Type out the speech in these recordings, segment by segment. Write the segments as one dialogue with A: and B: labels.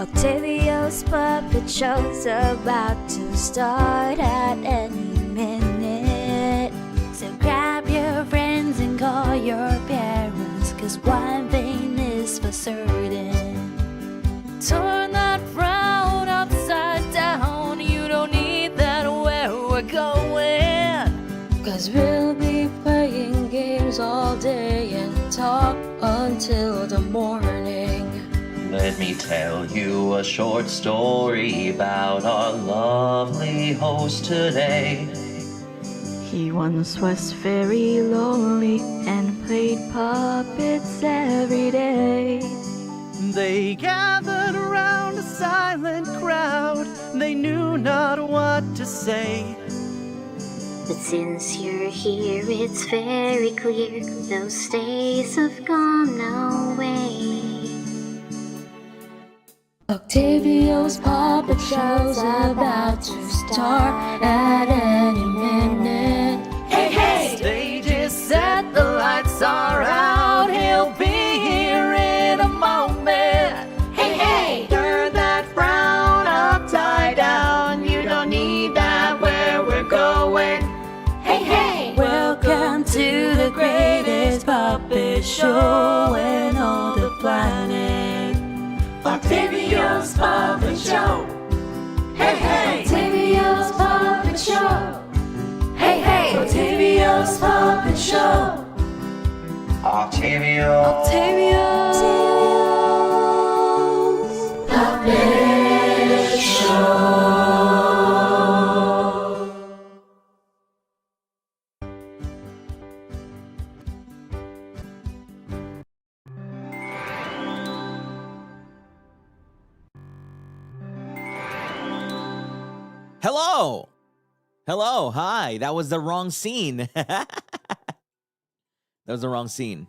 A: Octavio's puppet show's about to start at any minute. So grab your friends and call your parents, 'cause one thing is for certain. Turn that frown upside down. You don't need that where we're going. 'Cause we'll be playing games all day and talk until the morning.
B: Let me tell you a short story about our lovely host today.
A: He once was very lonely and played puppets every day.
C: They gathered around a silent crowd. They knew not what to say.
A: But since you're here, it's very clear those days have gone away. Octavio's puppet show's about to start at any minute.
C: Hey, hey! Stage is set, the lights are out. He'll be here in a moment.
A: Hey, hey!
C: Turn that frown upside down. You don't need that where we're going.
A: Hey, hey! Welcome to the greatest puppet show in all the planet.
C: Octavio's Puppet Show. Hey, hey!
A: Octavio's puppet show.
C: Hey, hey!
A: Octavio's puppet show.
B: Octavio.
A: Octavio's puppet show.
D: Hello! Hello, hi. That was the wrong scene. That was the wrong scene.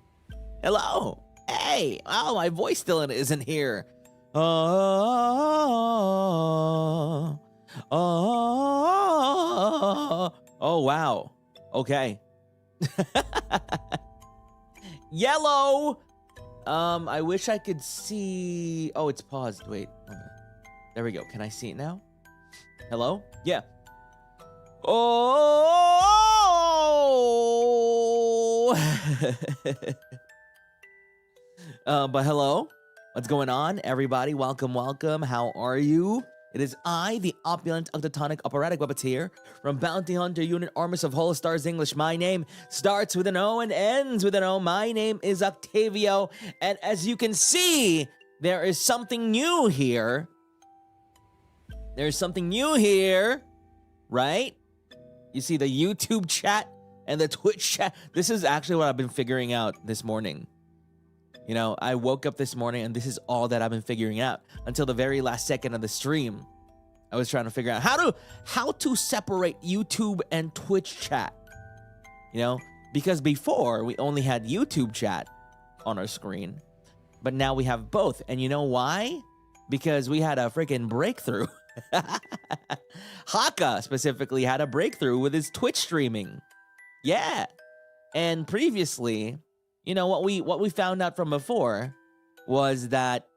D: Hello! Hey! Oh, my voice still isn't here. Oh, wow. Okay. Yellow! I wish I could see... Oh, it's paused. Wait. There we go. Can I see it now? Hello? Yeah. Oh! But hello? What's going on, everybody? Welcome, welcome. How are you? It is I, the opulent octatonic operatic puppeteer from Bounty Hunter Unit ARMIS of HOLOSTARS English. My name starts with an O and ends with an O. My name is Octavio, and as you can see, there is something new here. There's something new here, right? You see the YouTube chat and the Twitch chat. This is actually what I've been figuring out this morning. You know, I woke up this morning and this is all that I've been figuring out until the very last second of the stream. I was trying to figure out how to separate YouTube and Twitch chat. You know, because before we only had YouTube chat on our screen, but now we have both. And you know why? Because we had a freaking breakthrough. Haka specifically had a breakthrough with his Twitch streaming. Yeah. And previously, you know, what we found out from before was that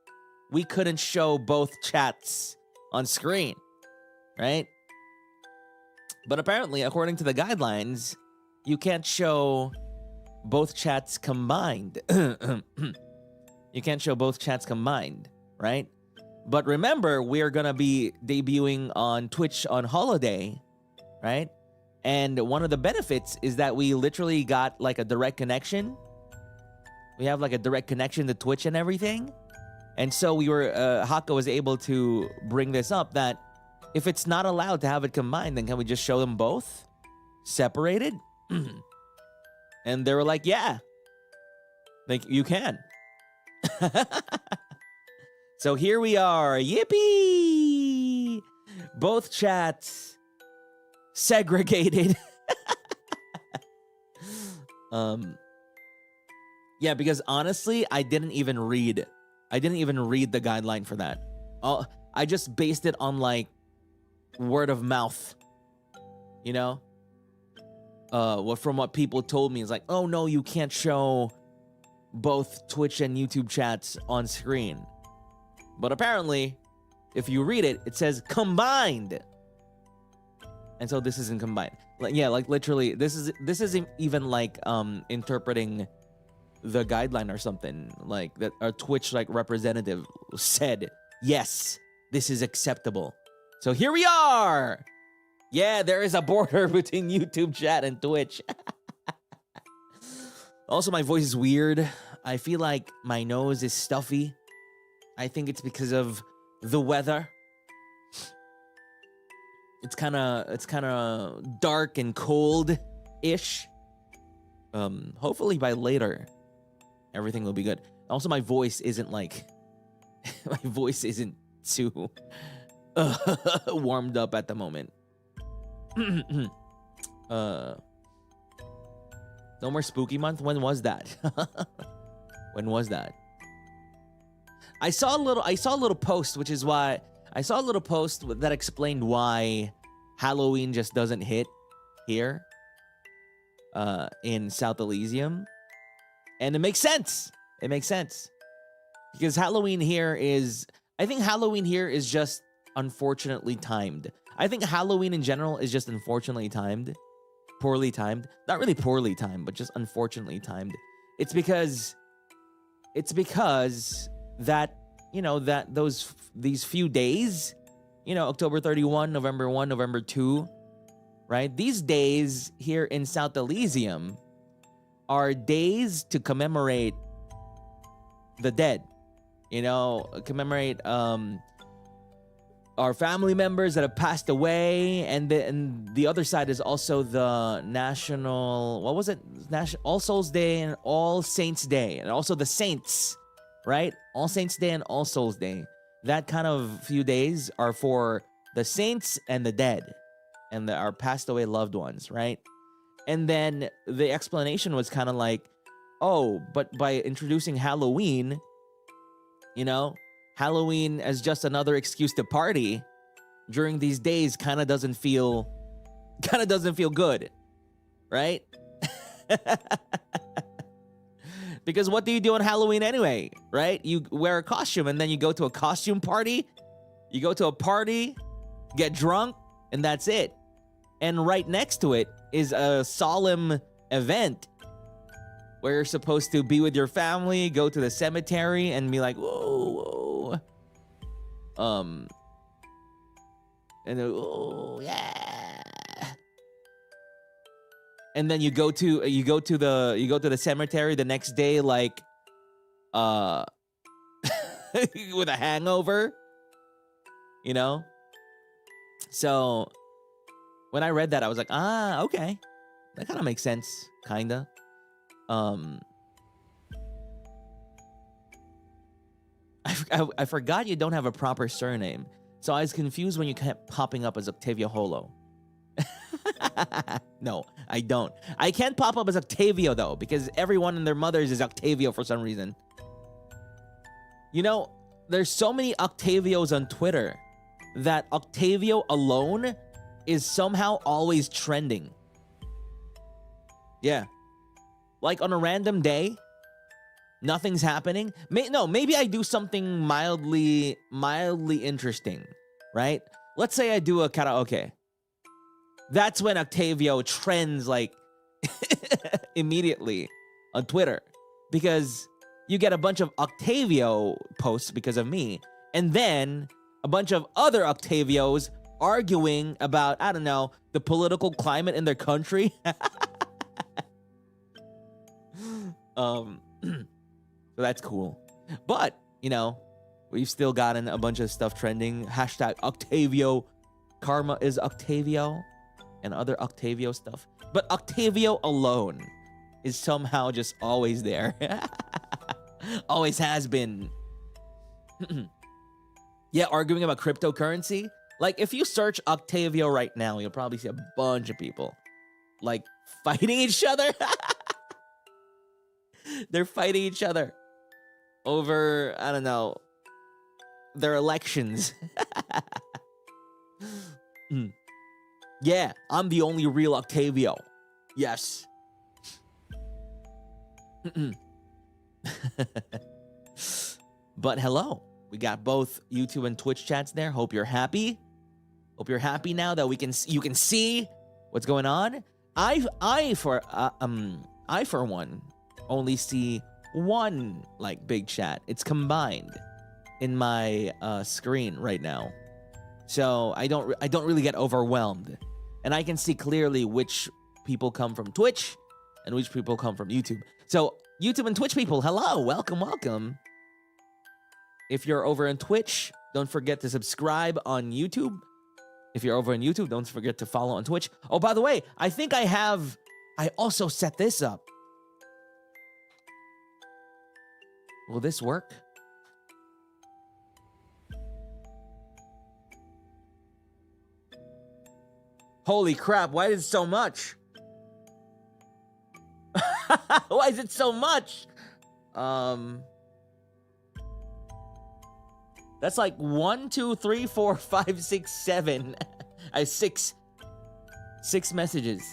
D: we couldn't show both chats on screen, right? But apparently, according to the guidelines, you can't show both chats combined. You can't show both chats combined, right? But remember, we're gonna be debuting on Twitch on holiday, right? And one of the benefits is that we literally got like a direct connection. We have like a direct connection to Twitch and everything. And so we were, Haka was able to bring this up that if it's not allowed to have it combined, then can we just show them both separated? And they were like, yeah, like you can. So here we are, yippee! Both chats segregated. Yeah, because honestly, I didn't even read the guideline for that. I just based it on like word of mouth, you know? From what people told me, it's like, oh no, you can't show both Twitch and YouTube chats on screen. But apparently, if you read it, it says combined. And so this isn't combined. Yeah, like literally, this isn't even like interpreting the guideline or something. Like that our Twitch like representative said, yes, this is acceptable. So here we are. Yeah, there is a border between YouTube chat and Twitch. Also, my voice is weird. I feel like my nose is stuffy. I think it's because of the weather. It's kind of dark and cold-ish. Hopefully by later, everything will be good. Also, my voice isn't like my voice isn't too warmed up at the moment. No more spooky month. When was that? When was that? I saw a little post, which is why I saw a little post that explained why Halloween just doesn't hit here in South Elysium, and it makes sense. It makes sense because Halloween here is, I think Halloween here is just unfortunately timed. I think Halloween in general is just unfortunately timed, poorly timed. Not really poorly timed, but just unfortunately timed. It's because that, you know, that these few days, you know, October 31, November 1, November 2, right? These days here in South Elysium are days to commemorate the dead, you know, commemorate our family members that have passed away, and the other side is also the national, what was it? National All Souls Day and All Saints Day, and also the saints, right? All Saints Day and All Souls Day. That kind of few days are for the saints and the dead and our passed away loved ones, right? And then the explanation was kind of like, oh, but by introducing Halloween, you know, Halloween as just another excuse to party during these days kind of doesn't feel good, right? Because what do you do on Halloween anyway, right? You wear a costume and then you go to a costume party. You go to a party, get drunk, and that's it. And right next to it is a solemn event where you're supposed to be with your family, go to the cemetery, and be like, whoa, whoa. And then, oh yeah. And then you go to the cemetery the next day like with a hangover, you know? So when I read that, I was like, ah, okay. That kind of makes sense, kinda. I forgot you don't have a proper surname. So I was confused when you kept popping up as Octavio Holo. No, I don't. I can't pop up as Octavio, though, because everyone and their mothers is Octavio for some reason. You know, there's so many Octavios on Twitter that Octavio alone is somehow always trending. Yeah. Like on a random day, nothing's happening. Maybe I do something mildly interesting, right? Let's say I do a karaoke. That's when Octavio trends like immediately on Twitter, because you get a bunch of Octavio posts because of me, and then a bunch of other Octavios arguing about, I don't know, the political climate in their country. So that's cool. But, you know, we've still gotten a bunch of stuff trending. Hashtag Octavio. Karma is Octavio. And other Octavio stuff. But Octavio alone is somehow just always there. Always has been. Yeah, arguing about cryptocurrency. Like, if you search Octavio right now, you'll probably see a bunch of people, like, fighting each other. They're fighting each other over, I don't know, their elections. Yeah, I'm the only real Octavio. Yes. But hello. We got both YouTube and Twitch chats there. Hope you're happy. Hope you're happy now that you can see what's going on. I for one only see one like big chat. It's combined in my screen right now, so I don't really get overwhelmed, and I can see clearly which people come from Twitch and which people come from YouTube. So YouTube and Twitch people, hello, welcome. If you're over on Twitch, don't forget to subscribe on YouTube. If you're over on YouTube, don't forget to follow on Twitch. Oh, by the way, I think I also set this up. Will this work? Holy crap, why is it so much? Why is it so much? That's like 1, 2, 3, 4, 5, 6, 7. Six messages.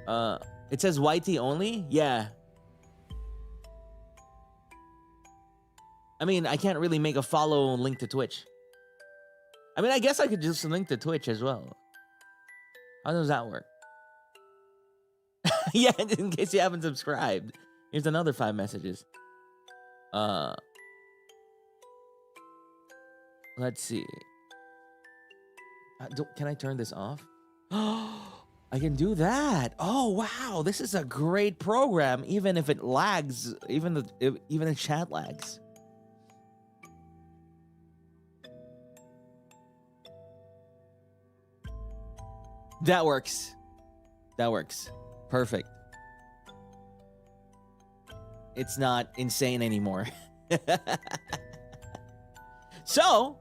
D: It says YT only? Yeah. I mean, I can't really make a follow link to Twitch. I mean, I guess I could just link to Twitch as well. How does that work? Yeah, in case you haven't subscribed. Here's another 5 messages. Let's see. Can I turn this off? I can do that. Oh, wow. This is a great program, even if it lags, even the chat lags. That works. That works. Perfect. It's not insane anymore. So,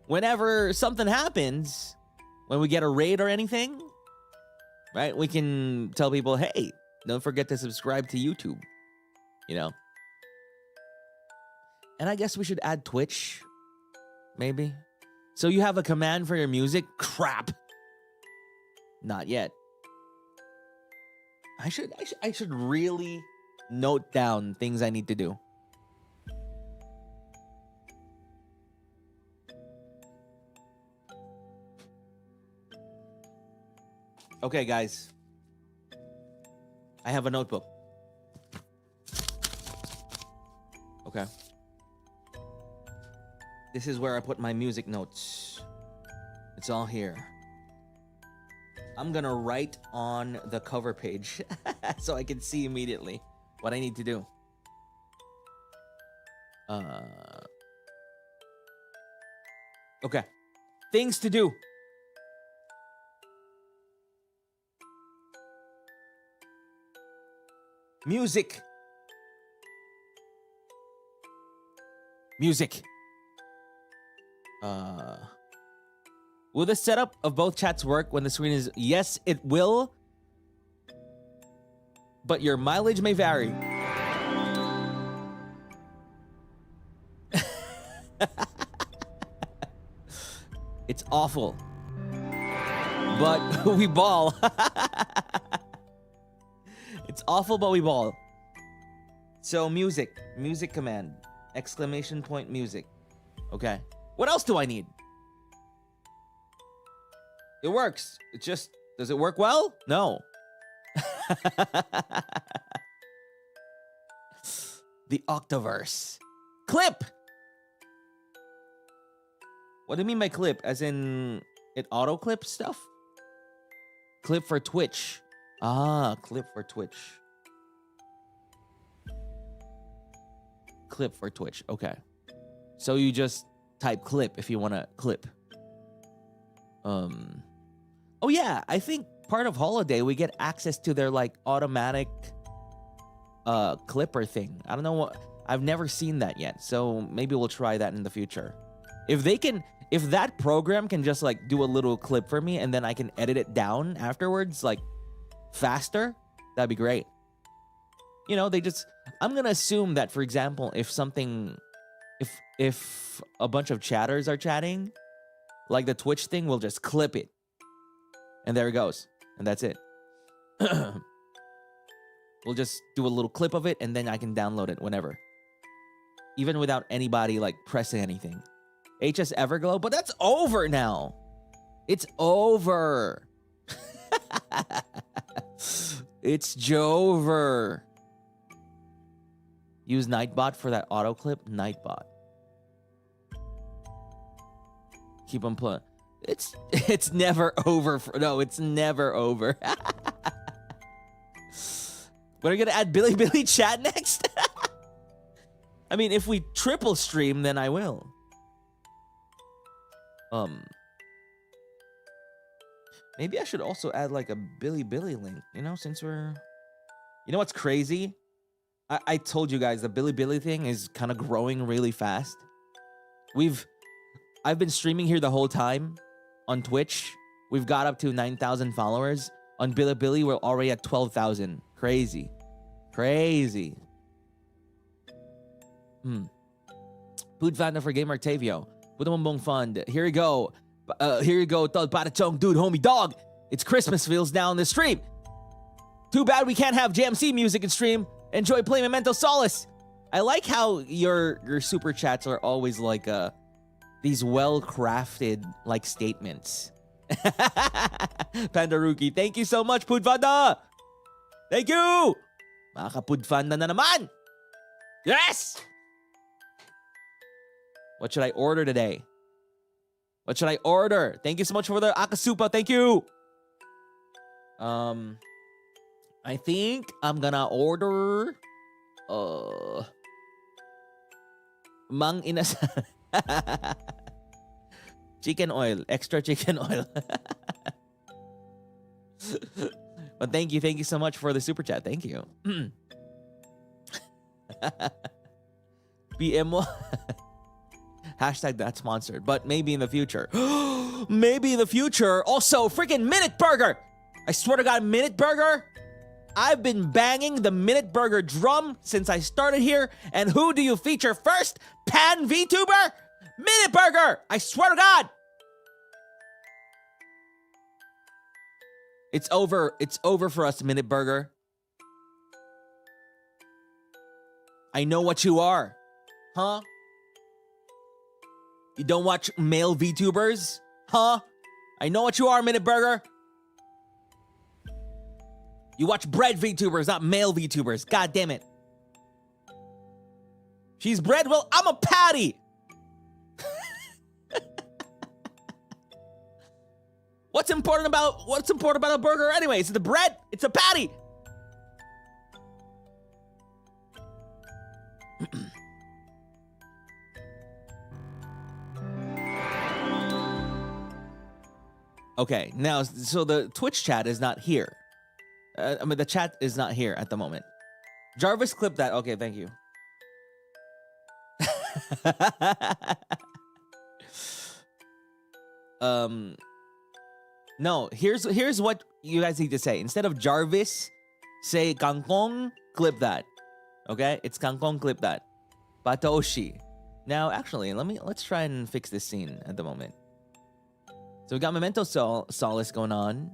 D: whenever something happens, when we get a raid or anything, right, we can tell people, hey, don't forget to subscribe to YouTube, you know? And I guess we should add Twitch, maybe. So you have a command for your music? Crap. Not yet. I should really note down things I need to do. Okay, guys. I have a notebook. Okay. This is where I put my music notes. It's all here. I'm gonna write on the cover page so I can see immediately what I need to do. Okay. Things to do. Music. Will the setup of both chats work when the screen is... Yes, it will. But your mileage may vary. It's awful. But we ball. It's awful, but we ball. So music command, exclamation point music. Okay. What else do I need? It works. It just, does it work well? No. The Octaverse. Clip! What do you mean by clip? As in, it auto clips stuff? Clip for Twitch. Ah, clip for Twitch. Clip for Twitch. Okay. So you just type clip if you want to clip. Oh yeah, I think part of Holiday we get access to their like automatic clipper thing. I don't know what, I've never seen that yet. So maybe we'll try that in the future. If that program can just like do a little clip for me and then I can edit it down afterwards, like faster, that'd be great. You know, I'm gonna assume that, for example, if a bunch of chatters are chatting, like the Twitch thing, we'll just clip it. And there it goes. And that's it. We'll just do a little clip of it and then I can download it whenever. even without anybody like pressing anything. HS Everglow, but that's over now. It's over. It's Jover. Use Nightbot for that auto clip. Nightbot. Keep on playing. It's never over. No, it's never over. We're gonna add Billy chat next. I mean, if we triple stream, then I will. Maybe I should also add like a Billy link, you know, since we're... You know what's crazy? I told you guys the Billy thing is kind of growing really fast. I've been streaming here the whole time on Twitch. We've got up to 9,000 followers. On Billy, we're already at 12,000. Crazy. Crazy. Food Fanda for Gamer Octavio. Buong fund. Here you go. Here you go, Tol Patachong, dude, homie dog. It's Christmas feels now in the stream. Too bad we can't have JMC music in stream. Enjoy playing Memento Solis. I like how your super chats are always like these well-crafted like statements. Pandaruki, thank you so much, Pudfanda. Thank you. Mga Pudfanda na naman. Yes. What should I order today? What should I order? Thank you so much for the Akasupa. Thank you. I think I'm gonna order Mang Inasal. Chicken oil, extra chicken oil. But thank you so much for the super chat. Thank you. BMO. Hashtag not sponsored, but maybe in the future. Maybe in the future. Also, freaking Minute Burger. I swear to God, Minute Burger. I've been banging the Minute Burger drum since I started here. And who do you feature first? Pan VTuber? Minute Burger. I swear to God. It's over. It's over for us, Minute Burger. I know what you are. Huh? You don't watch male VTubers? Huh? I know what you are, Minute Burger. You watch bread VTubers, not male VTubers. God damn it. She's bread? Well, I'm a patty. What's important about a burger anyway? It's the bread. It's a patty. Okay, now, so the Twitch chat is not here. I mean, the chat is not here at the moment. Jarvis, clip that. Okay, thank you. No, here's what you guys need to say. Instead of Jarvis, say Kangkong, clip that. Okay? It's Kangkong, clip that. Patoshi. Now, actually, let's try and fix this scene at the moment. So we got Memento Solis going on.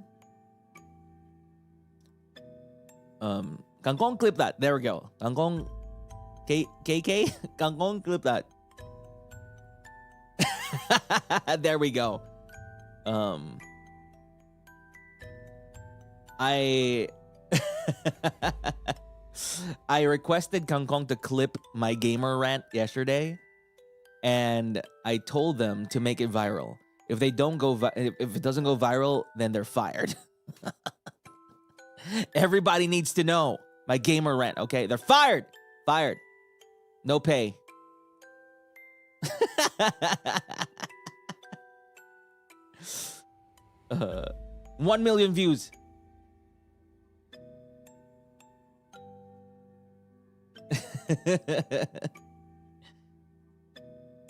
D: Kangkong, clip that. There we go. Kangkong, KK, Kangkong, clip that. There we go. I requested Kangkong to clip my gamer rant yesterday, and I told them to make it viral. If they don't go, if it doesn't go viral, then they're fired. Everybody needs to know my gamer rant. Okay, they're fired. Fired. No pay. 1 million views.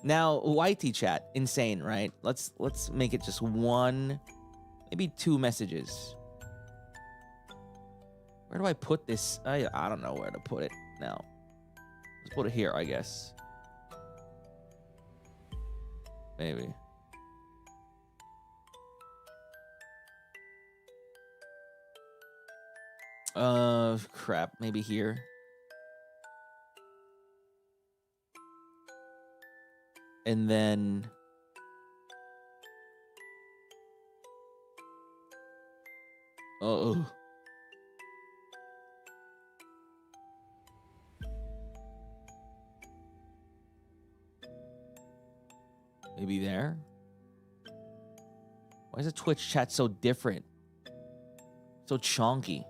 D: Now, YT chat, insane, right? Let's make it just one, maybe 2 messages. Where do I put this? I don't know where to put it now. Let's put it here, I guess. Maybe. Crap. Maybe here. And then oh. Maybe there? Why is the Twitch chat so different? So chonky.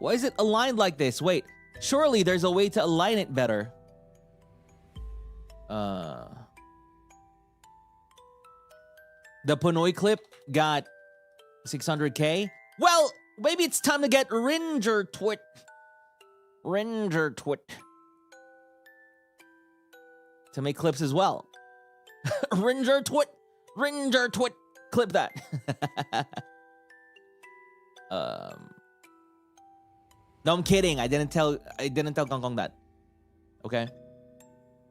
D: Why is it aligned like this? Wait, surely there's a way to align it better. The Pinoy clip got 600K. Well, maybe it's time to get Ranger Twit. To make clips as well. Ranger Twit. Clip that. No, I'm kidding. I didn't tell Kong Kong that. Okay?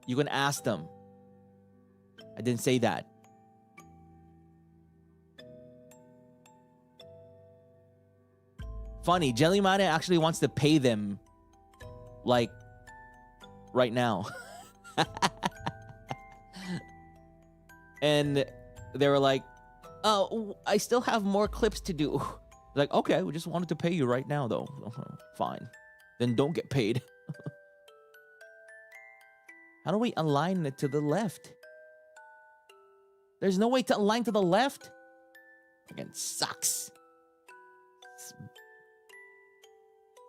D: You can ask them. I didn't say that. Funny, Jellymana actually wants to pay them, like, right now. And they were like, oh, I still have more clips to do. Like, okay, we just wanted to pay you right now, though. Fine. Then don't get paid. How do we align it to the left? There's no way to align to the left? Again, sucks.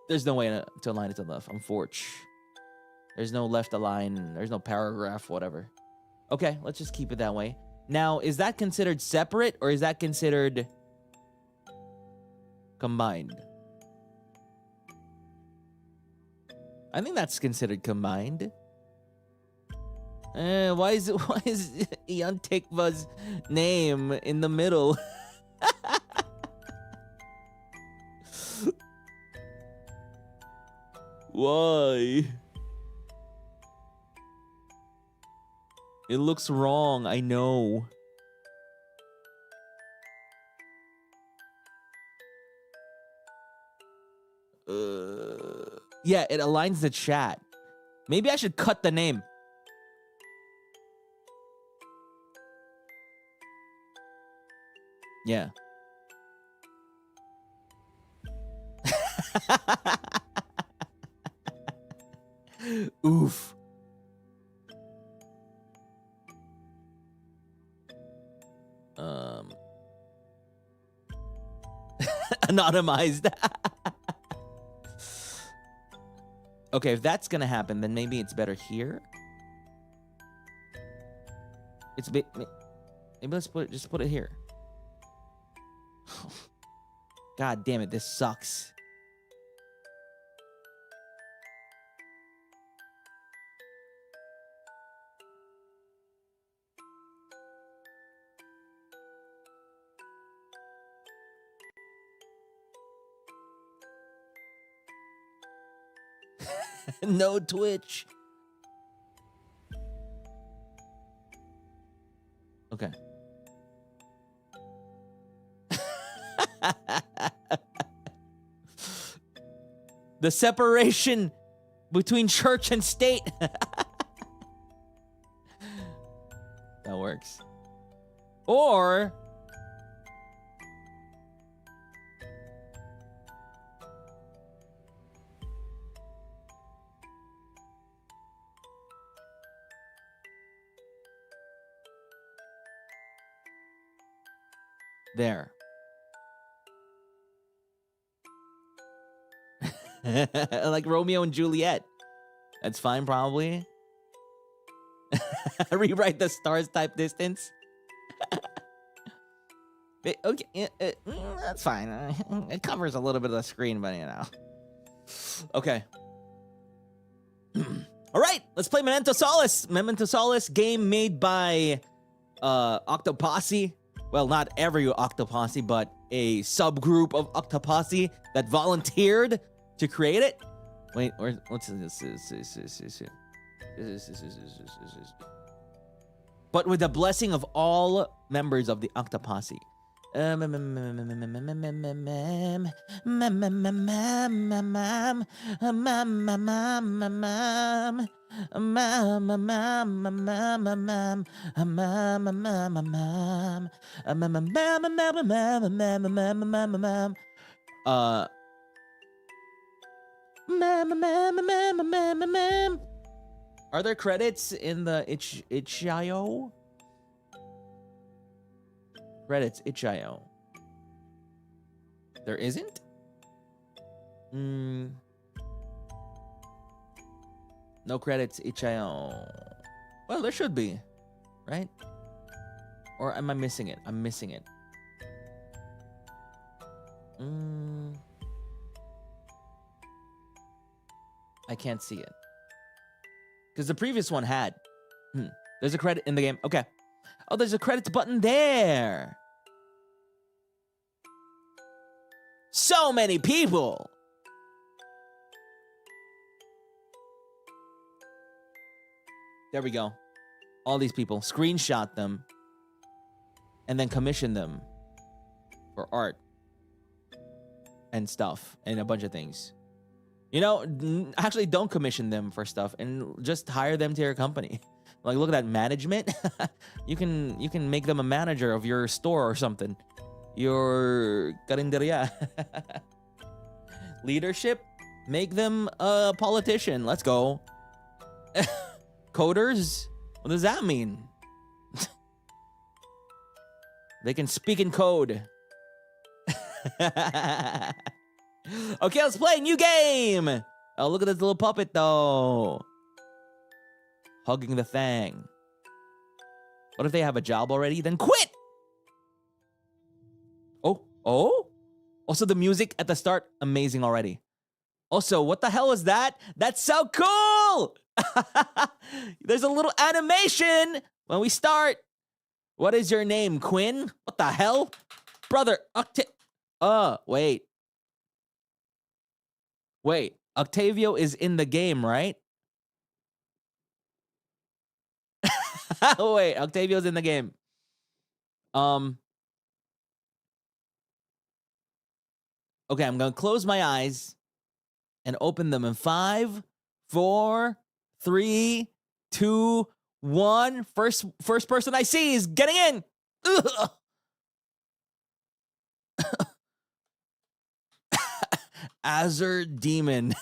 D: There's no way to align it to the left. Unfortunately. There's no left align. There's no paragraph, whatever. Okay, let's just keep it that way. Now, is that considered separate or is that considered combined? I think that's considered combined. Why is Ian Tikva's name in the middle? Why? It looks wrong, I know. Yeah, it aligns the chat. Maybe I should cut the name. Yeah. Oof. Anonymized. Okay, if that's gonna happen, then maybe it's better here. Maybe let's just put it here. God damn it, this sucks. No Twitch. Okay. The separation between church and state. That works. Or there. Like Romeo and Juliet. That's fine, probably. Rewrite the stars type distance. Okay, that's fine. It covers a little bit of the screen, but you know. Okay. All right, let's play Memento Solis. Memento Solis, game made by Octoposse. Well, not every Octoposse, but a subgroup of Octoposse that volunteered to create it. Wait, what's this? But with the blessing of all members of the Octoposse. Are there credits in the itch.io? Credits itch.io. There isn't? No credits itch.io. Well, there should be, right? Or am I missing it? I'm missing it. I can't see it. Because the previous one had. There's a credit in the game. Okay. Oh, there's a credits button there. So many people. There we go. All these people. Screenshot them. And then commission them for art. And stuff. And a bunch of things. You know, actually don't commission them for stuff and just hire them to your company. Like, look at that management. you can make them a manager of your store or something. Your carinderia. Leadership, make them a politician. Let's go. Coders, what does that mean? They can speak in code. Okay, let's play a new game. Oh, look at this little puppet, though. Hugging the thing. What if they have a job already? Then quit! Oh? Also, the music at the start, amazing already. Also, what the hell is that? That's so cool! There's a little animation when we start. What is your name, Quinn? What the hell? Brother, wait. Wait, Octavio is in the game, right? Wait, Octavio's in the game. Okay, I'm gonna close my eyes and open them in 5, 4, 3, 2, 1. First person I see is getting in. Ugh. Azure Demon.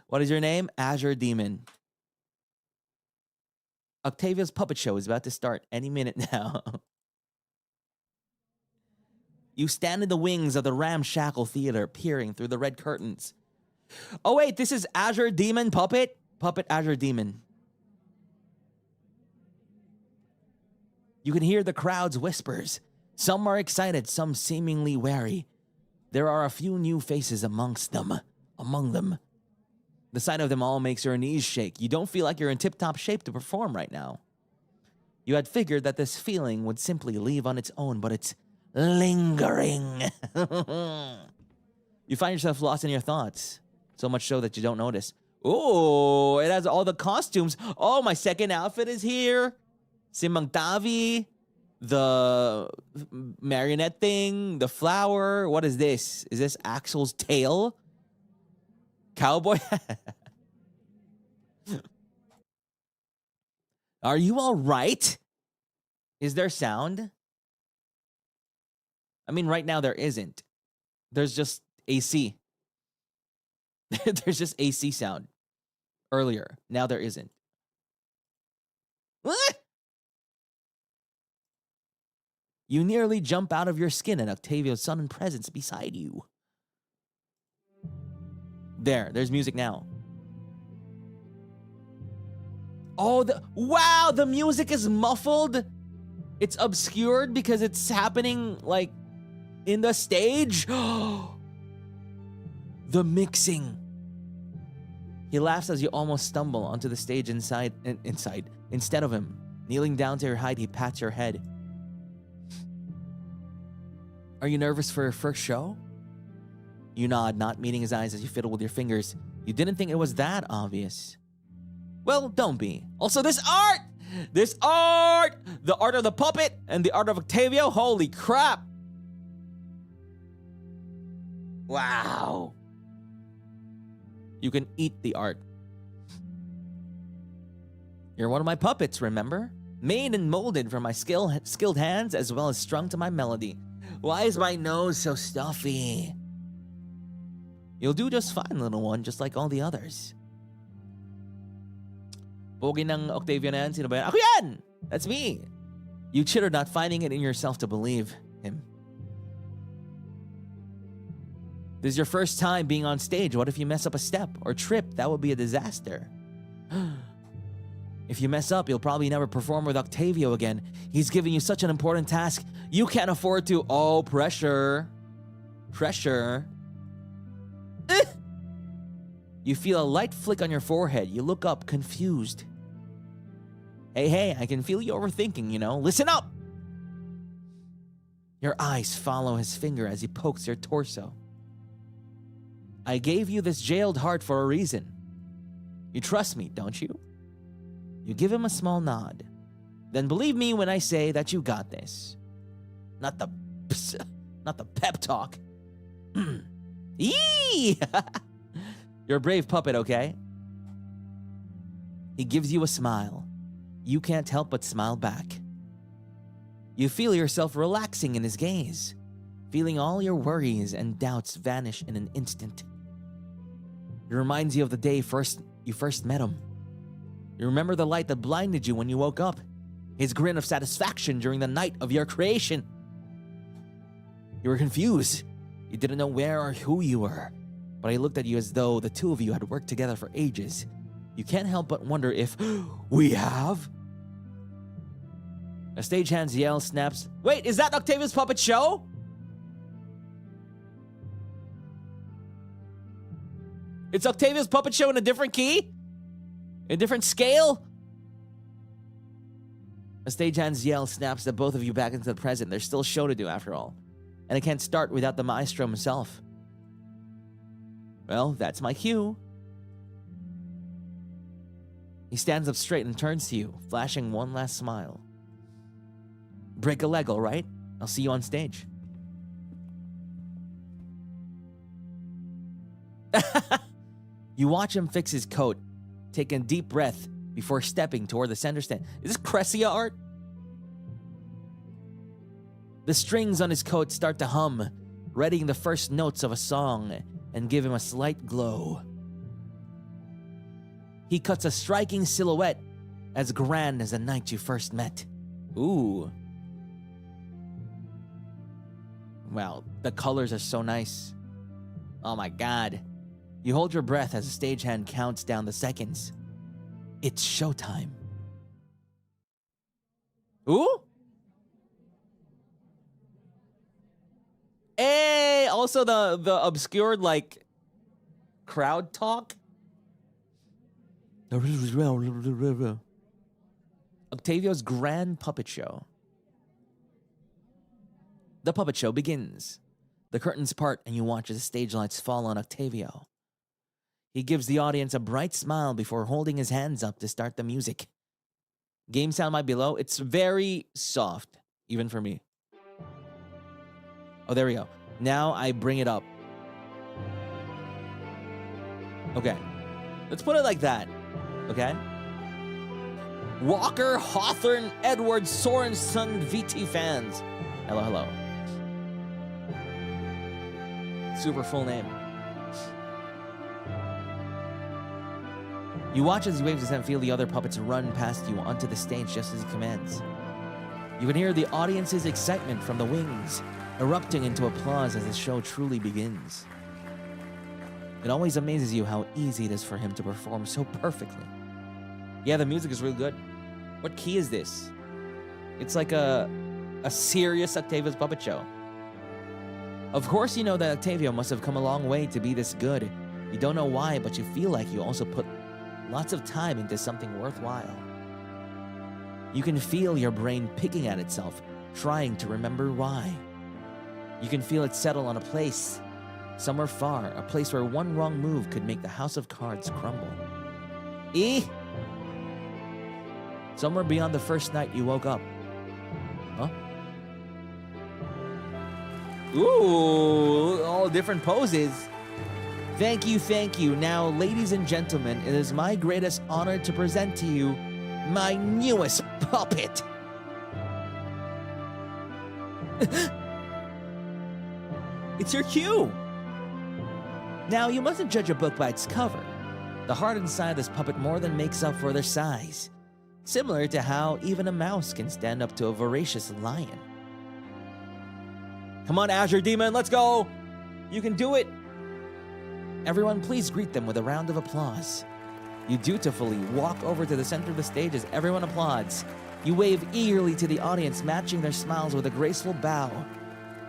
D: What is your name? Azure Demon. Octavio's puppet show is about to start any minute now. You stand in the wings of the ramshackle theater, peering through the red curtains. Oh wait, this is Azure Demon Puppet? Puppet Azure Demon. You can hear the crowd's whispers. Some are excited, some seemingly wary. There are a few new faces among them. The sight of them all makes your knees shake. You don't feel like you're in tip-top shape to perform right now. You had figured that this feeling would simply leave on its own, but it's lingering. You find yourself lost in your thoughts, so much so that you don't notice. Oh, it has all the costumes. Oh, my second outfit is here. Simang Tavi, the marionette thing, the flower. What is this? Is this Axel's tail? Cowboy? Are you all right? Is there sound? I mean, right now there isn't. There's just AC. There's just AC sound. Earlier. Now there isn't. What? You nearly jump out of your skin at Octavio's sudden presence beside you. There's music now. Oh, wow, the music is muffled. It's obscured because it's happening like in the stage. The mixing. He laughs as you almost stumble onto the stage inside. Instead of him kneeling down to your height, he pats your head. Are you nervous for your first show? You nod, not meeting his eyes as you fiddle with your fingers. You didn't think it was that obvious. Well, don't be. Also, this art! This art! The art of the puppet and the art of Octavio. Holy crap! Wow. You can eat the art. You're one of my puppets, remember? Made and molded from my skilled hands as well as strung to my melody. Why is my nose so stuffy? You'll do just fine, little one, just like all the others. Pogi ng Octavio na yan. Sino ba yan? Ako yan! That's me. You chitter not finding it in yourself to believe him. This is your first time being on stage. What if you mess up a step or trip? That would be a disaster. If you mess up, you'll probably never perform with Octavio again. He's giving you such an important task. You can't afford to. Oh, pressure. Pressure. You feel a light flick on your forehead. You look up, confused. Hey, I can feel you overthinking, you know. Listen up! Your eyes follow his finger as he pokes your torso. I gave you this jailed heart for a reason. You trust me, don't you? You give him a small nod. Then believe me when I say that you got this. Not the pep talk. Eee! You're a brave puppet, okay? He gives you a smile. You can't help but smile back. You feel yourself relaxing in his gaze, feeling all your worries and doubts vanish in an instant. It reminds you of the day you first met him. You remember the light that blinded you when you woke up, his grin of satisfaction during the night of your creation. You were confused. You didn't know where or who you were, but he looked at you as though the two of you had worked together for ages. You can't help but wonder if we have. A stagehand yell snaps. Wait, is that Octavio's puppet show? It's Octavio's puppet show in a different key? A different scale? A stagehand's yell snaps the both of you back into the present. There's still a show to do after all. And it can't start without the maestro himself. Well, that's my cue. He stands up straight and turns to you, flashing one last smile. Break a leg, all right? I'll see you on stage. You watch him fix his coat, take a deep breath before stepping toward the center stand. Is this Crescia art? The strings on his coat start to hum, readying the first notes of a song, and give him a slight glow. He cuts a striking silhouette as grand as the night you first met. Ooh. Wow, the colors are so nice. Oh my god. You hold your breath as the stagehand counts down the seconds. It's showtime. Ooh? Hey, also the obscured like crowd talk. Octavio's grand puppet show. The puppet show begins. The curtains part and you watch as the stage lights fall on Octavio. He gives the audience a bright smile before holding his hands up to start the music. Game sound might be low. It's very soft, even for me. Oh, there we go. Now I bring it up. Okay. Let's put it like that. Okay? Walker, Hawthorne, Edward, Sorensen, VT fans. Hello, hello. Super full name. You watch as he waves his hand and feel the other puppets run past you onto the stage just as he commands. You can hear the audience's excitement from the wings, erupting into applause as the show truly begins. It always amazes you how easy it is for him to perform so perfectly. Yeah, the music is really good. What key is this? It's like a serious Octavio's puppet show. Of course you know that Octavio must have come a long way to be this good. You don't know why, but you feel like you also put lots of time into something worthwhile. You can feel your brain picking at itself, trying to remember why. You can feel it settle on a place, somewhere far, a place where one wrong move could make the house of cards crumble. Somewhere beyond the first night you woke up. Huh? Ooh, all different poses. Thank you, thank you. Now, ladies and gentlemen, it is my greatest honor to present to you my newest puppet. It's your cue. Now, you mustn't judge a book by its cover. The heart inside this puppet more than makes up for their size. Similar to how even a mouse can stand up to a voracious lion. Come on, Azure Demon, let's go! You can do it! Everyone, please greet them with a round of applause. You dutifully walk over to the center of the stage as everyone applauds. You wave eagerly to the audience, matching their smiles with a graceful bow.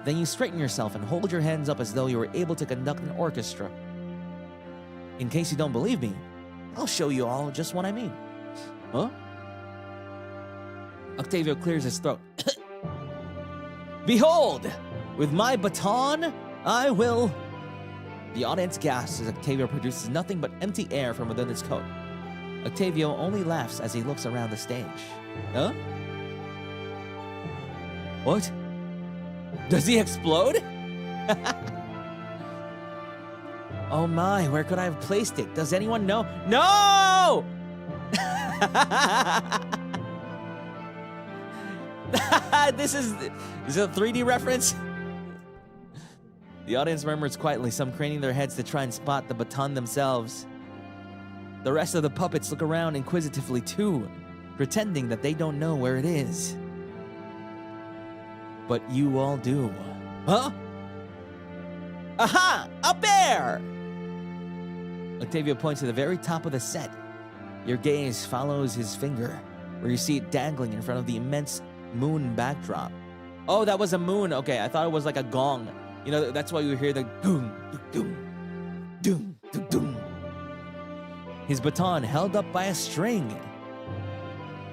D: Then you straighten yourself and hold your hands up as though you were able to conduct an orchestra. In case you don't believe me, I'll show you all just what I mean. Huh? Octavio clears his throat. Behold! With my baton, I will... The audience gasps as Octavio produces nothing but empty air from within his coat. Octavio only laughs as he looks around the stage. Huh? What? Does he explode? Oh my, where could I have placed it? Does anyone know? No! Is it a 3D reference? The audience murmurs quietly, some craning their heads to try and spot the baton themselves. The rest of the puppets look around inquisitively too, pretending that they don't know where it is. But you all do. Huh? Aha! Up there! Octavio points to the very top of the set. Your gaze follows his finger, where you see it dangling in front of the immense moon backdrop. Oh, that was a moon. Okay, I thought it was like a gong. You know, that's why you hear the doom, doom, doom, doom, doom. His baton held up by a string.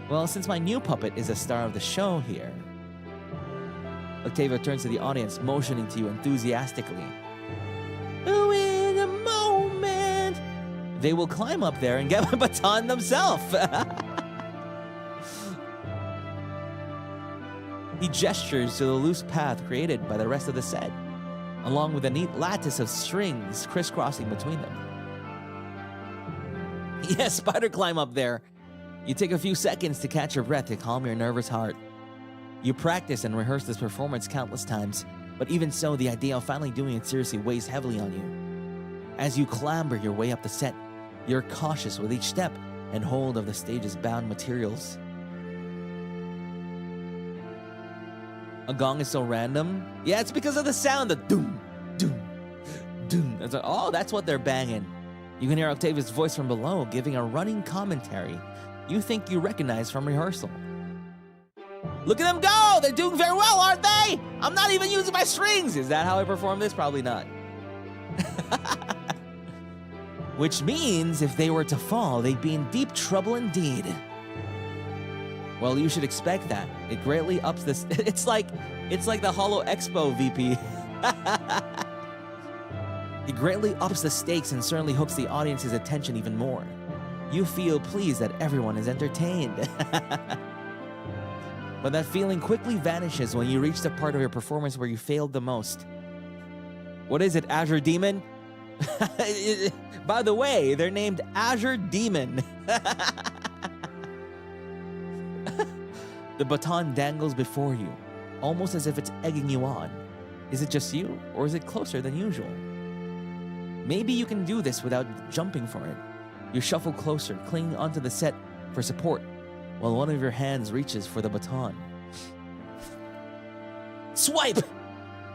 D: Well, since my new puppet is the star of the show here. Octavio turns to the audience, motioning to you enthusiastically. Oh, in a moment, they will climb up there and get my baton themselves. He gestures to the loose path created by the rest of the set, along with a neat lattice of strings crisscrossing between them. Yes, spider climb up there. You take a few seconds to catch your breath to calm your nervous heart. You practice and rehearse this performance countless times, but even so, the idea of finally doing it seriously weighs heavily on you. As you clamber your way up the set, you're cautious with each step and hold of the stage's bound materials. A gong is so random. Yeah, it's because of the sound, the doom, doom, doom. It's like, oh, that's what they're banging. You can hear Octavio's voice from below, giving a running commentary you think you recognize from rehearsal. Look at them go! They're doing very well, aren't they? I'm not even using my strings! Is that how I perform this? Probably not. Which means if they were to fall, they'd be in deep trouble indeed. Well, you should expect that. It greatly ups this. It's like the Holo Expo VP. It greatly ups the stakes and certainly hooks the audience's attention even more. You feel pleased that everyone is entertained. But that feeling quickly vanishes when you reach the part of your performance where you failed the most. What is it, Azure Demon? By the way, they're named Azure Demon. The baton dangles before you, almost as if it's egging you on. Is it just you, or is it closer than usual? Maybe you can do this without jumping for it. You shuffle closer, clinging onto the set for support, while one of your hands reaches for the baton. Swipe!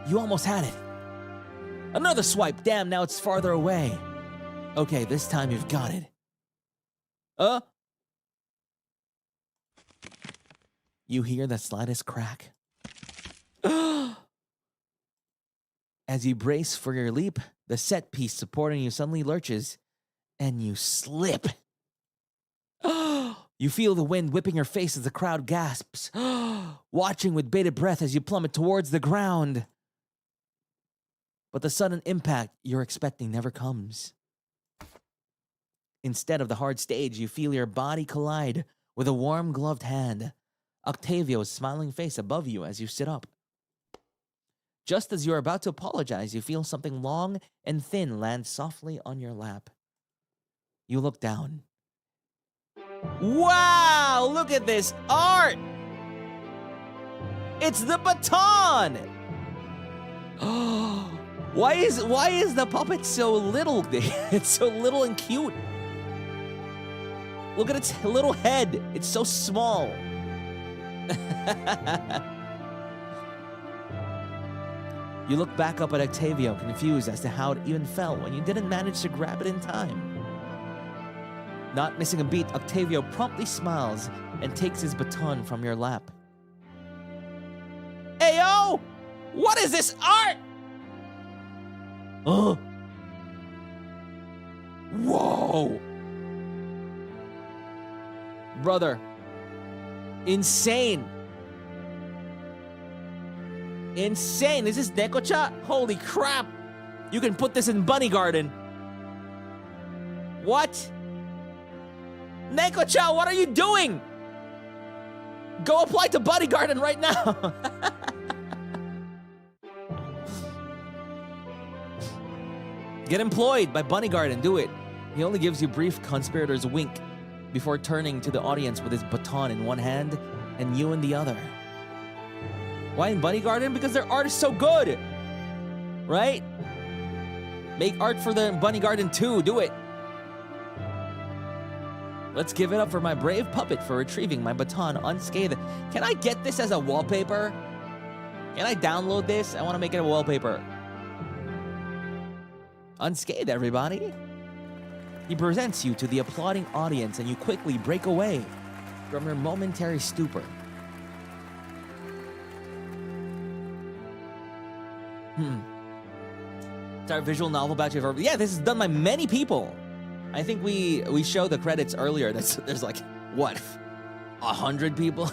D: You almost had it. Another swipe. Damn, now it's farther away. Okay, this time you've got it. You hear the slightest crack. As you brace for your leap, the set piece supporting you suddenly lurches, and you slip. You feel the wind whipping your face as the crowd gasps, watching with bated breath as you plummet towards the ground. But the sudden impact you're expecting never comes. Instead of the hard stage, you feel your body collide With a warm, gloved hand, Octavio's smiling face above you as you sit up. Just as you are about to apologize, you feel something long and thin land softly on your lap. You look down. Wow! Look at this art! It's the baton! Why is the puppet so little? It's so little and cute. Look at its little head. It's so small. You look back up at Octavio, confused as to how it even fell when you didn't manage to grab it in time. Not missing a beat, Octavio promptly smiles and takes his baton from your lap. Ayo! What is this art? Oh! Whoa! Brother. Insane. Insane. Is this Neko-cha? Holy crap. You can put this in Bunny Garden. What? Neko-cha, what are you doing? Go apply to Bunny Garden right now. Get employed by Bunny Garden. Do it. He only gives you brief conspirator's wink before turning to the audience with his baton in one hand and you in the other. Why in Bunny Garden? Because their art is so good. Right? Make art for the Bunny Garden too. Do it. Let's give it up for my brave puppet for retrieving my baton unscathed. Can I get this as a wallpaper? Can I download this? I want to make it a wallpaper. Unscathed, everybody. He presents you to the applauding audience and you quickly break away from your momentary stupor. It's our visual novel batch of... Yeah, this is done by many people. I think we showed the credits earlier. There's like, what, 100 people?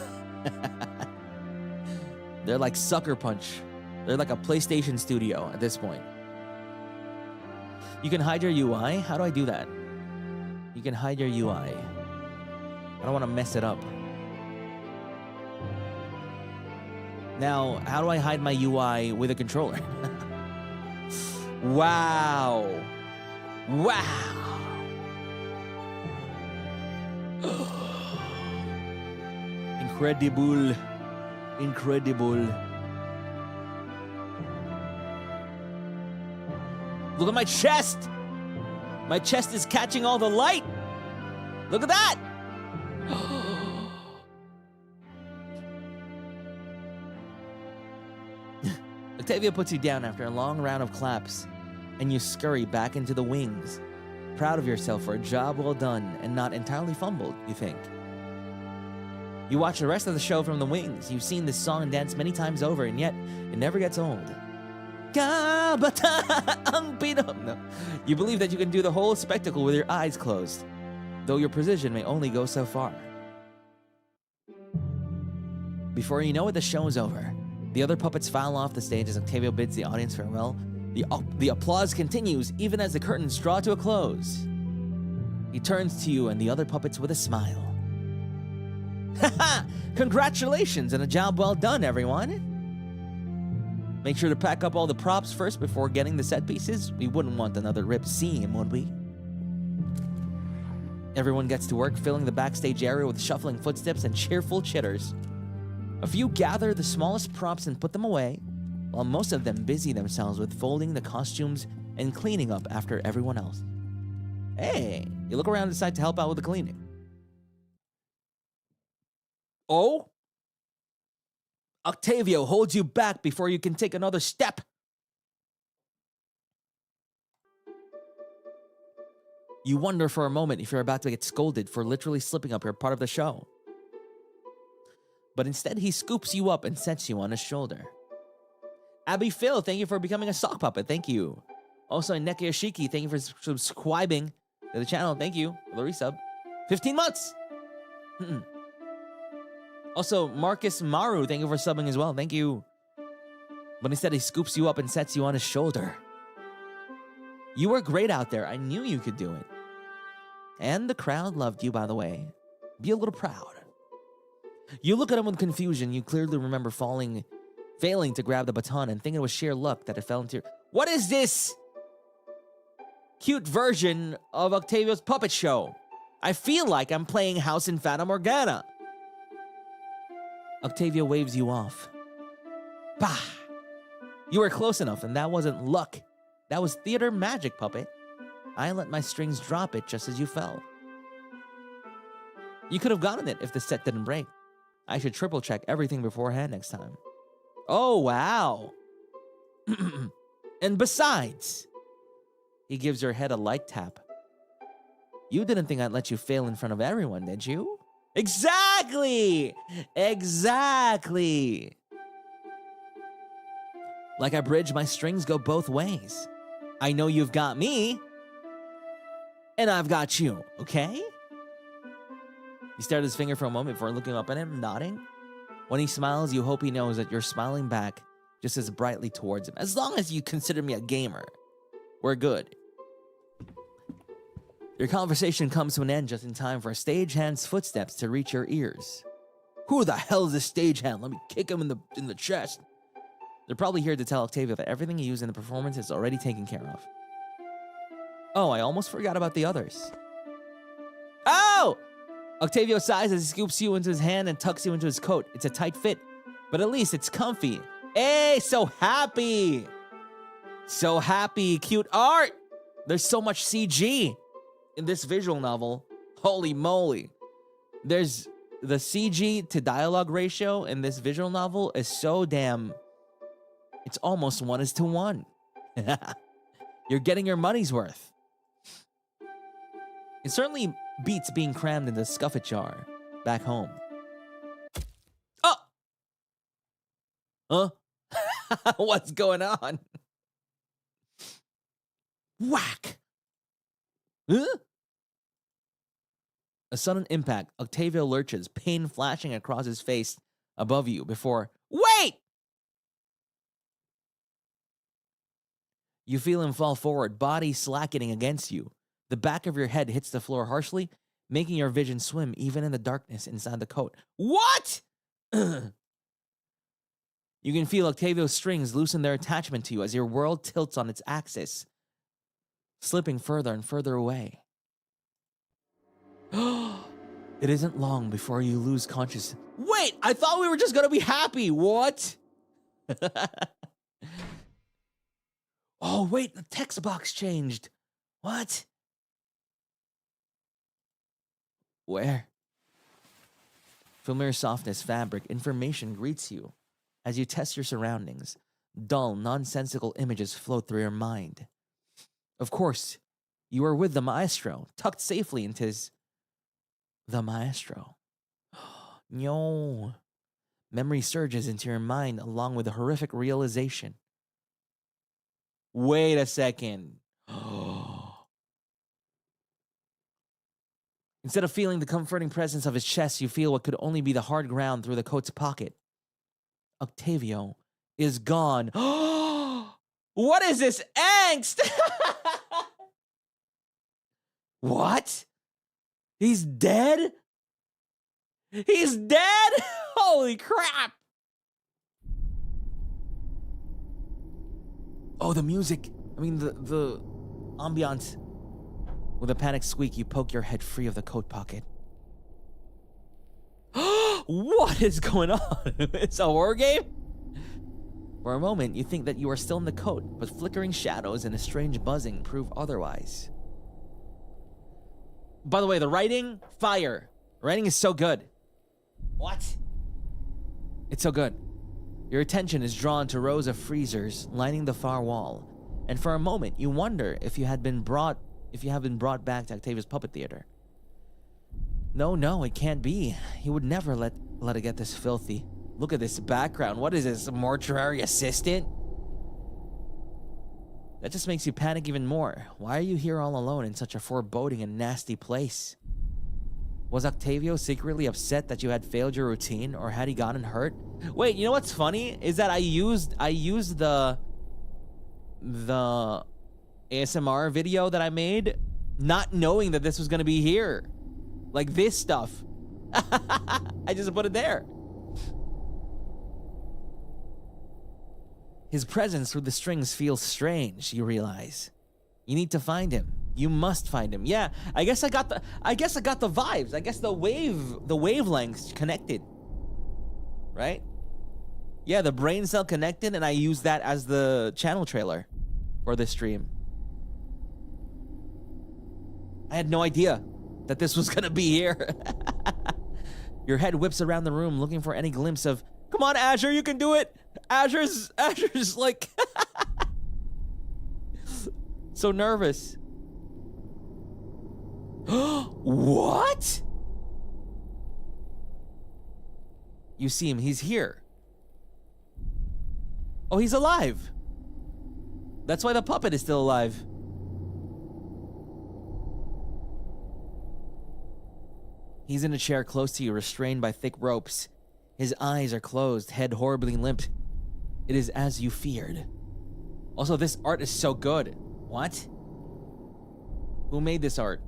D: They're like Sucker Punch. They're like a PlayStation studio at this point. You can hide your UI. How do I do that? You can hide your UI. I don't want to mess it up. Now, how do I hide my UI with a controller? Wow. Wow. Incredible. Incredible. Look at my chest. My chest is catching all the light. Look at that. Octavio puts you down after a long round of claps, and you scurry back into the wings, proud of yourself for a job well done and not entirely fumbled, you think. You watch the rest of the show from the wings. You've seen this song and dance many times over, and yet it never gets old. No. You believe that you can do the whole spectacle with your eyes closed, though your precision may only go so far. Before you know it, the show is over. The other puppets file off the stage as Octavio bids the audience farewell. The applause continues even as the curtains draw to a close. He turns to you and the other puppets with a smile. Haha! Congratulations and a job well done, everyone! Make sure to pack up all the props first before getting the set pieces. We wouldn't want another ripped seam, would we? Everyone gets to work filling the backstage area with shuffling footsteps and cheerful chitters. A few gather the smallest props and put them away, while most of them busy themselves with folding the costumes and cleaning up after everyone else. Hey, you look around and decide to help out with the cleaning. Oh? Octavio holds you back before you can take another step. You wonder for a moment if you're about to get scolded for literally slipping up your part of the show. But instead, he scoops you up and sets you on his shoulder. Abby Phil, thank you for becoming a sock puppet. Thank you. Also, Neki Yoshiki, thank you for subscribing to the channel. Thank you for the resub. 15 months! Also, Marcus Maru, thank you for subbing as well. Thank you. But instead, he scoops you up and sets you on his shoulder. You were great out there. I knew you could do it. And the crowd loved you, by the way. Be a little proud. You look at him with confusion. You clearly remember failing to grab the baton and think it was sheer luck that it fell into your... What is this cute version of Octavio's puppet show? I feel like I'm playing House in Fata Morgana. Octavio waves you off. Bah! You were close enough, and that wasn't luck. That was theater magic, puppet. I let my strings drop it just as you fell. You could have gotten it if the set didn't break. I should triple check everything beforehand next time. Oh, wow. And besides, he gives your head a light tap. You didn't think I'd let you fail in front of everyone, did you? Exactly! Exactly! Like a bridge, my strings go both ways. I know you've got me, and I've got you, okay? You stare at his finger for a moment before looking up at him, nodding. When he smiles, you hope he knows that you're smiling back just as brightly towards him. As long as you consider me a gamer, we're good. Your conversation comes to an end just in time for a stagehand's footsteps to reach your ears. Who the hell is this stagehand? Let me kick him in the chest. They're probably here to tell Octavio that everything he used in the performance is already taken care of. Oh, I almost forgot about the others. Oh! Octavio sighs as he scoops you into his hand and tucks you into his coat. It's a tight fit, but at least it's comfy. Hey, so happy! So happy, cute art! There's so much CG in this visual novel. Holy moly. There's the CG to dialogue ratio in this visual novel is so damn... It's almost 1:1. You're getting your money's worth. It certainly beats being crammed in the scuffet jar back home. Oh! Huh? What's going on? Whack! Huh? A sudden impact. Octavio lurches, pain flashing across his face above you before... Wait! You feel him fall forward, body slackening against you. The back of your head hits the floor harshly, making your vision swim even in the darkness inside the coat. What? You can feel Octavio's strings loosen their attachment to you as your world tilts on its axis, slipping further and further away. It isn't long before you lose consciousness. Wait, I thought we were just gonna be happy. What? Oh, wait, the text box changed. What? Where? Familiar softness, fabric, information greets you as you test your surroundings. Dull, nonsensical images float through your mind. Of course, you are with the maestro, tucked safely into his... The maestro. No. Memory surges into your mind along with a horrific realization. Wait a second. Instead of feeling the comforting presence of his chest, you feel what could only be the hard ground through the coat's pocket. Octavio is gone. What is this angst? What? He's dead? He's dead? Holy crap. Oh, the music. I mean, the ambiance. With a panicked squeak, you poke your head free of the coat pocket. What is going on? It's a horror game? For a moment, you think that you are still in the coat, but flickering shadows and a strange buzzing prove otherwise. By the way, the writing, fire. The writing is so good. What? It's so good. Your attention is drawn to rows of freezers lining the far wall, and for a moment, you wonder if you have been brought back to Octavio's puppet theater. No, it can't be. He would never let it get this filthy. Look at this background. What is this, a mortuary assistant? That just makes you panic even more. Why are you here all alone in such a foreboding and nasty place? Was Octavio secretly upset that you had failed your routine, or had he gotten hurt? Wait, you know what's funny? Is that I used the ASMR video that I made, not knowing that this was gonna be here. Like this stuff. I just put it there. His presence through the strings feels strange, you realize. You need to find him. You must find him. Yeah, I guess I got the vibes. I guess the wavelengths connected. Right? Yeah, the brain cell connected, and I used that as the channel trailer for this stream. I had no idea that this was gonna be here. Your head whips around the room looking for any glimpse of, come on, Azure, you can do it. Azure's like so nervous. What? You see him, he's here. Oh, he's alive. That's why the puppet is still alive. He's in a chair close to you, restrained by thick ropes. His eyes are closed, head horribly limp. It is as you feared. Also, this art is so good. What? Who made this art?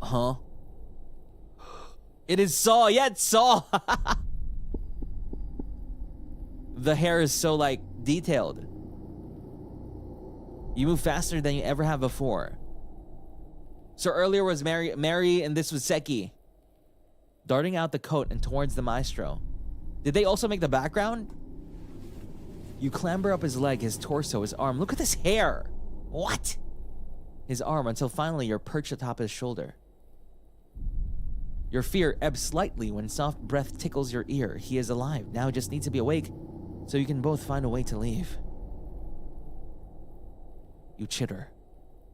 D: Huh? It is Saw. Yeah, it's Saw. The hair is so, like, detailed. You move faster than you ever have before. So earlier was Mary, and this was Seki. Darting out the coat and towards the maestro. Did they also make the background? You clamber up his leg, his torso, his arm. Look at this hair. What? His arm until finally you're perched atop his shoulder. Your fear ebbs slightly when soft breath tickles your ear. He is alive. Now just needs to be awake so you can both find a way to leave. You chitter.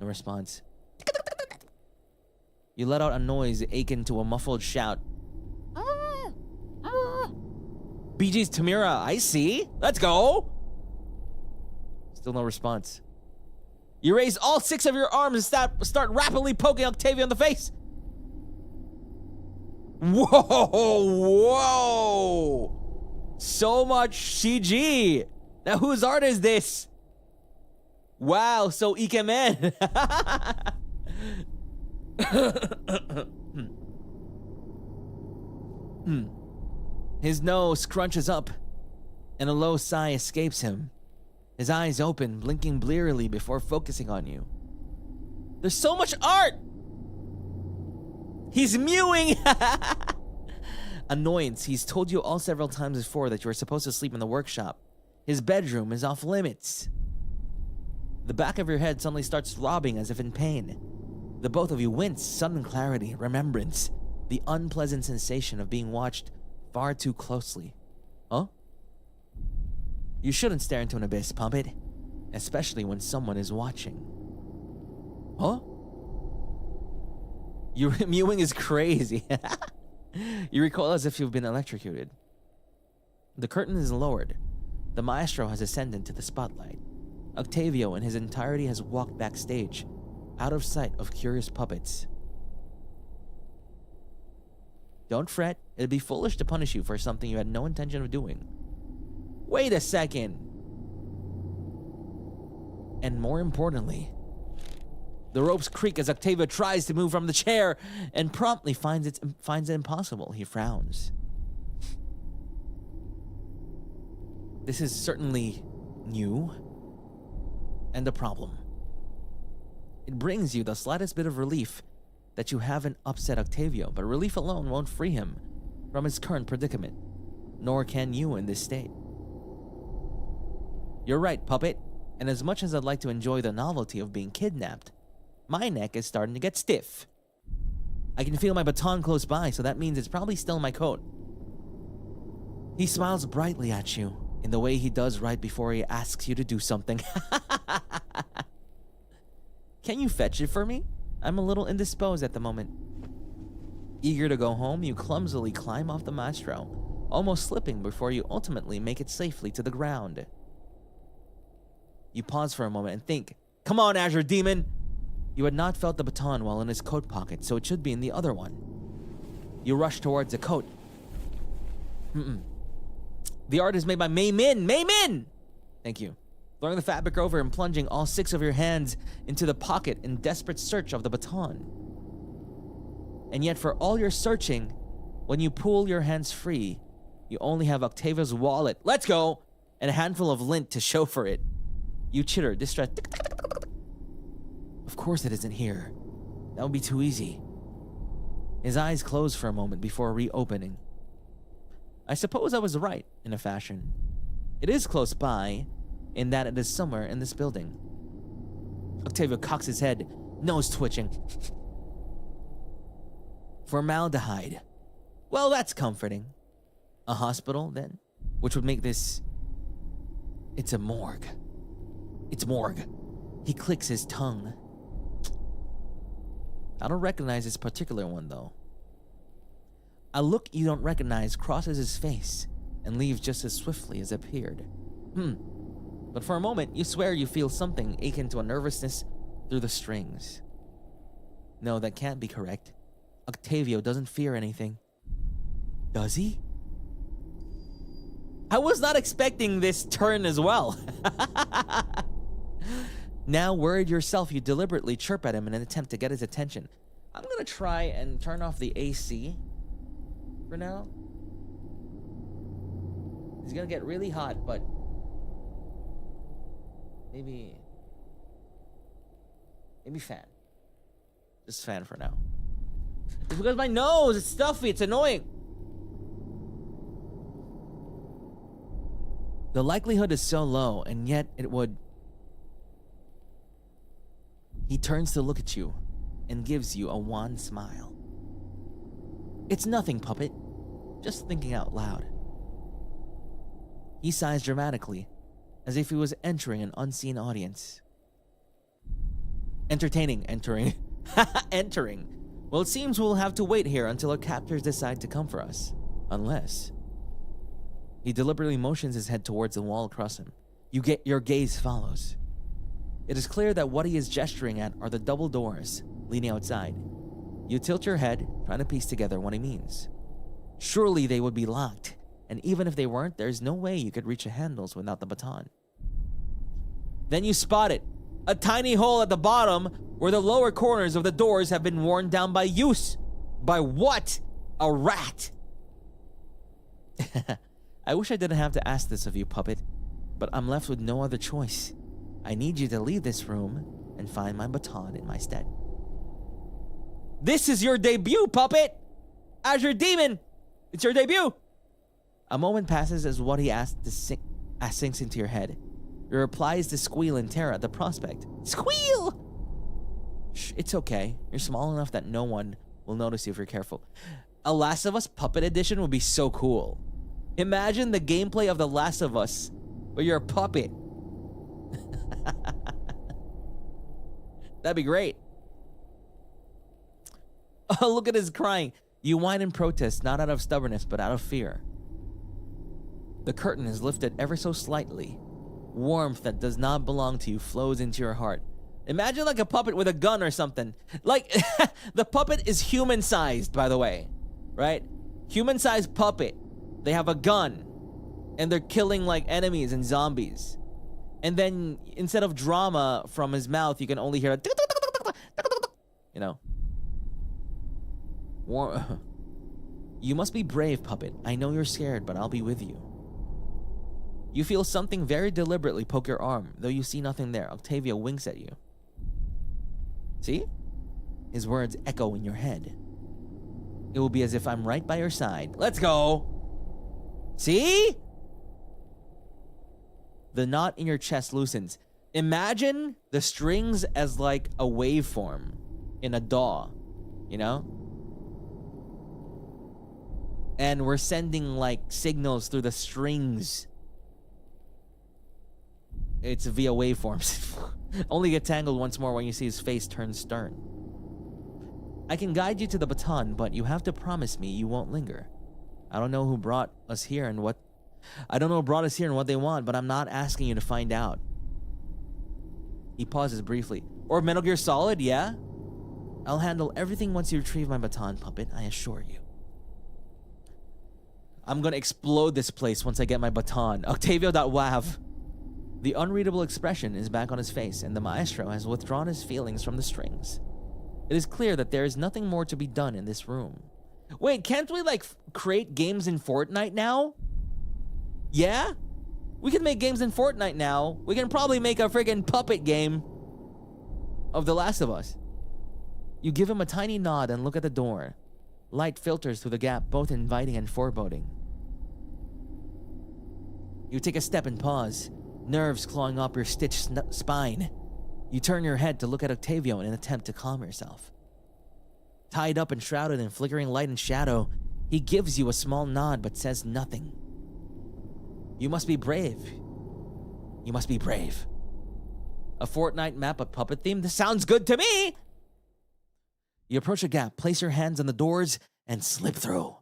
D: No response. You let out a noise akin to a muffled shout. BG's Tamira, I see. Let's go. Still no response. You raise all 6 of your arms and start rapidly poking Octavio in the face. Whoa! So much CG. Now whose art is this? Wow, so ikemen. His nose scrunches up, and a low sigh escapes him. His eyes open, blinking blearily before focusing on you. There's so much art! He's mewing! Annoyance. He's told you all several times before that you are supposed to sleep in the workshop. His bedroom is off limits. The back of your head suddenly starts throbbing as if in pain. The both of you wince, sudden clarity, remembrance, the unpleasant sensation of being watched far too closely. Huh? You shouldn't stare into an abyss, Puppet, especially when someone is watching. Huh? Your mewing is crazy. You recoil as if you've been electrocuted. The curtain is lowered. The maestro has ascended to the spotlight. Octavio in his entirety has walked backstage, out of sight of curious puppets. Don't fret. It'd be foolish to punish you for something you had no intention of doing. Wait a second. And more importantly, the ropes creak as Octavio tries to move from the chair and promptly finds it impossible. He frowns. This is certainly new and a problem. It brings you the slightest bit of relief that you haven't upset Octavio, but relief alone won't free him from his current predicament, nor can you in this state. You're right, Puppet, and as much as I'd like to enjoy the novelty of being kidnapped, my neck is starting to get stiff. I can feel my baton close by, so that means it's probably still in my coat. He smiles brightly at you, in the way he does right before he asks you to do something. Can you fetch it for me? I'm a little indisposed at the moment. Eager to go home, you clumsily climb off the maestro, almost slipping before you ultimately make it safely to the ground. You pause for a moment and think, come on, Azure Demon! You had not felt the baton while in his coat pocket, so it should be in the other one. You rush towards the coat. The art is made by Maymin! Maymin! Thank you. Throwing the fabric over and plunging all 6 of your hands into the pocket in desperate search of the baton. And yet for all your searching, When you pull your hands free, you only have Octavio's wallet. Let's go! And a handful of lint to show for it. You chitter, distressed. Of course it isn't here. That would be too easy. His eyes close for a moment before reopening. I suppose I was right, in a fashion. It is close by, in that it is somewhere in this building. Octavio cocks his head, nose twitching. Formaldehyde. Well, that's comforting. A hospital, then? Which would make this... It's a morgue. It's morgue. He clicks his tongue. I don't recognize this particular one, though. A look you don't recognize crosses his face and leaves just as swiftly as it appeared. But for a moment, you swear you feel something akin to a nervousness through the strings. No, that can't be correct. Octavio doesn't fear anything. Does he? I was not expecting this turn as well. Now, worried yourself, you deliberately chirp at him in an attempt to get his attention. I'm gonna try and turn off the AC for now. It's gonna get really hot, but maybe fan. Just fan for now. It's because my nose, it's stuffy, it's annoying. The likelihood is so low, and yet it would... He turns to look at you and gives you a wan smile. It's nothing, puppet. Just thinking out loud. He sighs dramatically, as if he was entering an unseen audience. Entering. Entering. Well, it seems we'll have to wait here until our captors decide to come for us. Unless... He deliberately motions his head towards the wall across him. Your gaze follows. It is clear that what he is gesturing at are the double doors leading outside. You tilt your head, trying to piece together what he means. Surely they would be locked, and even if they weren't, there's no way you could reach the handles without the baton. Then you spot it. A tiny hole at the bottom where the lower corners of the doors have been worn down by use. By what? A rat. I wish I didn't have to ask this of you, puppet, but I'm left with no other choice. I need you to leave this room and find my baton in my stead. This is your debut, puppet! Azure Demon! It's your debut! A moment passes as what he asked sinks into your head. Your reply is to squeal in terror at the prospect. Squeal! Shh, it's okay. You're small enough that no one will notice you if you're careful. A Last of Us Puppet Edition would be so cool. Imagine the gameplay of The Last of Us, where you're a puppet. That'd be great. Oh, look at his crying. You whine in protest, not out of stubbornness, but out of fear. The curtain is lifted ever so slightly. Warmth that does not belong to you flows into your heart. Imagine like a puppet with a gun or something. Like, the puppet is human-sized, by the way. Right? Human-sized puppet. They have a gun. And they're killing, like, enemies and zombies. And then, instead of drama from his mouth, you can only hear a... You know. You must be brave, puppet. I know you're scared, but I'll be with you. You feel something very deliberately poke your arm, though you see nothing there. Octavio winks at you. See? His words echo in your head. It will be as if I'm right by your side. Let's go! See? The knot in your chest loosens. Imagine the strings as like a waveform in a DAW, you know? And we're sending like signals through the strings. It's via waveforms. Only get tangled once more when you see his face turn stern. I can guide you to the baton, but you have to promise me you won't linger. I don't know who brought us here and what they want, but I'm not asking you to find out. He pauses briefly. Or Metal Gear Solid, yeah? I'll handle everything once you retrieve my baton, puppet, I assure you. I'm gonna explode this place once I get my baton. Octavio.wav. The unreadable expression is back on his face, and the maestro has withdrawn his feelings from the strings. It is clear that there is nothing more to be done in this room. Wait, can't we like create games in Fortnite now? Yeah? We can make games in Fortnite now. We can probably make a friggin' puppet game of The Last of Us. You give him a tiny nod and look at the door. Light filters through the gap, both inviting and foreboding. You take a step and pause, nerves clawing up your stitched spine. You turn your head to look at Octavio in an attempt to calm yourself. Tied up and shrouded in flickering light and shadow, he gives you a small nod but says nothing. You must be brave. You must be brave. A Fortnite map, a puppet theme? This sounds good to me! You approach a gap, place your hands on the doors, and slip through.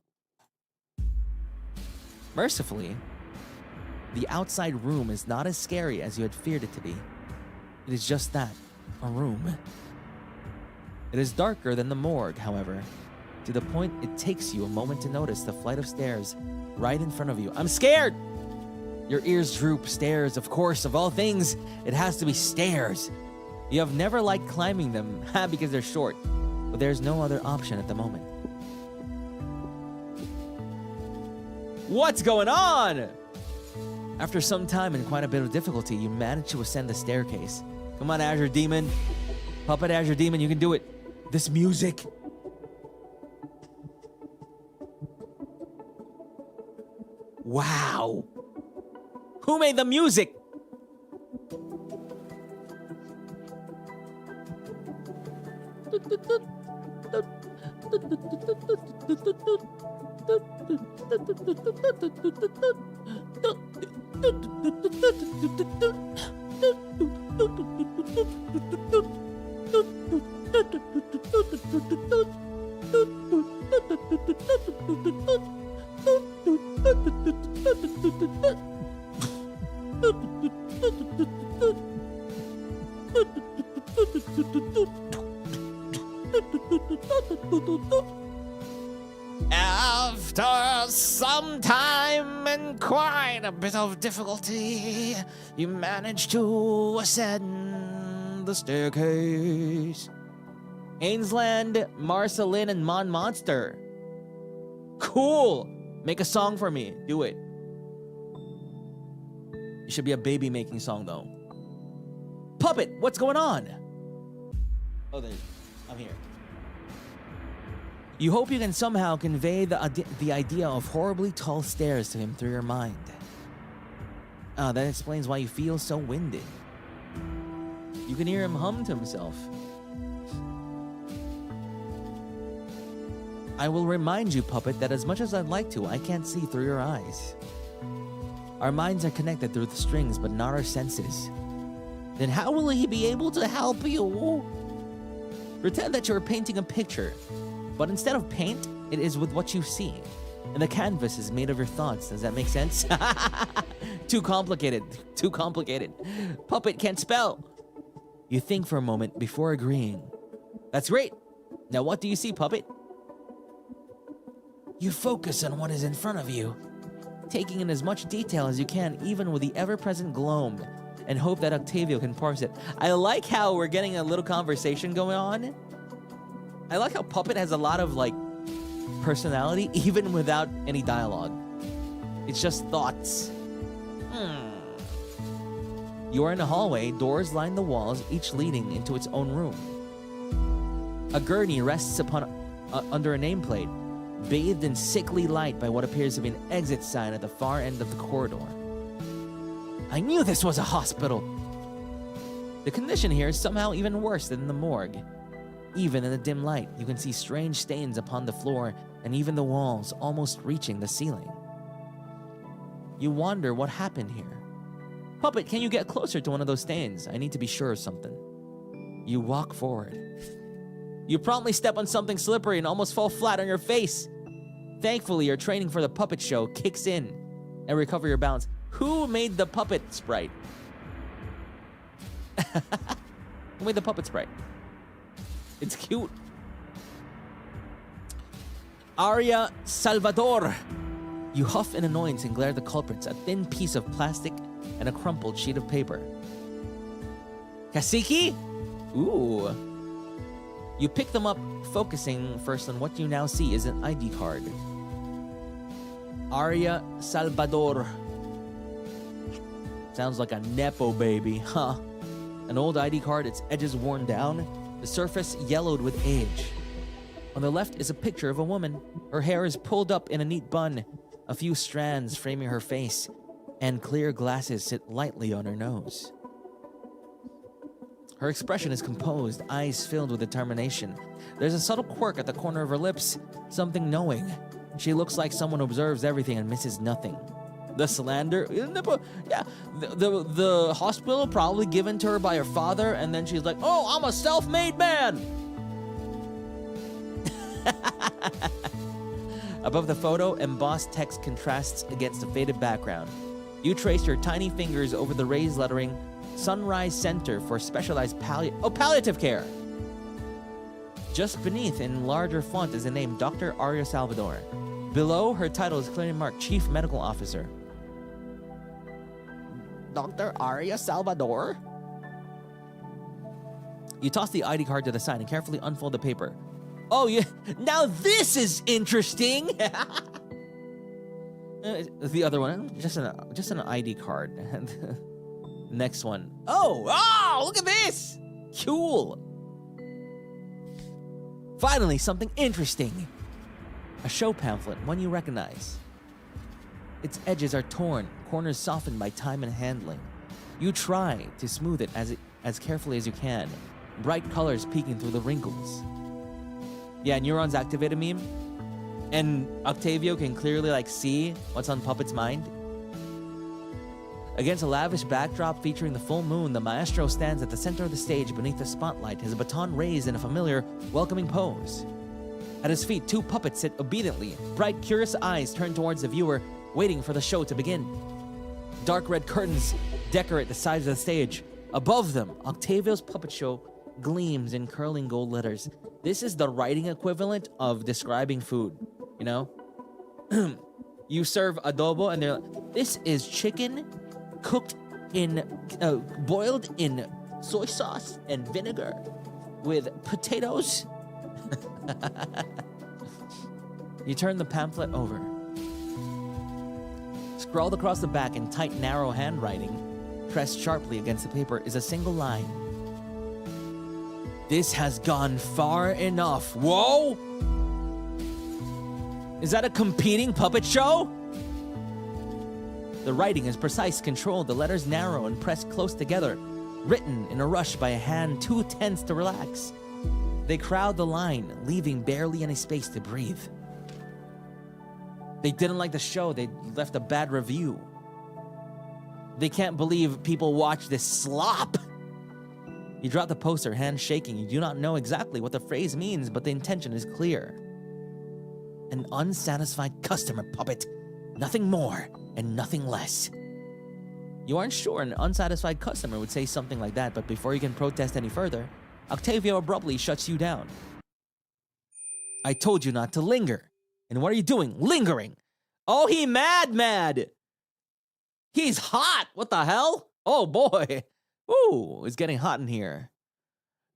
D: Mercifully, the outside room is not as scary as you had feared it to be. It is just that, a room. It is darker than the morgue, however, to the point it takes you a moment to notice the flight of stairs right in front of you. I'm scared! Your ears droop. Stairs, of course, of all things, it has to be stairs. You have never liked climbing them, because they're short, but there's no other option at the moment. What's going on? After some time and quite a bit of difficulty, you manage to ascend the staircase. Come on, Azure Demon. Puppet Azure Demon, you can do it. This music. Wow. Who made the music? After some time and quite a bit of difficulty, you manage to ascend the staircase. Ainsland, Marceline, and Mon Monster. Cool! Make a song for me. Do it. It should be a baby making song, though. Puppet, what's going on? Oh, I'm here. You hope you can somehow convey the idea of horribly tall stairs to him through your mind. That explains why you feel so winded. You can hear him hum to himself. I will remind you, Puppet, that as much as I'd like to, I can't see through your eyes. Our minds are connected through the strings, but not our senses. Then how will he be able to help you? Pretend that you're painting a picture, but instead of paint, it is with what you see. And the canvas is made of your thoughts. Does that make sense? Too complicated. Too complicated. Puppet can't spell. You think for a moment before agreeing. That's great. Now what do you see, Puppet? You focus on what is in front of you, taking in as much detail as you can, even with the ever-present gloam, and hope that Octavio can parse it. I like how we're getting a little conversation going on. I like how Puppet has a lot of, like, personality, even without any dialogue. It's just thoughts. You are in a hallway. Doors line the walls, each leading into its own room. A gurney rests under a nameplate, bathed in sickly light by what appears to be an exit sign at the far end of the corridor. I knew this was a hospital! The condition here is somehow even worse than the morgue. Even in the dim light, you can see strange stains upon the floor and even the walls almost reaching the ceiling. You wonder what happened here. Puppet, can you get closer to one of those stains? I need to be sure of something. You walk forward. You promptly step on something slippery and almost fall flat on your face. Thankfully, your training for the puppet show kicks in and recover your balance. Who made the puppet sprite? Who made the puppet sprite? It's cute. Aria Salvador. You huff in annoyance and glare at the culprits, a thin piece of plastic and a crumpled sheet of paper. Kasiki? Ooh. You pick them up focusing first on what you now see is an ID card. Aria Salvador. Sounds like a Nepo baby, huh? An old ID card, its edges worn down, the surface yellowed with age. On the left is a picture of a woman. Her hair is pulled up in a neat bun, a few strands framing her face, and clear glasses sit lightly on her nose. Her expression is composed, eyes filled with determination. There's a subtle quirk at the corner of her lips, something knowing. She looks like someone who observes everything and misses nothing. The slander, yeah, the hospital probably given to her by her father, and then she's like, oh, I'm a self-made man. Above the photo, embossed text contrasts against the faded background. You trace your tiny fingers over the raised lettering, Sunrise Center for Specialized Palliative Care. Just beneath, in larger font, is the name Dr. Aria Salvador. Below, her title is clearly marked Chief Medical Officer. Dr. Aria Salvador? You toss the ID card to the side and carefully unfold the paper. Oh, yeah, now this is interesting! The other one, just an ID card. Next one. Oh, look at this! Cool! Finally, something interesting. A show pamphlet, one you recognize. Its edges are torn, corners softened by time and handling. You try to smooth it as carefully as you can, bright colors peeking through the wrinkles. Yeah, neurons activate a meme, and Octavio can clearly see what's on Puppet's mind. Against a lavish backdrop featuring the full moon, the maestro stands at the center of the stage beneath the spotlight, his baton raised in a familiar, welcoming pose. At his feet, two puppets sit obediently, bright, curious eyes turned towards the viewer, waiting for the show to begin. Dark red curtains decorate the sides of the stage. Above them, Octavio's puppet show gleams in curling gold letters. This is the writing equivalent of describing food, you know? You serve adobo and they're like, this is chicken cooked in, boiled in soy sauce and vinegar with potatoes. You turn the pamphlet over. Scrawled across the back in tight, narrow handwriting, pressed sharply against the paper, is a single line. This has gone far enough. Whoa! Is that a competing puppet show? The writing is precise, controlled, the letters narrow and pressed close together, written in a rush by a hand too tense to relax. They crowd the line, leaving barely any space to breathe. They didn't like the show, they left a bad review. They can't believe people watch this slop. You drop the poster, hands shaking. You do not know exactly what the phrase means, but the intention is clear. An unsatisfied customer, Puppet. Nothing more and nothing less. You aren't sure an unsatisfied customer would say something like that, but before you can protest any further, Octavio abruptly shuts you down. I told you not to linger. And what are you doing? Lingering. Oh, he mad. He's hot. What the hell? Oh, boy. Ooh, it's getting hot in here.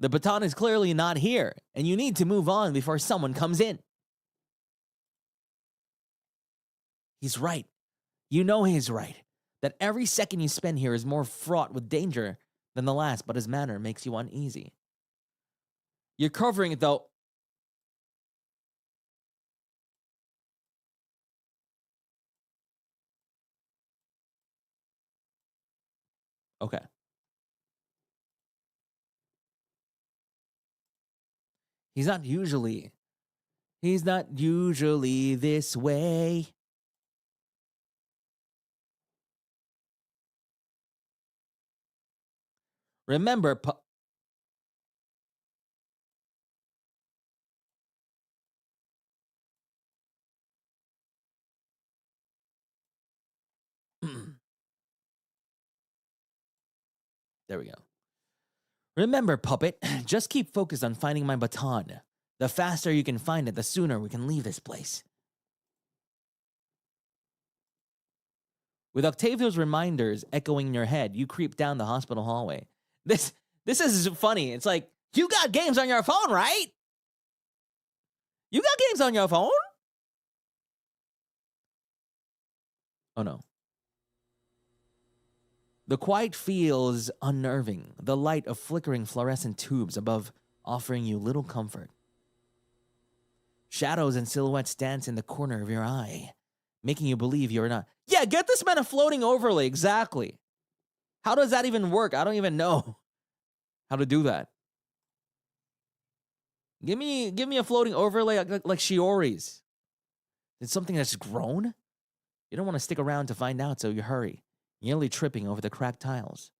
D: The baton is clearly not here, and you need to move on before someone comes in. He's right. You know he's right. That every second you spend here is more fraught with danger than the last, but his manner makes you uneasy. You're covering it, though. Okay. He's not usually this way. Remember, there we go. Remember, Puppet, just keep focused on finding my baton. The faster you can find it, the sooner we can leave this place. With Octavio's reminders echoing in your head, you creep down the hospital hallway. This is funny. It's like, you got games on your phone, right? You got games on your phone? Oh no. The quiet feels unnerving, the light of flickering fluorescent tubes above offering you little comfort. Shadows and silhouettes dance in the corner of your eye, making you believe you're not. Yeah, get this man a floating overlay, exactly. How does that even work? I don't even know how to do that. Give me a floating overlay like Shiori's. It's something that's grown? You don't want to stick around to find out, so you hurry, nearly tripping over the cracked tiles.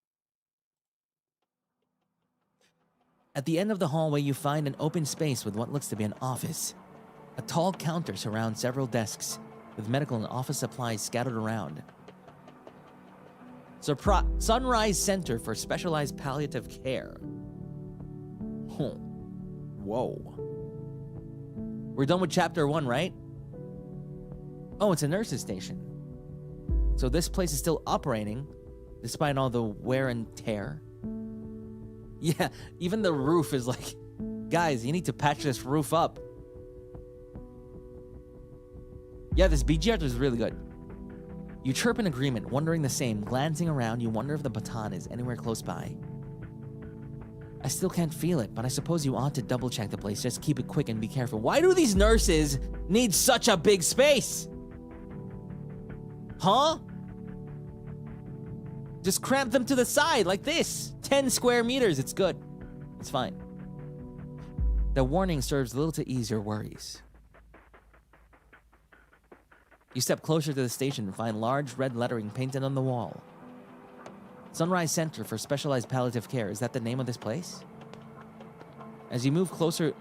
D: At the end of the hallway, you find an open space with what looks to be an office. A tall counter surrounds several desks, with medical and office supplies scattered around. Sunrise Center for Specialized Palliative Care. Whoa. We're done with chapter 1, right? Oh, it's a nurse's station. So this place is still operating, despite all the wear and tear. Yeah, even the roof is like, guys, you need to patch this roof up. Yeah, this BG is really good. You chirp in agreement, wondering the same. Glancing around, you wonder if the baton is anywhere close by. I still can't feel it, but I suppose you ought to double check the place. Just keep it quick and be careful. Why do these nurses need such a big space? Huh? Just cramp them to the side like this. 10 square meters, it's good. It's fine. The warning serves little to ease your worries. You step closer to the station and find large red lettering painted on the wall. Sunrise Center for Specialized Palliative Care. Is that the name of this place? As you move closer,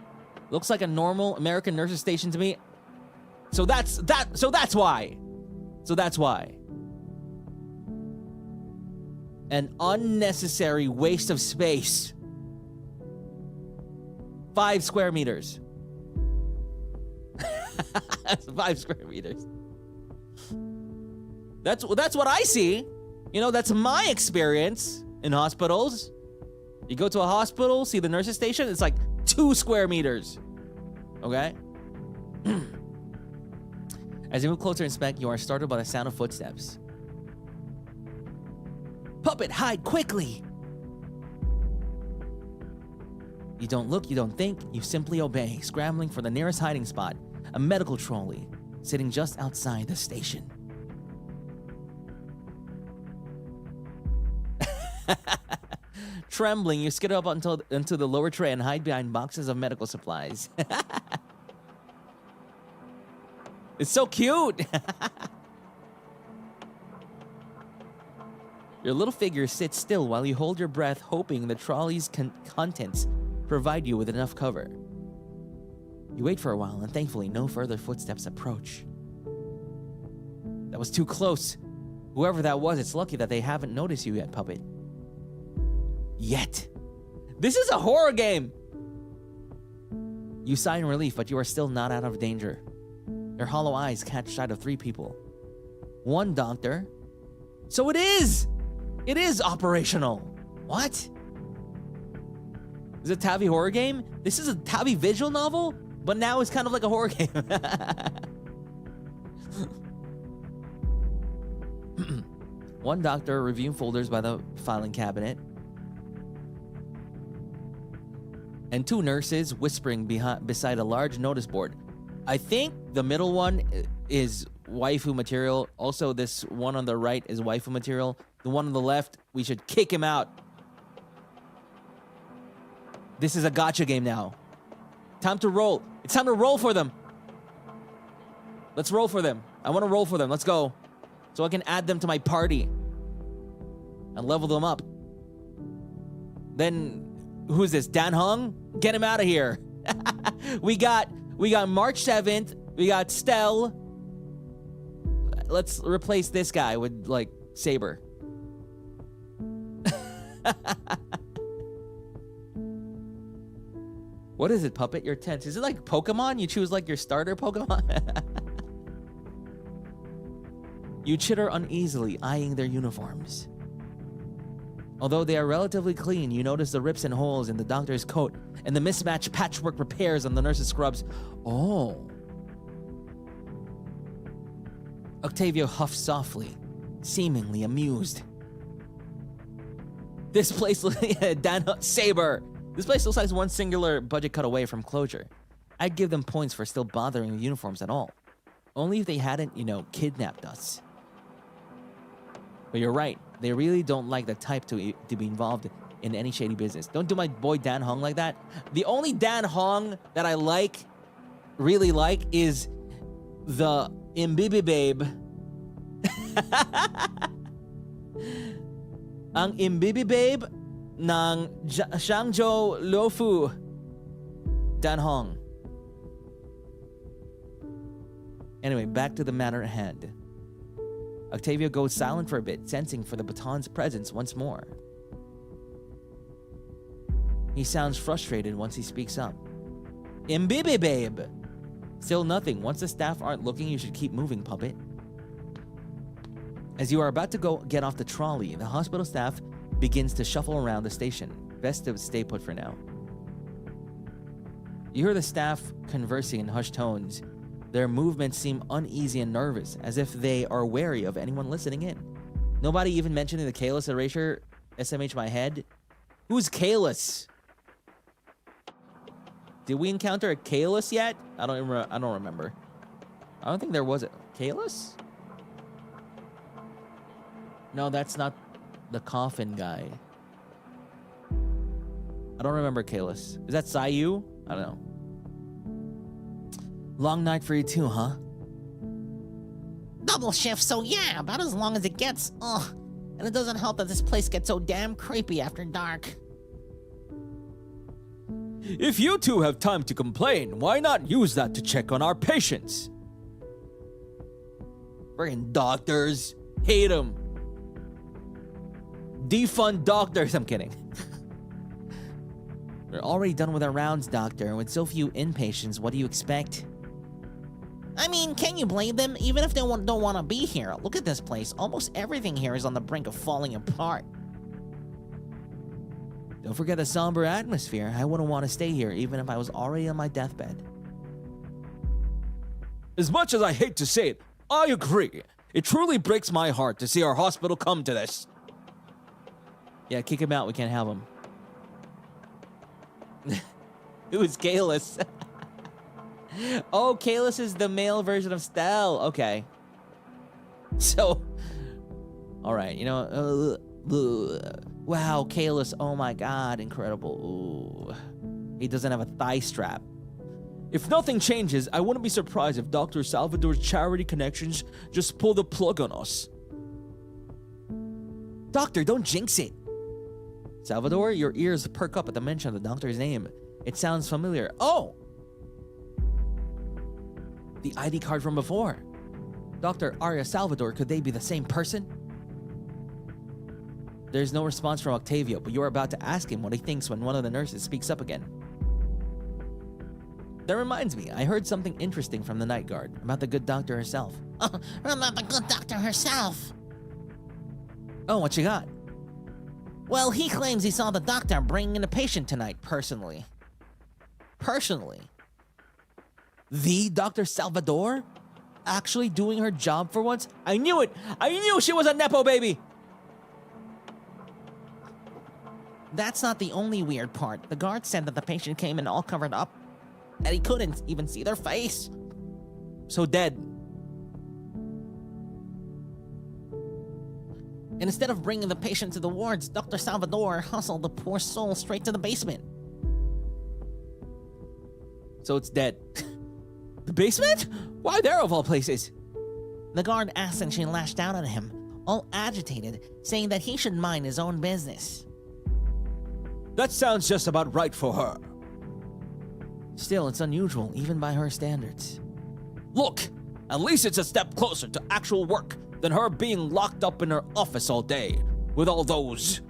D: looks like a normal American nurse's station to me. So that's why. An unnecessary waste of space. 5 square meters. 5 square meters. That's what I see. You know, that's my experience in hospitals. You go to a hospital, see the nurse's station, it's like 2 square meters. Okay? As you move closer and inspect, you are startled by the sound of footsteps. Puppet, hide quickly! You don't look, you don't think, you simply obey, scrambling for the nearest hiding spot, a medical trolley, sitting just outside the station. Trembling, you skitter up into the lower tray and hide behind boxes of medical supplies. It's so cute! Your little figure sits still while you hold your breath, hoping the trolley's contents provide you with enough cover. You wait for a while, and thankfully no further footsteps approach. That was too close. Whoever that was, it's lucky that they haven't noticed you yet, Puppet. Yet. This is a horror game! You sigh in relief, but you are still not out of danger. Your hollow eyes catch sight of 3 people. 1 doctor. So it is! It is operational. What? Is it a Tavi horror game? This is a Tavi visual novel, but now it's kind of like a horror game. One doctor reviewing folders by the filing cabinet. And 2 nurses whispering beside a large notice board. I think the middle one is waifu material. Also, this one on the right is waifu material. The one on the left, we should kick him out. This is a gacha game now. Time to roll. It's time to roll for them. Let's roll for them. I want to roll for them. Let's go. So I can add them to my party and level them up. Then, who is this? Dan Hung? Get him out of here. We got March 7th. We got Stell. Let's replace this guy with, like, Saber. What is it, Puppet? You're tense. Is it like Pokemon? You choose, like, your starter Pokemon? You chitter uneasily, eyeing their uniforms. Although they are relatively clean, you notice the rips and holes in the doctor's coat and the mismatched patchwork repairs on the nurse's scrubs. Oh. Octavio huffed softly, seemingly amused. This place Saber. This place looks like one singular budget cut away from closure. I'd give them points for still bothering with uniforms at all. Only if they hadn't, kidnapped us. But you're right. They really don't like the type to be involved in any shady business. Don't do my boy Dan Hong like that. The only Dan Hong that I really like, is the Imbibibabe. Ang Imbibibabe ng Shangzhou Luofu. Dan Hong. Anyway, back to the matter at hand. Octavio goes silent for a bit, sensing for the baton's presence once more. He sounds frustrated once he speaks up. Imbibi babe! Still nothing. Once the staff aren't looking, you should keep moving, Puppet. As you are about to go get off the trolley, the hospital staff begins to shuffle around the station. Best to stay put for now. You hear the staff conversing in hushed tones. Their movements seem uneasy and nervous, as if they are wary of anyone listening in. Nobody even mentioning the Kalis erasure SMH my head. Who's Kalis? Did we encounter a Kalis yet? I don't remember. I don't think there was a Kalis? No, that's not the coffin guy. I don't remember Kalis. Is that Sayu? I don't know. Long night for you too, huh?
E: Double shift, so yeah, about as long as it gets. Ugh. And it doesn't help that this place gets so damn creepy after dark.
C: If you two have time to complain, why not use that to check on our patients?
D: Friggin' doctors. Hate them. Defund doctors. I'm kidding. We're already done with our rounds, Doctor. With so few inpatients, what do you expect?
E: I mean, can you blame them? Even if they don't want to be here. Look at this place. Almost everything here is on the brink of falling apart.
D: Don't forget the somber atmosphere. I wouldn't want to stay here, even if I was already on my deathbed.
C: As much as I hate to say it, I agree. It truly breaks my heart to see our hospital come to this.
D: Yeah, kick him out. We can't have him. Who is Kalis? Oh, Kalis is the male version of Stell. Okay. So, all right. Wow, Kalis. Oh my God, incredible. Ooh. He doesn't have a thigh strap.
C: If nothing changes, I wouldn't be surprised if Dr. Salvador's charity connections just pull the plug on us.
D: Doctor, don't jinx it. Salvador, your ears perk up at the mention of the doctor's name. It sounds familiar. Oh! The ID card from before. Dr. Arya Salvador, could they be the same person? There's no response from Octavio, but you're about to ask him what he thinks when one of the nurses speaks up again. That reminds me, I heard something interesting from the night guard about the good doctor herself.
E: Oh, about the good doctor herself.
D: Oh, what you got?
E: Well, he claims he saw the doctor bringing in a patient tonight, personally.
D: Personally? The Dr. Salvador? Actually doing her job for once? I knew it! I knew she was a Nepo baby!
E: That's not the only weird part. The guard said that the patient came in all covered up, and he couldn't even see their face.
D: So dead.
E: And instead of bringing the patient to the wards, Dr. Salvador hustled the poor soul straight to the basement.
D: So it's dead. The basement? Why there of all places?
E: The guard asked and she lashed out at him, all agitated, saying that he should mind his own business.
C: That sounds just about right for her.
D: Still, it's unusual, even by her standards.
C: Look, at least it's a step closer to actual work than her being locked up in her office all day with all those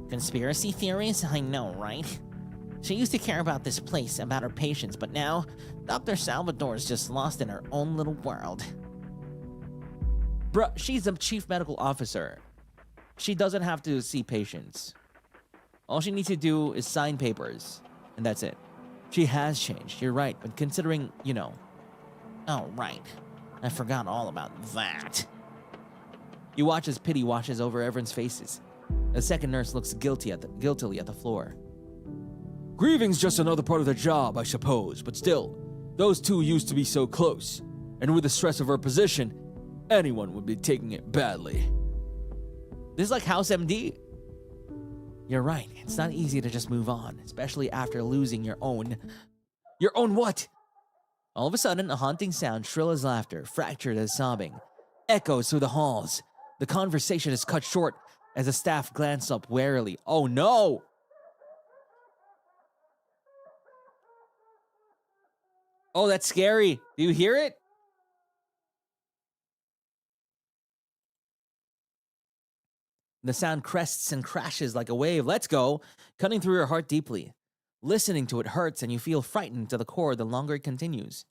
E: conspiracy theories. I know, right? She used to care about this place, about her patients, but now Dr. Salvador's just lost in her own little world.
D: Bruh, she's the chief medical officer. she doesn't have to see patients. All she needs to do is sign papers, and that's it. She has changed, you're right, but considering, you know.
E: Oh, right. I forgot all about that.
D: You watch as pity washes over everyone's faces. A second nurse looks guiltily at the floor. Grieving's just another part of the job, I suppose, but still, those two used to be so close, and with the stress of her position, anyone would be taking it badly. This is like House MD. You're right, it's not easy to just move on, especially after losing your own... Your own what? All of a sudden, a haunting sound, shrill as laughter, fractured as sobbing, echoes through the halls. The conversation is cut short as the staff glance up warily. Oh no! Oh, that's scary. Do you hear it? The sound crests and crashes like a wave. Let's go, cutting through your heart deeply. Listening to it hurts and you feel frightened to the core the longer it continues.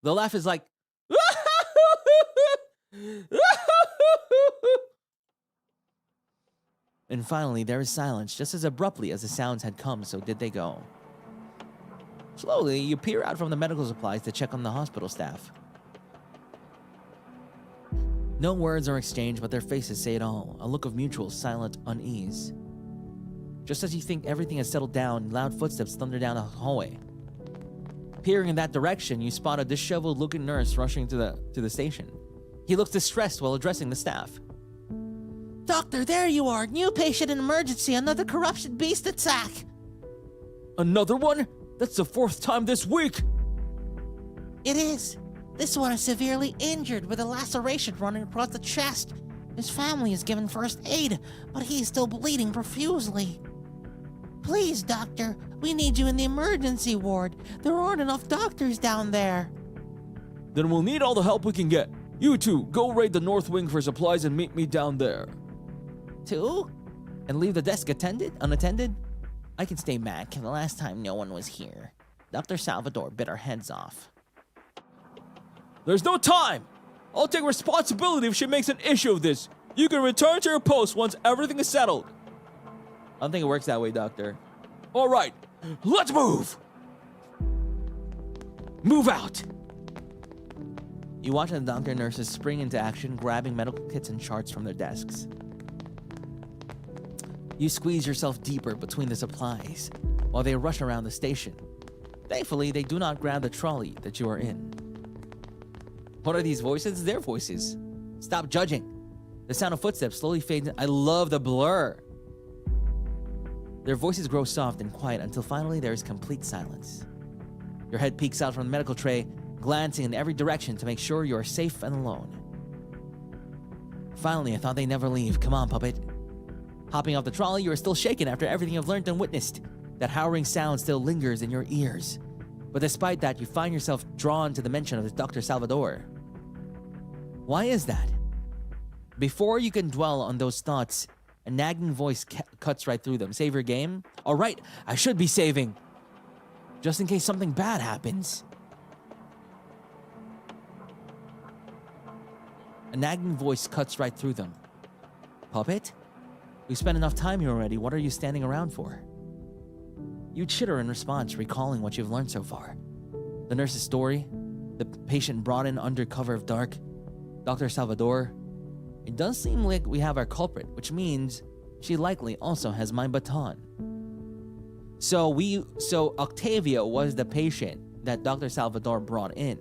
D: The laugh is like... And finally, there is silence. Just as abruptly as the sounds had come, so did they go. Slowly, you peer out from the medical supplies to check on the hospital staff. No words are exchanged, but their faces say it all. A look of mutual, silent unease. Just as you think everything has settled down, loud footsteps thunder down a hallway. Peering in that direction, you spot a disheveled-looking nurse rushing to the station. He looks distressed while addressing the staff.
E: Doctor, there you are. New patient in emergency. Another corruption beast attack.
D: Another one? That's the 4th time this week.
E: It is. This one is severely injured with a laceration running across the chest. His family is given first aid, but he is still bleeding profusely. Please, doctor, we need you in the emergency ward. There aren't enough doctors down there.
D: Then we'll need all the help we can get. You two, go raid the north wing for supplies and meet me down there.
E: Two?
D: And leave the desk unattended?
E: I can stay back. The last time no one was here, Dr. Salvador bit our heads off.
D: There's no time! I'll take responsibility if she makes an issue of this. You can return to your post once everything is settled. I don't think it works that way, Doctor. All right, let's move! Move out! You watch as the doctor and nurses spring into action, grabbing medical kits and charts from their desks. You squeeze yourself deeper between the supplies while they rush around the station. Thankfully, they do not grab the trolley that you are in. What are these voices? Their voices. Stop judging. The sound of footsteps slowly fades in. I love the blur. Their voices grow soft and quiet until finally there is complete silence. Your head peeks out from the medical tray, glancing in every direction to make sure you are safe and alone. Finally, I thought they'd never leave. Come on, puppet. Hopping off the trolley, you are still shaken after everything you've learned and witnessed. That howling sound still lingers in your ears. But despite that, you find yourself drawn to the mention of Dr. Salvador. Why is that? Before you can dwell on those thoughts, a nagging voice cuts right through them. Save your game? All right, I should be saving. Just in case something bad happens. A nagging voice cuts right through them. Puppet? We've spent enough time here already. What are you standing around for? You chitter in response, recalling what you've learned so far. The nurse's story, the patient brought in under cover of dark, Dr. Salvador. It does seem like we have our culprit, which means she likely also has my baton. So Octavio was the patient that Dr. Salvador brought in.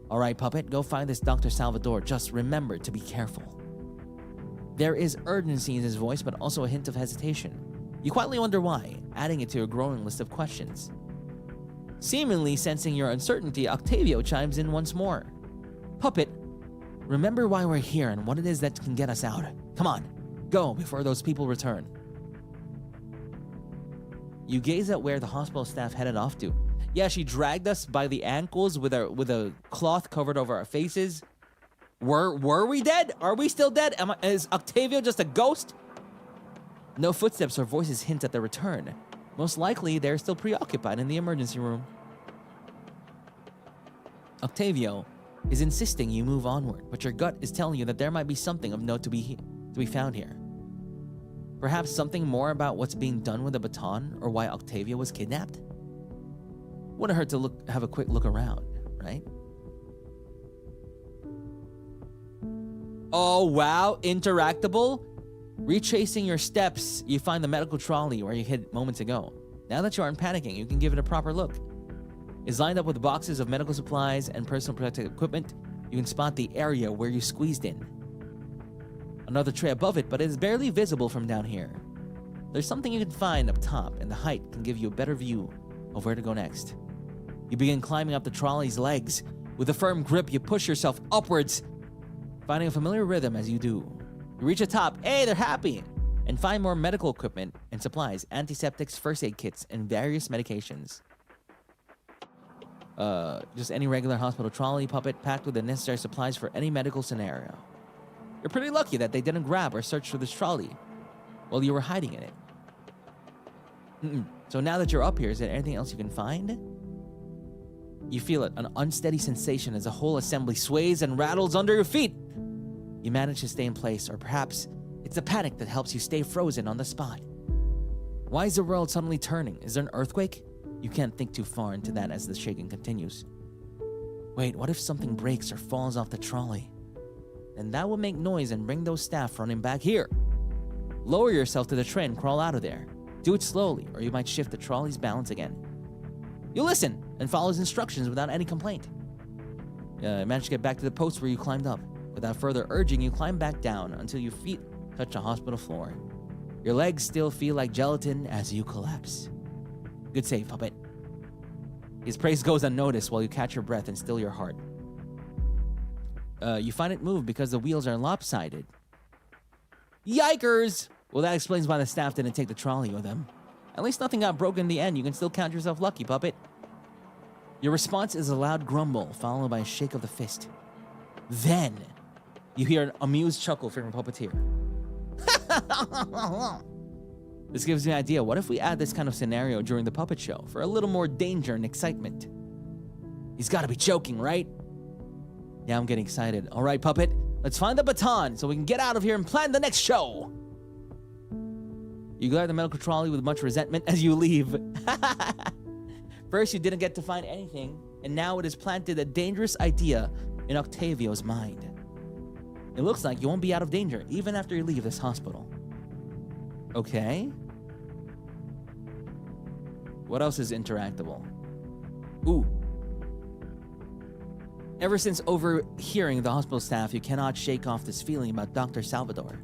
D: All right, puppet, go find this Dr. Salvador. Just remember to be careful. There is urgency in his voice, but also a hint of hesitation. You quietly wonder why, adding it to a growing list of questions. Seemingly sensing your uncertainty, Octavio chimes in once more. Puppet, remember why we're here and what it is that can get us out. Come on, go before those people return. You gaze at where the hospital staff headed off to. Yeah, she dragged us by the ankles with a cloth covered over our faces. Were we dead? Are we still dead? Is Octavio just a ghost? No footsteps or voices hint at their return. Most likely, they're still preoccupied in the emergency room. Octavio is insisting you move onward, but your gut is telling you that there might be something of note to be to be found here? Perhaps something more about what's being done with the baton or why Octavio was kidnapped? Wouldn't hurt to have a quick look around, right? Oh, wow, interactable? Retracing your steps, you find the medical trolley where you hid moments ago. Now that you aren't panicking, you can give it a proper look. It's lined up with boxes of medical supplies and personal protective equipment. You can spot the area where you squeezed in. Another tray above it, but it is barely visible from down here. There's something you can find up top, and the height can give you a better view of where to go next. You begin climbing up the trolley's legs. With a firm grip, you push yourself upwards, finding a familiar rhythm as you do. You reach the top, hey, they're happy, and find more medical equipment and supplies, antiseptics, first aid kits, and various medications. Just any regular hospital trolley, Puppet, packed with the necessary supplies for any medical scenario. You're pretty lucky that they didn't grab or search for this trolley while you were hiding in it. So now that you're up here, is there anything else you can find? You feel it, an unsteady sensation as the whole assembly sways and rattles under your feet. You manage to stay in place, or perhaps it's the panic that helps you stay frozen on the spot. Why is the world suddenly turning? Is there an earthquake? You can't think too far into that as the shaking continues. Wait, what if something breaks or falls off the trolley? Then that will make noise and bring those staff running back here. Lower yourself to the tray and crawl out of there. Do it slowly, or you might shift the trolley's balance again. You listen and follow his instructions without any complaint. Manage to get back to the post where you climbed up. Without further urging, you climb back down until your feet touch the hospital floor. Your legs still feel like gelatin as you collapse. Good save, Puppet. His praise goes unnoticed while you catch your breath and still your heart. You find it moved because the wheels are lopsided. Yikers! Well, that explains why the staff didn't take the trolley with them. At least nothing got broken in the end. You can still count yourself lucky, Puppet. Your response is a loud grumble, followed by a shake of the fist. Then, you hear an amused chuckle from your puppeteer. This gives me an idea. What if we add this kind of scenario during the puppet show for a little more danger and excitement? He's got to be joking, right? Yeah, I'm getting excited. All right, Puppet, let's find the baton so we can get out of here and plan the next show. You glare at the medical trolley with much resentment as you leave. First, you didn't get to find anything, and now it has planted a dangerous idea in Octavio's mind. It looks like you won't be out of danger even after you leave this hospital. Okay. What else is interactable? Ooh. Ever since overhearing the hospital staff, you cannot shake off this feeling about Dr. Salvador.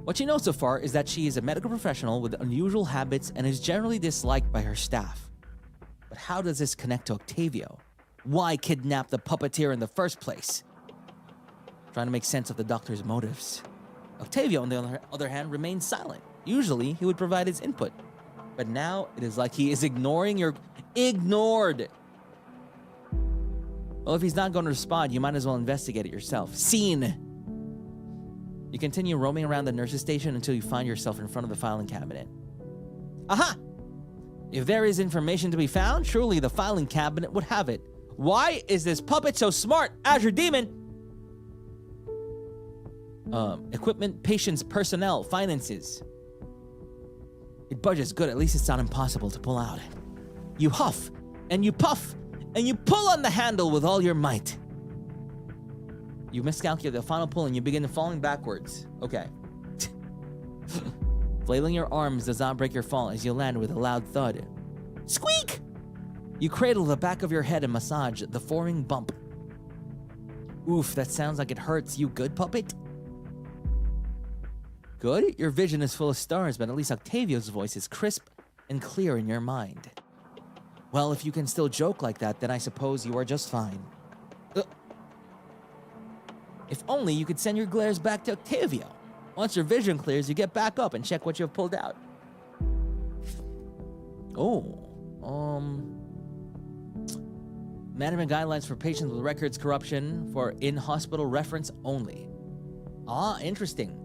D: What you know so far is that she is a medical professional with unusual habits and is generally disliked by her staff. But how does this connect to Octavio? Why kidnap the puppeteer in the first place? Trying to make sense of the doctor's motives. Octavio, on the other hand, remains silent. Usually, he would provide his input. But now, it is like he is ignoring your... Ignored! Well, if he's not going to respond, you might as well investigate it yourself. Scene! You continue roaming around the nurse's station until you find yourself in front of the filing cabinet. Aha! If there is information to be found, surely the filing cabinet would have it. Why is this puppet so smart? Azure Demon! Equipment, patients, personnel, finances. It budgets good, at least it's not impossible to pull out. You huff, and you puff, and you pull on the handle with all your might. You miscalculate the final pull and you begin falling backwards. Okay. Flailing your arms does not break your fall as you land with a loud thud. Squeak! You cradle the back of your head and massage the forming bump. Oof, that sounds like it hurts. You good, Puppet? Good? Your vision is full of stars, but at least Octavio's voice is crisp and clear in your mind. Well, if you can still joke like that, then I suppose you are just fine. If only you could send your glares back to Octavio. Once your vision clears, you get back up and check what you have pulled out. Management guidelines for patients with records corruption for in-hospital reference only. Ah, interesting.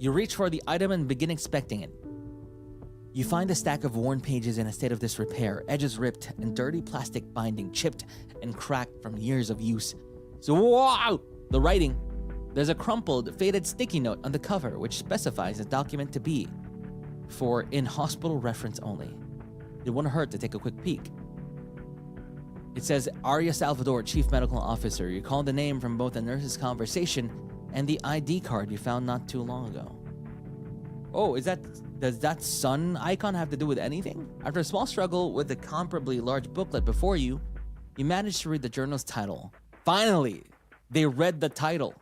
D: You reach for the item and begin inspecting it. You find a stack of worn pages in a state of disrepair, edges ripped, and dirty plastic binding chipped and cracked from years of use. So, wow! The writing. There's a crumpled, faded sticky note on the cover which specifies the document to be for in-hospital reference only. It wouldn't hurt to take a quick peek. It says, Arya Salvador, Chief Medical Officer. You called the name from both the nurse's conversation and the ID card you found not too long ago. Oh, does that sun icon have to do with anything? After a small struggle with the comparably large booklet before you, you managed to read the journal's title. Finally, they read the title.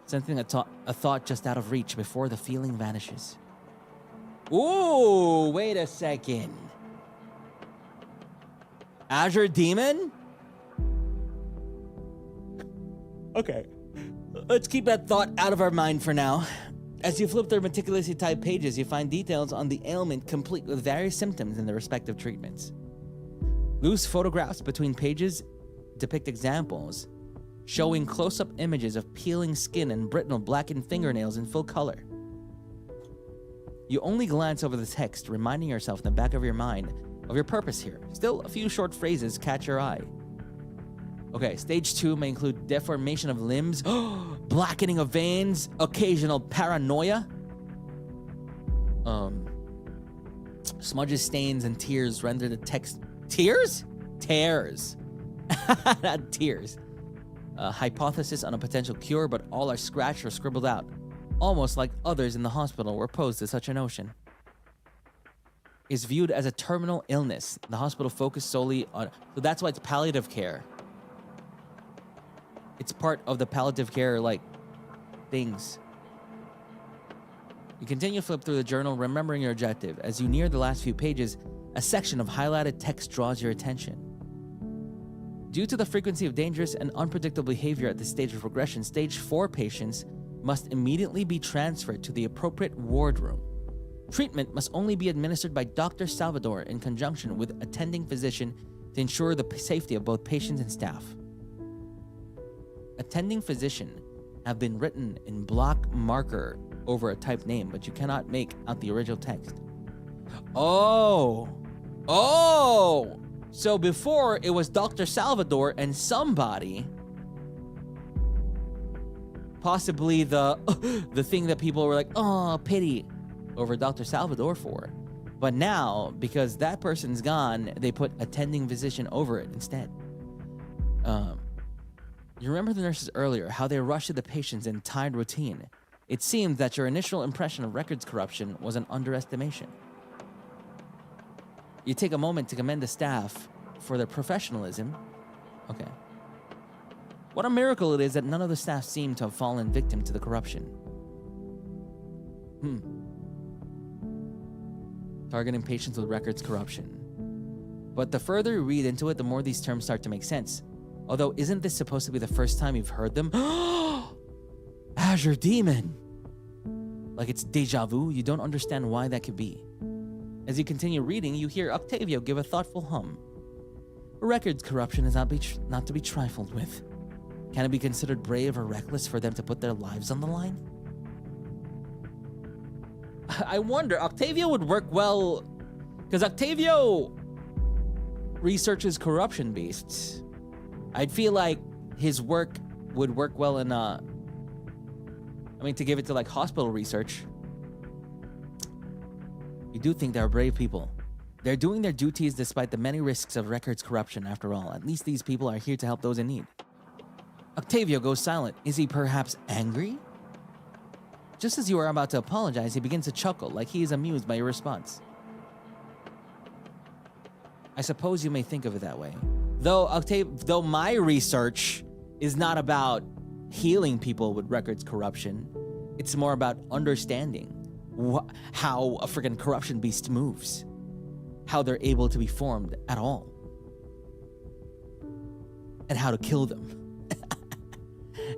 D: Something a thought just out of reach before the feeling vanishes. Ooh, wait a second. Azure Demon? Okay. Let's keep that thought out of our mind for now. As you flip through meticulously typed pages, you find details on the ailment complete with various symptoms and their respective treatments. Loose photographs between pages depict examples showing close-up images of peeling skin and brittle blackened fingernails in full color. You only glance over the text, reminding yourself in the back of your mind of your purpose here. Still, a few short phrases catch your eye. Okay, stage 2 may include deformation of limbs, blackening of veins, occasional paranoia. Smudges, stains, and tears render the text... Tears? Tears. Not tears. Hypothesis on a potential cure, but all are scratched or scribbled out, almost like others in the hospital were opposed to such a notion. Is viewed as a terminal illness. The hospital focused solely on... So that's why it's palliative care. It's part of the palliative care, like, things. You continue to flip through the journal, remembering your objective. As you near the last few pages, a section of highlighted text draws your attention. Due to the frequency of dangerous and unpredictable behavior at this stage of progression, stage 4 patients must immediately be transferred to the appropriate ward room. Treatment must only be administered by Dr. Salvador in conjunction with attending physician to ensure the safety of both patients and staff. Attending physician have been written in block marker over a typed name, but you cannot make out the original text. Oh! So before it was Dr. Salvador and somebody, possibly the thing that people were like, oh, pity, over Dr. Salvador for. But now, because that person's gone, they put attending physician over it instead. You remember the nurses earlier, how they rushed to the patients in tied routine. It seems that your initial impression of records corruption was an underestimation. You take a moment to commend the staff for their professionalism. Okay. What a miracle it is that none of the staff seem to have fallen victim to the corruption. Targeting patients with records corruption. But the further you read into it, the more these terms start to make sense. Although, isn't this supposed to be the first time you've heard them? Azure Demon! Like it's deja vu, you don't understand why that could be. As you continue reading, you hear Octavio give a thoughtful hum. Records corruption is not to be trifled with. Can it be considered brave or reckless for them to put their lives on the line? I wonder, Octavio would work well, because Octavio researches corruption beasts. I'd feel like his work would work well in, to give it to like hospital research. You do think they're brave people. They're doing their duties despite the many risks of records corruption after all. At least these people are here to help those in need. Octavio goes silent. Is he perhaps angry? Just as you are about to apologize, he begins to chuckle like he is amused by your response. I suppose you may think of it that way. Though my research is not about healing people with records corruption, it's more about understanding how a freaking corruption beast moves, how they're able to be formed at all, and how to kill them,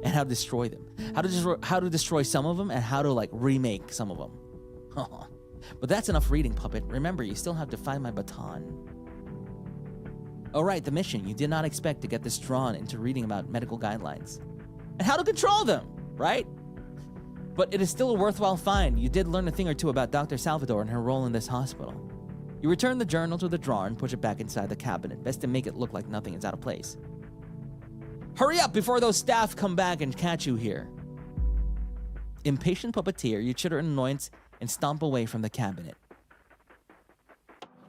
D: and how to destroy them, how to destroy some of them, and how to like remake some of them. But that's enough reading, Puppet. Remember, you still have to find my baton. All right, the mission. You did not expect to get this drawn into reading about medical guidelines and how to control them, right? But it is still a worthwhile find. You did learn a thing or two about Dr. Salvador and her role in this hospital. You return the journal to the drawer and push it back inside the cabinet, best to make it look like nothing is out of place. Hurry up before those staff come back and catch you here. Impatient puppeteer, you chitter in annoyance and stomp away from the cabinet.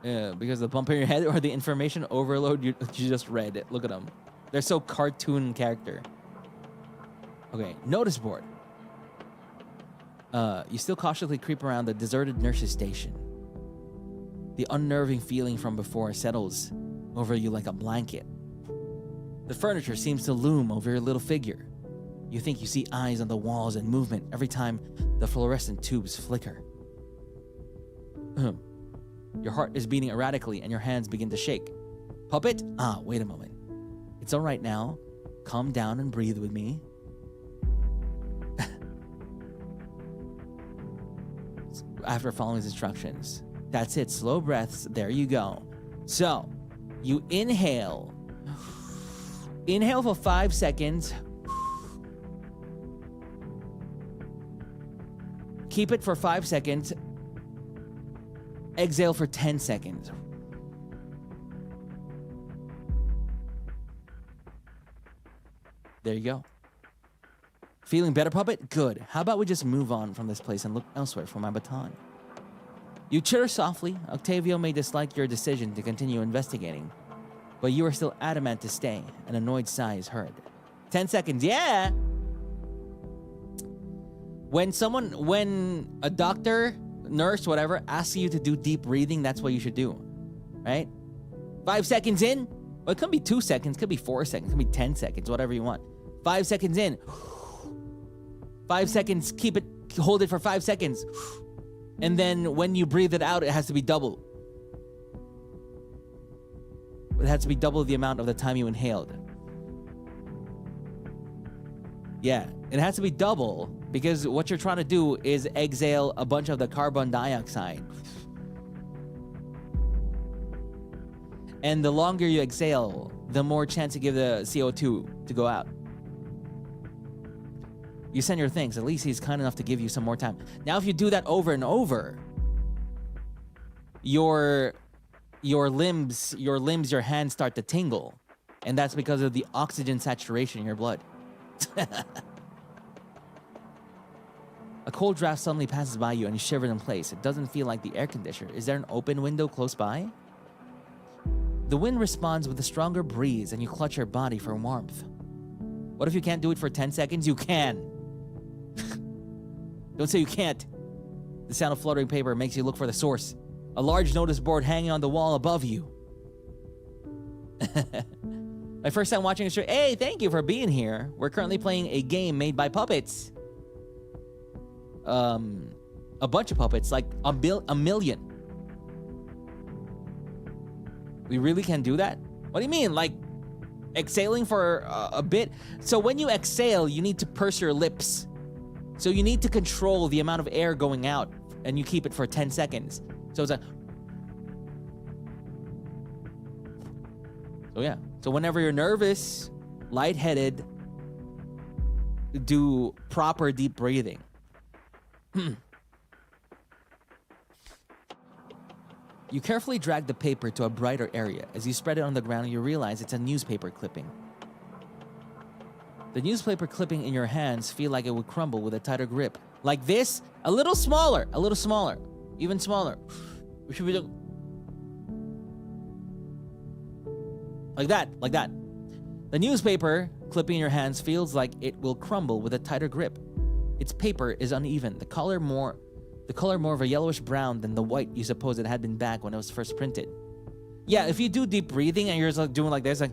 D: Because of the bump in your head or the information overload you just read. Look at them. They're so cartoon character. Okay, notice board. You still cautiously creep around the deserted nurse's station. The unnerving feeling from before settles over you like a blanket. The furniture seems to loom over your little figure. You think you see eyes on the walls and movement every time the fluorescent tubes flicker. Your heart is beating erratically and your hands begin to shake. Puppet? Wait a moment. It's all right now. Calm down and breathe with me. After following his instructions. That's it. Slow breaths. There you go. So, you inhale. Inhale for 5 seconds. Keep it for 5 seconds. Exhale for 10 seconds. There you go. Feeling better, Puppet? Good. How about we just move on from this place and look elsewhere for my baton? You chitter softly. Octavio may dislike your decision to continue investigating, but you are still adamant to stay. An annoyed sigh is heard. 10 seconds. Yeah! When a doctor, nurse, whatever, asks you to do deep breathing, that's what you should do, right? 5 seconds in. Well, it could be 2 seconds, could be 4 seconds, could be 10 seconds, whatever you want. 5 seconds in. 5 seconds, hold it for 5 seconds. And then when you breathe it out, it has to be double. It has to be double the amount of the time you inhaled. Yeah, it has to be double because what you're trying to do is exhale a bunch of the carbon dioxide. And the longer you exhale, the more chance you give the CO2 to go out. You send your thanks. At least he's kind enough to give you some more time. Now, if you do that over and over, your limbs, your hands start to tingle. And that's because of the oxygen saturation in your blood. A cold draft suddenly passes by you and you shiver in place. It doesn't feel like the air conditioner. Is there an open window close by? The wind responds with a stronger breeze and you clutch your body for warmth. What if you can't do it for 10 seconds? You can. Don't say you can't. The sound of fluttering paper makes you look for the source. A large notice board hanging on the wall above you. My first time watching a show. Hey, thank you for being here. We're currently playing a game made by puppets. A bunch of puppets, like a million. We really can do that? What do you mean? Like exhaling for a bit? So when you exhale, you need to purse your lips. So you need to control the amount of air going out, and you keep it for 10 seconds. So it's like... So yeah. So whenever you're nervous, lightheaded, do proper deep breathing. You carefully drag the paper to a brighter area. As you spread it on the ground, you realize it's a newspaper clipping. The newspaper clipping in your hands feel like it would crumble with a tighter grip. Like this, a little smaller, even smaller. We should be doing... Like that. The newspaper clipping in your hands feels like it will crumble with a tighter grip. Its paper is uneven, the color more of a yellowish brown than the white you suppose it had been back when it was first printed. Yeah, if you do deep breathing and you're just doing like this, like...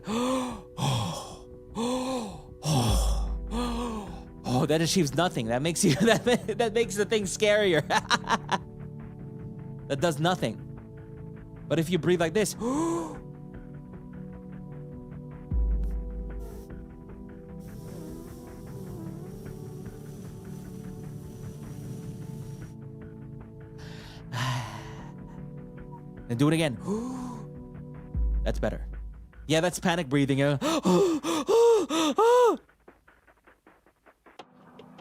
D: Oh, that achieves nothing. That makes you that makes the thing scarier. That does nothing. But if you breathe like this, and do it again. That's better. Yeah, that's panic breathing.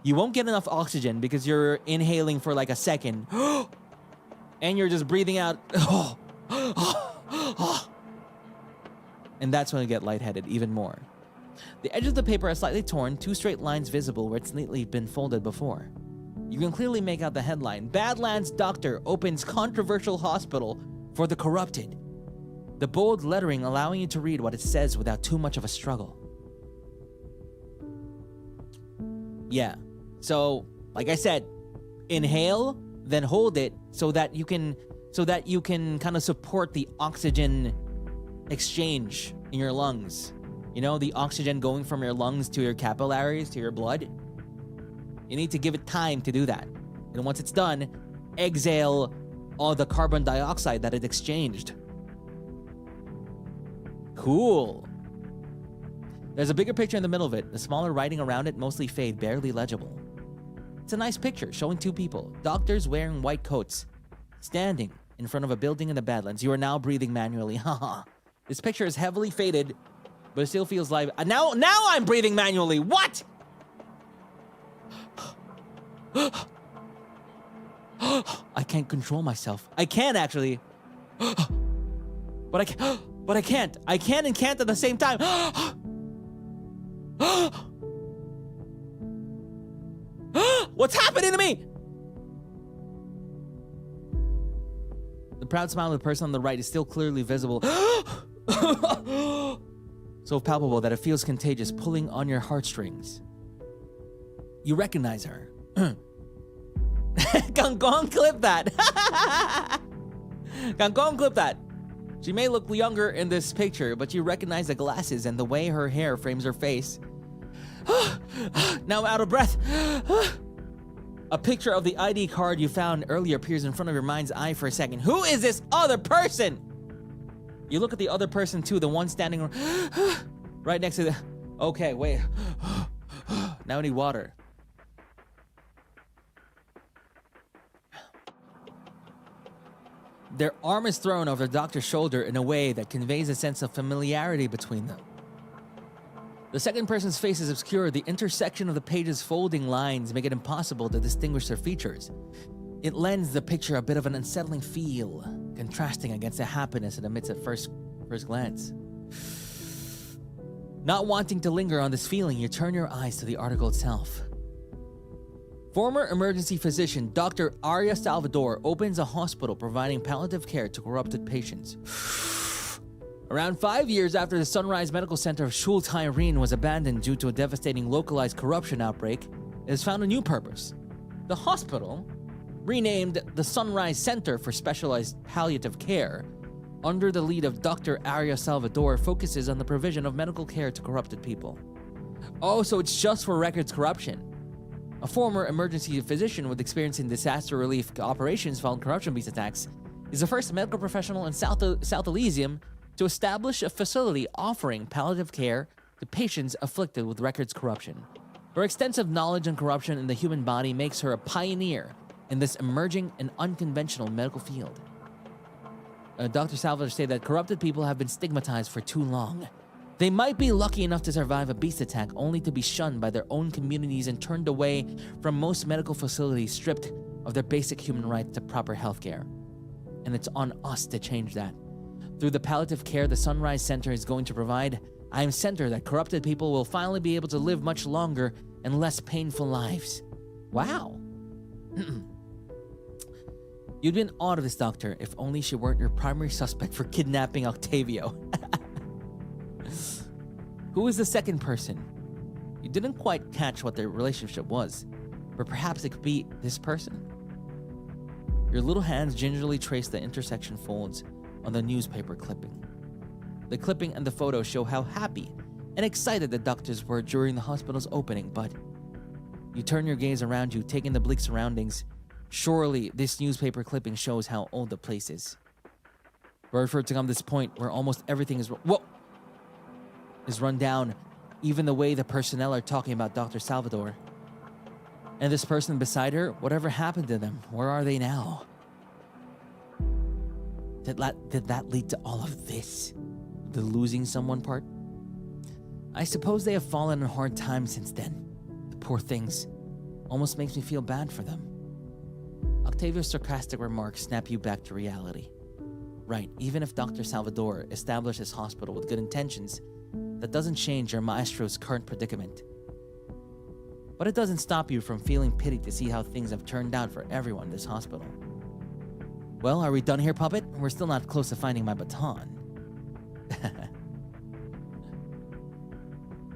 D: You won't get enough oxygen because you're inhaling for like a second. And you're just breathing out. And that's when you get lightheaded even more. The edge of the paper is slightly torn, 2 straight lines visible where it's neatly been folded before. You can clearly make out the headline, Badlands Doctor Opens Controversial Hospital for the Corrupted. The bold lettering allowing you to read what it says without too much of a struggle. Yeah, so like I said, inhale, then hold it so that you can kind of support the oxygen exchange in your lungs. You know, the oxygen going from your lungs to your capillaries, to your blood. You need to give it time to do that. And once it's done, exhale all the carbon dioxide that it exchanged. Cool. There's a bigger picture in the middle of it. The smaller writing around it mostly fade, barely legible. It's a nice picture showing 2 people, doctors wearing white coats, standing in front of a building in the Badlands. You are now breathing manually. Haha. This picture is heavily faded, but it still feels live. Now I'm breathing manually. What? I can't control myself. I can actually. But I can't. I can and can't at the same time. What's happening to me? The proud smile of the person on the right is still clearly visible. So palpable that it feels contagious, pulling on your heartstrings. You recognize her. Kangkong clip that. Kangkong clip that. She may look younger in this picture, but you recognize the glasses and the way her hair frames her face. Now I'm out of breath. A picture of the ID card you found earlier appears in front of your mind's eye for a second. Who is this other person? You look at the other person too, the one standing right next to the... Okay, wait. Now I need water. Their arm is thrown over the doctor's shoulder in a way that conveys a sense of familiarity between them. The second person's face is obscured. The intersection of the page's folding lines make it impossible to distinguish their features. It lends the picture a bit of an unsettling feel, contrasting against the happiness it emits at first glance. Not wanting to linger on this feeling, you turn your eyes to the article itself. Former emergency physician Dr. Arya Salvador opens a hospital providing palliative care to corrupted patients. Around 5 years after the Sunrise Medical Center of Schultheim was abandoned due to a devastating localized corruption outbreak, it has found a new purpose. The hospital, renamed the Sunrise Center for Specialized Palliative Care, under the lead of Dr. Arya Salvador, focuses on the provision of medical care to corrupted people. Oh, so it's just for records corruption. A former emergency physician with experience in disaster relief operations following corruption-based attacks is the first medical professional in South Elysium to establish a facility offering palliative care to patients afflicted with records corruption. Her extensive knowledge on corruption in the human body makes her a pioneer in this emerging and unconventional medical field. Dr. Salvador stated that corrupted people have been stigmatized for too long. They might be lucky enough to survive a beast attack only to be shunned by their own communities and turned away from most medical facilities, stripped of their basic human rights to proper health care. And it's on us to change that. Through the palliative care the Sunrise Center is going to provide, I am certain that corrupted people will finally be able to live much longer and less painful lives. Wow. You'd be in awe of this doctor if only she weren't your primary suspect for kidnapping Octavio. Who is the second person? You didn't quite catch what their relationship was, but perhaps it could be this person. Your little hands gingerly trace the intersection folds on the newspaper clipping. The clipping and the photo show how happy and excited the doctors were during the hospital's opening, but you turn your gaze around you, taking the bleak surroundings. Surely this newspaper clipping shows how old the place is. For it to come to this point where almost everything is run down, even the way the personnel are talking about Dr. Salvador. And this person beside her, whatever happened to them? Where are they now? Did that lead to all of this? The losing someone part? I suppose they have fallen on hard times since then. The poor things. Almost makes me feel bad for them. Octavio's sarcastic remarks snap you back to reality. Right, even if Dr. Salvador established his hospital with good intentions, That doesn't change your maestro's current predicament. But it doesn't stop you from feeling pity to see how things have turned out for everyone in this hospital. Well, are we done here, Puppet? We're still not close to finding my baton.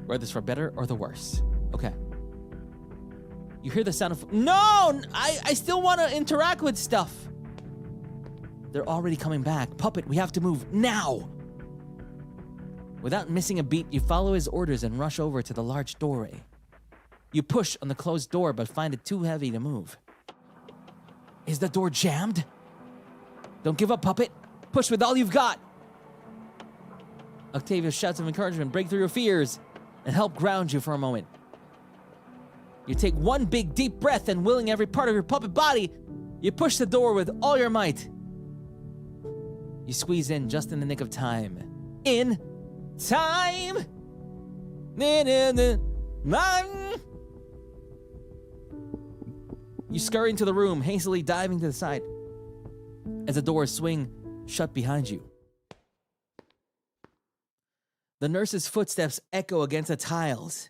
D: Whether this for better or the worse. Okay. You hear the sound of... No! I still want to interact with stuff. They're already coming back. Puppet, we have to move now. Without missing a beat, you follow his orders and rush over to the large doorway. You push on the closed door but find it too heavy to move. Is the door jammed? Don't give up, Puppet. Push with all you've got. Octavio shouts of encouragement break through your fears and help ground you for a moment. You take one big deep breath and willing every part of your puppet body, you push the door with all your might. You squeeze in just in the nick of time. In time! You scurry into the room, hastily diving to the side as the doors swing shut behind you. The nurse's footsteps echo against the tiles.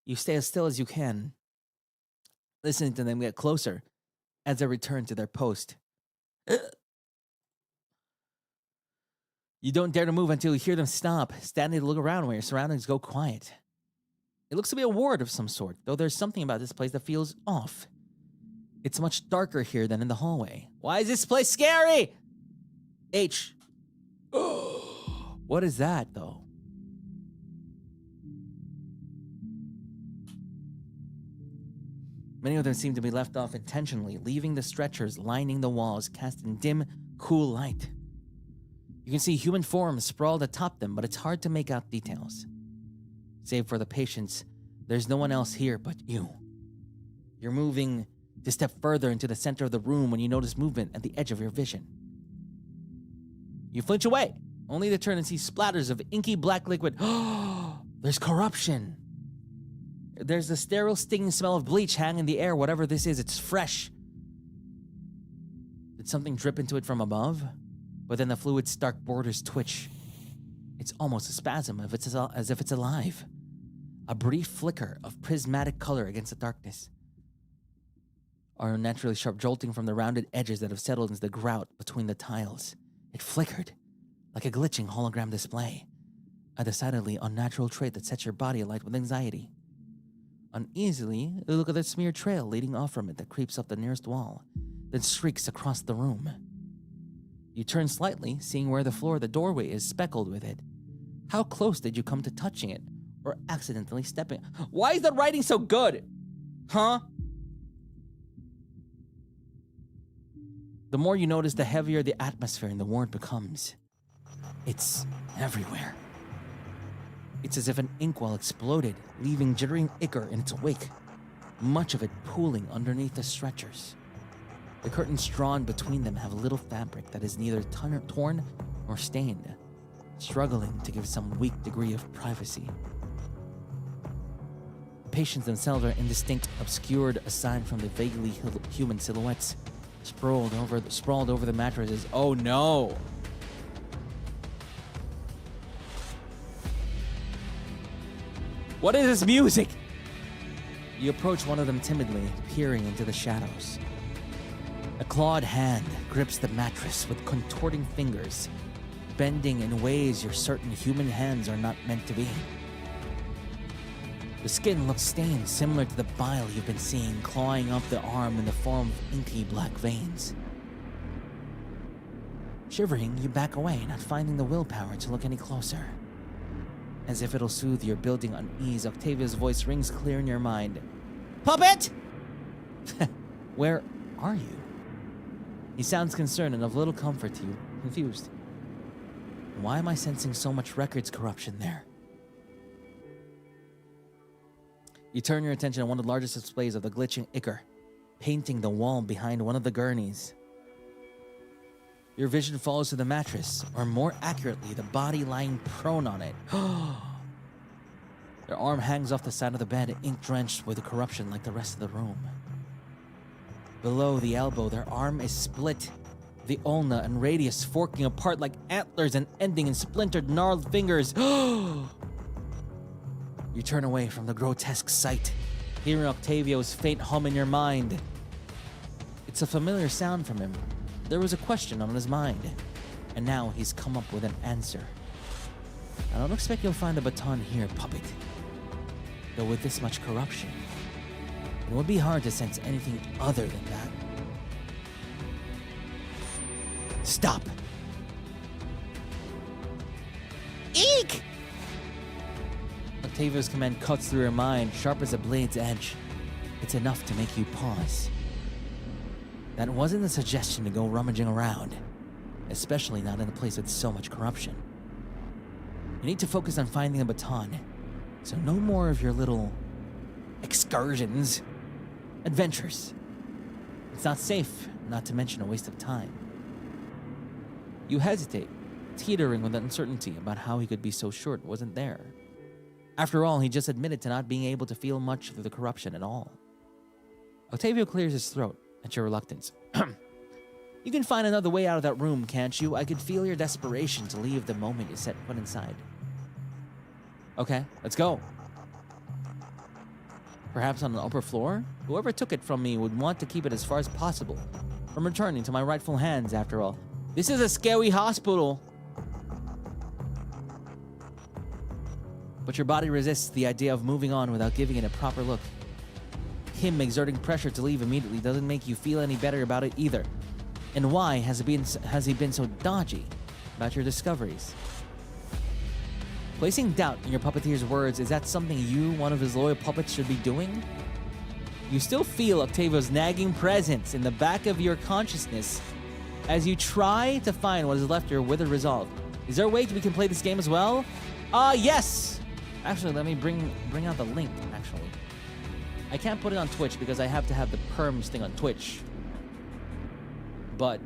D: You stay as still as you can, listening to them get closer as they return to their post. You don't dare to move until you hear them stop, standing to look around while your surroundings go quiet. It looks to be a ward of some sort, though there's something about this place that feels off. It's much darker here than in the hallway. Why is this place scary? H. What is that, though? Many of them seem to be left off intentionally, leaving the stretchers lining the walls, casting dim, cool light. You can see human forms sprawled atop them, but it's hard to make out details. Save for the patients, there's no one else here but you. You're moving to step further into the center of the room when you notice movement at the edge of your vision. You flinch away, only to turn and see splatters of inky black liquid. There's corruption. There's the sterile, stinging smell of bleach hanging in the air. Whatever this is, it's fresh. Did something drip into it from above? But then the fluid's stark borders twitch. It's almost a spasm, as if it's alive. A brief flicker of prismatic color against the darkness. Or unnaturally sharp jolting from the rounded edges that have settled into the grout between the tiles. It flickered, like a glitching hologram display. A decidedly unnatural trait that sets your body alight with anxiety. Uneasily, you look at the smeared trail leading off from it that creeps up the nearest wall, then streaks across the room. You turn slightly, seeing where the floor of the doorway is speckled with it. How close did you come to touching it, or accidentally stepping? Why is the writing so good? Huh? The more you notice, the heavier the atmosphere in the ward becomes. It's everywhere. It's as if an inkwell exploded, leaving jittering ichor in its wake, much of it pooling underneath the stretchers. The curtains drawn between them have a little fabric that is neither torn nor stained, struggling to give some weak degree of privacy. The patients themselves are indistinct, obscured aside from the vaguely human silhouettes sprawled over the mattresses. Oh no! What is this music? You approach one of them timidly, peering into the shadows. A clawed hand grips the mattress with contorting fingers, bending in ways you're certain human hands are not meant to be. The skin looks stained, similar to the bile you've been seeing clawing up the arm in the form of inky black veins. Shivering, you back away, not finding the willpower to look any closer. As if it'll soothe your building unease, Octavio's voice rings clear in your mind. Puppet! Where are you? He sounds concerned and of little comfort to you, confused. Why am I sensing so much records corruption there? You turn your attention to one of the largest displays of the glitching ichor, painting the wall behind one of the gurneys. Your vision falls to the mattress, or more accurately, the body lying prone on it. Their arm hangs off the side of the bed, ink-drenched with the corruption like the rest of the room. Below the elbow, their arm is split, the ulna and radius forking apart like antlers and ending in splintered, gnarled fingers. You turn away from the grotesque sight, hearing Octavio's faint hum in your mind. It's a familiar sound from him. There was a question on his mind, and now he's come up with an answer. I don't expect you'll find the baton here, Puppet. Though with this much corruption, it would be hard to sense anything other than that. Stop!
E: Eek!
D: Octavio's command cuts through your mind, sharp as a blade's edge. It's enough to make you pause. That wasn't a suggestion to go rummaging around, especially not in a place with so much corruption. You need to focus on finding a baton, so no more of your little excursions, adventures. It's not safe, not to mention a waste of time. You hesitate, teetering with uncertainty about how he could be so sure it wasn't there. After all, he just admitted to not being able to feel much of the corruption at all. Octavio clears his throat at your reluctance. You can find another way out of that room, can't you? I could feel your desperation to leave the moment you set foot inside. Okay, let's go. Perhaps on the upper floor? Whoever took it from me would want to keep it as far as possible from returning to my rightful hands, after all. This is a scary hospital. But your body resists the idea of moving on without giving it a proper look. Him exerting pressure to leave immediately doesn't make you feel any better about it either. And why has he been so dodgy about your discoveries? Placing doubt in your puppeteer's words, is that something you, one of his loyal puppets, should be doing? You still feel Octavio's nagging presence in the back of your consciousness as you try to find what is left here with a resolve. Is there a way we can play this game as well? Yes! Actually, let me bring out the link, actually. I can't put it on Twitch because I have to have the perms thing on Twitch. But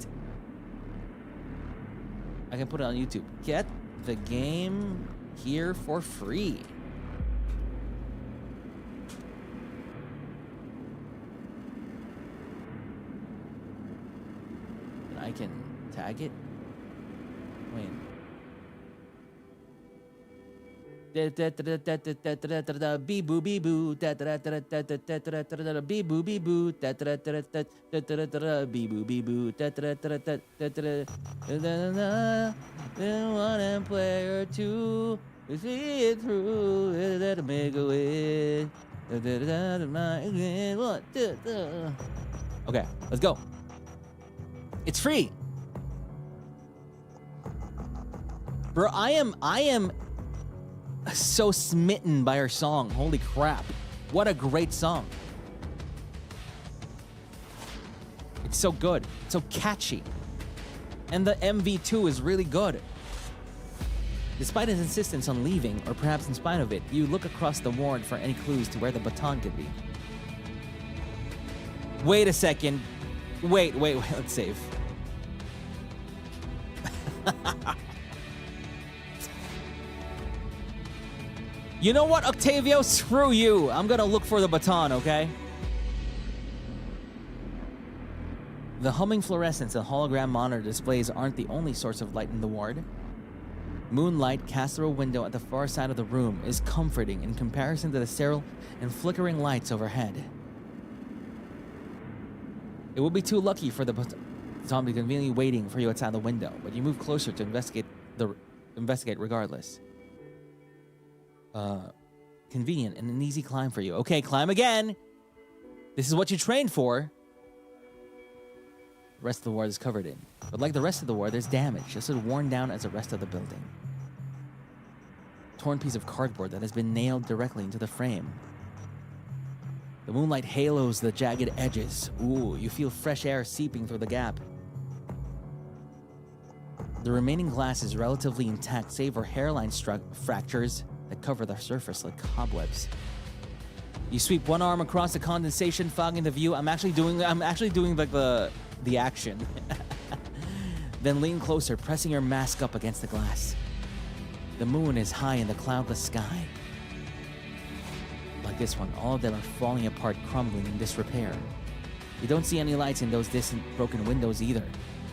D: I can put it on YouTube. Get the game here for free. And I can tag it. Wait. Bee boo bee boo bee boo bee boo bee boo bee boo one and player two, we see it through, let it make a way. Okay, let's go. It's free. Bro, I am so smitten by her song. Holy crap. What a great song. It's so good. It's so catchy. And the MV2 is really good. Despite his insistence on leaving, or perhaps in spite of it, you look across the ward for any clues to where the baton could be. Wait a second. Wait, let's save. You know what, Octavio? Screw you. I'm gonna look for the baton, okay? The humming fluorescence and hologram monitor displays aren't the only source of light in the ward. Moonlight cast through a window at the far side of the room is comforting in comparison to the sterile and flickering lights overhead. It would be too lucky for the baton to be conveniently waiting for you outside the window, but you move closer to investigate regardless. Convenient and an easy climb for you. Okay, climb again. This is what you trained for. The rest of the ward is covered in. But like the rest of the ward, there's damage, just as worn down as the rest of the building. Torn piece of cardboard that has been nailed directly into the frame. The moonlight halos the jagged edges. Ooh, you feel fresh air seeping through the gap. The remaining glass is relatively intact, save for hairline fractures that cover the surface like cobwebs. You sweep one arm across the condensation, fogging the view. I'm actually doing like the action. Then lean closer, pressing your mask up against the glass. The moon is high in the cloudless sky. Like this one, all of them are falling apart, crumbling in disrepair. You don't see any lights in those distant broken windows either,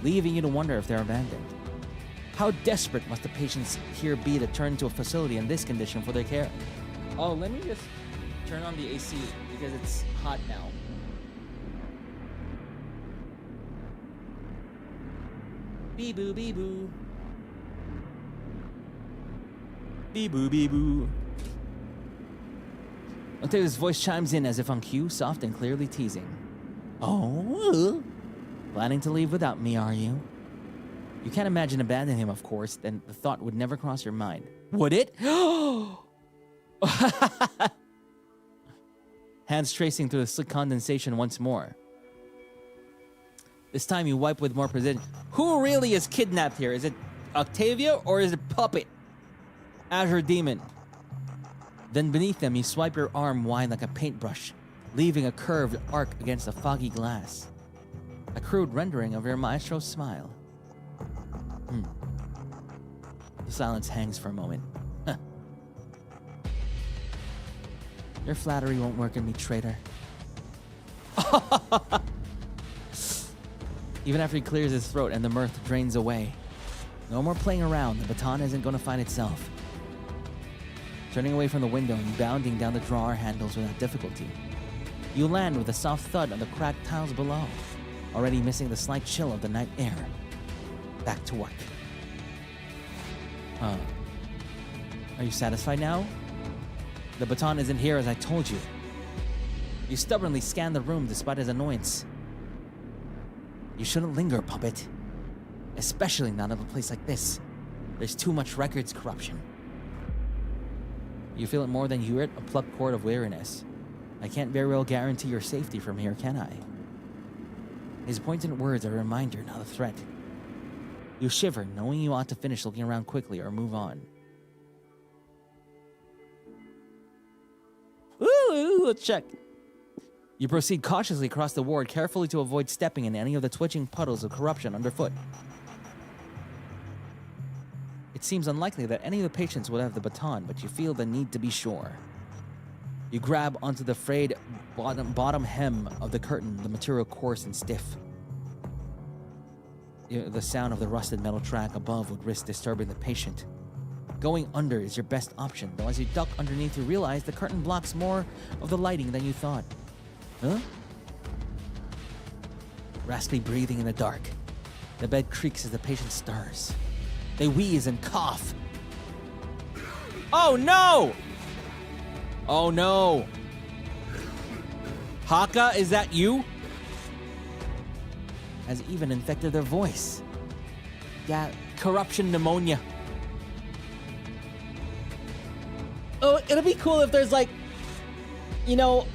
D: leaving you to wonder if they're abandoned. How desperate must the patients here be to turn to a facility in this condition for their care? Oh, let me just turn on the AC because it's hot now. Bee-boo, bee-boo. Bee-boo, bee-boo. Octavio's voice chimes in as if on cue, soft and clearly teasing. Oh, planning to leave without me, are you? You can't imagine abandoning him, of course, then the thought would never cross your mind. Would it? Hands tracing through the slick condensation once more. This time you wipe with more precision. Who really is kidnapped here? Is it Octavio or is it Puppet? Azure Demon. Then beneath them, you swipe your arm wide like a paintbrush, leaving a curved arc against the foggy glass. A crude rendering of your maestro's smile. The silence hangs for a moment. Your flattery won't work in me, traitor. Even after he clears his throat and the mirth drains away. No more playing around, the baton isn't going to find itself. Turning away from the window and bounding down the drawer handles without difficulty. You land with a soft thud on the cracked tiles below, already missing the slight chill of the night air. Back to work. Are you satisfied now? The baton isn't here as I told you. You stubbornly scan the room despite his annoyance. You shouldn't linger, Puppet. Especially not in a place like this. There's too much records corruption. You feel it more than you hear it, a plucked cord of weariness. I can't very well guarantee your safety from here, can I? His pointed words are a reminder, not a threat. You shiver, knowing you ought to finish looking around quickly or move on. Ooh, let's check. You proceed cautiously across the ward, carefully to avoid stepping in any of the twitching puddles of corruption underfoot. It seems unlikely that any of the patients would have the baton, but you feel the need to be sure. You grab onto the frayed bottom hem of the curtain, the material coarse and stiff. The sound of the rusted metal track above would risk disturbing the patient. Going under is your best option, though as you duck underneath you realize the curtain blocks more of the lighting than you thought. Huh? Raspy breathing in the dark. The bed creaks as the patient stirs. They wheeze and cough. Oh no! Oh no! Haka, is that you? Has even infected their voice. Yeah, corruption pneumonia. Oh, it'll be cool if there's like, you know,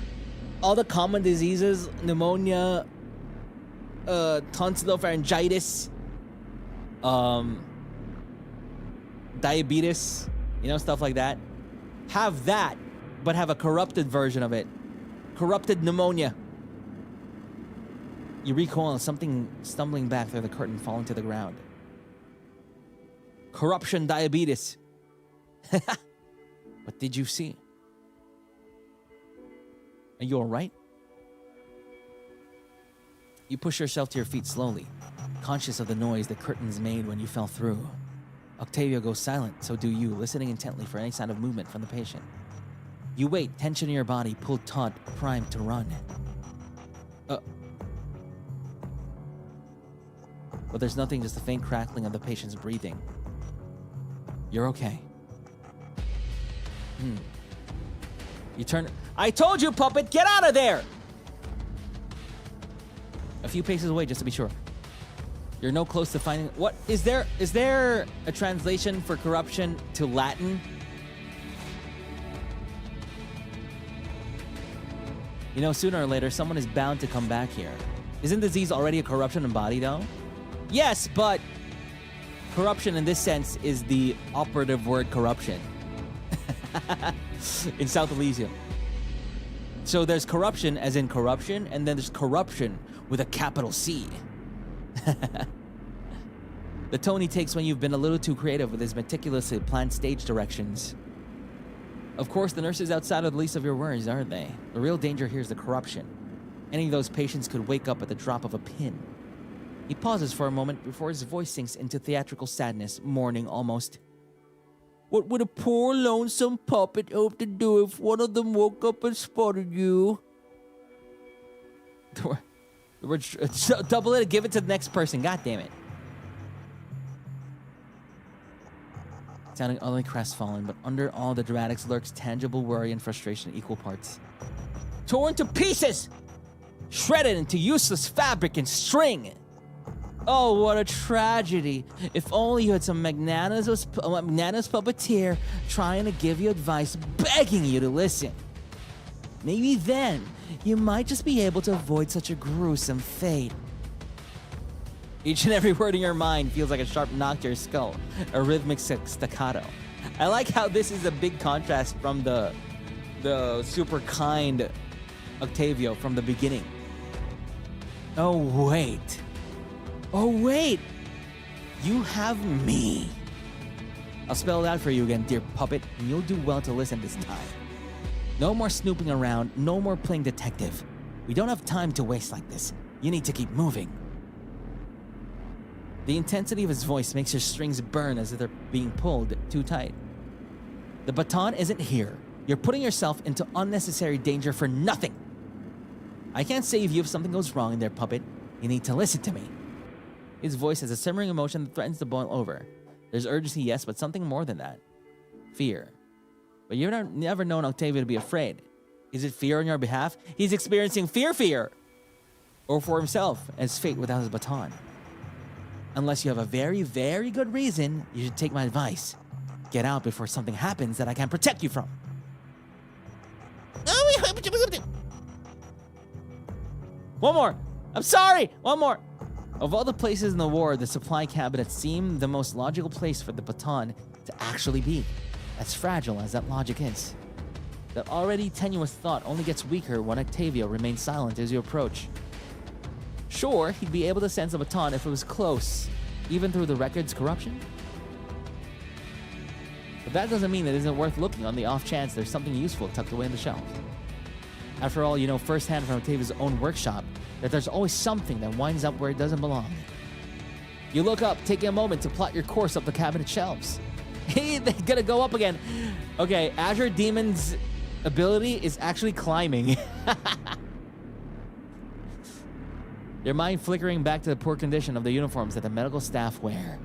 D: all the common diseases, pneumonia, tonsillopharyngitis, diabetes, you know, stuff like that. Have that, but have a corrupted version of it. Corrupted pneumonia. You recoil as something stumbling back through the curtain, falling to the ground. Corruption diabetes. What did you see? Are you alright? You push yourself to your feet slowly, conscious of the noise the curtains made when you fell through. Octavio goes silent, so do you, listening intently for any sign of movement from the patient. You wait, tension in your body, pulled taut, primed to run. But there's nothing, just the faint crackling of the patient's breathing. You're okay. You turn... I told you, Puppet! Get out of there! A few paces away, just to be sure. You're no close to finding... What? Is there a translation for corruption to Latin? You know, sooner or later, someone is bound to come back here. Isn't disease already a corruption in body, though? Yes, but corruption in this sense is the operative word corruption. In South Elysium. So there's corruption as in corruption, and then there's corruption with a capital C. The tone he takes when you've been a little too creative with his meticulously planned stage directions. Of course, the nurses outside are the least of your worries, aren't they? The real danger here is the corruption. Any of those patients could wake up at the drop of a pin. He pauses for a moment before his voice sinks into theatrical sadness, mourning almost. What would a poor lonesome puppet hope to do if one of them woke up and spotted you? Double it and give it to the next person. God damn it. Sounding utterly crestfallen, but under all the dramatics lurks tangible worry and frustration in equal parts. Torn to pieces! Shredded into useless fabric and string! Oh, what a tragedy. If only you had some magnanimous puppeteer trying to give you advice, begging you to listen. Maybe then, you might just be able to avoid such a gruesome fate. Each and every word in your mind feels like a sharp knock to your skull, a rhythmic staccato. I like how this is a big contrast from the super kind Octavio from the beginning. Oh, wait. Oh, wait! You have me. I'll spell it out for you again, dear puppet, and you'll do well to listen this time. No more snooping around, no more playing detective. We don't have time to waste like this. You need to keep moving. The intensity of his voice makes your strings burn as if they're being pulled too tight. The baton isn't here. You're putting yourself into unnecessary danger for nothing. I can't save you if something goes wrong there, puppet. You need to listen to me. His voice has a simmering emotion that threatens to boil over. There's urgency, yes, but something more than that. Fear. But you've never known Octavio to be afraid. Is it fear on your behalf? He's experiencing fear. Or for himself, as fate without his baton. Unless you have a very, very good reason, you should take my advice. Get out before something happens that I can't protect you from. One more. I'm sorry. One more. Of all the places in the war, the supply cabinet seemed the most logical place for the baton to actually be, as fragile as that logic is. That already tenuous thought only gets weaker when Octavio remains silent as you approach. Sure, he'd be able to sense the baton if it was close, even through the record's corruption. But that doesn't mean it isn't worth looking on the off chance there's something useful tucked away in the shelf. After all, you know firsthand from Octavio's own workshop that there's always something that winds up where it doesn't belong. You look up, taking a moment to plot your course up the cabinet shelves. Hey, they're gonna go up again. Okay, Azure Demon's ability is actually climbing. Your mind flickering back to the poor condition of the uniforms that the medical staff wear.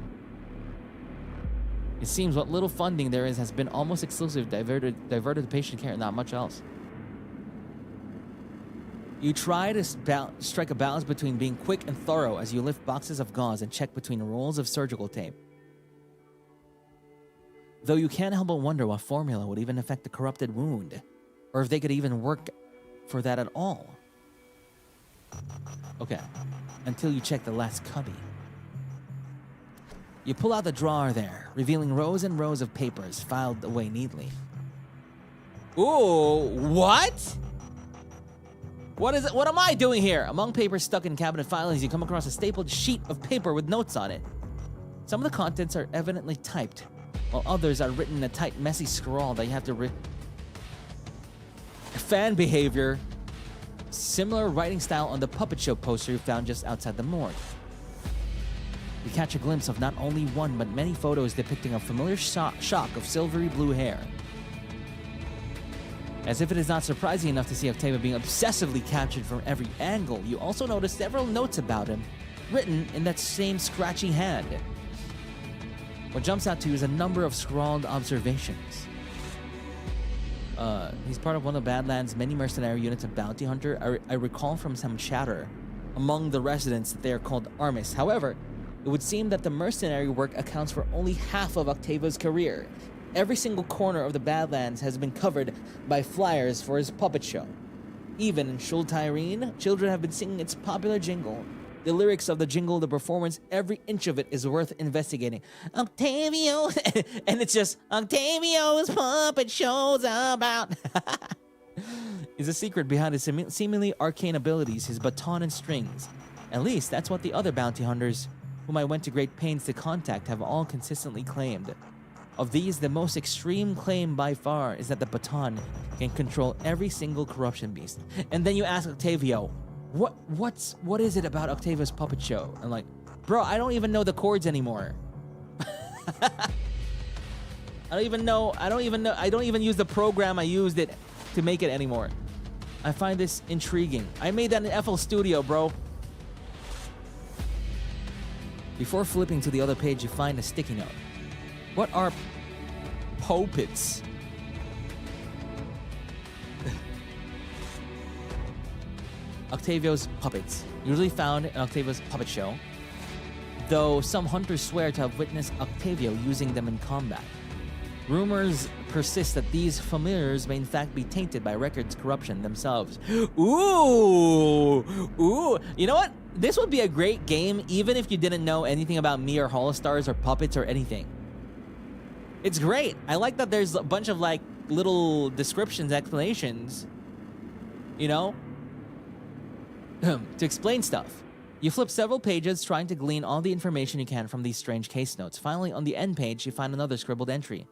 D: It seems what little funding there is has been almost exclusively diverted to patient care, not much else. You try to strike a balance between being quick and thorough as you lift boxes of gauze and check between rolls of surgical tape. Though you can't help but wonder what formula would even affect the corrupted wound, or if they could even work for that at all. Okay, until you check the last cubby. You pull out the drawer there, revealing rows and rows of papers filed away neatly. Ooh, what? What is it? What am I doing here? Among papers stuck in cabinet filings, you come across a stapled sheet of paper with notes on it. Some of the contents are evidently typed, while others are written in a tight, messy scrawl that you have to fan behavior. Similar writing style on the puppet show poster you found just outside the morgue. You catch a glimpse of not only one, but many photos depicting a familiar shock of silvery blue hair. As if it is not surprising enough to see Octavio being obsessively captured from every angle, you also notice several notes about him, written in that same scratchy hand. What jumps out to you is a number of scrawled observations. He's part of one of Badlands' many mercenary units of bounty hunter. I recall from some chatter among the residents that they are called ARMIS. However, it would seem that the mercenary work accounts for only half of Octavio's career. Every single corner of the Badlands has been covered by flyers for his puppet show. Even in Schulteirene, children have been singing its popular jingle. The lyrics of the jingle, the performance, every inch of it is worth investigating. Octavio, and it's just, Octavio's puppet show's about. Is a secret behind his seemingly arcane abilities, his baton and strings. At least, that's what the other bounty hunters, whom I went to great pains to contact, have all consistently claimed. Of these, the most extreme claim by far is that the baton can control every single corruption beast. And then you ask Octavio, what is it about Octavio's puppet show? And like, bro, I don't even know the chords anymore. I don't even know. I don't even use the program I used it to make it anymore. I find this intriguing. I made that in FL Studio, bro. Before flipping to the other page, you find a sticky note. What are POPPETs? Octavio's puppets, usually found in Octavio's puppet show, though some hunters swear to have witnessed Octavio using them in combat. Rumors persist that these familiars may in fact be tainted by Record's corruption themselves. Ooh! Ooh! You know what? This would be a great game even if you didn't know anything about me or Holostars or puppets or anything. It's great. I like that there's a bunch of like little descriptions, explanations, you know, to explain stuff. You flip several pages trying to glean all the information you can from these strange case notes. Finally, on the end page, you find another scribbled entry.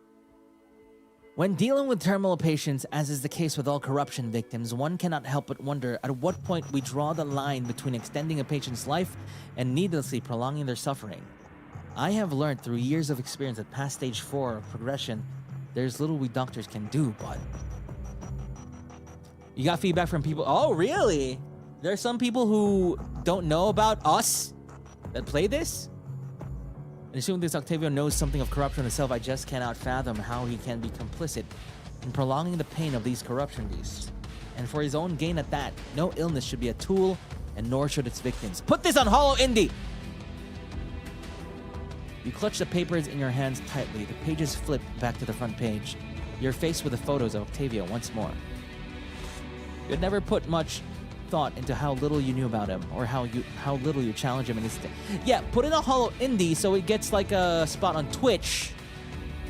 D: When dealing with terminal patients, as is the case with all corruption victims, one cannot help but wonder at what point we draw the line between extending a patient's life and needlessly prolonging their suffering. I have learned through years of experience that past stage 4 of progression, there's little we doctors can do, but... You got feedback from people? Oh, really? There are some people who don't know about us that play this? And assuming this Octavio knows something of corruption itself, I just cannot fathom how he can be complicit in prolonging the pain of these corruption beasts. And for his own gain at that, no illness should be a tool, and nor should its victims. Put this on Holo Indie! You clutch the papers in your hands tightly. The pages flip back to the front page. You're faced with the photos of Octavio once more. You had never put much thought into how little you knew about him, or how little you challenge him in his... Yeah, put in a Holo Indie so it gets like a spot on Twitch,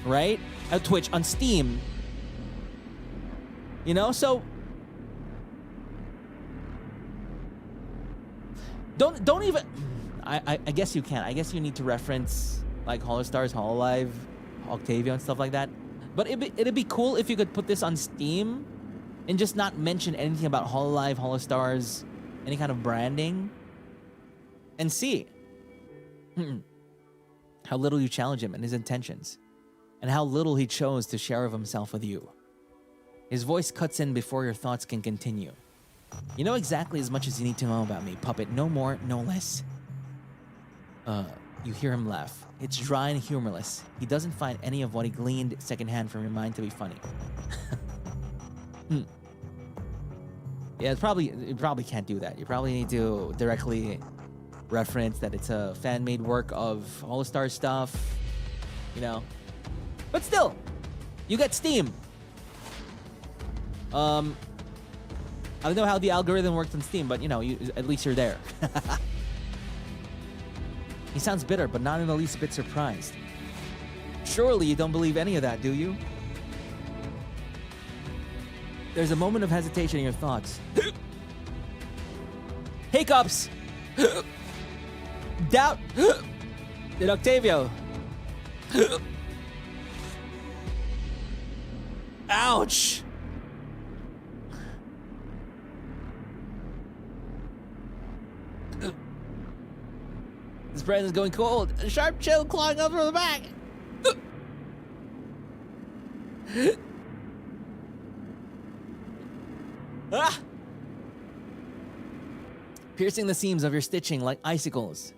D: right? Twitch, on Steam. You know, so... Don't even... I guess you can. I guess you need to reference like HoloStars, HoloLive, Octavio and stuff like that. But it'd be cool if you could put this on Steam and just not mention anything about HoloLive, HoloStars, any kind of branding, and see how little you challenge him and his intentions, and how little he chose to share of himself with you. His voice cuts in before your thoughts can continue. You know exactly as much as you need to know about me, puppet, no more, no less. You hear him laugh. It's dry and humorless. He doesn't find any of what he gleaned secondhand from your mind to be funny. Yeah, you probably can't do that. You probably need to directly reference that it's a fan-made work of All-Star stuff, you know. But still, you get Steam. I don't know how the algorithm works on Steam, but you know, at least you're there. He sounds bitter, but not in the least bit surprised. Surely you don't believe any of that, do you? There's a moment of hesitation in your thoughts. Hiccups! Doubt! Did Octavio? Ouch! His breath is going cold. A sharp chill clawing up from the back. Ah! Piercing the seams of your stitching like icicles.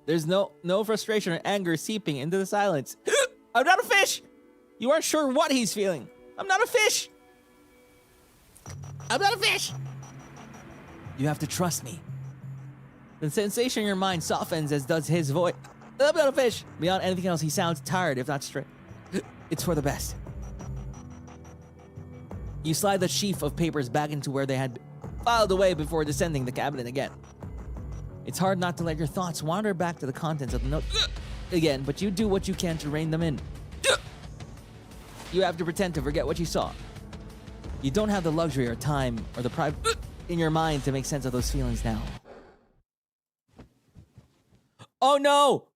D: There's no frustration or anger seeping into the silence. I'm not a fish! You aren't sure what he's feeling. I'm not a fish! I'm not a fish! You have to trust me. The sensation in your mind softens as does his voice. I'm not a fish! Beyond anything else, he sounds tired, if not straight. It's for the best. You slide the sheaf of papers back into where they had filed away before descending the cabinet again. It's hard not to let your thoughts wander back to the contents of the note again, but you do what you can to rein them in. You have to pretend to forget what you saw. You don't have the luxury or time or the pride in your mind to make sense of those feelings now. Oh no!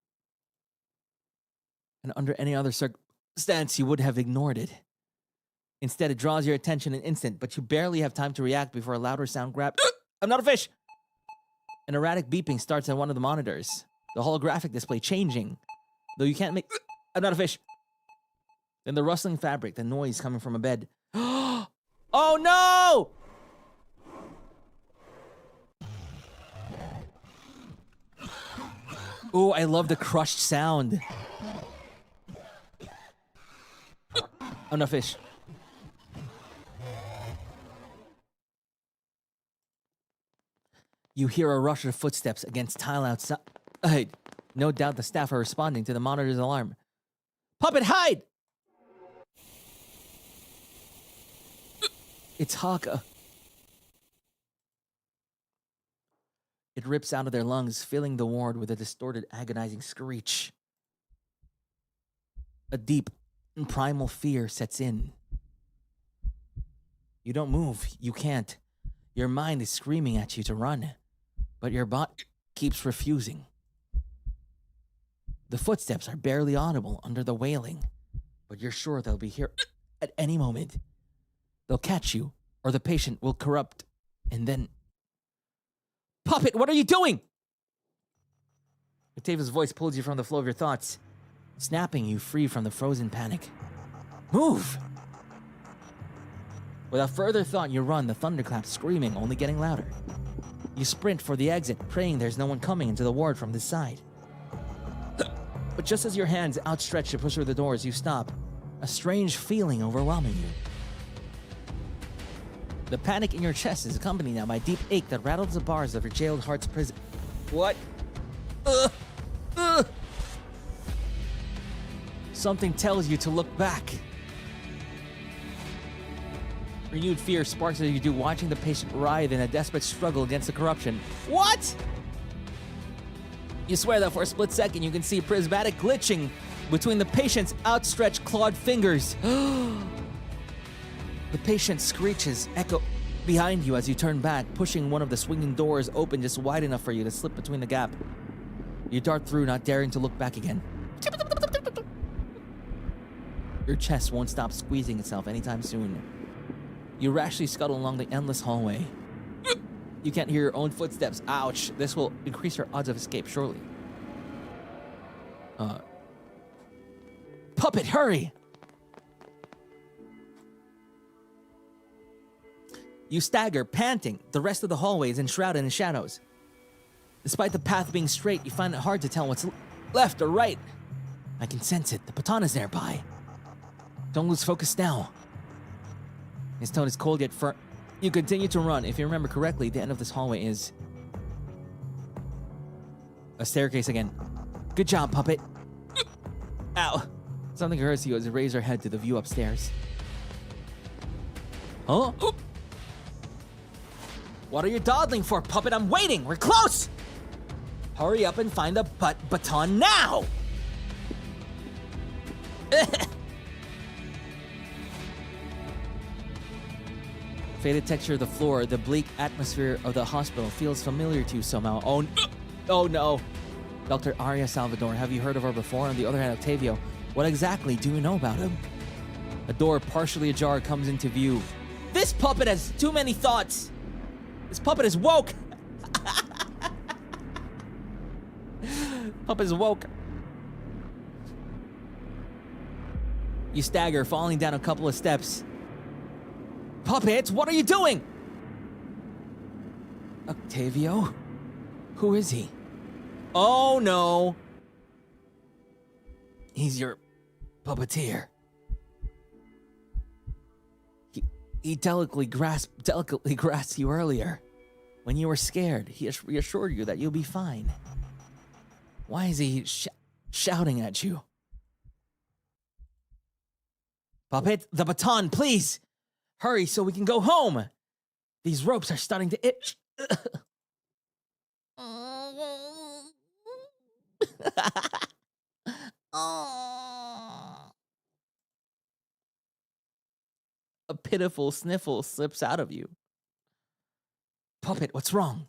D: And under any other circumstance, you would have ignored it. Instead, it draws your attention an instant, but you barely have time to react before a louder sound grabs. I'm not a fish! An erratic beeping starts on one of the monitors, the holographic display changing. Though you can't make... I'm not a fish. Then the rustling fabric, the noise coming from a bed. Oh no! Ooh, I love the crushed sound. Oh, no fish. You hear a rush of footsteps against tile outside. No doubt the staff are responding to the monitor's alarm. Puppet, hide! It's Haka. It rips out of their lungs, filling the ward with a distorted, agonizing screech. A deep and primal fear sets in. You don't move. You can't. Your mind is screaming at you to run, but your body keeps refusing. The footsteps are barely audible under the wailing, but you're sure they'll be here at any moment. They'll catch you, or the patient will corrupt, and then... Puppet, what are you doing? Octavio's voice pulls you from the flow of your thoughts, snapping you free from the frozen panic. Move! Without further thought, you run, the thunderclap screaming, only getting louder. You sprint for the exit, praying there's no one coming into the ward from this side. But just as your hands outstretch to push through the doors, you stop, a strange feeling overwhelming you. The panic in your chest is accompanied now by a deep ache that rattles the bars of your jailed heart's prison. What? Something tells you to look back. Renewed fear sparks as you do, watching the patient writhe in a desperate struggle against the corruption. What? You swear that for a split second you can see prismatic glitching between the patient's outstretched clawed fingers. The patient screeches echo behind you as you turn back, pushing one of the swinging doors open just wide enough for you to slip between the gap. You dart through, not daring to look back again. Your chest won't stop squeezing itself anytime soon. You rashly scuttle along the endless hallway. You can't hear your own footsteps. Ouch. This will increase your odds of escape, surely. Puppet, hurry! You stagger, panting. The rest of the hallway is enshrouded in shadows. Despite the path being straight, you find it hard to tell what's left or right. I can sense it. The baton is nearby. Don't lose focus now. His tone is cold yet firm. You continue to run. If you remember correctly, the end of this hallway is a staircase again. Good job, Puppet. Ow. Something hurts you as you raise your head to the view upstairs. Huh? What are you dawdling for, Puppet? I'm waiting. We're close. Hurry up and find the baton now. Faded texture of the floor, the bleak atmosphere of the hospital feels familiar to you somehow. Oh no. Dr. Arya Salvador, have you heard of her before? On the other hand, Octavio, what exactly do you know about him? A door partially ajar comes into view. This puppet has too many thoughts. This puppet is woke. Puppet is woke. You stagger, falling down a couple of steps. Puppet, what are you doing? Octavio? Who is he? Oh no. He's your puppeteer. He delicately grasped you earlier. When you were scared, he reassured you that you'll be fine. Why is he shouting at you? Puppet, the baton, please! Hurry so we can go home! These ropes are starting to itch. A pitiful sniffle slips out of you. Puppet, what's wrong?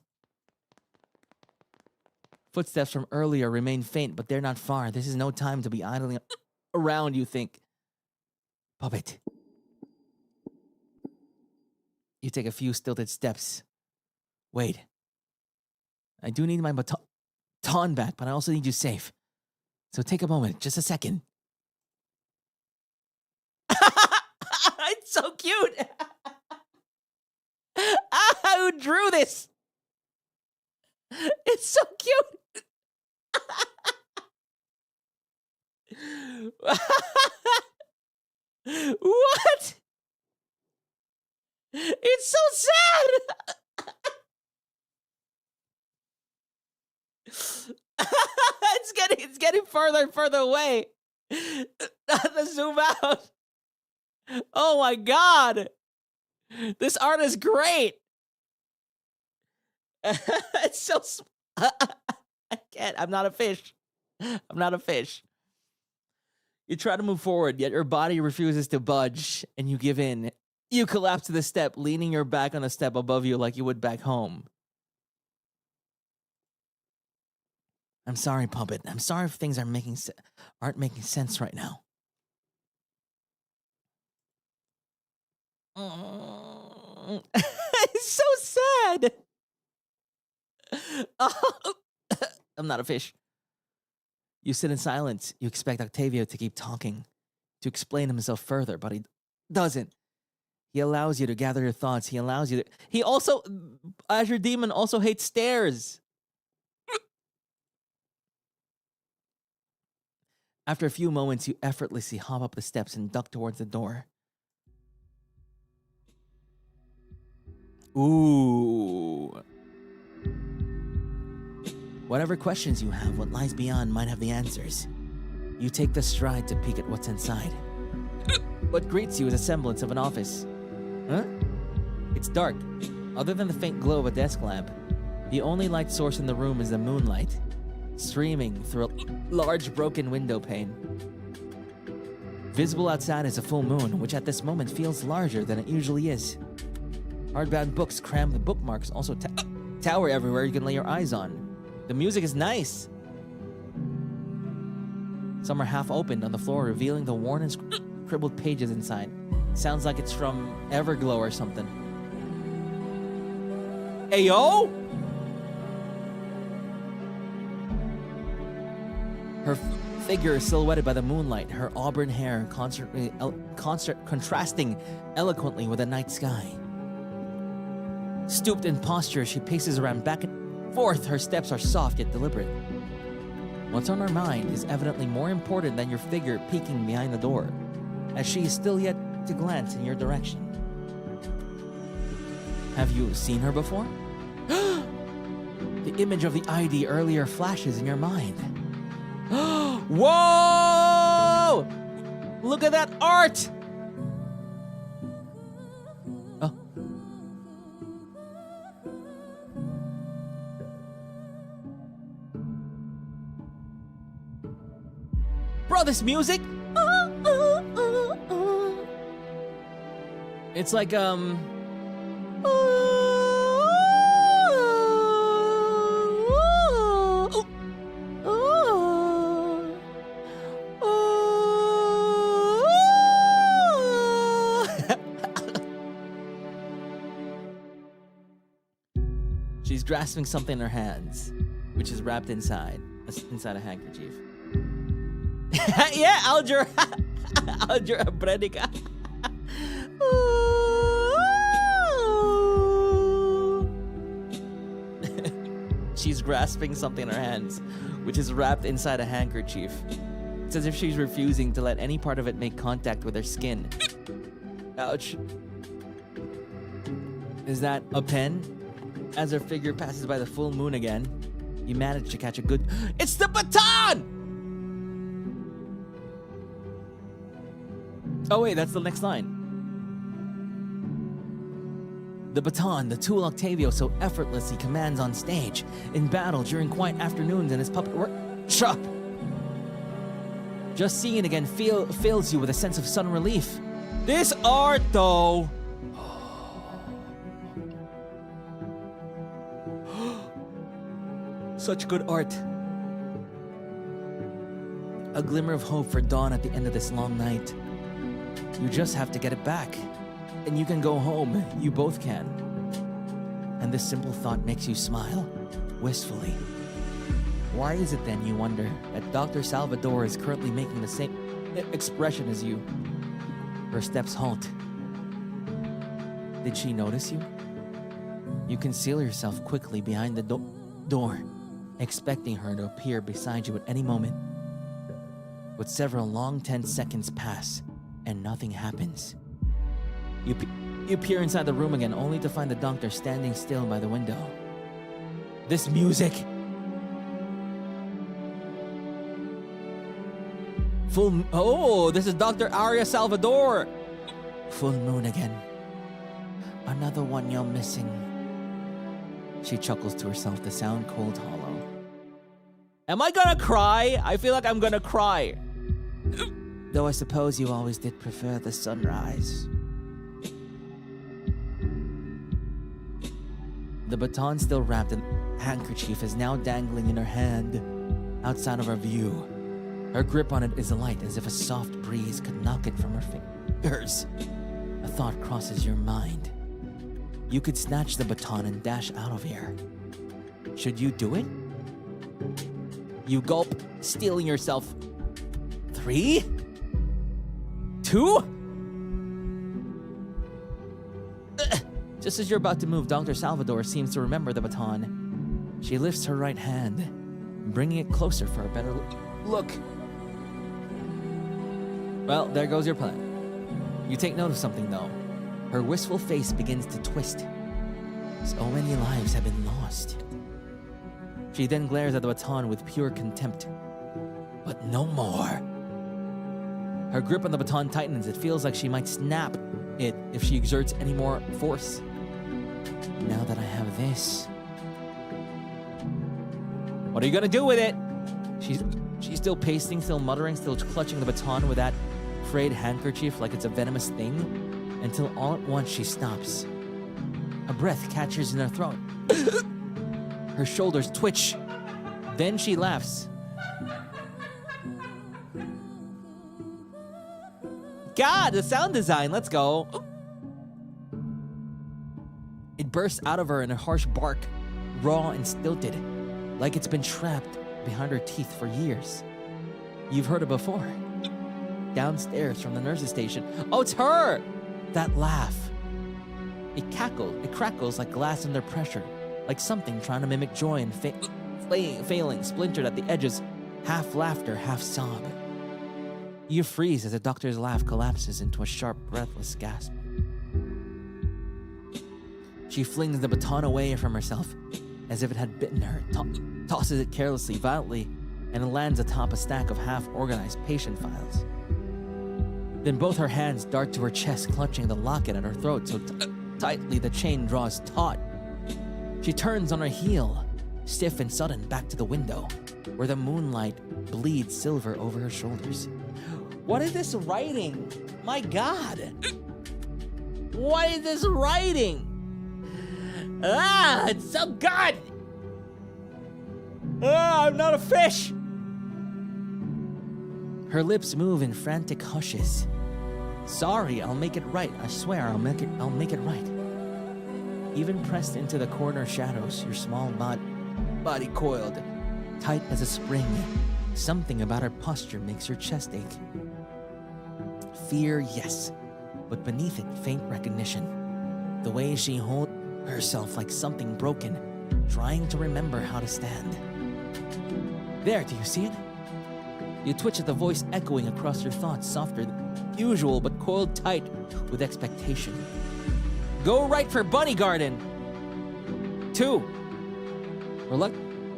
D: Footsteps from earlier remain faint, but they're not far. This is no time to be idling around, you think. Puppet. You take a few stilted steps. Wait. I do need my baton back, but I also need you safe. So take a moment, just a second. It's so cute. Who drew this? It's so cute. What? It's so sad. It's getting further and further away. The zoom out. Oh my god. This art is great. It's so I can't. I'm not a fish. I'm not a fish. You try to move forward, yet your body refuses to budge, and you give in. You collapse to the step, leaning your back on the step above you like you would back home. I'm sorry, Puppet. I'm sorry if things aren't making sense right now. It's so sad. I'm not a fish. You sit in silence. You expect Octavio to keep talking, to explain himself further, but he doesn't. He allows you to gather your thoughts. He allows you to... He also, Azure Demon, also hates stairs. After a few moments, you effortlessly hop up the steps and duck towards the door. Ooh. Whatever questions you have, what lies beyond might have the answers. You take the stride to peek at what's inside. What greets you is a semblance of an office. Huh? It's dark. Other than the faint glow of a desk lamp, the only light source in the room is the moonlight, streaming through a large broken window pane. Visible outside is a full moon, which at this moment feels larger than it usually is. Hardbound books crammed with bookmarks also tower everywhere you can lay your eyes on. The music is nice. Some are half opened on the floor, revealing the worn and scribbled pages inside. Sounds like it's from Everglow or something. Ayo! Her figure is silhouetted by the moonlight, her auburn hair contrasting eloquently with the night sky. Stooped in posture, she paces around back and forth. Her steps are soft yet deliberate. What's on her mind is evidently more important than your figure peeking behind the door, as she is still yet to glance in your direction. Have you seen her before? The image of the ID earlier flashes in your mind. Whoa! Look at that art! Oh. Bro, this music? It's like, She's grasping something in her hands, which is wrapped inside a handkerchief. Yeah, Alger Bredica. She's grasping something in her hands, which is wrapped inside a handkerchief. It's as if she's refusing to let any part of it make contact with her skin. Ouch. Is that a pen? As her figure passes by the full moon again, you manage to catch a good... It's the baton! Oh wait, that's the next line. The baton, the tool Octavio so effortlessly commands on stage, in battle during quiet afternoons in his puppet workshop. Just seeing it again fills you with a sense of sudden relief. This art, though... Such good art. A glimmer of hope for dawn at the end of this long night. You just have to get it back. And you can go home. You both can. And this simple thought makes you smile, wistfully. Why is it then, you wonder, that Dr. Salvador is currently making the same expression as you? Her steps halt. Did she notice you? You conceal yourself quickly behind the door, expecting her to appear beside you at any moment. But several long tense seconds pass, and nothing happens. You peer inside the room again, only to find the doctor standing still by the window. This music! Oh, this is Dr. Aria Salvador! Full moon again. Another one you're missing. She chuckles to herself, the sound cold hollow. Am I gonna cry? I feel like I'm gonna cry. Though I suppose you always did prefer the sunrise. The baton, still wrapped in a handkerchief, is now dangling in her hand, outside of her view. Her grip on it is light, as if a soft breeze could knock it from her fingers. A thought crosses your mind. You could snatch the baton and dash out of here. Should you do it? You gulp, steeling yourself. 3, 2. Just as you're about to move, Dr. Salvador seems to remember the baton. She lifts her right hand, bringing it closer for a better look. Well, there goes your plan. You take note of something, though. Her wistful face begins to twist. So many lives have been lost. She then glares at the baton with pure contempt. But no more. Her grip on the baton tightens. It feels like she might snap it if she exerts any more force. Now that I have this... What are you gonna do with it? She's still pacing, still muttering, still clutching the baton with that frayed handkerchief like it's a venomous thing, until all at once she stops. A breath catches in her throat. Her shoulders twitch. Then she laughs. God, the sound design, let's go. It bursts out of her in a harsh bark, raw and stilted, like it's been trapped behind her teeth for years. You've heard it before. Downstairs from the nurse's station. Oh, it's her! That laugh. It crackles like glass under pressure, like something trying to mimic joy and failing, splintered at the edges, half laughter, half sob. You freeze as the doctor's laugh collapses into a sharp, breathless gasp. She flings the baton away from herself, as if it had bitten her, tosses it carelessly, violently, and it lands atop a stack of half-organized patient files. Then both her hands dart to her chest, clutching the locket at her throat so tightly the chain draws taut. She turns on her heel, stiff and sudden, back to the window, where the moonlight bleeds silver over her shoulders. What is this writing? My God! What is this writing? Ah, it's so good! Ah, I'm not a fish! Her lips move in frantic hushes. Sorry, I'll make it right. I swear, I'll make it right. Even pressed into the corner shadows, your small body coiled, tight as a spring. Something about her posture makes your chest ache. Fear, yes, but beneath it, faint recognition. The way she holds herself like something broken, trying to remember how to stand. There, do you see it? You twitch at the voice echoing across your thoughts, softer than usual, but coiled tight with expectation. Go right for Bunny Garden! 2.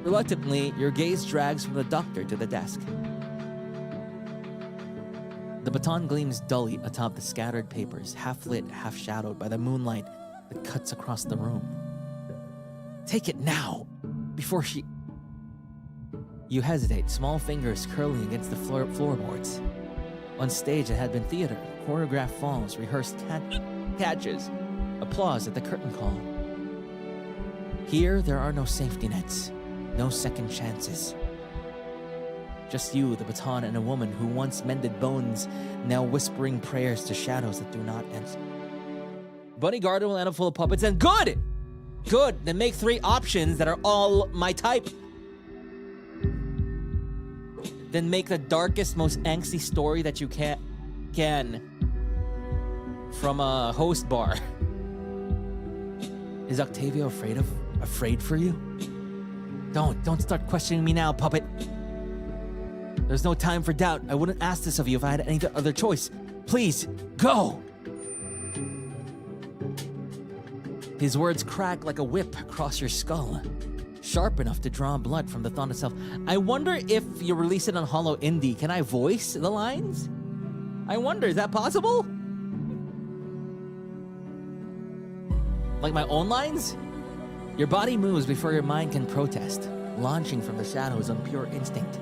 D: Reluctantly, your gaze drags from the doctor to the desk. The baton gleams dully atop the scattered papers, half lit, half shadowed by the moonlight that cuts across the room. Take it now, before she... You hesitate, small fingers curling against the floorboards. On stage, it had been theater, choreographed falls, rehearsed catches, applause at the curtain call. Here, there are no safety nets, no second chances. Just you, the baton, and a woman who once mended bones, now whispering prayers to shadows that do not answer. Bunny Garden will end up full of puppets, and good! Good, then make 3 options that are all my type. Then make the darkest, most angsty story that you can from a host bar. Is Octavio afraid for you? Don't start questioning me now, puppet. There's no time for doubt. I wouldn't ask this of you if I had any other choice. Please, go! His words crack like a whip across your skull, sharp enough to draw blood from the thought itself. I wonder if you release it on Holo Indie, can I voice the lines? I wonder, is that possible? Like my own lines? Your body moves before your mind can protest, launching from the shadows on pure instinct.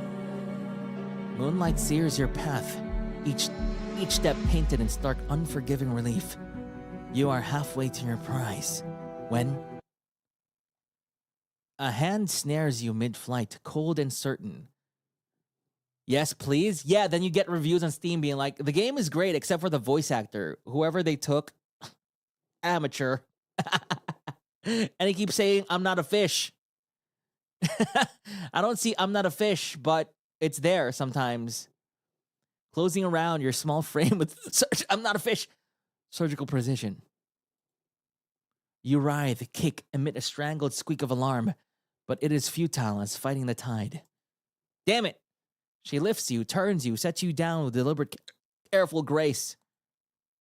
D: Moonlight sears your path, each step painted in stark, unforgiving relief. You are halfway to your prize, when a hand snares you mid-flight, cold and certain. Yes, please? Yeah, then you get reviews on Steam being like, the game is great except for the voice actor. Whoever they took, amateur. And he keeps saying, I'm not a fish. I don't see I'm not a fish, but it's there sometimes. Closing around your small frame with I'm not a fish. Surgical precision. You writhe, kick, emit a strangled squeak of alarm, but it is futile as fighting the tide. Damn it! She lifts you, turns you, sets you down with deliberate, careful grace.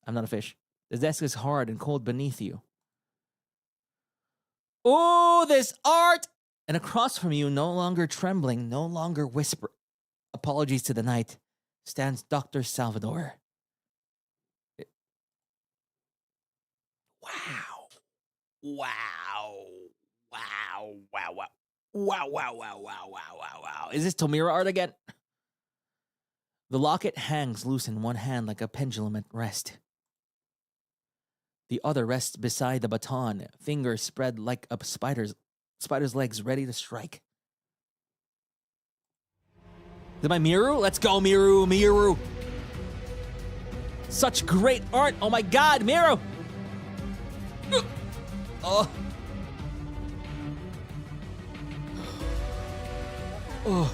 D: I'm not a fish. The desk is hard and cold beneath you. Oh, this art! And across from you, no longer trembling, no longer whisper, apologies to the night, stands Dr. Salvador. Wow. Wow. Wow. Wow. Wow. Wow. Wow. Wow. Wow. Wow. Wow. Wow. Is this Tomira art again? The locket hangs loose in one hand like a pendulum at rest. The other rests beside the baton, fingers spread like a spider's legs ready to strike. Is it my Miru? Let's go, Miru, Miru. Such great art. Oh my god, Miru. Oh. Oh.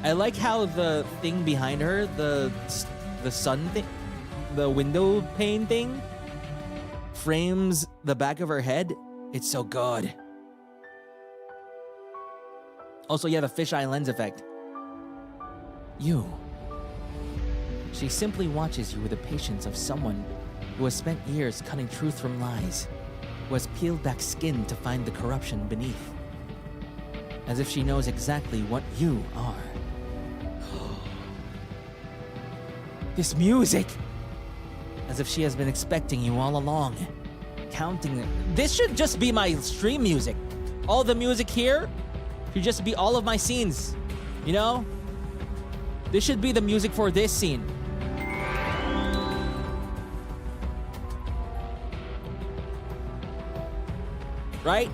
D: I like how the thing behind her, the sun thing, the window pane thing, frames the back of her head. It's so good. Also, you have a fisheye lens effect. You. She simply watches you with the patience of someone who has spent years cutting truth from lies, who has peeled back skin to find the corruption beneath. As if she knows exactly what you are. This music! As if she has been expecting you all along. Counting it. This should just be my stream music. All the music here should just be all of my scenes. You know? This should be the music for this scene. Right?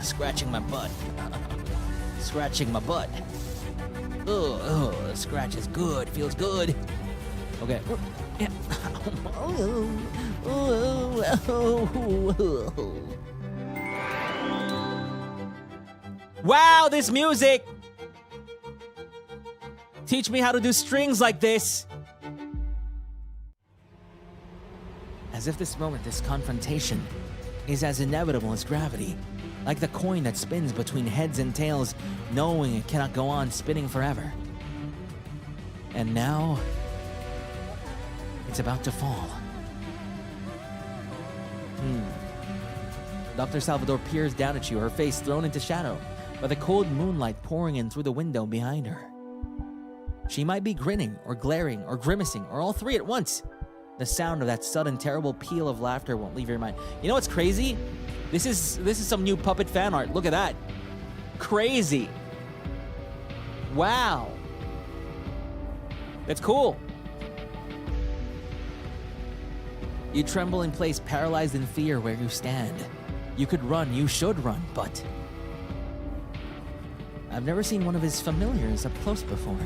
D: Scratching my butt. Scratching my butt. Oh, the scratch is good. Feels good. Okay. Yeah. Wow, this music! Teach me how to do strings like this. As if this moment, this confrontation, is as inevitable as gravity. Like the coin that spins between heads and tails, knowing it cannot go on spinning forever. And now, it's about to fall. Dr. Salvador peers down at you, her face thrown into shadow by the cold moonlight pouring in through the window behind her. She might be grinning, or glaring, or grimacing, or all three at once. The sound of that sudden, terrible peal of laughter won't leave your mind. You know what's crazy? This is some new puppet fan art. Look at that. Crazy. Wow. That's cool. You tremble in place, paralyzed in fear where you stand. You could run, you should run, but I've never seen one of his familiars up close before.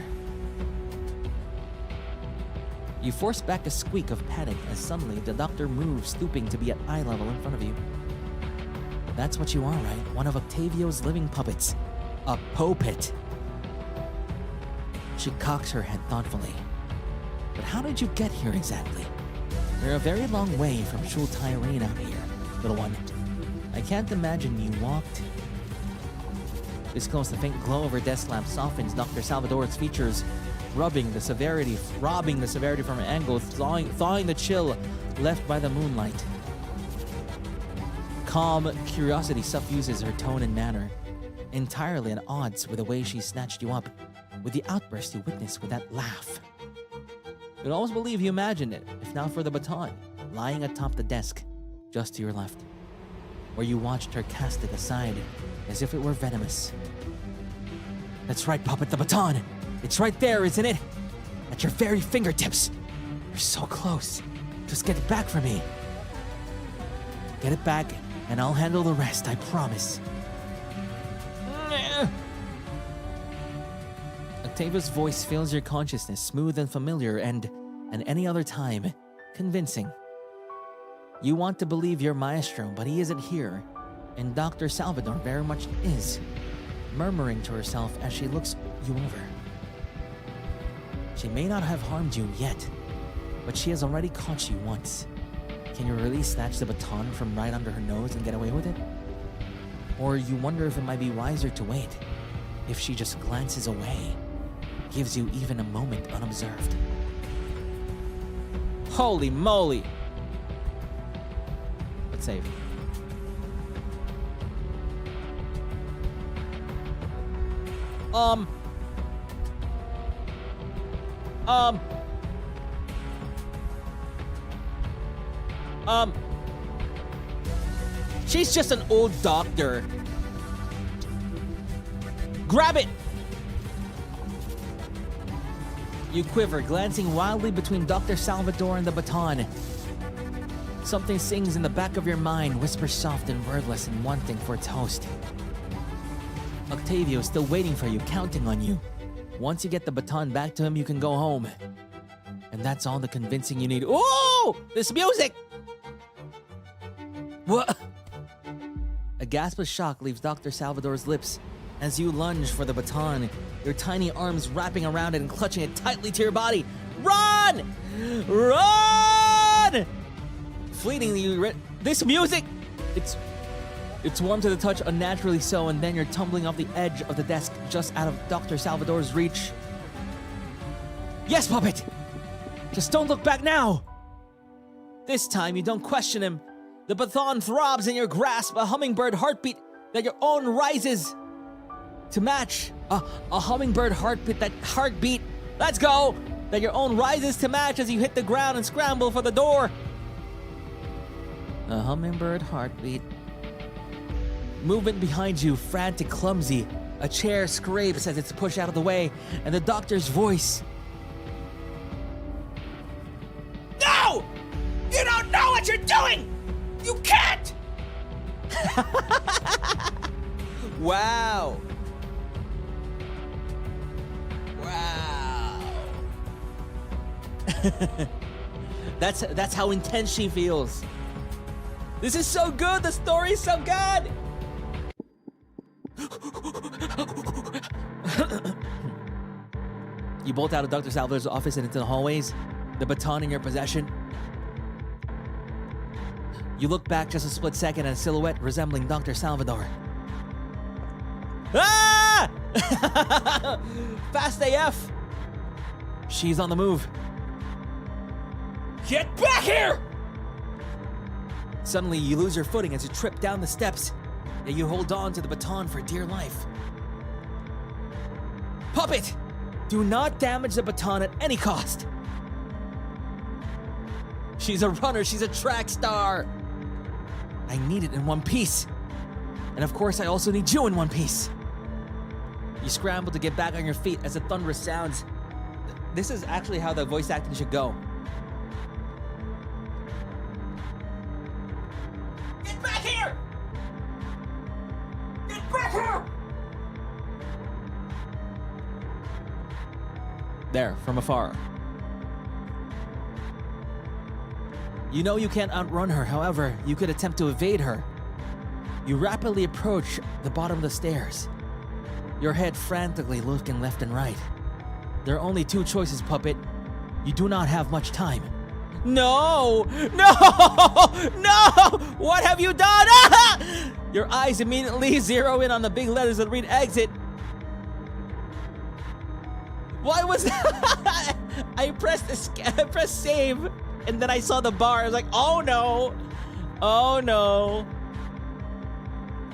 D: You force back a squeak of panic as suddenly the doctor moves, stooping to be at eye level in front of you. That's what you are, right? One of Octavio's living puppets. A POPPET. She cocks her head thoughtfully. But how did you get here exactly? You're a very long way from Shul Tyrene out here, little one. I can't imagine you walked. This close, the faint glow of her desk lamp softens Dr. Salvador's features, robbing the severity from her angle, thawing the chill left by the moonlight. Calm curiosity suffuses her tone and manner, entirely at odds with the way she snatched you up, with the outburst you witnessed with that laugh. You'd almost believe you imagined it, if not for the baton, lying atop the desk, just to your left, where you watched her cast it aside, as if it were venomous. That's right, Puppet, the baton! It's right there, isn't it? At your very fingertips! You're so close. Just get it back for me. Get it back, and I'll handle the rest, I promise. Octavio's voice fills your consciousness, smooth and familiar, and any other time, convincing. You want to believe you're Maestro, but he isn't here, and Dr. Salvador very much is, murmuring to herself as she looks you over. She may not have harmed you yet, but she has already caught you once. Can you really snatch the baton from right under her nose and get away with it? Or you wonder if it might be wiser to wait, if she just glances away, gives you even a moment unobserved. Holy moly! Let's save. She's just an old doctor. Grab it! You quiver, glancing wildly between Dr. Salvador and the baton. Something sings in the back of your mind, whispers soft and wordless and wanting for its host. Octavio is still waiting for you, counting on you. Once you get the baton back to him, you can go home. And that's all the convincing you need. Ooh! This music! What? A gasp of shock leaves Dr. Salvador's lips as you lunge for the baton, your tiny arms wrapping around it and clutching it tightly to your body. Run! Run! Fleetingly, this music! It's warm to the touch, unnaturally so, and then you're tumbling off the edge of the desk just out of Dr. Salvador's reach. Yes, Puppet! Just don't look back now! This time, you don't question him. The baton throbs in your grasp, a hummingbird heartbeat that your own rises to match. A hummingbird heartbeat, let's go! That your own rises to match as you hit the ground and scramble for the door. A hummingbird heartbeat. Movement behind you, frantic, clumsy. A chair scrapes as it's pushed out of the way, and the doctor's voice. No! You don't know what you're doing! You can't! Wow. Wow. That's how intense she feels. This is so good. The story is so good. You bolt out of Dr. Salvador's office and into the hallways, the baton in your possession. You look back just a split second at a silhouette resembling Dr. Salvador. Ah! Fast AF! She's on the move. Get back here! Suddenly, you lose your footing as you trip down the steps, yet you hold on to the baton for dear life. Puppet! Do not damage the baton at any cost! She's a runner, she's a track star! I need it in one piece. And of course, I also need you in one piece. You scramble to get back on your feet as the thunderous sounds. This is actually how the voice acting should go. Get back here! Get back here! There, from afar. You know you can't outrun her, however, you could attempt to evade her. You rapidly approach the bottom of the stairs, your head frantically looking left and right. There are only two choices, Puppet. You do not have much time. No! No! No! What have you done? Ah! Your eyes immediately zero in on the big letters that read exit. Why was that? I pressed save, and then I saw the bar. I was like, oh no! Oh no!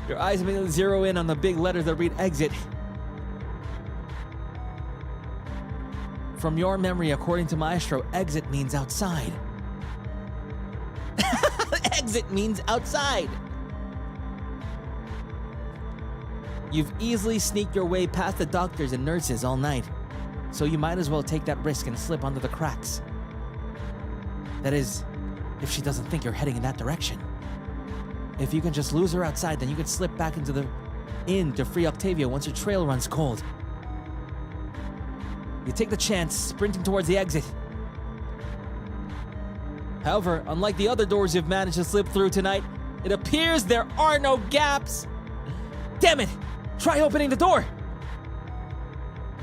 D: Your eyes immediately zero in on the big letters that read exit. From your memory, according to Maestro, exit means outside. Exit means outside. You've easily sneaked your way past the doctors and nurses all night, so you might as well take that risk and slip under the cracks. That is, if she doesn't think you're heading in that direction. If you can just lose her outside, then you can slip back into the inn to free Octavio once your trail runs cold. You take the chance, sprinting towards the exit. However, unlike the other doors you've managed to slip through tonight, it appears there are no gaps. Damn it! Try opening the door!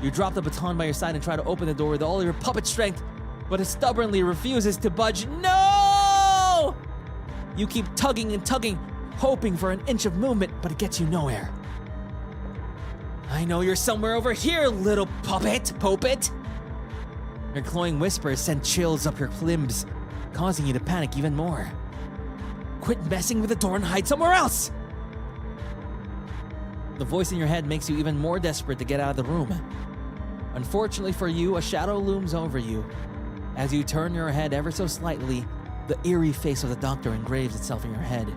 D: You drop the baton by your side and try to open the door with all your puppet strength, but it stubbornly refuses to budge. No! You keep tugging and tugging, hoping for an inch of movement, but it gets you nowhere. I know you're somewhere over here, little poppet. Your cloying whispers send chills up your limbs, causing you to panic even more. Quit messing with the door and hide somewhere else! The voice in your head makes you even more desperate to get out of the room. Unfortunately for you, a shadow looms over you. As you turn your head ever so slightly, the eerie face of the doctor engraves itself in your head.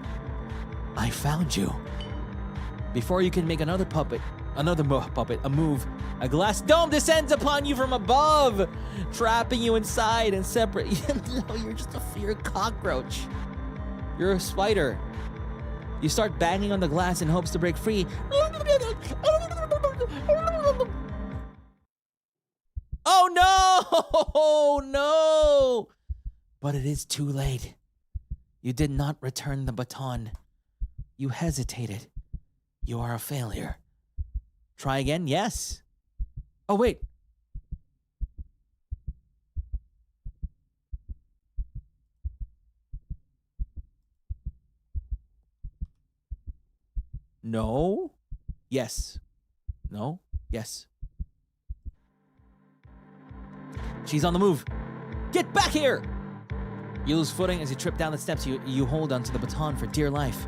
D: I found you. Before you can make another move, a glass dome descends upon you from above, trapping you inside and separate. No, you're just a feared cockroach. You're a spider. You start banging on the glass in hopes to break free. Oh no! Oh no! But it is too late. You did not return the baton. You hesitated. You are a failure. Try again? Yes. Oh, wait. No. Yes. No. Yes. She's on the move. Get back here! You lose footing as you trip down the steps. You hold onto the baton for dear life.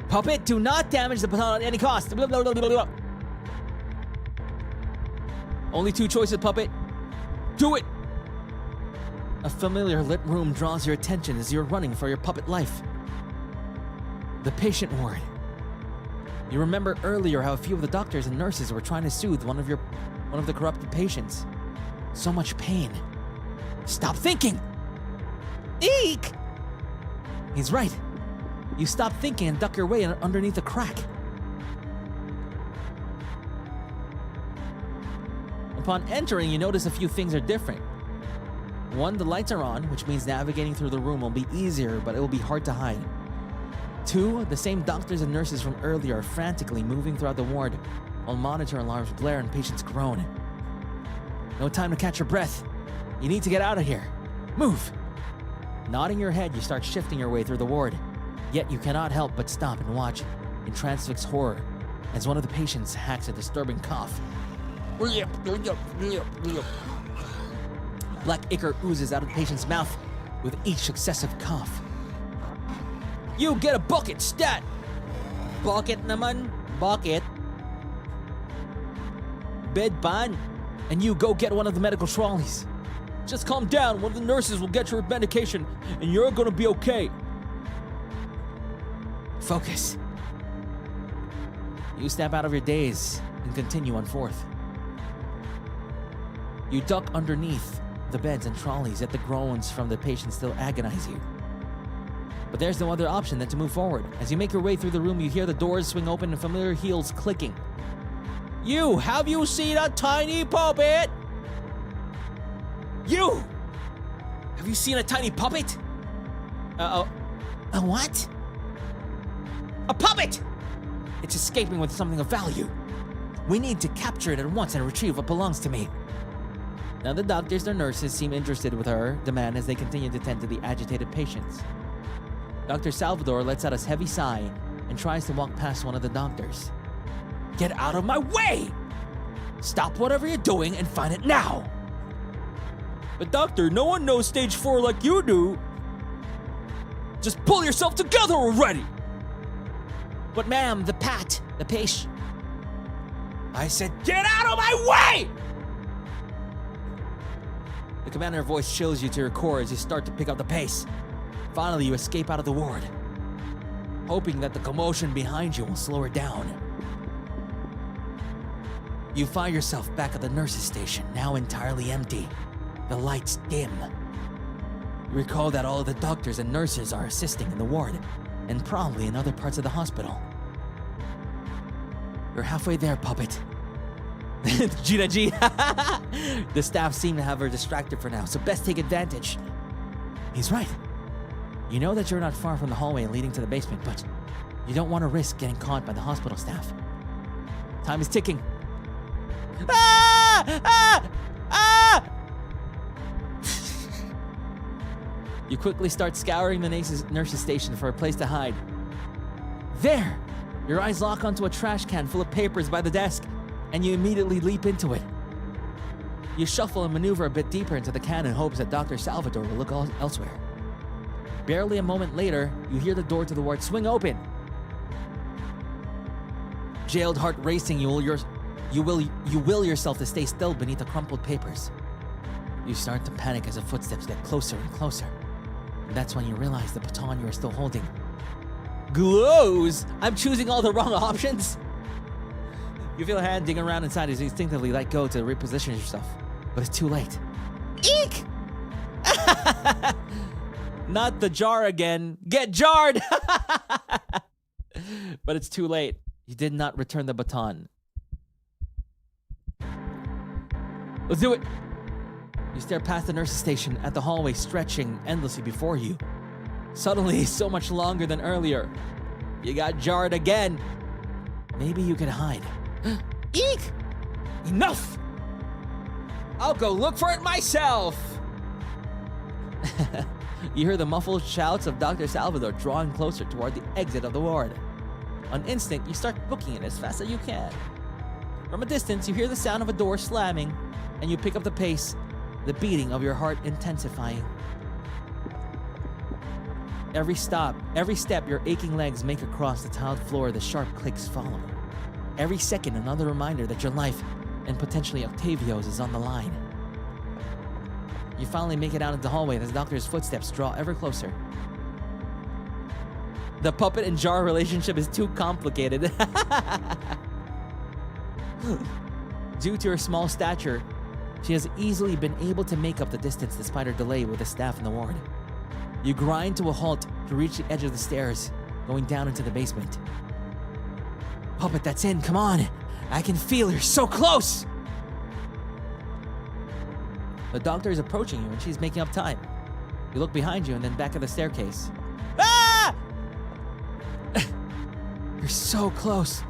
D: Puppet, do not damage the baton at any cost. Blah, blah, blah, blah, blah. Only two choices, Puppet. Do it! A familiar lit room draws your attention as you're running for your puppet life. The patient ward. You remember earlier how a few of the doctors and nurses were trying to soothe one of the corrupted patients. So much pain. Stop thinking! Eek! He's right. You stop thinking and duck your way underneath a crack. Upon entering, you notice a few things are different. One, the lights are on, which means navigating through the room will be easier, but it will be hard to hide. Two, the same doctors and nurses from earlier are frantically moving throughout the ward, while monitor alarms blare and patients groan. No time to catch your breath. You need to get out of here. Move! Nodding your head, you start shifting your way through the ward. Yet you cannot help but stop and watch in transfixed horror as one of the patients hacks a disturbing cough. Black ichor oozes out of the patient's mouth with each successive cough. You get a bucket, stat! Bucket naman, bucket. Bedpan. And you go get one of the medical trolleys. Just calm down, one of the nurses will get your medication, and you're gonna be okay. Focus. You snap out of your daze and continue on forth. You duck underneath the beds and trolleys, yet the groans from the patients still agonize you. But there's no other option than to move forward. As you make your way through the room, you hear the doors swing open and familiar heels clicking. You, have you seen a tiny puppet? You! Have you seen a tiny puppet?
E: A what?
D: A puppet! It's escaping with something of value. We need to capture it at once and retrieve what belongs to me. Now the doctors or nurses seem interested with her demand as they continue to tend to the agitated patients. Dr. Salvador lets out a heavy sigh and tries to walk past one of the doctors. Get out of my way! Stop whatever you're doing and find it now! But doctor, no one knows stage 4 like you do. Just pull yourself together already! But ma'am, the patient. I said, get out of my way! The commander voice chills you to your core as you start to pick up the pace. Finally, you escape out of the ward, hoping that the commotion behind you will slow her down. You find yourself back at the nurse's station, now entirely empty. The lights dim. You recall that all of the doctors and nurses are assisting in the ward, and probably in other parts of the hospital. You're halfway there, Puppet. Gina G. The staff seem to have her distracted for now, so best take advantage. He's right. You know that you're not far from the hallway leading to the basement, but you don't want to risk getting caught by the hospital staff. Time is ticking. Ah! Ah! Ah! You quickly start scouring the nurse's station for a place to hide. There! Your eyes lock onto a trash can full of papers by the desk, and you immediately leap into it. You shuffle and maneuver a bit deeper into the can in hopes that Dr. Salvador will look elsewhere. Barely a moment later, you hear the door to the ward swing open. Jailed heart racing, you will yourself to stay still beneath the crumpled papers. You start to panic as the footsteps get closer and closer. And that's when you realize the baton you are still holding glows. I'm choosing all the wrong options. You feel a hand digging around inside as you instinctively let go to reposition yourself. But it's too late. Eek! Not the jar again. Get jarred! But it's too late. You did not return the baton. Let's do it! You stare past the nurse's station at the hallway stretching endlessly before you. Suddenly, so much longer than earlier. You got jarred again. Maybe you can hide. Eek! Enough! I'll go look for it myself! You hear the muffled shouts of Dr. Salvador drawing closer toward the exit of the ward. On instinct, you start booking it as fast as you can. From a distance, you hear the sound of a door slamming, and you pick up the pace, the beating of your heart intensifying. Every step your aching legs make across the tiled floor, the sharp clicks follow. Every second, another reminder that your life, and potentially Octavio's, is on the line. You finally make it out into the hallway as the doctor's footsteps draw ever closer. The puppet and jar relationship is too complicated. Due to her small stature, she has easily been able to make up the distance despite her delay with the staff in the ward. You grind to a halt to reach the edge of the stairs, going down into the basement. Puppet, that's in, come on! I can feel you're so close! The doctor is approaching you and she's making up time. You look behind you and then back at the staircase. Ah! You're so close.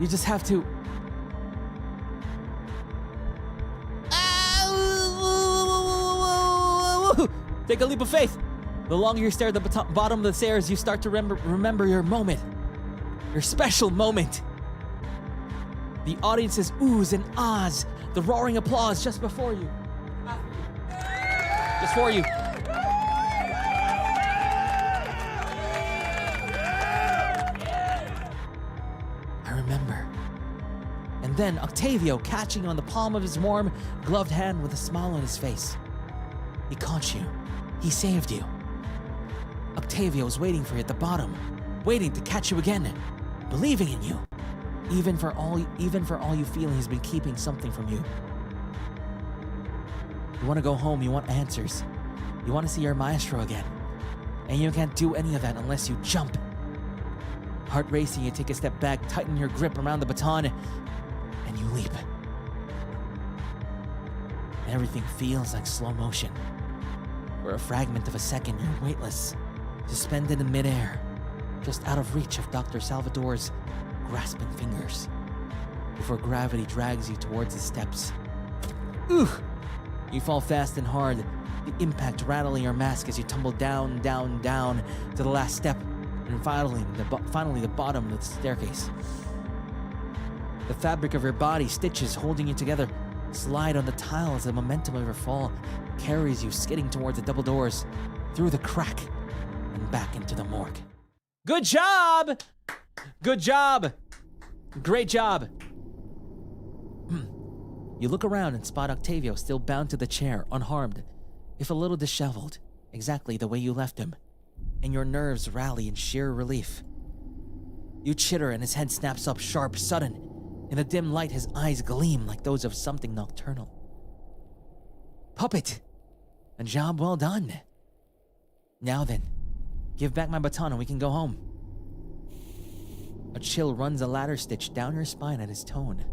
D: You just have to... Take a leap of faith. The longer you stare at the bottom of the stairs, you start to remember your moment. Your special moment. The audience's oohs and ahs. The roaring applause just before you. Just for you. I remember. And then Octavio catching on the palm of his warm, gloved hand with a smile on his face. He caught you. He saved you. Octavio was waiting for you at the bottom, waiting to catch you again, believing in you. Even for all you feel he's been keeping something from you. You want to go home, you want answers. You want to see your maestro again. And you can't do any of that unless you jump. Heart racing, you take a step back, tighten your grip around the baton, and you leap. Everything feels like slow motion. For a fragment of a second, you're weightless, suspended in midair, just out of reach of Dr. Salvador's grasping fingers, before gravity drags you towards the steps. Ooh! You fall fast and hard, the impact rattling your mask as you tumble down, down, down to the last step, and finally the bottom of the staircase. The fabric of your body, stitches holding you together, slide on the tile as the momentum of your fall carries you skidding towards the double doors, through the crack, and back into the morgue. Good job! Good job! Great job! You look around and spot Octavio still bound to the chair, unharmed, if a little disheveled, exactly the way you left him, and your nerves rally in sheer relief. You chitter and his head snaps up sharp, sudden. In the dim light, his eyes gleam like those of something nocturnal. Puppet! A job well done. Now then, give back my baton and we can go home. A chill runs a ladder stitch down your spine at his tone.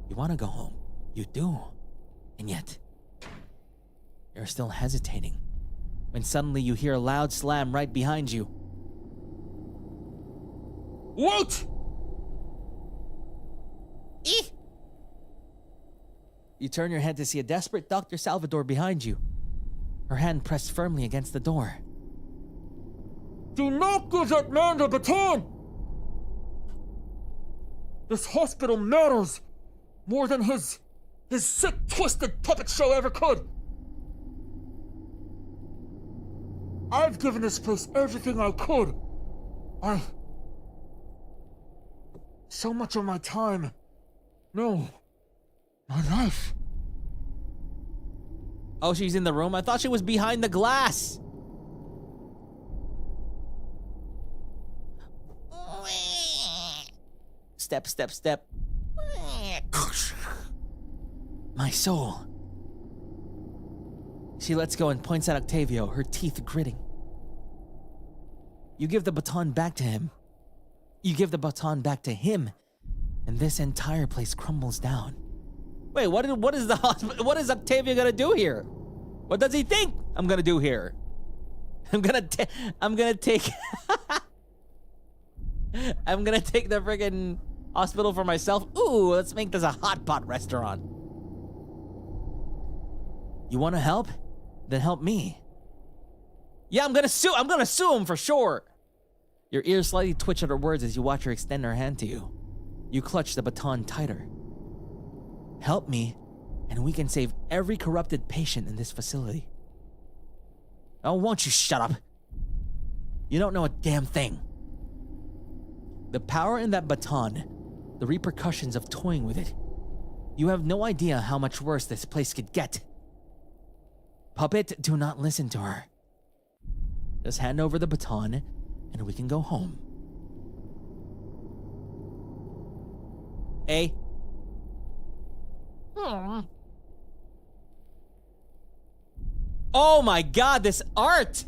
D: You want to go home. You do. And yet, you're still hesitating, when suddenly you hear a loud slam right behind you. Wait! You turn your head to see a desperate Dr. Salvador behind you, her hand pressed firmly against the door.
F: Do not give that man the baton! This hospital matters more than his sick, twisted puppet show ever could. I've given this place everything I could. So much of my time. No. My life.
D: Oh, she's in the room? I thought she was behind the glass. Step, step, step. My soul. She lets go and points at Octavio, her teeth gritting. You give the baton back to him. You give the baton back to him, and this entire place crumbles down. Wait, what is Octavio gonna do here? What does he think I'm gonna do here? I'm gonna take I'm gonna take the friggin' hospital for myself. Ooh, let's make this a hot pot restaurant. You wanna help? Then help me. Yeah, I'm gonna sue him for sure. Your ears slightly twitch at her words as you watch her extend her hand to you. You clutch the baton tighter. Help me, and we can save every corrupted patient in this facility. Oh, won't you shut up? You don't know a damn thing. The power in that baton, the repercussions of toying with it. You have no idea how much worse this place could get. Puppet, do not listen to her. Just hand over the baton, and we can go home. A. Oh my god, this art!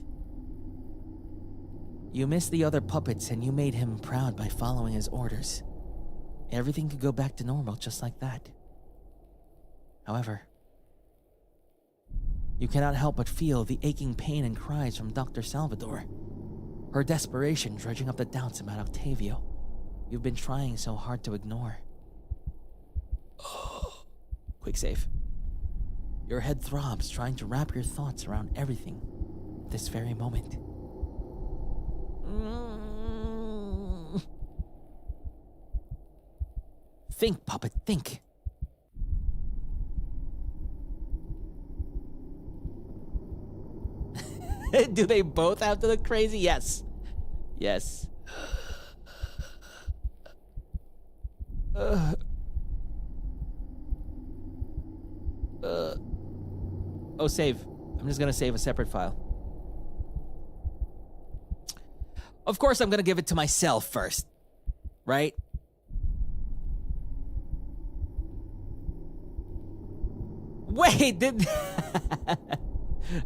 D: You missed the other puppets and you made him proud by following his orders. Everything could go back to normal just like that. However, you cannot help but feel the aching pain and cries from Dr. Salvador. Her desperation dredging up the doubts about Octavio you've been trying so hard to ignore. Quick save. Your head throbs trying to wrap your thoughts around everything at this very moment. Think, puppet, think. Do they both have to look crazy? Yes. Yes. Oh, save. I'm just gonna save a separate file. Of course, I'm gonna give it to myself first. Right? Wait, did...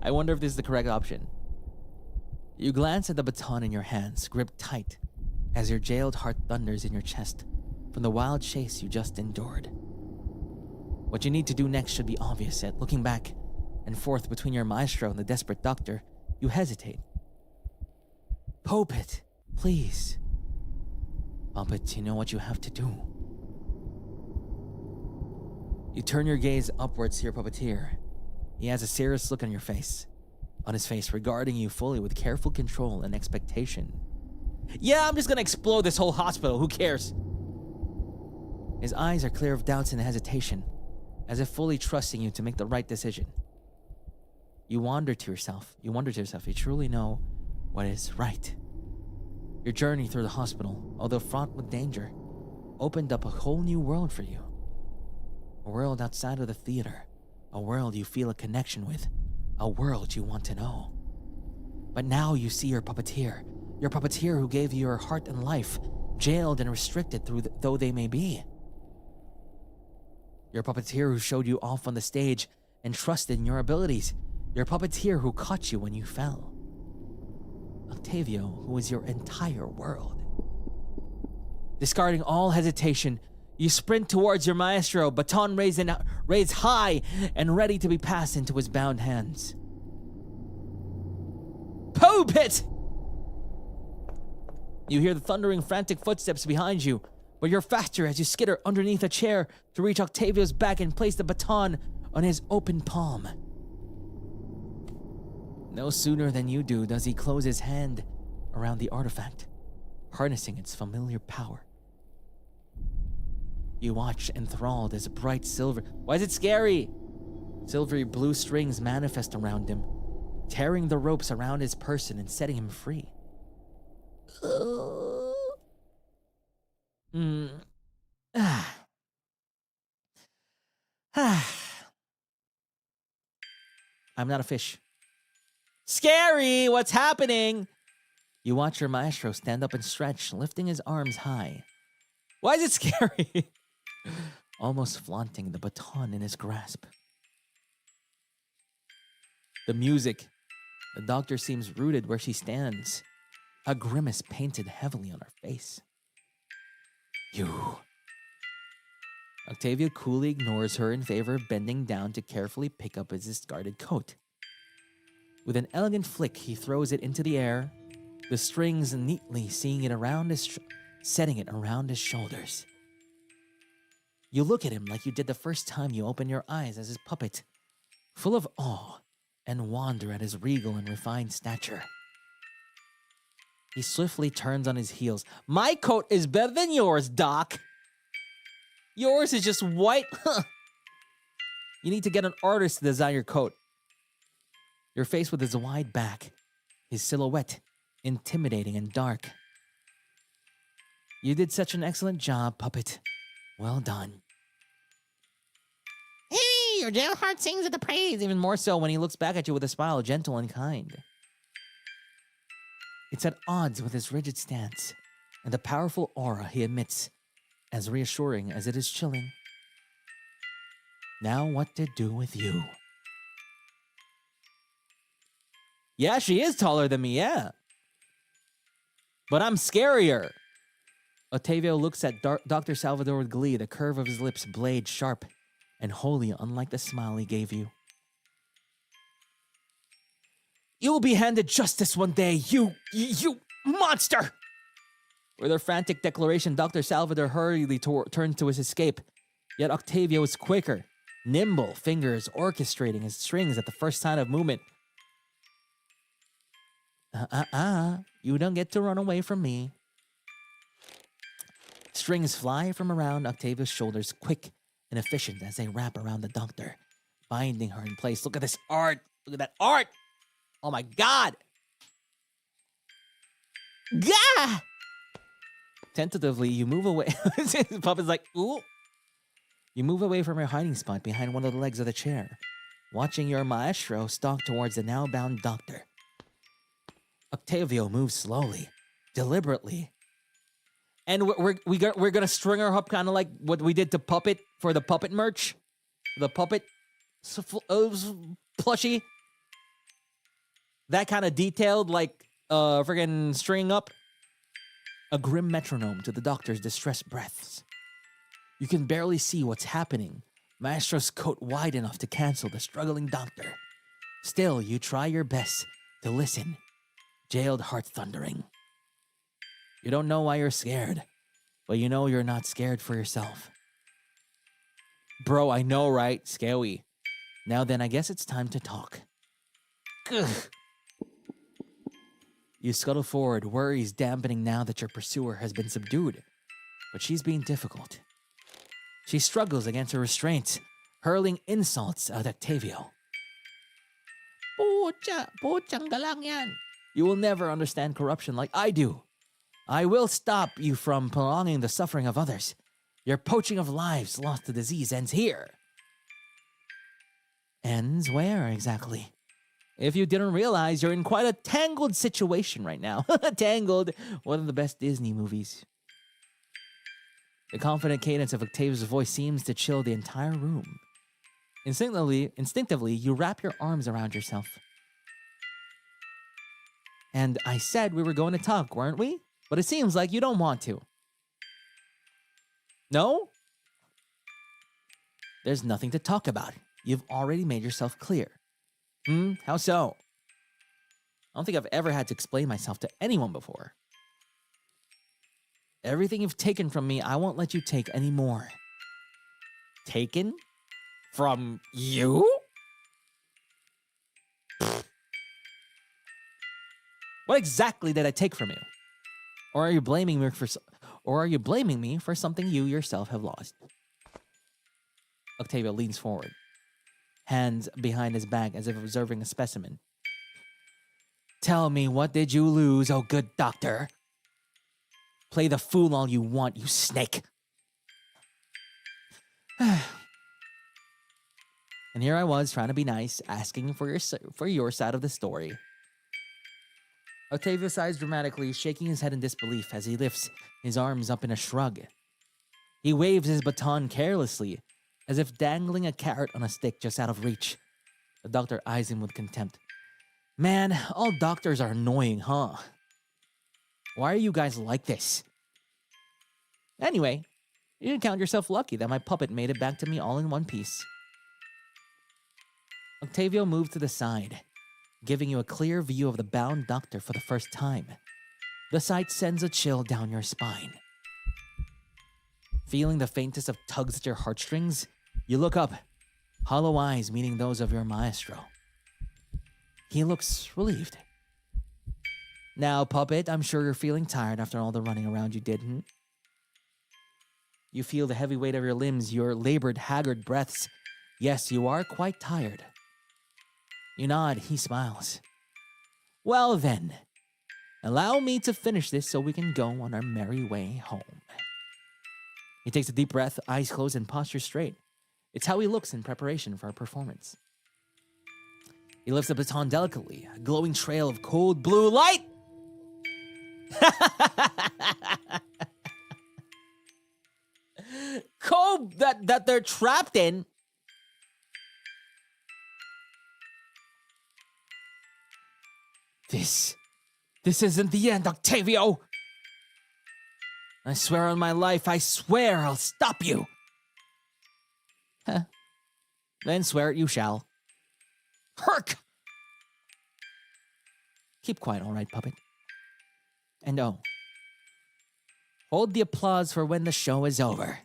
D: I wonder if this is the correct option. You glance at the baton in your hands, gripped tight, as your jailed heart thunders in your chest from the wild chase you just endured. What you need to do next should be obvious, yet looking back and forth between your maestro and the desperate doctor, you hesitate. POPPET, Please. Puppet, you know what you have to do. You turn your gaze upwards to your puppeteer. He has a serious look on his face, regarding you fully with careful control and expectation. Yeah, I'm just gonna explode this whole hospital, who cares? His eyes are clear of doubts and hesitation, as if fully trusting you to make the right decision. You wonder to yourself, if you truly know what is right. Your journey through the hospital, although fraught with danger, opened up a whole new world for you. A world outside of the theater, a world you feel a connection with, a world you want to know. But now you see your puppeteer who gave you your heart and life, jailed and restricted though they may be. Your puppeteer who showed you off on the stage and trusted in your abilities. Your puppeteer who caught you when you fell. Octavio, who is your entire world. Discarding all hesitation, you sprint towards your maestro, baton raised high and ready to be passed into his bound hands. POPPET! You hear the thundering, frantic footsteps behind you, but you're faster as you skitter underneath a chair to reach Octavio's back and place the baton on his open palm. No sooner than you do does he close his hand around the artifact, harnessing its familiar power. You watch enthralled as bright silver... Why is it scary? Silvery blue strings manifest around him, tearing the ropes around his person and setting him free. I'm not a fish. Scary! What's happening? You watch your maestro stand up and stretch, lifting his arms high. Why is it scary? Almost flaunting the baton in his grasp. The music. The doctor seems rooted where she stands, a grimace painted heavily on her face. You. Octavio coolly ignores her in favor of bending down to carefully pick up his discarded coat. With an elegant flick, he throws it into the air, the strings neatly setting it around his shoulders. You look at him like you did the first time you opened your eyes as his puppet, full of awe, and wonder at his regal and refined stature. He swiftly turns on his heels. My coat is better than yours, Doc. Yours is just white. You need to get an artist to design your coat. Your face with his wide back, his silhouette, intimidating and dark. You did such an excellent job, Puppet. Well done.
E: Hey, your jail heart sings at the praise.
D: Even more so when he looks back at you with a smile, gentle and kind. It's at odds with his rigid stance and the powerful aura he emits, as reassuring as it is chilling. Now what to do with you? Yeah, she is taller than me, yeah. But I'm scarier. Octavio looks at Dr. Salvador with glee, the curve of his lips blade sharp and wholly unlike the smile he gave you. You will be handed justice one day, you monster! With her frantic declaration, Dr. Salvador hurriedly turned to his escape. Yet Octavio is quicker, nimble, fingers orchestrating his strings at the first sign of movement. You don't get to run away from me. Strings fly from around Octavio's shoulders, quick and efficient as they wrap around the doctor, binding her in place. Look at this art! Look at that art! Oh my God! Gah! Tentatively, you move away. Puppet's like, ooh. You move away from your hiding spot behind one of the legs of the chair, watching your maestro stalk towards the now bound doctor. Octavio moves slowly, deliberately. And we're gonna string her up kind of like what we did to Puppet for the Puppet merch. The Puppet plushie. That kind of detailed, like, friggin' string up. A grim metronome to the doctor's distressed breaths. You can barely see what's happening. Maestro's coat wide enough to cancel the struggling doctor. Still, you try your best to listen. Jailed heart thundering. You don't know why you're scared, but you know you're not scared for yourself. Bro, I know, right? Scary. Now then, I guess it's time to talk. Ugh. You scuttle forward, worries dampening now that your pursuer has been subdued. But she's being difficult. She struggles against her restraint, hurling insults at Octavio. Puchang galang yan. You will never understand corruption like I do. I will stop you from prolonging the suffering of others. Your poaching of lives lost to disease ends here. Ends where exactly? If you didn't realize, you're in quite a tangled situation right now. Tangled, one of the best Disney movies. The confident cadence of Octavio's voice seems to chill the entire room. Instinctively, you wrap your arms around yourself. And I said we were going to talk, weren't we? But it seems like you don't want to. No? There's nothing to talk about. You've already made yourself clear. How so? I don't think I've ever had to explain myself to anyone before. Everything you've taken from me, I won't let you take anymore. Taken? From you? What exactly did I take from you? Or are you blaming me for something you yourself have lost? Octavio leans forward, hands behind his back as if observing a specimen. Tell me, what did you lose, oh good doctor? Play the fool all you want, you snake. And here I was, trying to be nice, asking for your side of the story. Octavio sighs dramatically, shaking his head in disbelief as he lifts his arms up in a shrug. He waves his baton carelessly, as if dangling a carrot on a stick just out of reach. The doctor eyes him with contempt. Man, all doctors are annoying, huh? Why are you guys like this? Anyway, you can count yourself lucky that my puppet made it back to me all in one piece. Octavio moved to the side, giving you a clear view of the bound doctor for the first time. The sight sends a chill down your spine. Feeling the faintest of tugs at your heartstrings, you look up, hollow eyes meeting those of your maestro. He looks relieved. Now, puppet, I'm sure you're feeling tired after all the running around you did, You feel the heavy weight of your limbs, your labored, haggard breaths. Yes, you are quite tired. You nod, he smiles. Well then, allow me to finish this so we can go on our merry way home. He takes a deep breath, eyes closed and posture straight. It's how he looks in preparation for a performance. He lifts the baton delicately, a glowing trail of cold blue light. Cold that they're trapped in. This isn't the end, Octavio. I swear on my life, I swear I'll stop you. Then swear it you shall. Herk! Keep quiet, all right, puppet. And oh, hold the applause for when the show is over.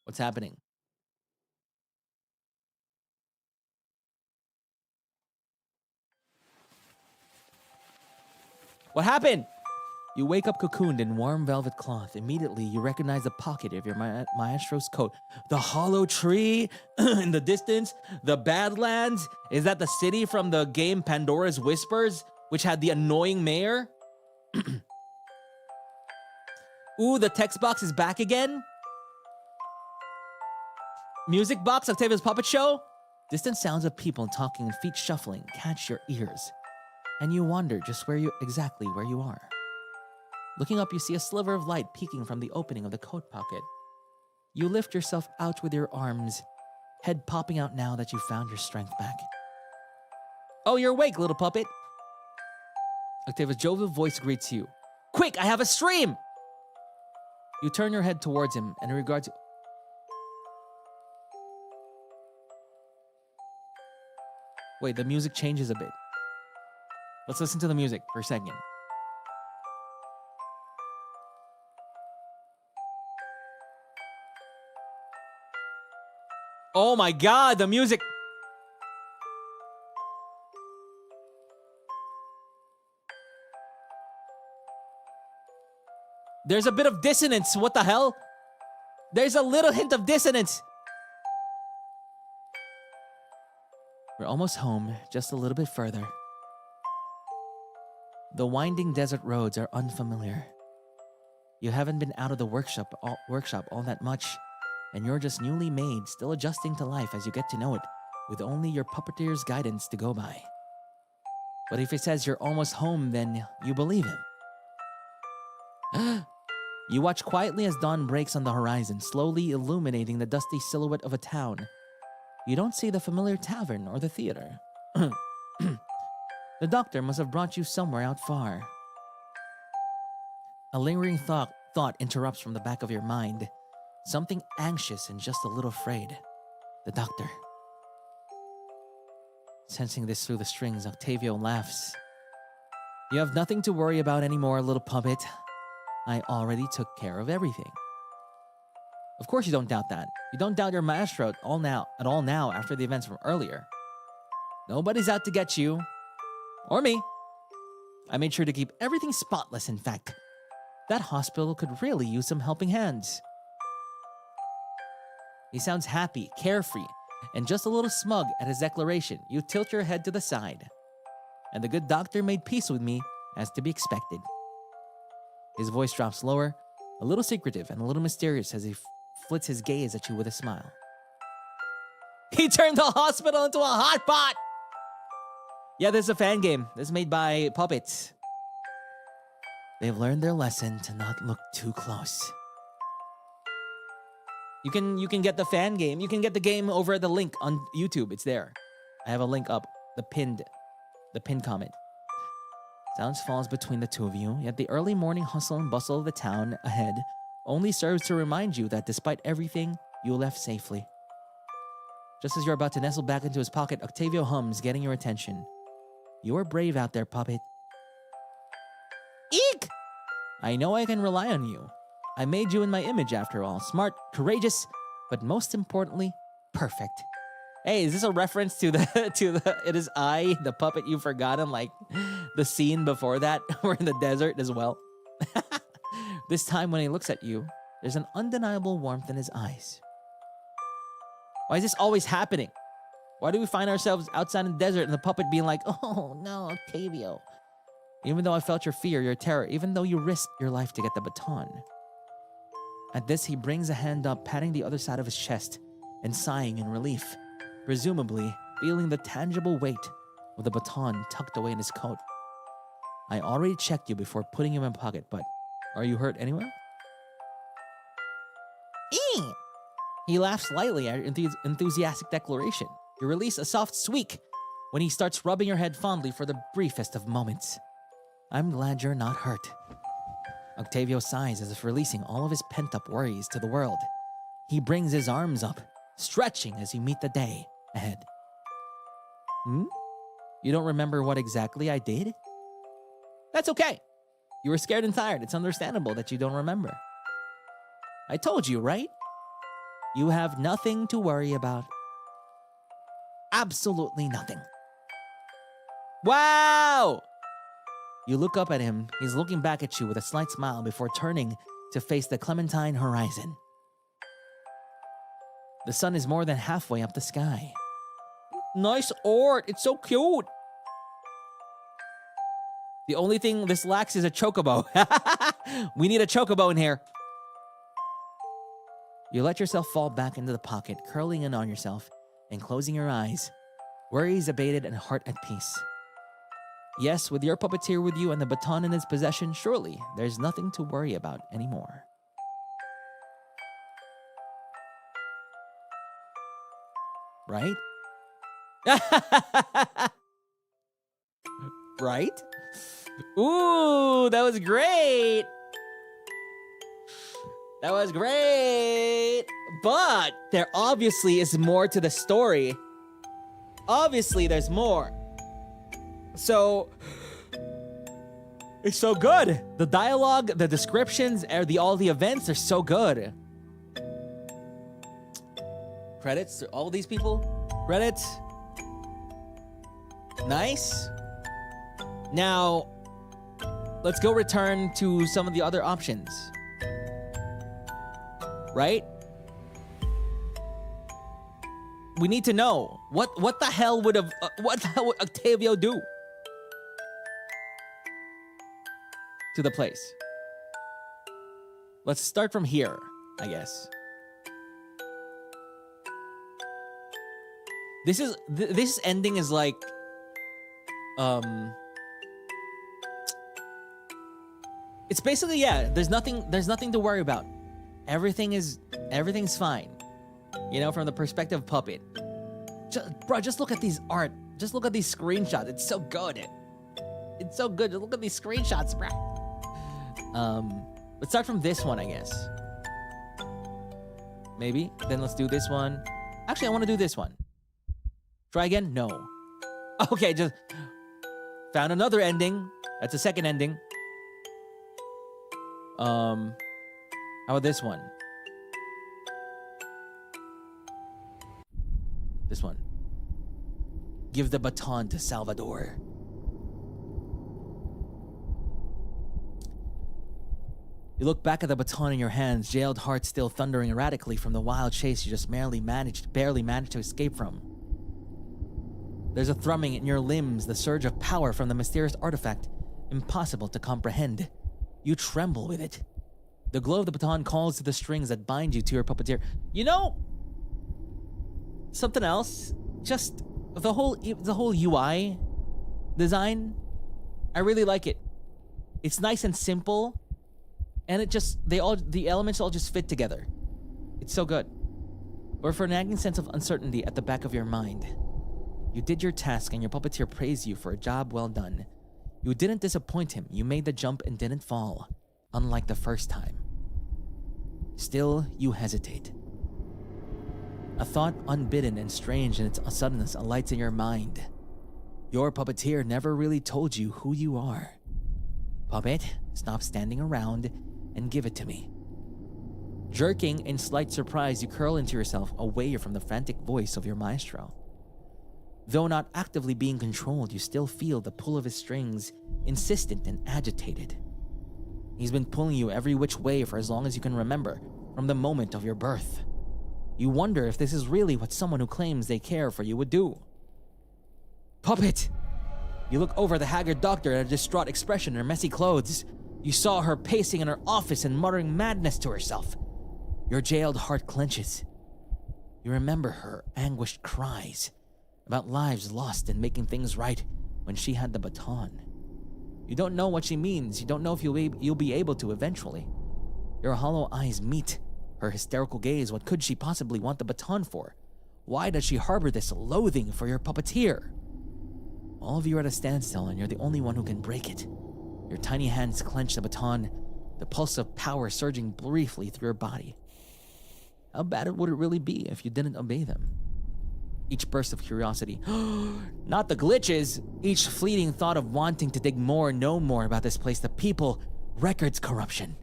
D: What's happening? What happened? You wake up cocooned in warm velvet cloth. Immediately, you recognize the pocket of your maestro's coat. The hollow tree in the distance. The Badlands. Is that the city from the game Pandora's Whispers, which had the annoying mayor? Ooh, the text box is back again. Music box, Octavio's puppet show. Distant sounds of people talking and feet shuffling catch your ears. And you wonder just exactly where you are. Looking up, you see a sliver of light peeking from the opening of the coat pocket. You lift yourself out with your arms, head popping out now that you found your strength back. Oh, you're awake, little puppet. Octavio's jovial voice greets you. Quick, I have a stream! You turn your head towards him and in regards to... Wait, the music changes a bit. Let's listen to the music for a second. Oh my god, the music! There's a bit of dissonance. What the hell? There's a little hint of dissonance. We're almost home, just a little bit further. The winding desert roads are unfamiliar. You haven't been out of the workshop all that much, and you're just newly made, still adjusting to life as you get to know it, with only your puppeteer's guidance to go by. But if he says you're almost home, then you believe him. You watch quietly as dawn breaks on the horizon, slowly illuminating the dusty silhouette of a town. You don't see the familiar tavern or the theater. The doctor must have brought you somewhere out far. A lingering thought interrupts from the back of your mind. Something anxious and just a little afraid. The doctor. Sensing this through the strings, Octavio laughs. You have nothing to worry about anymore, little puppet. I already took care of everything. Of course you don't doubt that. You don't doubt your maestro at all now after the events from earlier. Nobody's out to get you. Or me. I made sure to keep everything spotless, in fact. That hospital could really use some helping hands. He sounds happy, carefree, and just a little smug at his declaration. You tilt your head to the side. And the good doctor made peace with me, as to be expected. His voice drops lower, a little secretive and a little mysterious as he flits his gaze at you with a smile. He turned the hospital into a hot pot! Yeah, this is a fan game. This is made by POPPET. They've learned their lesson to not look too close. You can get the fan game. You can get the game over at the link on YouTube. It's there. I have a link up. The pinned comment. Silence falls between the two of you, yet the early morning hustle and bustle of the town ahead only serves to remind you that despite everything, you left safely. Just as you're about to nestle back into his pocket, Octavio hums, getting your attention. You're brave out there, puppet. Eek! I know I can rely on you. I made you in my image after all. Smart, courageous, but most importantly, perfect. Hey, is this a reference to the it is I, the puppet you've forgotten, like the scene before that? We're in the desert as well. This time when he looks at you, there's an undeniable warmth in his eyes. Why is this always happening? Why do we find ourselves outside in the desert and the puppet being like, oh no, Octavio. Even though I felt your fear, your terror, even though you risked your life to get the baton. At this, he brings a hand up, patting the other side of his chest and sighing in relief, presumably feeling the tangible weight of the baton tucked away in his coat. I already checked you before putting you in my pocket, but are you hurt anywhere? Eee! He laughs lightly at your enthusiastic declaration. You release a soft squeak when he starts rubbing your head fondly for the briefest of moments. I'm glad you're not hurt. Octavio sighs as if releasing all of his pent-up worries to the world. He brings his arms up, stretching as you meet the day ahead. You don't remember what exactly I did? That's okay. You were scared and tired. It's understandable that you don't remember. I told you, right? You have nothing to worry about. Absolutely nothing. Wow! You look up at him. He's looking back at you with a slight smile before turning to face the Clementine horizon. The sun is more than halfway up the sky. Nice art. It's so cute. The only thing this lacks is a chocobo. We need a chocobo in here. You let yourself fall back into the pocket, curling in on yourself and closing your eyes, worries abated and heart at peace. Yes, with your puppeteer with you and the baton in his possession, surely there's nothing to worry about anymore. Right? Right? Ooh, that was great! That was great! But there obviously is more to the story. Obviously, there's more. So, It's so good. The dialogue, the descriptions, all the events are so good. Credits to all these people. Credits. Nice. Now, let's go return to some of the other options. Right? We need to know what the hell would Octavio do to the place. Let's start from here, I guess. This ending is like it's basically, yeah, there's nothing to worry about. Everything's fine. You know, from the perspective of Puppet. Just look at these art. Just look at these screenshots. It's so good. It's so good. Just look at these screenshots, bro. Let's start from this one, I guess. Maybe. Then let's do this one. Actually, I want to do this one. Try again? No. Okay, just found another ending. That's a second ending. How about this one? This one. Give the baton to Salvador. You look back at the baton in your hands, jailed heart still thundering erratically from the wild chase you just barely managed to escape from. There's a thrumming in your limbs, the surge of power from the mysterious artifact, impossible to comprehend. You tremble with it. The glow of the baton calls to the strings that bind you to your puppeteer. You know, something else, just the whole UI design, I really like it. It's nice and simple, and the elements all just fit together. It's so good. Or for a nagging sense of uncertainty at the back of your mind. You did your task and your puppeteer praised you for a job well done. You didn't disappoint him. You made the jump and didn't fall, unlike the first time. Still, you hesitate. A thought unbidden and strange in its suddenness alights in your mind. Your puppeteer never really told you who you are. Puppet, stop standing around and give it to me. Jerking in slight surprise, you curl into yourself away from the frantic voice of your maestro. Though not actively being controlled, you still feel the pull of his strings, insistent and agitated. He's been pulling you every which way for as long as you can remember, from the moment of your birth. You wonder if this is really what someone who claims they care for you would do. Puppet! You look over the haggard doctor at a distraught expression in her messy clothes. You saw her pacing in her office and muttering madness to herself. Your jailed heart clenches. You remember her anguished cries about lives lost and making things right when she had the baton. You don't know what she means. You don't know if you'll be able to eventually. Your hollow eyes meet. Her hysterical gaze. What could she possibly want the baton for? Why does she harbor this loathing for your puppeteer? All of you are at a standstill and you're the only one who can break it. Your tiny hands clench the baton, the pulse of power surging briefly through your body. How bad would it really be if you didn't obey them? Each burst of curiosity, not the glitches, each fleeting thought of wanting to dig more, know more about this place, the people, records corruption.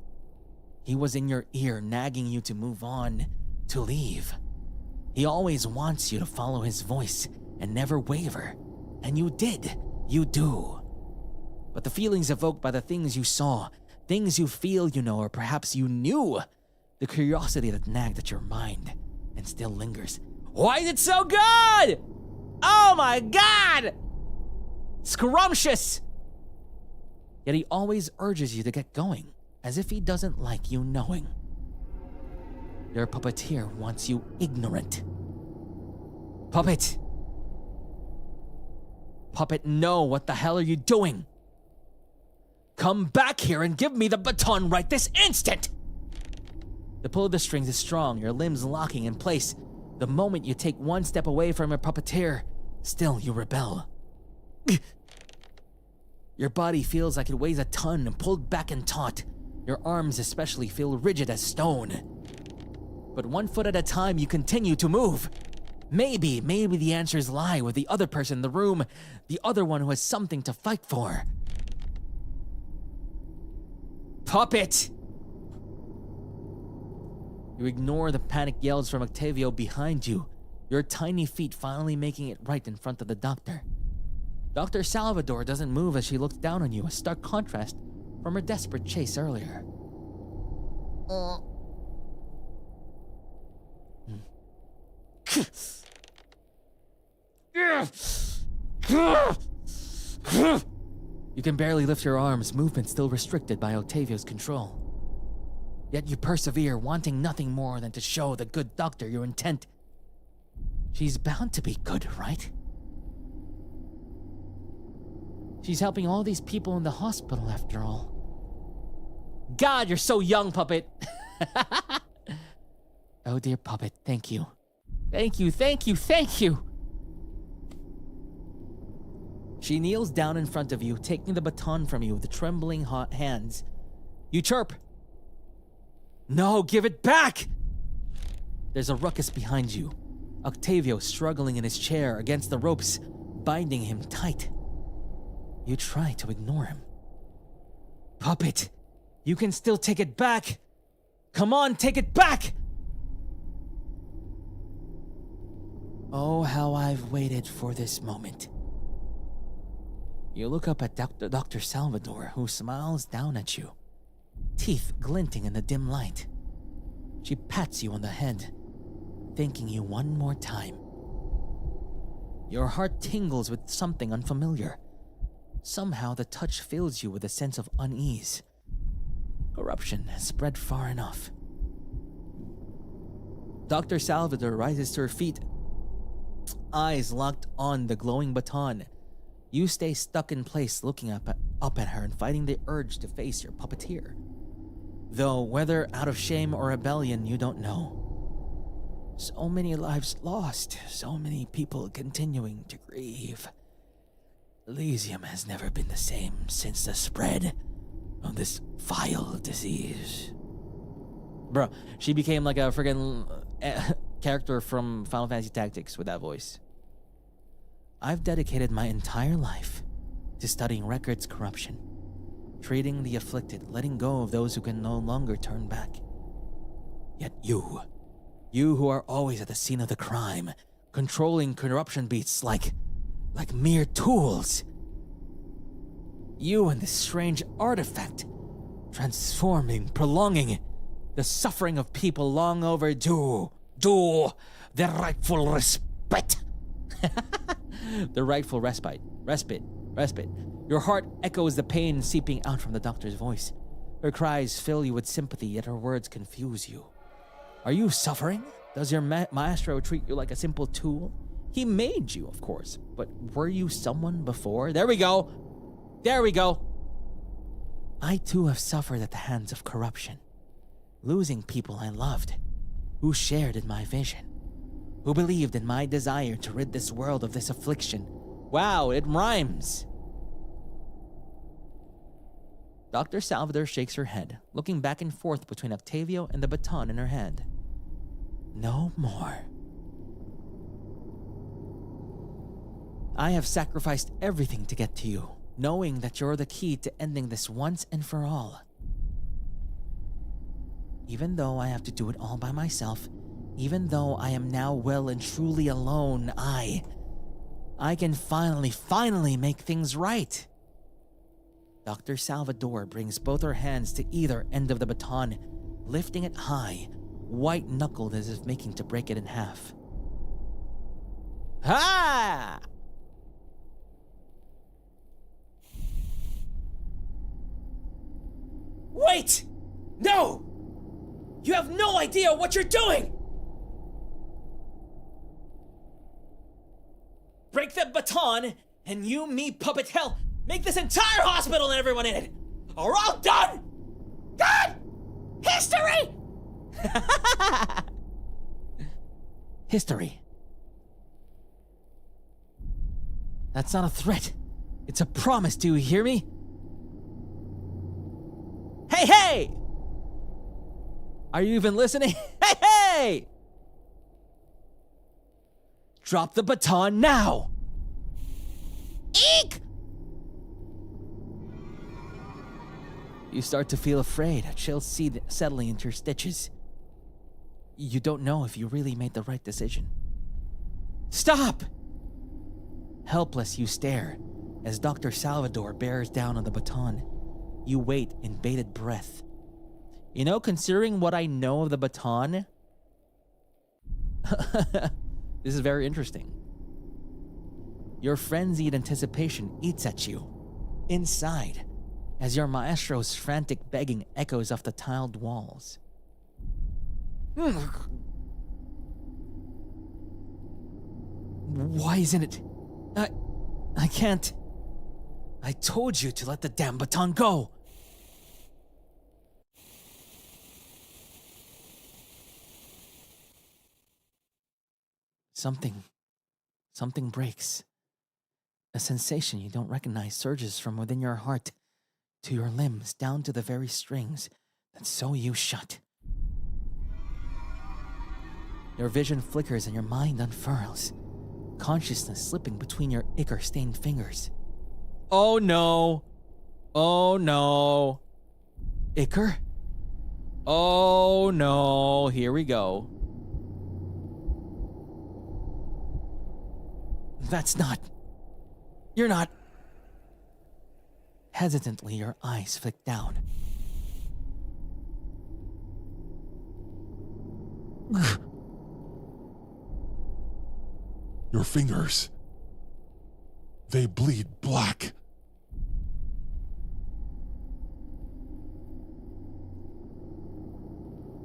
D: He was in your ear, nagging you to move on, to leave. He always wants you to follow his voice and never waver. And you did. You do. But the feelings evoked by the things you saw, things you feel you know, or perhaps you knew, the curiosity that nagged at your mind and still lingers. Why is it so good? Oh my god! Scrumptious! Yet he always urges you to get going, as if he doesn't like you knowing. Your puppeteer wants you ignorant. Puppet! Puppet, no, what the hell are you doing? Come back here and give me the baton right this instant! The pull of the strings is strong, your limbs locking in place. The moment you take one step away from your puppeteer, still you rebel. Your body feels like it weighs a ton and pulled back and taut. Your arms especially feel rigid as stone. But 1 foot at a time, you continue to move. Maybe the answers lie with the other person in the room, the other one who has something to fight for. Puppet! You ignore the panic yells from Octavio behind you, your tiny feet finally making it right in front of the doctor. Dr. Salvador doesn't move as she looks down on you, a stark contrast from her desperate chase earlier. You can barely lift your arms, movement still restricted by Octavio's control. Yet you persevere, wanting nothing more than to show the good doctor your intent. She's bound to be good, right? She's helping all these people in the hospital after all. God, you're so young, Puppet! Oh dear Puppet, thank you. Thank you, thank you, thank you! She kneels down in front of you, taking the baton from you with the trembling hot hands. You chirp. No, give it back! There's a ruckus behind you. Octavio struggling in his chair against the ropes, binding him tight. You try to ignore him. Puppet, you can still take it back! Come on, take it back! Oh, how I've waited for this moment. You look up at Dr. Salvador, who smiles down at you, teeth glinting in the dim light. She pats you on the head, thanking you one more time. Your heart tingles with something unfamiliar. Somehow the touch fills you with a sense of unease. Corruption has spread far enough. Dr. Salvador rises to her feet, eyes locked on the glowing baton. You stay stuck in place, looking up at her and fighting the urge to face your puppeteer. Though whether out of shame or rebellion, you don't know. So many lives lost, so many people continuing to grieve. Elysium has never been the same since the spread of this vile disease. Bro, she became like a friggin' character from Final Fantasy Tactics with that voice. I've dedicated my entire life to studying records corruption, treating the afflicted, letting go of those who can no longer turn back. Yet you who are always at the scene of the crime, controlling corruption beasts like mere tools. You and this strange artifact, transforming, prolonging the suffering of people long overdue. The rightful respite. The rightful respite. Your heart echoes the pain seeping out from the doctor's voice. Her cries fill you with sympathy, yet her words confuse you. Are you suffering? Does your maestro treat you like a simple tool? He made you, of course, but were you someone before? There we go. I too have suffered at the hands of corruption, losing people I loved, who shared in my vision, who believed in my desire to rid this world of this affliction. Wow, it rhymes. Dr. Salvador shakes her head, looking back and forth between Octavio and the baton in her hand. No more. I have sacrificed everything to get to you, knowing that you're the key to ending this once and for all. Even though I have to do it all by myself, even though I am now well and truly alone, I can finally make things right. Dr. Salvador brings both her hands to either end of the baton, lifting it high, white-knuckled as if making to break it in half. Ha! Wait! No! You have no idea what you're doing! Break the baton, and you, me, puppet, hell, make this entire hospital and everyone in it, are all done! God! History! History. That's not a threat. It's a promise, do you hear me? Hey! Are you even listening? Hey! Drop the baton now! Eek! You start to feel afraid, a chill settling into your stitches. You don't know if you really made the right decision. Stop! Helpless, you stare as Dr. Salvador bears down on the baton. You wait in bated breath. You know, considering what I know of the baton, this is very interesting. Your frenzied anticipation eats at you, inside, as your maestro's frantic begging echoes off the tiled walls. Why isn't it? I can't. I told you to let the damn baton go. Something breaks. A sensation you don't recognize surges from within your heart to your limbs down to the very strings that sew you shut. Your vision flickers and your mind unfurls, consciousness slipping between your ichor-stained fingers. Oh no! Oh no! Ichor? Oh no, here we go. You're not. Hesitantly, your eyes flick down.
G: Your fingers. They bleed black.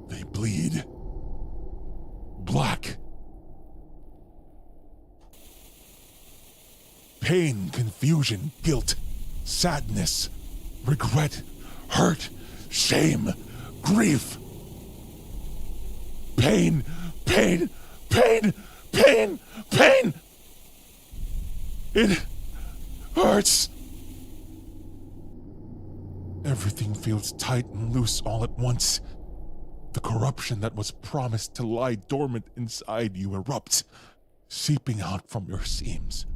G: They bleed black. Pain, confusion, guilt, sadness, regret, hurt, shame, grief. Pain, pain, pain, pain, pain. It hurts. Everything feels tight and loose all at once. The corruption that was promised to lie dormant inside you erupts, seeping out from your seams.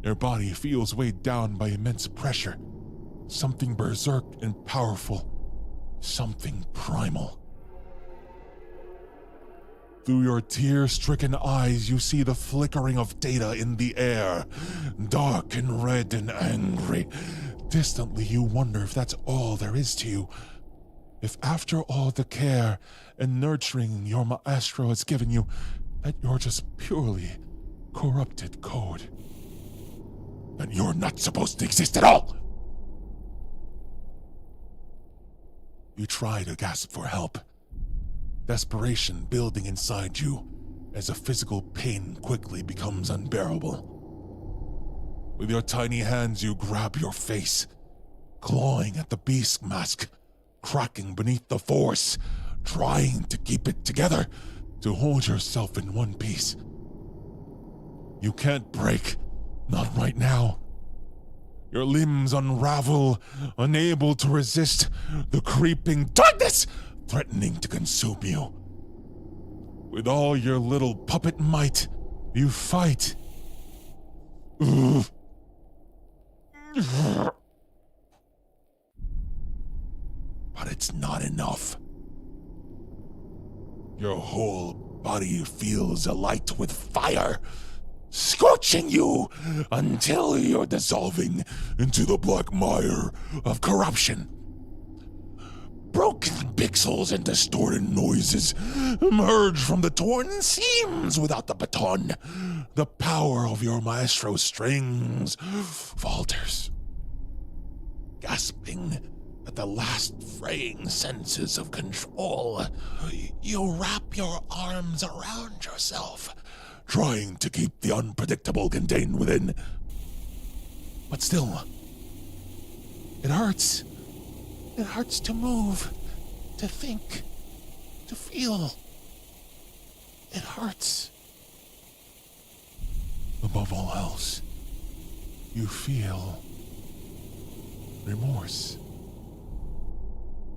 G: Your body feels weighed down by immense pressure. Something berserk and powerful. Something primal. Through your tear-stricken eyes, you see the flickering of data in the air. Dark and red and angry. Distantly, you wonder if that's all there is to you. If after all the care and nurturing your maestro has given you, that you're just purely corrupted code. That you're not supposed to exist at all! You try to gasp for help. Desperation building inside you as the physical pain quickly becomes unbearable. With your tiny hands, you grab your face, clawing at the beast mask, cracking beneath the force, trying to keep it together, to hold yourself in one piece. You can't break, not right now. Your limbs unravel, unable to resist the creeping darkness threatening to consume you. With all your little puppet might, you fight. But it's not enough. Your whole body feels alight with fire, scorching you until you're dissolving into the black mire of corruption. Broken pixels and distorted noises emerge from the torn seams without the baton. The power of your maestro's strings falters. Gasping at the last fraying senses of control, you wrap your arms around yourself, trying to keep the unpredictable contained within. But still, it hurts. It hurts to move, to think, to feel. It hurts. Above all else, you feel remorse.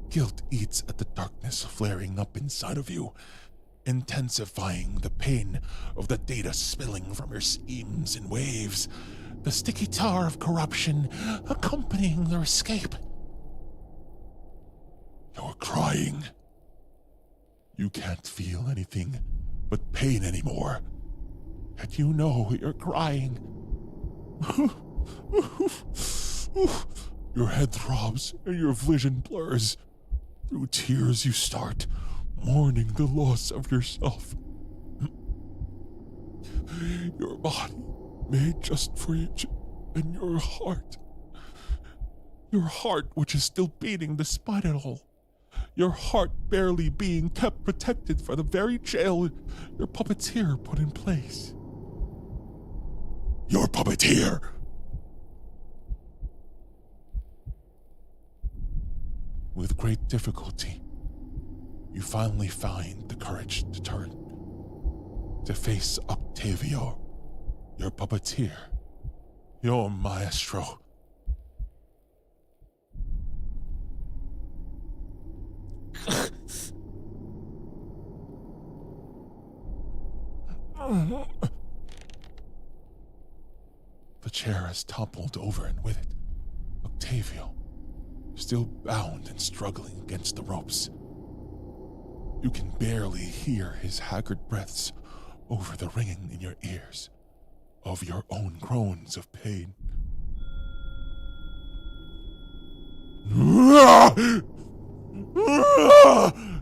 G: Guilt eats at the darkness flaring up inside of you, intensifying the pain of the data spilling from your seams in waves, the sticky tar of corruption accompanying their escape. crying. You can't feel anything but pain anymore. And you know you're crying. Your head throbs and your vision blurs. Through tears you start mourning the loss of yourself. Your body made just for you, and your heart which is still beating despite it all. Your heart barely being kept protected for the very jail your puppeteer put in place. Your puppeteer! With great difficulty, you finally find the courage to turn, to face Octavio, your puppeteer, your maestro. The chair has toppled over, and with it, Octavio, still bound and struggling against the ropes. You can barely hear his haggard breaths over the ringing in your ears of your own groans of pain.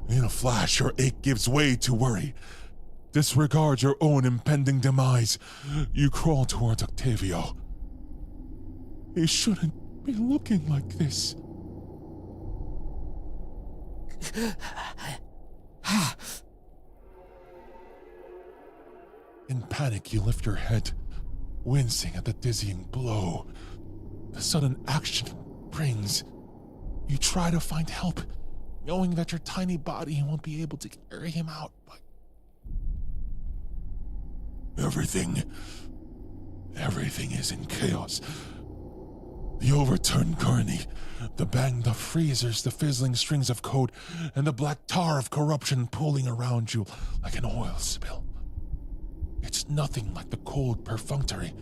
G: In a flash, your ache gives way to worry. Disregard your own impending demise. You crawl towards Octavio. He shouldn't be looking like this. In panic, you lift your head, wincing at the dizzying blow the sudden action brings. You try to find help, knowing that your tiny body won't be able to carry him out, but everything is in chaos. The overturned gurney, the banged up freezers, the fizzling strings of code, and the black tar of corruption pooling around you like an oil spill. It's nothing like the cold, perfunctory,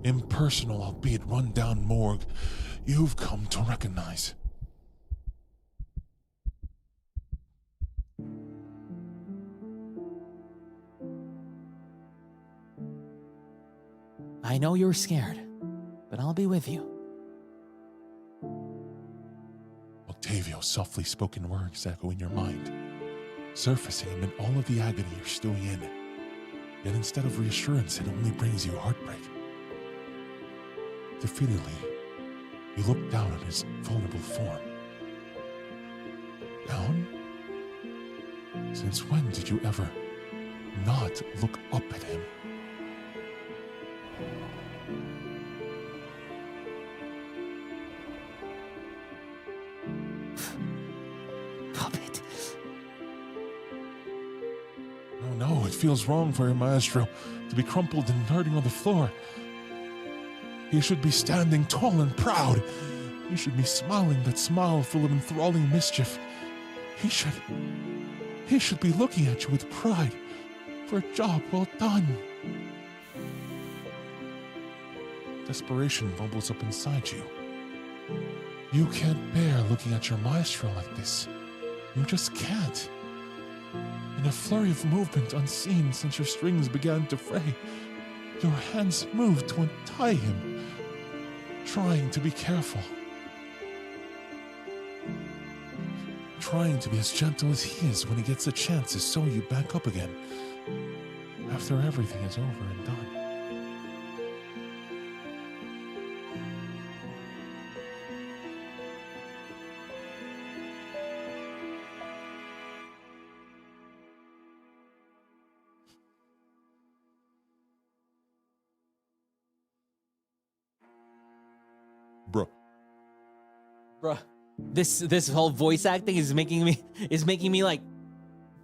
G: impersonal, albeit run-down morgue you've come to recognize.
D: I know you're scared, but I'll be with you.
G: Octavio's softly spoken words echo in your mind, surfacing amid all of the agony you're stewing in. Yet instead of reassurance, it only brings you heartbreak. Defeatedly, you look down at his vulnerable form. Down? Since when did you ever not look up at him?
D: Puppet.
G: Oh no, it feels wrong for your maestro to be crumpled and hurting on the floor. He should be standing tall and proud. He should be smiling that smile full of enthralling mischief. He should be looking at you with pride for a job well done. Desperation bubbles up inside you. You can't bear looking at your maestro like this. You just can't. In a flurry of movement unseen since your strings began to fray, your hands move to untie him, trying to be careful. Trying to be as gentle as he is when he gets a chance to sew you back up again, after everything is over and done.
D: Bruh, this whole voice acting is making me like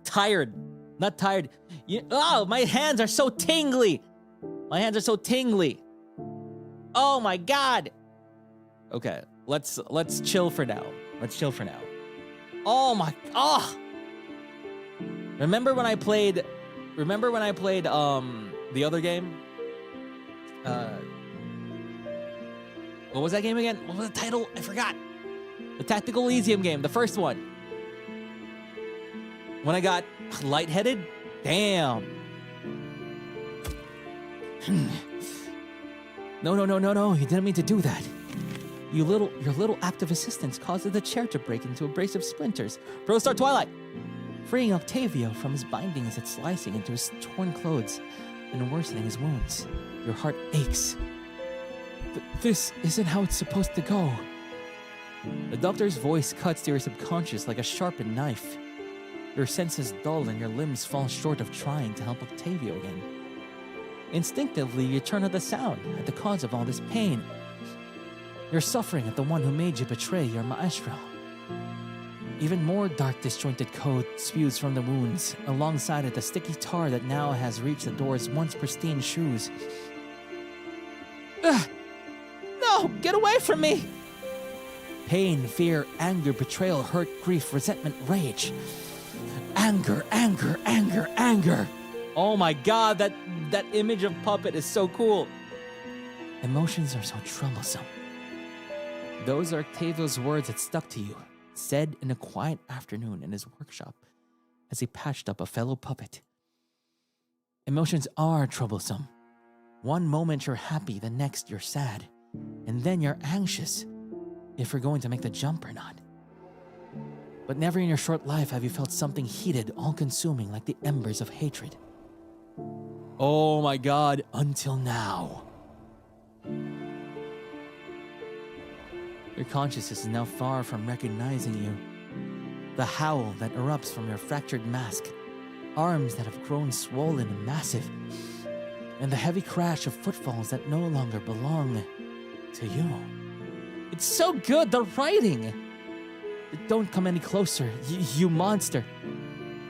D: tired. Not tired. My hands are so tingly. My hands are so tingly. Oh my god. Okay, let's chill for now. Let's chill for now. Remember when I played the other game? What was that game again? What was the title? I forgot. The Tactical Elysium game, the first one. When I got lightheaded? Damn. No, you didn't mean to do that. Your little act of assistance causes the chair to break into a brace of splinters. Pro-Star Twilight! Freeing Octavio from his bindings and slicing into his torn clothes and worsening his wounds. Your heart aches. This isn't how it's supposed to go. The doctor's voice cuts to your subconscious like a sharpened knife. Your senses dull and your limbs fall short of trying to help Octavio again. Instinctively, you turn at the sound, at the cause of all this pain. You're suffering at the one who made you betray your maestro. Even more dark, disjointed code spews from the wounds, alongside it the sticky tar that now has reached the door's once pristine shoes. Ugh! No! Get away from me! Pain, fear, anger, betrayal, hurt, grief, resentment, rage. Anger. Oh my god, that image of Puppet is so cool. Emotions are so troublesome. Those are Octavio's words that stuck to you, said in a quiet afternoon in his workshop as he patched up a fellow puppet. Emotions are troublesome. One moment you're happy, the next you're sad, and then you're anxious if you're going to make the jump or not. But never in your short life have you felt something heated, all-consuming like the embers of hatred. Oh my god, until now. Your consciousness is now far from recognizing you. The howl that erupts from your fractured mask, arms that have grown swollen and massive, and the heavy crash of footfalls that no longer belong to you. It's so good, the writing! Don't come any closer, you monster.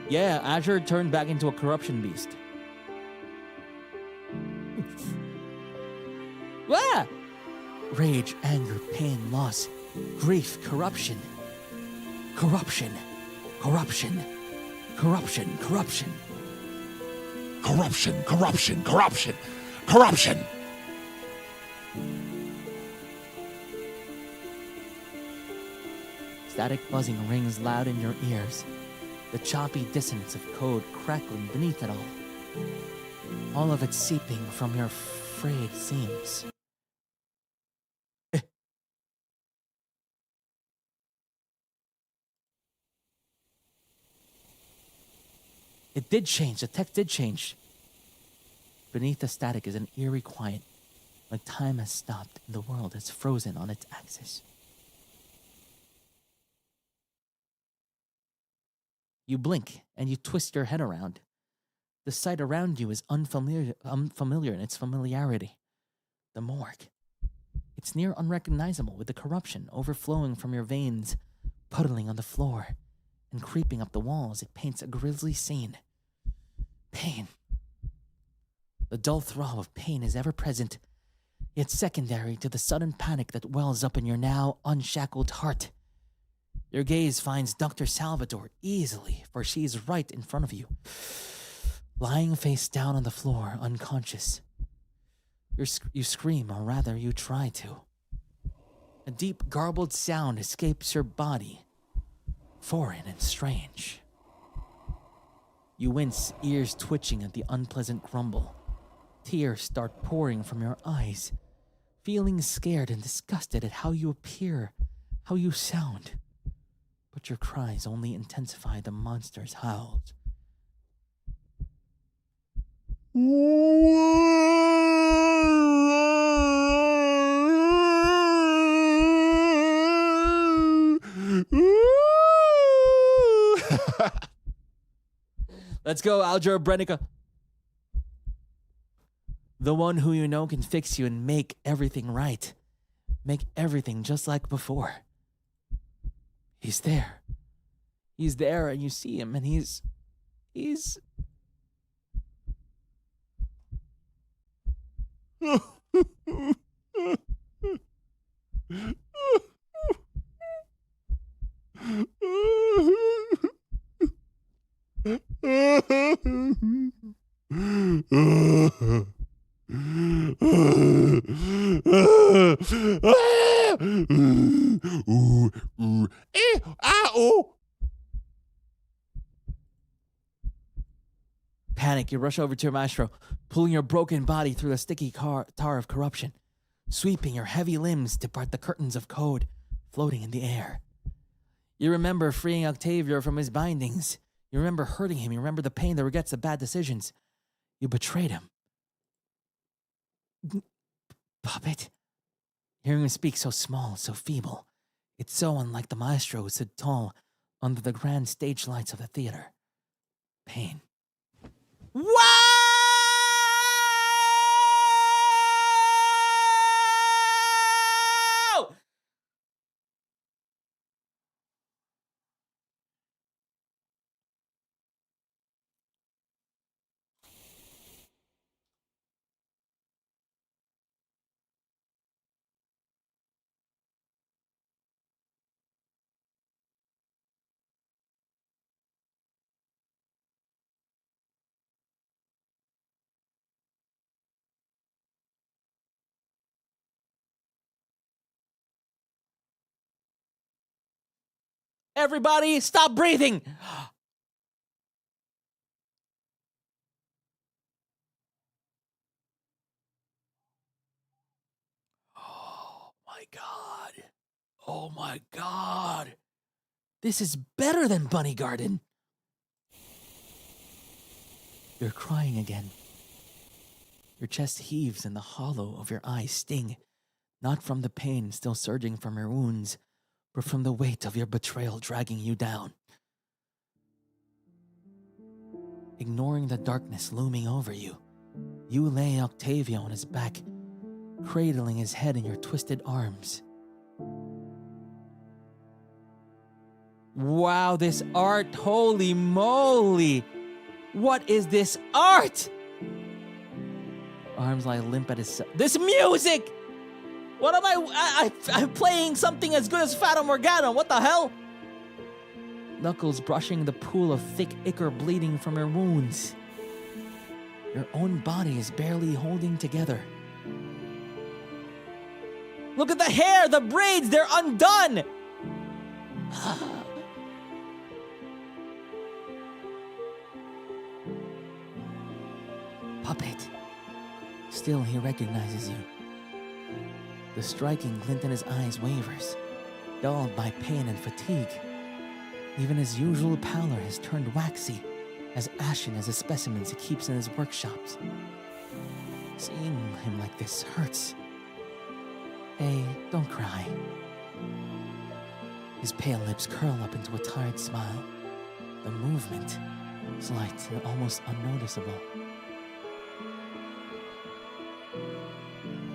D: Yeah, Azure turned back into a corruption beast. Ah! Rage, anger, pain, loss, grief, corruption. Corruption. Static buzzing rings loud in your ears, the choppy dissonance of code crackling beneath it all of it seeping from your frayed seams. It did change, the text did change. Beneath the static is an eerie quiet, like time has stopped and the world has frozen on its axis. You blink and you twist your head around. The sight around you is unfamiliar in its familiarity. The morgue. It's near unrecognizable with the corruption overflowing from your veins, puddling on the floor, and creeping up the walls. It paints a grisly scene. Pain. The dull throb of pain is ever present, yet secondary to the sudden panic that wells up in your now unshackled heart. Your gaze finds Dr. Salvador easily, for she is right in front of you, lying face down on the floor, unconscious. You scream, or rather, you try to. A deep, garbled sound escapes your body, foreign and strange. You wince, ears twitching at the unpleasant grumble. Tears start pouring from your eyes, feeling scared and disgusted at how you appear, how you sound. But your cries only intensify the monster's howls. Let's go, Algebra Brenica. The one who you know can fix you and make everything right. Make everything just like before. He's there. He's there and you see him and he's... panic, you rush over to your maestro, pulling your broken body through the sticky tar of corruption, sweeping your heavy limbs to part the curtains of code floating in the air. You remember freeing Octavio from his bindings. You remember hurting him. You remember the pain, the regrets, the bad decisions. You betrayed him. Puppet. Hearing him speak so small, so feeble. It's so unlike the maestro who stood tall under the grand stage lights of the theater. Pain. Wow! Everybody, stop breathing! Oh my God. Oh my God. This is better than Bunny Garden. You're crying again. Your chest heaves and the hollow of your eyes sting, not from the pain still surging from your wounds, but from the weight of your betrayal dragging you down. Ignoring the darkness looming over you, you lay Octavio on his back, cradling his head in your twisted arms. Wow, this art, holy moly! What is this art? Arms lie limp at his side. This music! What am I'm playing something as good as Fata Morgana, what the hell? Knuckles brushing the pool of thick ichor bleeding from your wounds. Your own body is barely holding together. Look at the hair, the braids, they're undone! Puppet. Still, he recognizes you. The striking glint in his eyes wavers, dulled by pain and fatigue. Even his usual pallor has turned waxy, as ashen as the specimens he keeps in his workshops. Seeing him like this hurts. Hey, don't cry. His pale lips curl up into a tired smile. The movement, slight and almost unnoticeable.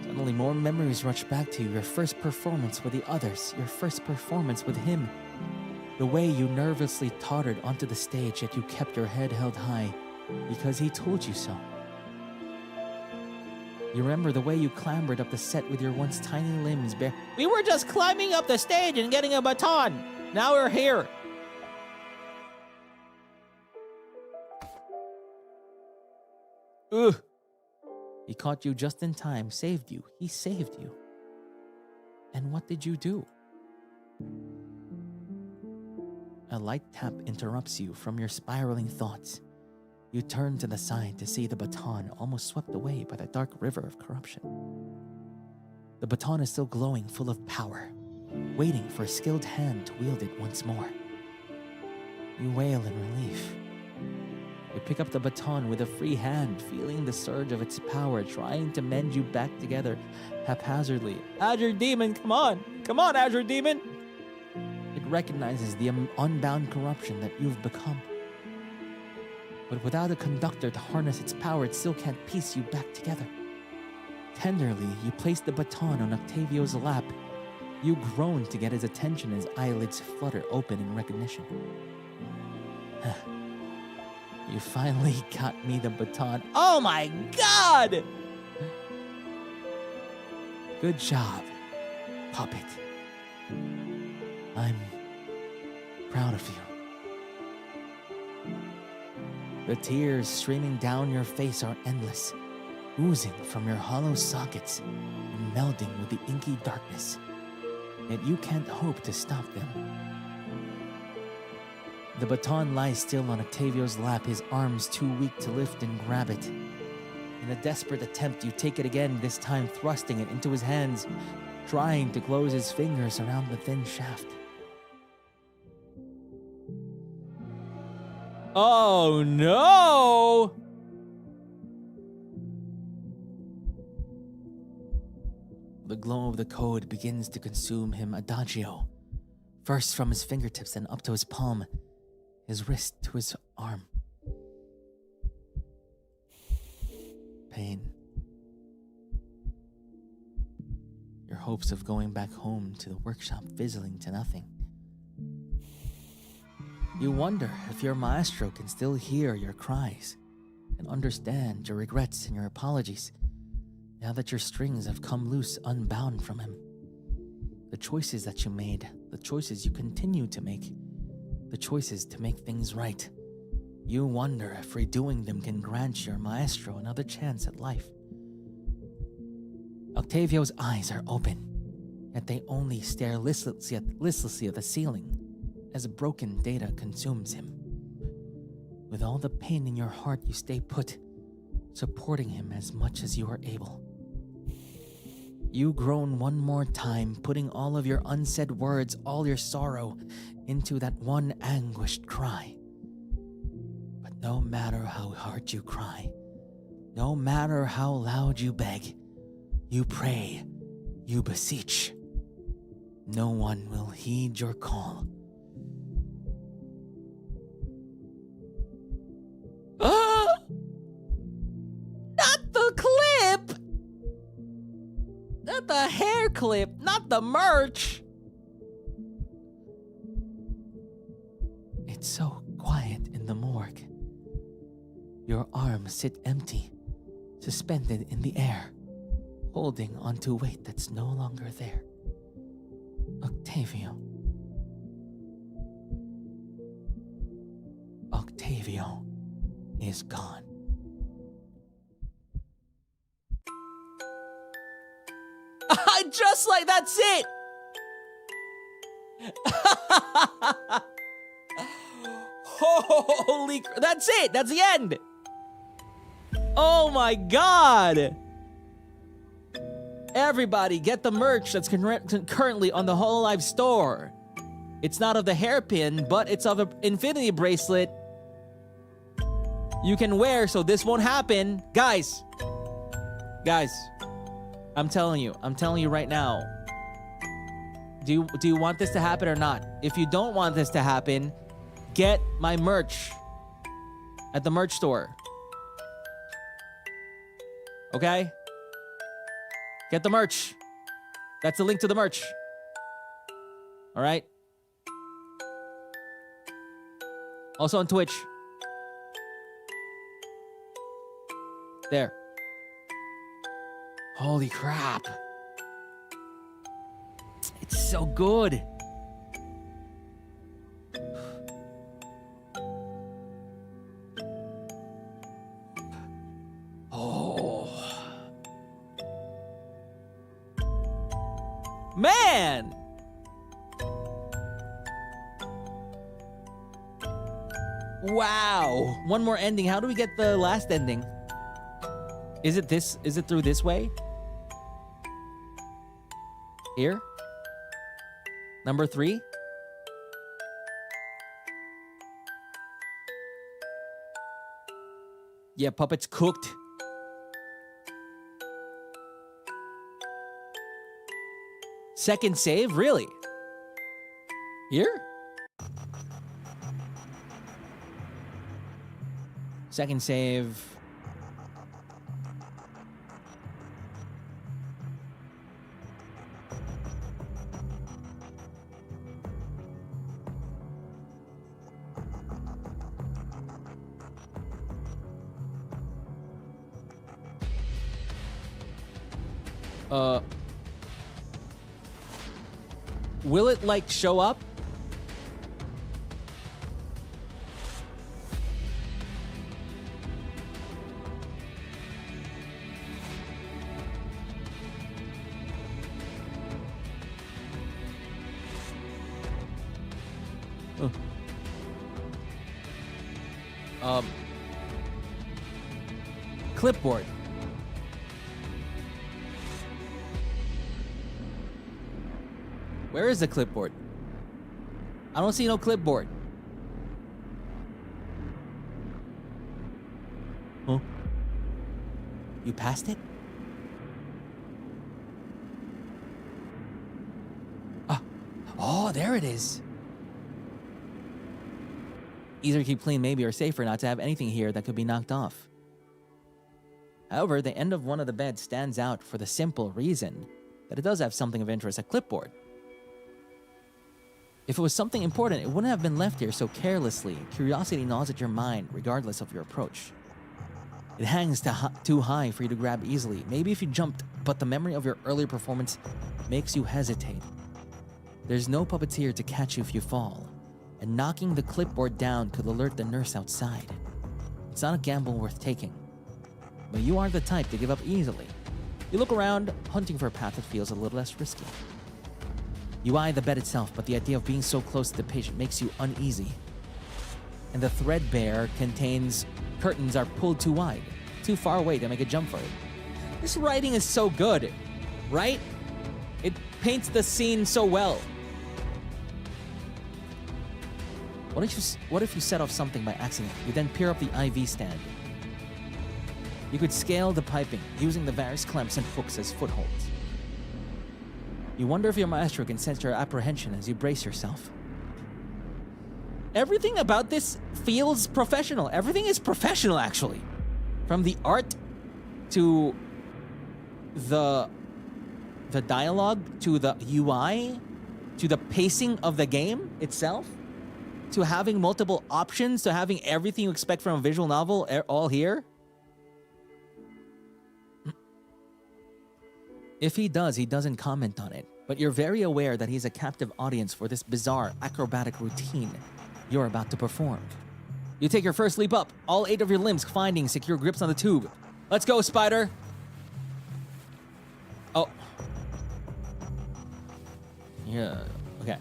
D: Suddenly more memories rush back to you. Your first performance with the others. Your first performance with him. The way you nervously tottered onto the stage, yet you kept your head held high because he told you so. You remember the way you clambered up the set with your once tiny limbs bare. We were just climbing up the stage and getting a baton. Now we're here. Ugh. He caught you just in time, saved you. He saved you. And what did you do? A light tap interrupts you from your spiraling thoughts. You turn to the side to see the baton almost swept away by the dark river of corruption. The baton is still glowing, full of power, waiting for a skilled hand to wield it once more. You wail in relief. You pick up the baton with a free hand, feeling the surge of its power, trying to mend you back together haphazardly. Azure Demon, come on! Come on, Azure Demon! It recognizes the unbound corruption that you've become. But without a conductor to harness its power, it still can't piece you back together. Tenderly, you place the baton on Octavio's lap. You groan to get his attention as eyelids flutter open in recognition. You finally got me the baton. Oh my God! Good job, Puppet. I'm proud of you. The tears streaming down your face are endless, oozing from your hollow sockets and melding with the inky darkness. Yet you can't hope to stop them. The baton lies still on Octavio's lap, his arms too weak to lift and grab it. In a desperate attempt, you take it again, this time thrusting it into his hands, trying to close his fingers around the thin shaft. Oh no! The glow of the code begins to consume him adagio, first from his fingertips and up to his palm, his wrist to his arm. Pain. Your hopes of going back home to the workshop fizzling to nothing. You wonder if your maestro can still hear your cries and understand your regrets and your apologies now that your strings have come loose unbound from him. The choices that you made, the choices you continue to make, the choices to make things right. You wonder if redoing them can grant your maestro another chance at life. Octavio's eyes are open, yet they only stare listlessly at the ceiling as broken data consumes him. With all the pain in your heart, you stay put, supporting him as much as you are able. You groan one more time, putting all of your unsaid words, all your sorrow, into that one anguished cry. But no matter how hard you cry, no matter how loud you beg, you pray, you beseech, no one will heed your call. Not the clip! Not the hair clip, not the merch! It's so quiet in the morgue. Your arms sit empty, suspended in the air, holding onto weight that's no longer there. Octavio. Octavio is gone. Just like that's it! Holy that's it! That's the end! Oh my god! Everybody get the merch that's currently on the HOLOLIVE store. It's not of the hairpin, but it's of an infinity bracelet you can wear so this won't happen. Guys, I'm telling you right now. Do you want this to happen or not? If you don't want this to happen, get my merch at the merch store. Okay? Get the merch. That's the link to the merch. All right? Also on Twitch. There. Holy crap. It's so good. Oh. Man. Wow. One more ending. How do we get the last ending? Is it through this way? Here? Number 3? Yeah, Puppet's cooked. Second save? Really? Here? Second save. Will it like show up? Clipboard. Where is the clipboard? I don't see no clipboard. Huh? You passed it? Oh, there it is. Either keep clean, maybe, or safer not to have anything here that could be knocked off. However, the end of one of the beds stands out for the simple reason that it does have something of interest, a clipboard. If it was something important, it wouldn't have been left here so carelessly. Curiosity gnaws at your mind, regardless of your approach. It hangs too high for you to grab easily. Maybe if you jumped, but the memory of your earlier performance makes you hesitate. There's no puppeteer to catch you if you fall, and knocking the clipboard down could alert the nurse outside. It's not a gamble worth taking, but you aren't the type to give up easily. You look around, hunting for a path that feels a little less risky. You eye the bed itself, but the idea of being so close to the patient makes you uneasy. And the threadbare contains curtains are pulled too wide, too far away to make a jump for it. This writing is so good, right? It paints the scene so well. What if you set off something by accident? You then peer up the IV stand. You could scale the piping using the various clamps and hooks as footholds. You wonder if your maestro can sense your apprehension as you brace yourself. Everything about this feels professional. Everything is professional, actually. From the art to the dialogue to the UI to the pacing of the game itself to having multiple options to having everything you expect from a visual novel all here. If he doesn't comment on it, but you're very aware that he's a captive audience for this bizarre acrobatic routine you're about to perform. You take your first leap up, all 8 of your limbs finding secure grips on the tube. Let's go, Spider! Oh. Yeah, okay.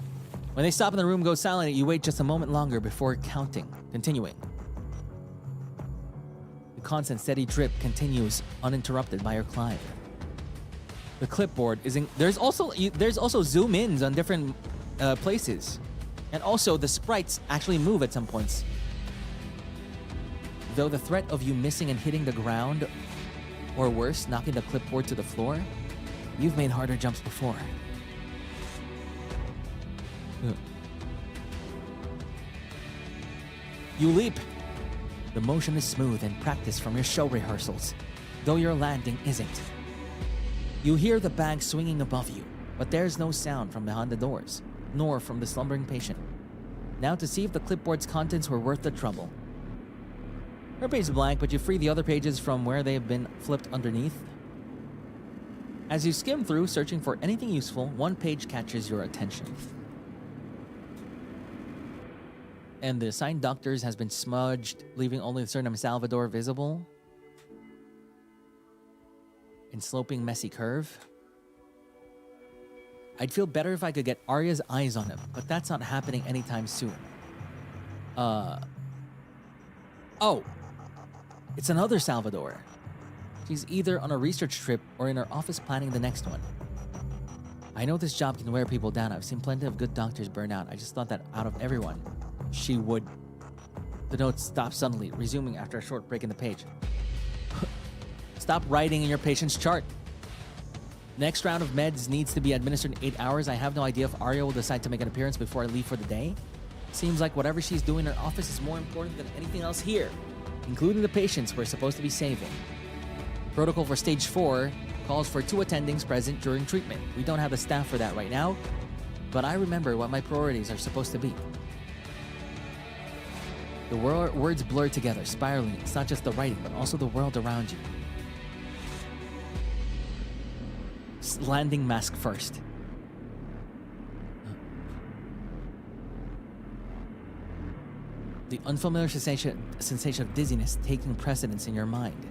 D: When they stop and the room goes silent, you wait just a moment longer before continuing. The constant steady drip continues uninterrupted by your climb. The clipboard is in. There's also zoom ins on different places, and also the sprites actually move at some points. Though the threat of you missing and hitting the ground, or worse, knocking the clipboard to the floor, you've made harder jumps before. You leap. The motion is smooth and practiced from your show rehearsals, though your landing isn't. You hear the bag swinging above you, but there's no sound from behind the doors, nor from the slumbering patient. Now to see if the clipboard's contents were worth the trouble. Her page is blank, but you free the other pages from where they have been flipped underneath. As you skim through, searching for anything useful, one page catches your attention. And the assigned doctors has been smudged, leaving only the surname Salvador visible. In sloping, messy curve. I'd feel better if I could get Arya's eyes on him, but that's not happening anytime soon. Oh. It's another Salvador. She's either on a research trip or in her office planning the next one. I know this job can wear people down. I've seen plenty of good doctors burn out. I just thought that out of everyone, she would. The note stops suddenly, resuming after a short break in the page. Stop writing in your patient's chart. Next round of meds needs to be administered in 8 hours. I have no idea if Arya will decide to make an appearance before I leave for the day. Seems like whatever she's doing in her office is more important than anything else here, including the patients we're supposed to be saving. Protocol for stage 4 calls for 2 attendings present during treatment. We don't have the staff for that right now, but I remember what my priorities are supposed to be. The words blur together, spiraling. It's not just the writing, but also the world around you. Landing mask first. The unfamiliar sensation of dizziness taking precedence in your mind.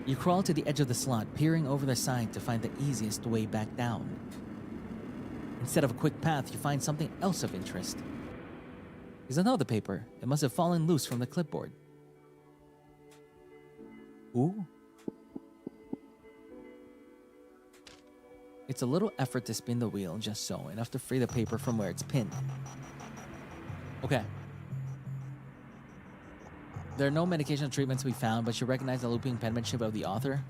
D: You crawl to the edge of the slot, peering over the side to find the easiest way back down. Instead of a quick path, you find something else of interest. It's another paper. It must have fallen loose from the clipboard. Ooh. It's a little effort to spin the wheel just so, enough to free the paper from where it's pinned. Okay. There are no medication treatments to be found, but you recognize the looping penmanship of the author.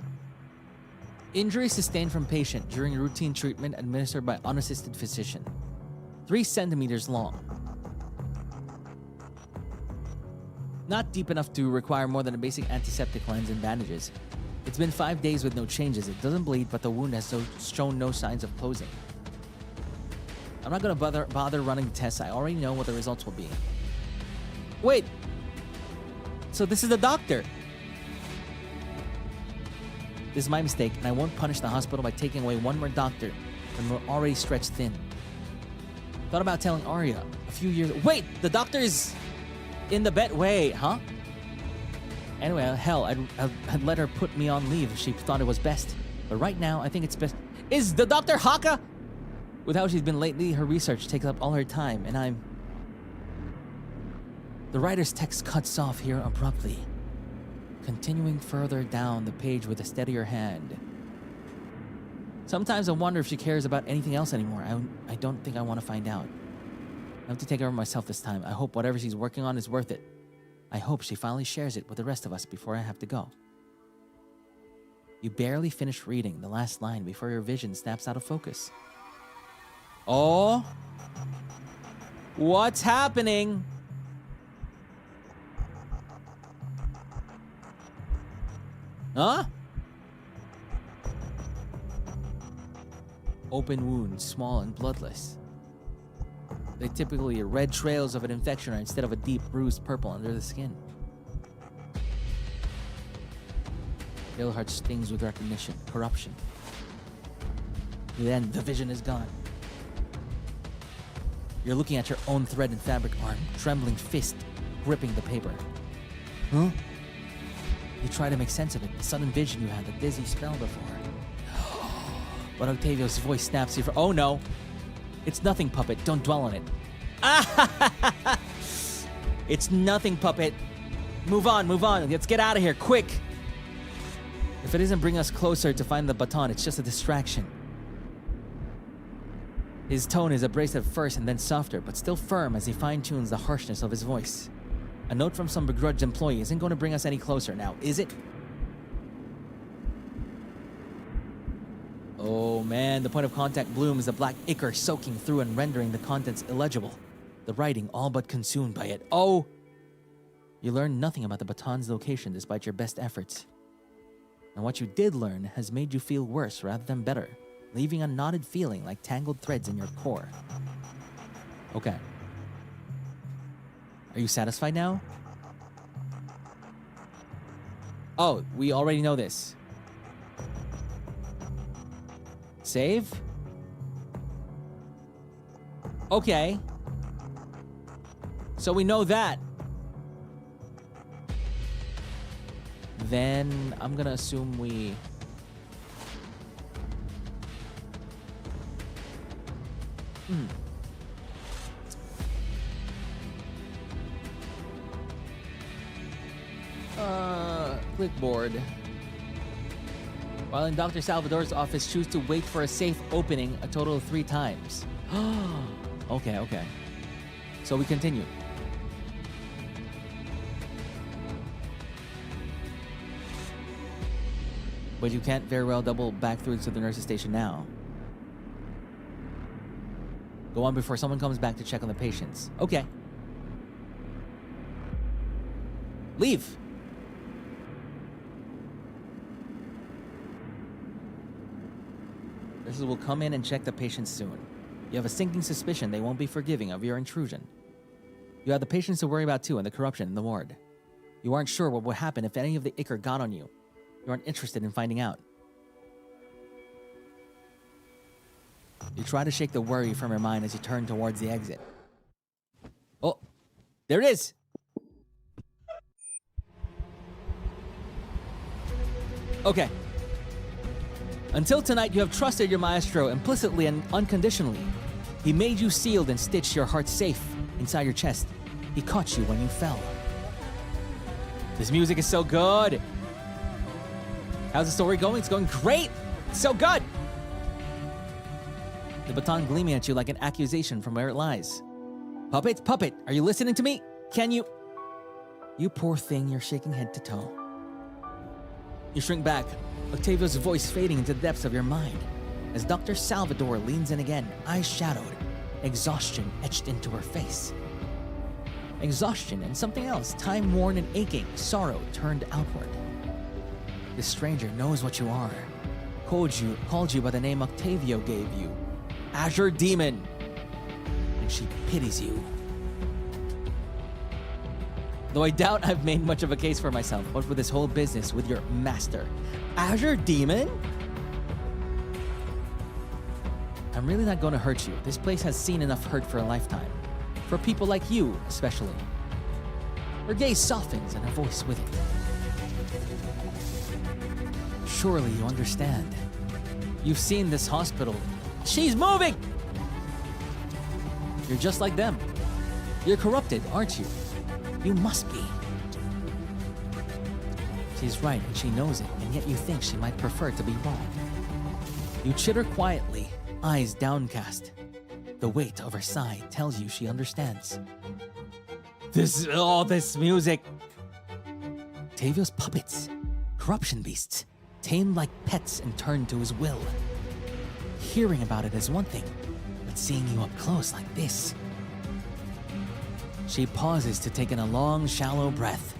D: Injury sustained from patient during routine treatment administered by unassisted physician. 3 centimeters long. Not deep enough to require more than a basic antiseptic lens and bandages. It's been 5 days with no changes. It doesn't bleed, but the wound has shown no signs of closing. I'm not gonna bother running the tests. I already know what the results will be. Wait! So this is the doctor! This is my mistake, and I won't punish the hospital by taking away one more doctor when we're already stretched thin. Thought about telling Arya a few years... Wait! The doctor is in the bed. Wait, huh? Anyway, hell, I'd let her put me on leave if she thought it was best. But right now, I think it's best... Is the Dr. Haka? With how she's been lately, her research takes up all her time, and I'm... The writer's text cuts off here abruptly, continuing further down the page with a steadier hand. Sometimes I wonder if she cares about anything else anymore. I don't think I want to find out. I have to take care of myself this time. I hope whatever she's working on is worth it. I hope she finally shares it with the rest of us before I have to go. You barely finish reading the last line before your vision snaps out of focus. Oh? What's happening? Huh? Open wounds, small and bloodless. They typically are red trails of an infection instead of a deep bruised purple under the skin. Pale heart stings with corruption. Then the vision is gone. You're looking at your own thread and fabric arm, trembling fist gripping the paper. Huh? You try to make sense of it, the sudden vision you had, the dizzy spell before. But Octavio's voice snaps you for, oh no! It's nothing, Puppet, don't dwell on it. It's nothing, Puppet. Move on, let's get out of here, quick! If it isn't bringing us closer to find the baton, it's just a distraction. His tone is abrasive first and then softer, but still firm as he fine-tunes the harshness of his voice. A note from some begrudged employee isn't going to bring us any closer now, is it? Oh man, the point of contact blooms, the black ichor soaking through and rendering the contents illegible. The writing all but consumed by it. Oh! You learned nothing about the baton's location despite your best efforts. And what you did learn has made you feel worse rather than better, leaving a knotted feeling like tangled threads in your core. Okay. Are you satisfied now? Oh, we already know this. Save? Okay. So we know that. Then I'm gonna assume we... Clipboard. While in Dr. Salvador's office, choose to wait for a safe opening a total of 3 times. Okay. So we continue. But you can't very well double back through to the nurse's station now. Go on before someone comes back to check on the patients. Okay. Leave. Nurses will come in and check the patients soon. You have a sinking suspicion they won't be forgiving of your intrusion. You have the patients to worry about too and the corruption in the ward. You aren't sure what would happen if any of the ichor got on you. You aren't interested in finding out. You try to shake the worry from your mind as you turn towards the exit. Oh, there it is! Okay. Until tonight, you have trusted your maestro implicitly and unconditionally. He made you sealed and stitched your heart safe inside your chest. He caught you when you fell. This music is so good. How's the story going? It's going great! It's so good! The baton gleaming at you like an accusation from where it lies. Puppet, Puppet, are you listening to me? Can you... You poor thing, you're shaking head to toe. You shrink back, Octavio's voice fading into the depths of your mind, as Dr. Salvador leans in again, eyes shadowed, exhaustion etched into her face. Exhaustion and something else, time-worn and aching, sorrow turned outward. This stranger knows what you are. Called you by the name Octavio gave you. Azure Demon. And she pities you. Though I doubt I've made much of a case for myself, what with this whole business with your master. Azure Demon? I'm really not going to hurt you. This place has seen enough hurt for a lifetime. For people like you, especially. Her gaze softens and her voice with it. Surely you understand. You've seen this hospital. She's moving! You're just like them. You're corrupted, aren't you? You must be. She's right and she knows it, and yet you think she might prefer to be wrong. You chitter quietly, eyes downcast. The weight of her sigh tells you she understands. This music. Octavio's puppets, corruption beasts, tamed like pets and turned to his will. Hearing about it is one thing, but seeing you up close like this. She pauses to take in a long, shallow breath.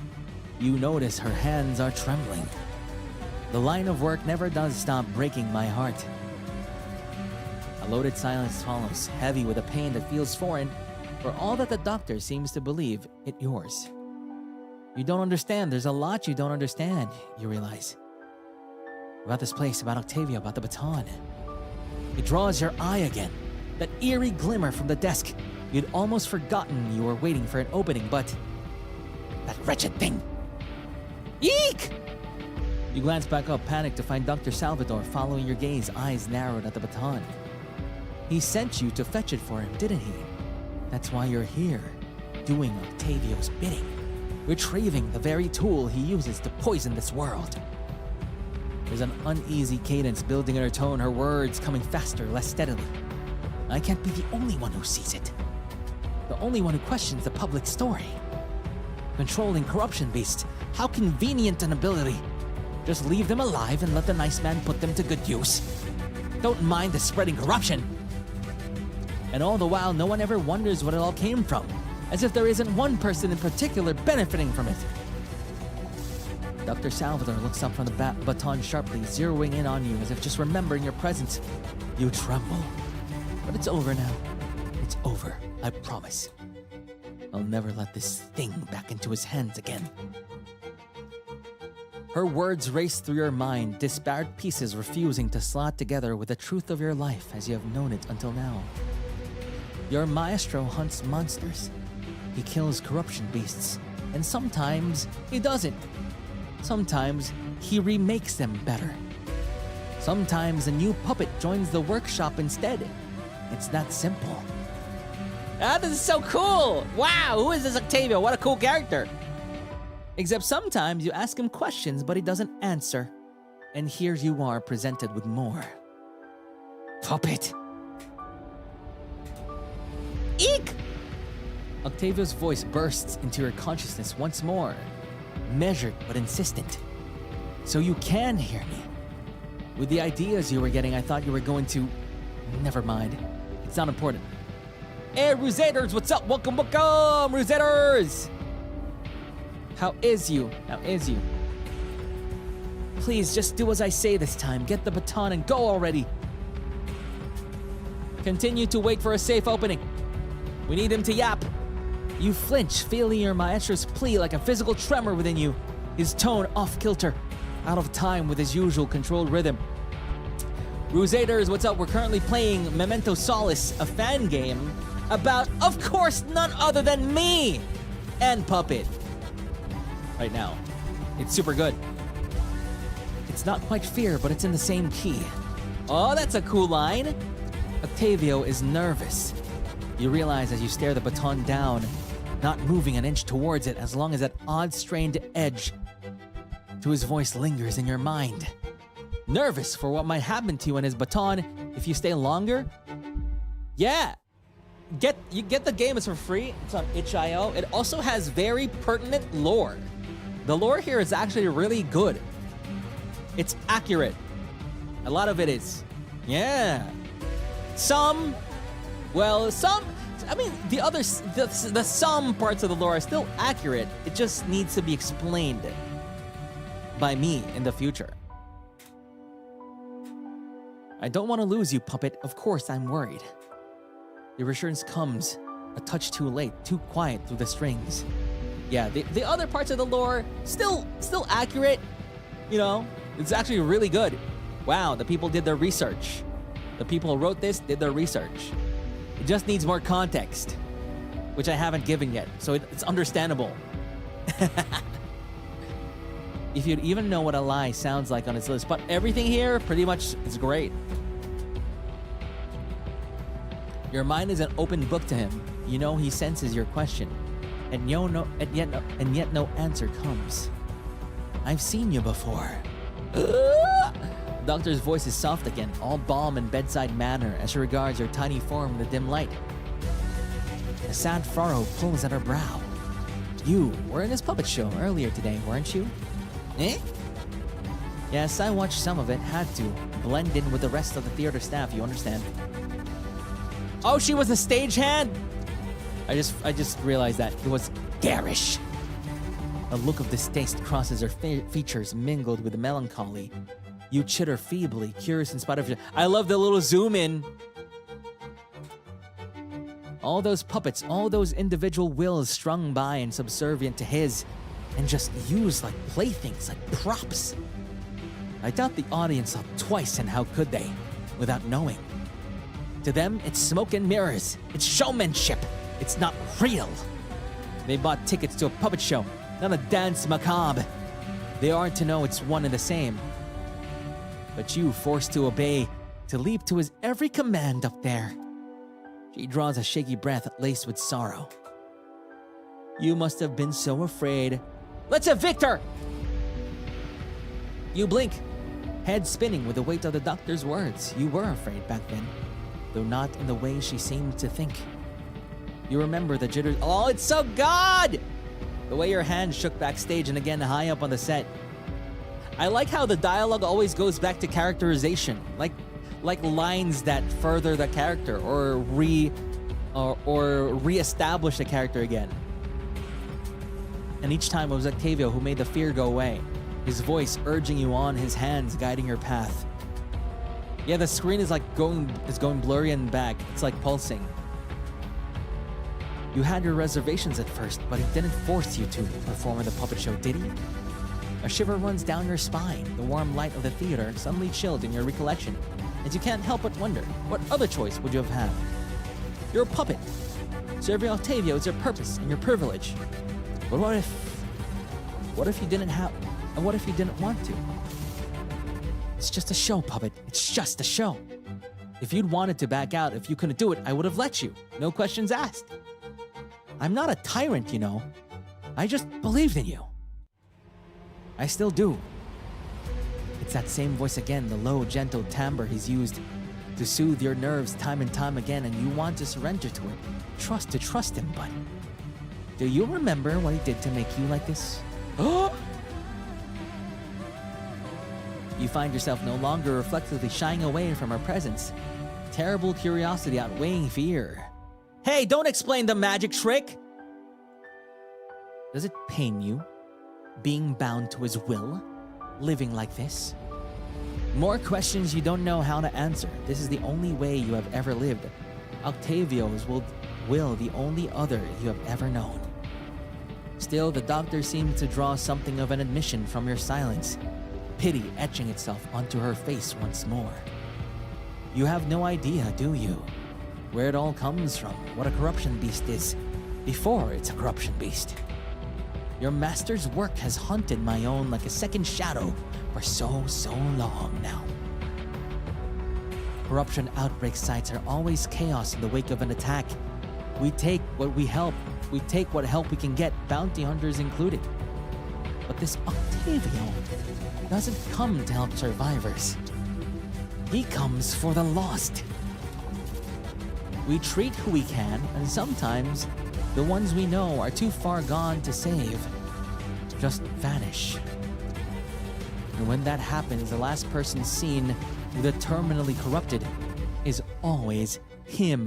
D: You notice her hands are trembling. The line of work never does stop breaking my heart. A loaded silence follows, heavy with a pain that feels foreign, for all that the doctor seems to believe it yours. You don't understand. There's a lot you don't understand, you realize. About this place, about Octavio, about the baton. It draws your eye again. That eerie glimmer from the desk. You'd almost forgotten you were waiting for an opening, but... that wretched thing! Eek! You glance back up, panicked to find Dr. Salvador following your gaze, eyes narrowed at the baton. He sent you to fetch it for him, didn't he? That's why you're here, doing Octavio's bidding, retrieving the very tool he uses to poison this world. There's an uneasy cadence building in her tone, her words coming faster, less steadily. I can't be the only one who sees it. The only one who questions the public story. Controlling corruption beasts, how convenient an ability. Just leave them alive and let the nice man put them to good use. Don't mind the spreading corruption. And all the while, no one ever wonders what it all came from, as if there isn't one person in particular benefiting from it. Dr. Salvador looks up from the baton sharply, zeroing in on you as if just remembering your presence. You tremble. But it's over now. It's over, I promise. I'll never let this thing back into his hands again. Her words race through your mind, disparate pieces refusing to slot together with the truth of your life as you have known it until now. Your maestro hunts monsters. He kills corruption beasts. And sometimes he doesn't. Sometimes he remakes them better. Sometimes a new puppet joins the workshop instead. It's that simple. Ah, this is so cool! Wow, who is this Octavio? What a cool character! Except sometimes you ask him questions, but he doesn't answer. And here you are presented with more. Puppet! Eek! Octavio's voice bursts into your consciousness once more. Measured but insistent. So you can hear me. With the ideas you were getting, I thought you were going to... Never mind. It's not important. Hey, Ruseters, what's up? Welcome, Ruseters! How is you? Please, just do as I say this time. Get the baton and go already. Continue to wait for a safe opening. We need him to yap. You flinch, feeling your maestro's plea like a physical tremor within you. His tone off-kilter, out of time with his usual controlled rhythm. Ruseters, what's up? We're currently playing Memento Solis, a fan game about, of course, none other than me and Puppet. Right now. It's super good. It's not quite fear, but it's in the same key. Oh, that's a cool line. Octavio is nervous. You realize as you stare the baton down, not moving an inch towards it as long as that odd strained edge to his voice lingers in your mind. Nervous for what might happen to you and his baton if you stay longer? Yeah. You get the game, it's for free. It's on itch.io. It also has very pertinent lore. The lore here is actually really good. It's accurate. A lot of it is. Yeah. Some, I mean, the some parts of the lore are still accurate. It just needs to be explained by me in the future. I don't want to lose you, Puppet. Of course, I'm worried. Your reassurance comes a touch too late, too quiet through the strings. Yeah, the other parts of the lore, still accurate. You know, it's actually really good. Wow, the people did their research. The people who wrote this did their research. It just needs more context, which I haven't given yet, so it's understandable. If you'd even know what a lie sounds like on its list, but everything here pretty much is great. Your mind is an open book to him. You know he senses your question, and yet no answer comes. I've seen you before. The doctor's voice is soft again, all balm and bedside manner as she regards your tiny form in the dim light. A sad furrow pulls at her brow. You were in this puppet show earlier today, weren't you? Eh? Yes, I watched some of it, had to. Blend in with the rest of the theater staff, you understand. Oh, she was a stagehand? I just realized that it was garish. A look of distaste crosses her features, mingled with melancholy. You chitter feebly, curious in spite of... I love the little zoom in. All those puppets, all those individual wills strung by and subservient to his, and just used like playthings, like props. I doubt the audience saw twice, and how could they, without knowing? To them, it's smoke and mirrors. It's showmanship. It's not real. They bought tickets to a puppet show, not a dance macabre. They aren't to know it's one and the same. But you, forced to obey, to leap to his every command up there. She draws a shaky breath laced with sorrow. You must have been so afraid. Let's evict her! You blink, head spinning with the weight of the doctor's words. You were afraid back then, though not in the way she seemed to think. You remember the jitters. Oh, it's so good! The way your hand shook backstage and again high up on the set. I like how the dialogue always goes back to characterization, like lines that further the character or re-establish the character again. And each time it was Octavio who made the fear go away, his voice urging you on, his hands guiding your path. Yeah, the screen is going blurry and back. It's like pulsing. You had your reservations at first, but he didn't force you to perform in the puppet show, did he? A shiver runs down your spine, the warm light of the theater suddenly chilled in your recollection, and you can't help but wonder, what other choice would you have had? You're a puppet. Serving Octavio is your purpose and your privilege. But what if you didn't have, and what if you didn't want to? It's just a show, Puppet. It's just a show. If you'd wanted to back out, if you couldn't do it, I would have let you. No questions asked. I'm not a tyrant, you know. I just believed in you. I still do. It's that same voice again, the low, gentle timbre he's used to soothe your nerves time and time again, and you want to surrender to it. Trust him, but... Do you remember what he did to make you like this? You find yourself no longer reflexively shying away from her presence. Terrible curiosity outweighing fear. Hey, don't explain the magic trick! Does it pain you? Being bound to his will? Living like this? More questions you don't know how to answer. This is the only way you have ever lived. Octavio's will the only other you have ever known. Still, the doctor seems to draw something of an admission from your silence, pity etching itself onto her face once more. You have no idea, do you? Where it all comes from, what a corruption beast is, before it's a corruption beast. Your master's work has haunted my own like a second shadow for so long now. Corruption outbreak sites are always chaos in the wake of an attack. We take what help we can get, bounty hunters included. But this Octavio doesn't come to help survivors. He comes for the lost. We treat who we can, and sometimes the ones we know are too far gone to save just vanish. And when that happens, the last person seen with the terminally corrupted is always him.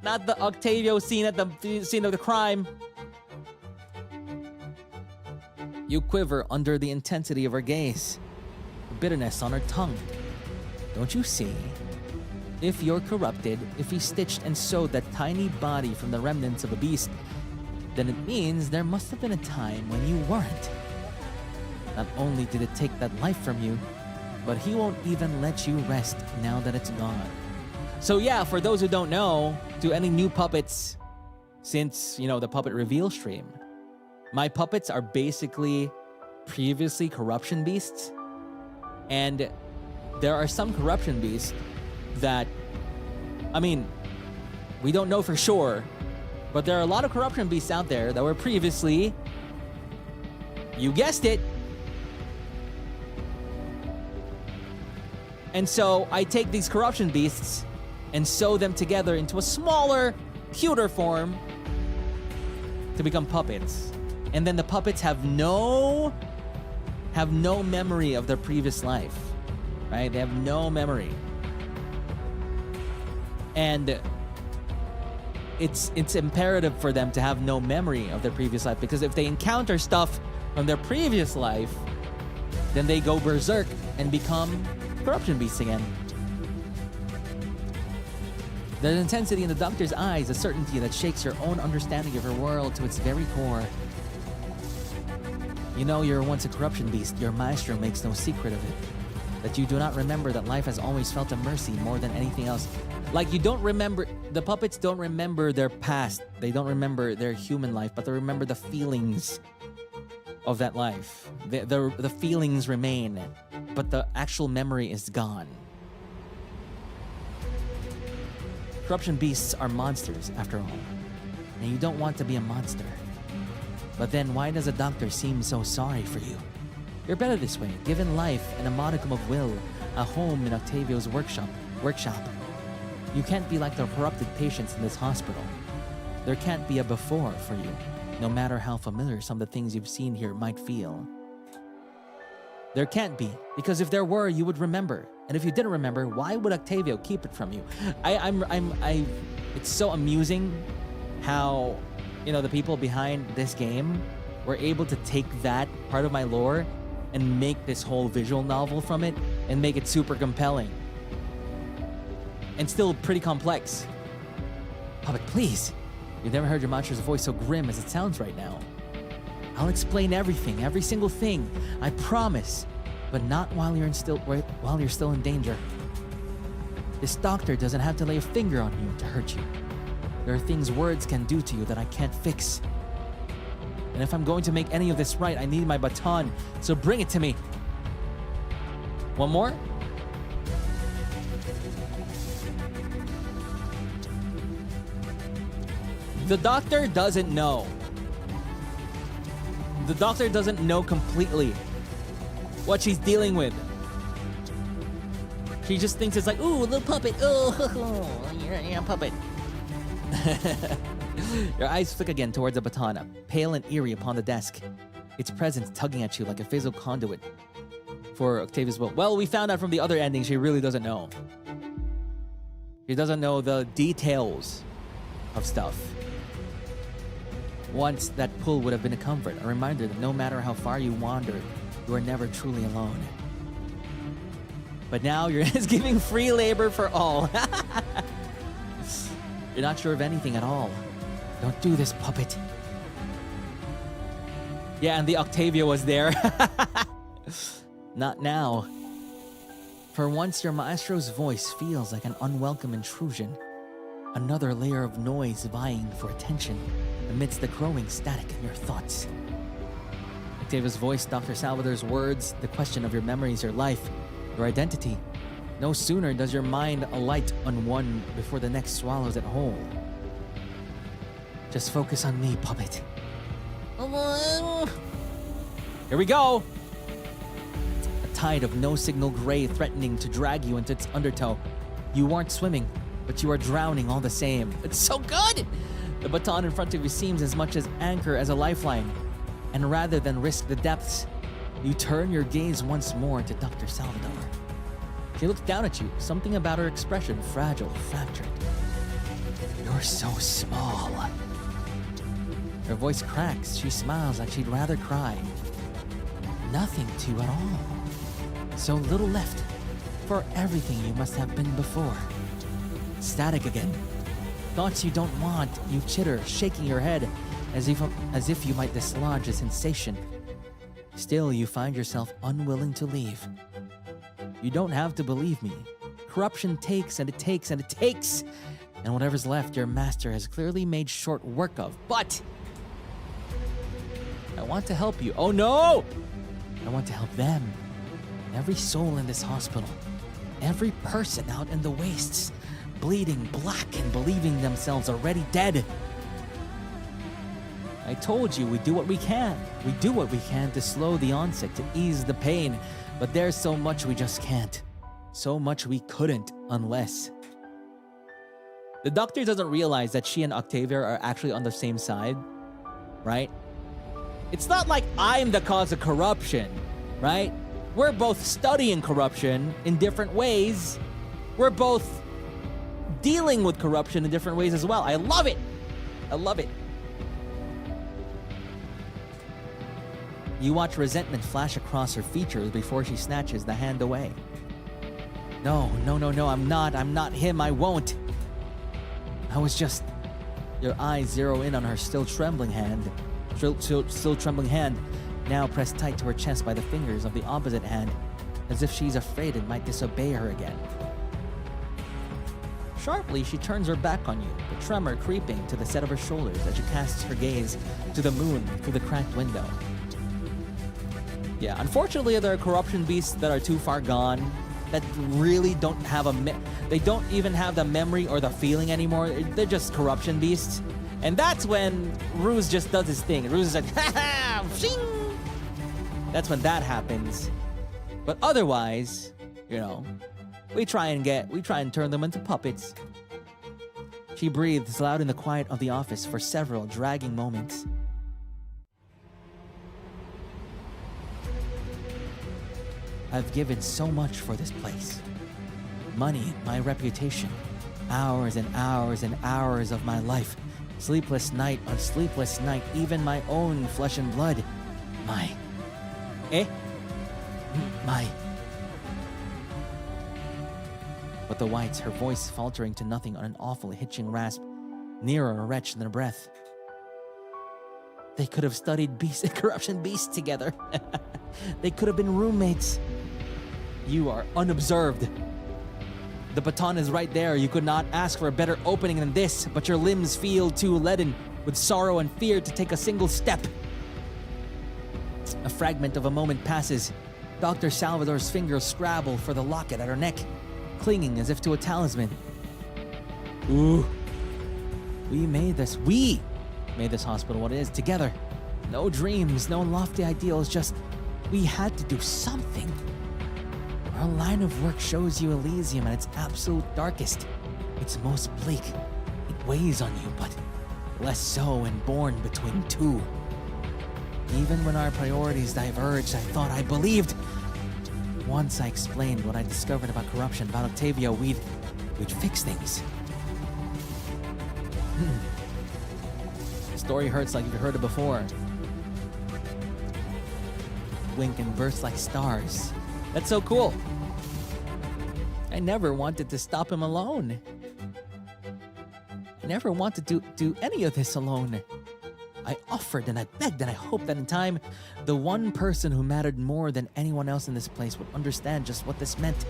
D: Not the Octavio scene at the scene of the crime. You quiver under the intensity of her gaze, bitterness on her tongue. Don't you see? If you're corrupted, if he stitched and sewed that tiny body from the remnants of a beast, then it means there must have been a time when you weren't. Not only did it take that life from you, but he won't even let you rest now that it's gone. So yeah, for those who don't know, to any new puppets since, the puppet reveal stream, my puppets are basically previously corruption beasts. And there are some corruption beasts that, we don't know for sure, but there are a lot of corruption beasts out there that were previously, you guessed it. And so I take these corruption beasts and sew them together into a smaller, cuter form to become puppets. And then the puppets have no memory of their previous life, right? They have no memory. And it's imperative for them to have no memory of their previous life, because if they encounter stuff from their previous life, then they go berserk and become corruption beasts again. There's intensity in the doctor's eyes, a certainty that shakes your own understanding of her world to its very core. You know you were once a corruption beast. Your maestro makes no secret of it. That you do not remember that life has always felt a mercy more than anything else. Like, you don't remember, the puppets don't remember their past. They don't remember their human life, but they remember the feelings of that life. The feelings remain, but the actual memory is gone. Corruption beasts are monsters, after all. And you don't want to be a monster. But then why does a doctor seem so sorry for you? You're better this way, given life and a modicum of will, a home in Octavio's workshop. You can't be like the corrupted patients in this hospital. There can't be a before for you, no matter how familiar some of the things you've seen here might feel. There can't be, because if there were, you would remember. And if you didn't remember, why would Octavio keep it from you? It's so amusing how, the people behind this game were able to take that part of my lore and make this whole visual novel from it and make it super compelling. And still pretty complex. Puppet, please. You've never heard your mantra's voice so grim as it sounds right now. I'll explain everything, every single thing. I promise. But not while you're still in danger. This doctor doesn't have to lay a finger on you to hurt you. There are things words can do to you that I can't fix. And if I'm going to make any of this right, I need my baton. So bring it to me. One more? The doctor doesn't know. The doctor doesn't know completely what she's dealing with. She just thinks it's like, ooh, little puppet. Oh, you're a puppet. Your eyes flick again towards the baton, pale and eerie upon the desk. Its presence tugging at you like a physical conduit for Octavia's will. Well, we found out from the other ending she really doesn't know. She doesn't know the details of stuff. Once, that pull would have been a comfort, a reminder that no matter how far you wander, you are never truly alone. But now you're just giving free labor for all. You're not sure of anything at all. Don't do this, puppet. Yeah, and the Octavio was there. Not now. For once, your maestro's voice feels like an unwelcome intrusion. Another layer of noise vying for attention amidst the growing static in your thoughts. Octavio's voice, Dr. Salvador's words, the question of your memories, your life, your identity. No sooner does your mind alight on one before the next swallows it whole. Just focus on me, puppet. Here we go. A tide of no-signal gray threatening to drag you into its undertow. You aren't swimming, but you are drowning all the same. It's so good! The baton in front of you seems as much as anchor as a lifeline. And rather than risk the depths, you turn your gaze once more to Dr. Salvador. She looks down at you, something about her expression fragile, fractured. You're so small. Her voice cracks. She smiles like she'd rather cry. Nothing to at all. So little left for everything you must have been before. Static again. Thoughts you don't want. You chitter, shaking your head as if you might dislodge a sensation. Still, you find yourself unwilling to leave. You don't have to believe me. Corruption takes and it takes and it takes. And whatever's left, your master has clearly made short work of. But I want to help you. Oh no! I want to help them. Every soul in this hospital. Every person out in the wastes. Bleeding black and believing themselves already dead. I told you we do what we can. We do what we can to slow the onset, to ease the pain. But there's so much we just can't. So much we couldn't unless. The doctor doesn't realize that she and Octavio are actually on the same side, right? It's not like I'm the cause of corruption, right? We're both studying corruption in different ways. We're both dealing with corruption in different ways as well. I love it. I love it. You watch resentment flash across her features before she snatches the hand away. No, I'm not him, I won't. I was just... Your eyes zero in on her still trembling hand, now pressed tight to her chest by the fingers of the opposite hand, as if she's afraid it might disobey her again. Sharply, she turns her back on you, the tremor creeping to the set of her shoulders as she casts her gaze to the moon through the cracked window. Yeah, unfortunately, there are corruption beasts that are too far gone, that really don't have they don't even have the memory or the feeling anymore. They're just corruption beasts. And that's when Ruse just does his thing. Ruse is like, ha ha, shing! That's when that happens. But otherwise, you know, we try and turn them into puppets. She breathes loud in the quiet of the office for several dragging moments. I've given so much for this place. Money, my reputation, hours and hours and hours of my life, sleepless night on sleepless night, even my own flesh and blood. My... But the whites, her voice faltering to nothing on an awful hitching rasp, nearer a wretch than a breath. They could have studied corruption beasts together. They could have been roommates. You are unobserved. The baton is right there. You could not ask for a better opening than this, but your limbs feel too leaden with sorrow and fear to take a single step. A fragment of a moment passes. Dr. Salvador's fingers scrabble for the locket at her neck, clinging as if to a talisman. Ooh. We made this hospital what it is together. No dreams, no lofty ideals, just we had to do something. Our line of work shows you Elysium at its absolute darkest, its most bleak. It weighs on you, but less so when born between two. Even when our priorities diverged, I thought I believed. Once I explained what I discovered about corruption, about Octavio, we'd fix things. The story hurts like you've heard it before. Wink and burst like stars. That's so cool. I never wanted to stop him alone. I never wanted to do any of this alone. I offered and I begged and I hoped that in time, the one person who mattered more than anyone else in this place would understand just what this meant.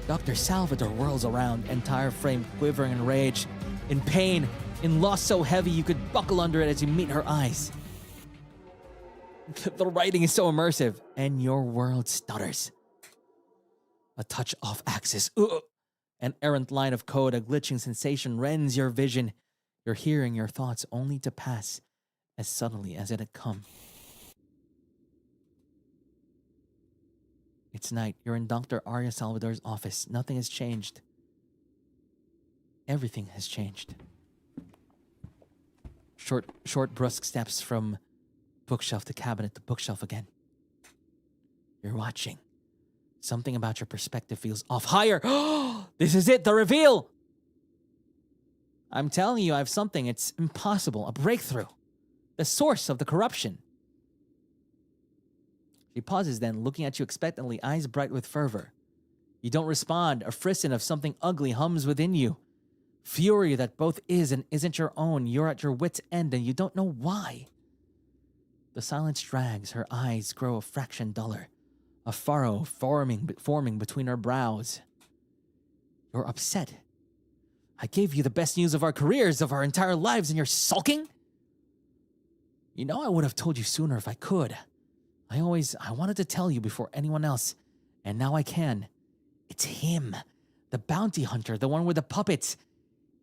D: Dr. Salvador whirls around, entire frame quivering in rage, in pain, in loss so heavy you could buckle under it as you meet her eyes. The writing is so immersive, and your world stutters. A touch off axis. An errant line of code, a glitching sensation rends your vision. Your hearing, your thoughts only to pass as suddenly as it had come. It's night. You're in Dr. Arya Salvador's office. Nothing has changed. Everything has changed. Short, brusque steps from bookshelf to cabinet to bookshelf again. You're watching. Something about your perspective feels off. Higher! This is it, the reveal! I'm telling you, I have something. It's impossible. A breakthrough. The source of the corruption. She pauses then, looking at you expectantly, eyes bright with fervor. You don't respond. A frisson of something ugly hums within you. Fury that both is and isn't your own. You're at your wit's end and you don't know why. The silence drags. Her eyes grow a fraction duller. A furrow forming between her brows. You're upset. I gave you the best news of our careers, of our entire lives, and you're sulking? You know I would have told you sooner if I could. I wanted to tell you before anyone else, and now I can. It's him, the bounty hunter, the one with the puppets.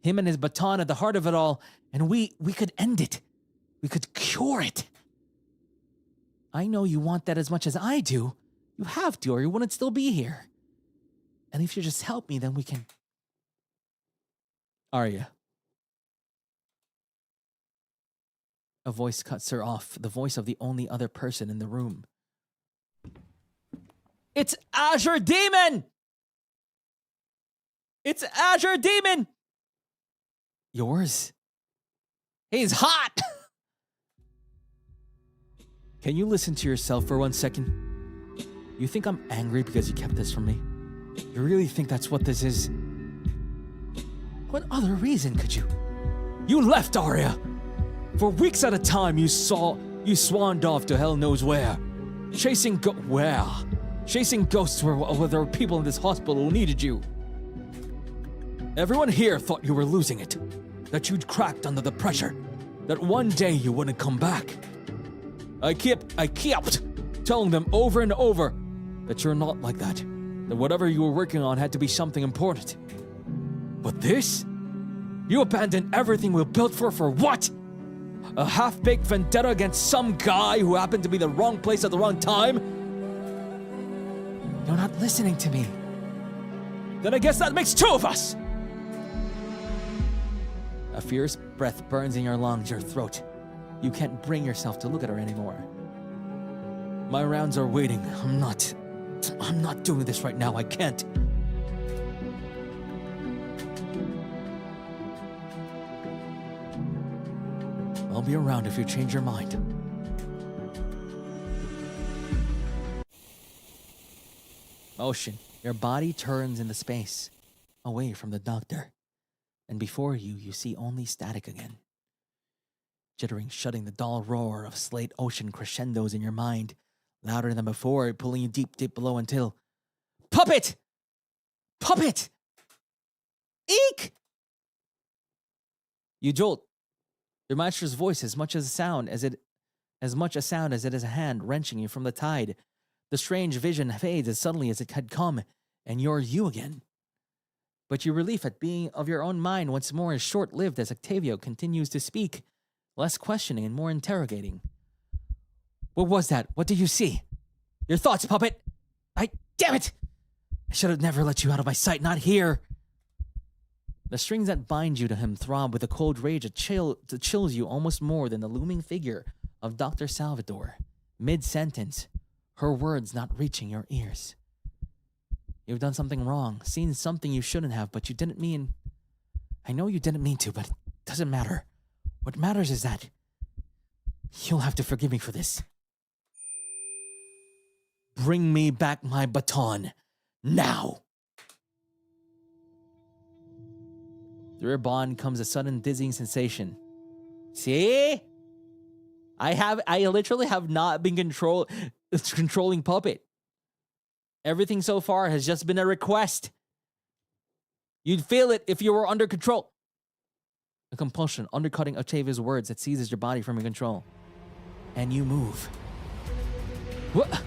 D: Him and his baton at the heart of it all, and we could end it. We could cure it. I know you want that as much as I do. You have to, or you wouldn't still be here. And if you just help me, then we can... Arya. A voice cuts her off, the voice of the only other person in the room. It's Azure Demon! It's Azure Demon! Yours? He's hot! Can you listen to yourself for 1 second? You think I'm angry because you kept this from me? You really think that's what this is? What other reason could you? You left, Arya! For weeks at a time, you swanned off to hell knows where. Chasing ghosts where there were people in this hospital who needed you. Everyone here thought you were losing it. That you'd cracked under the pressure. That one day you wouldn't come back. I kept telling them over and over that you're not like that. That whatever you were working on had to be something important. But this? You abandoned everything we built for what? A half-baked vendetta against some guy who happened to be the wrong place at the wrong time? You're not listening to me. Then I guess that makes two of us! A fierce breath burns in your lungs, your throat. You can't bring yourself to look at her anymore. My rounds are waiting. I'm not doing this right now. I can't. I'll be around if you change your mind. Motion. Your body turns into space, away from the doctor. And before you, you see only static again. Jittering, shutting the dull roar of slate ocean crescendos in your mind, louder than before, pulling you deep, deep below until... Puppet! Puppet! Eek! You jolt. Your master's voice as much a sound as it is a hand wrenching you from the tide. The strange vision fades as suddenly as it had come, and you're you again. But your relief at being of your own mind once more is short-lived as Octavio continues to speak, less questioning and more interrogating. What was that? What did you see? Your thoughts, puppet! Damn it! I should have never let you out of my sight, not here! The strings that bind you to him throb with a cold rage that chills you almost more than the looming figure of Dr. Salvador. Mid-sentence, her words not reaching your ears. You've done something wrong, seen something you shouldn't have, but you didn't mean... I know you didn't mean to, but it doesn't matter. What matters is that... You'll have to forgive me for this. Bring me back my baton. Now! Through your bond comes a sudden dizzying sensation. See? I literally have not been controlling Puppet. Everything so far has just been a request. You'd feel it if you were under control. A compulsion undercutting Octavio's words that seizes your body from your control. And you move. What?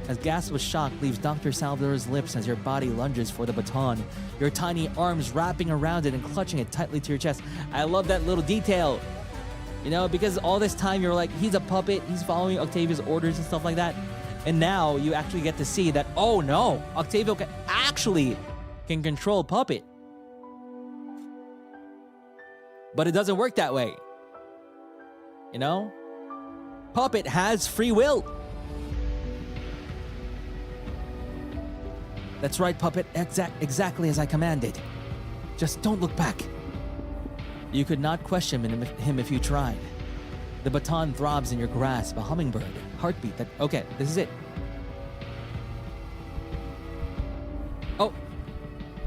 D: As gasp of shock leaves Dr. Salvador's lips as your body lunges for the baton, your tiny arms wrapping around it and clutching it tightly to your chest. I love that little detail. You know, because all this time you're like, he's a puppet, he's following Octavio's orders and stuff like that. And now you actually get to see that, oh no, Octavio can control Puppet. But it doesn't work that way. You know? Puppet has free will. That's right, Puppet, exactly as I commanded. Just don't look back. You could not question him if you tried. The baton throbs in your grasp, a hummingbird, heartbeat that... Okay, this is it. Oh,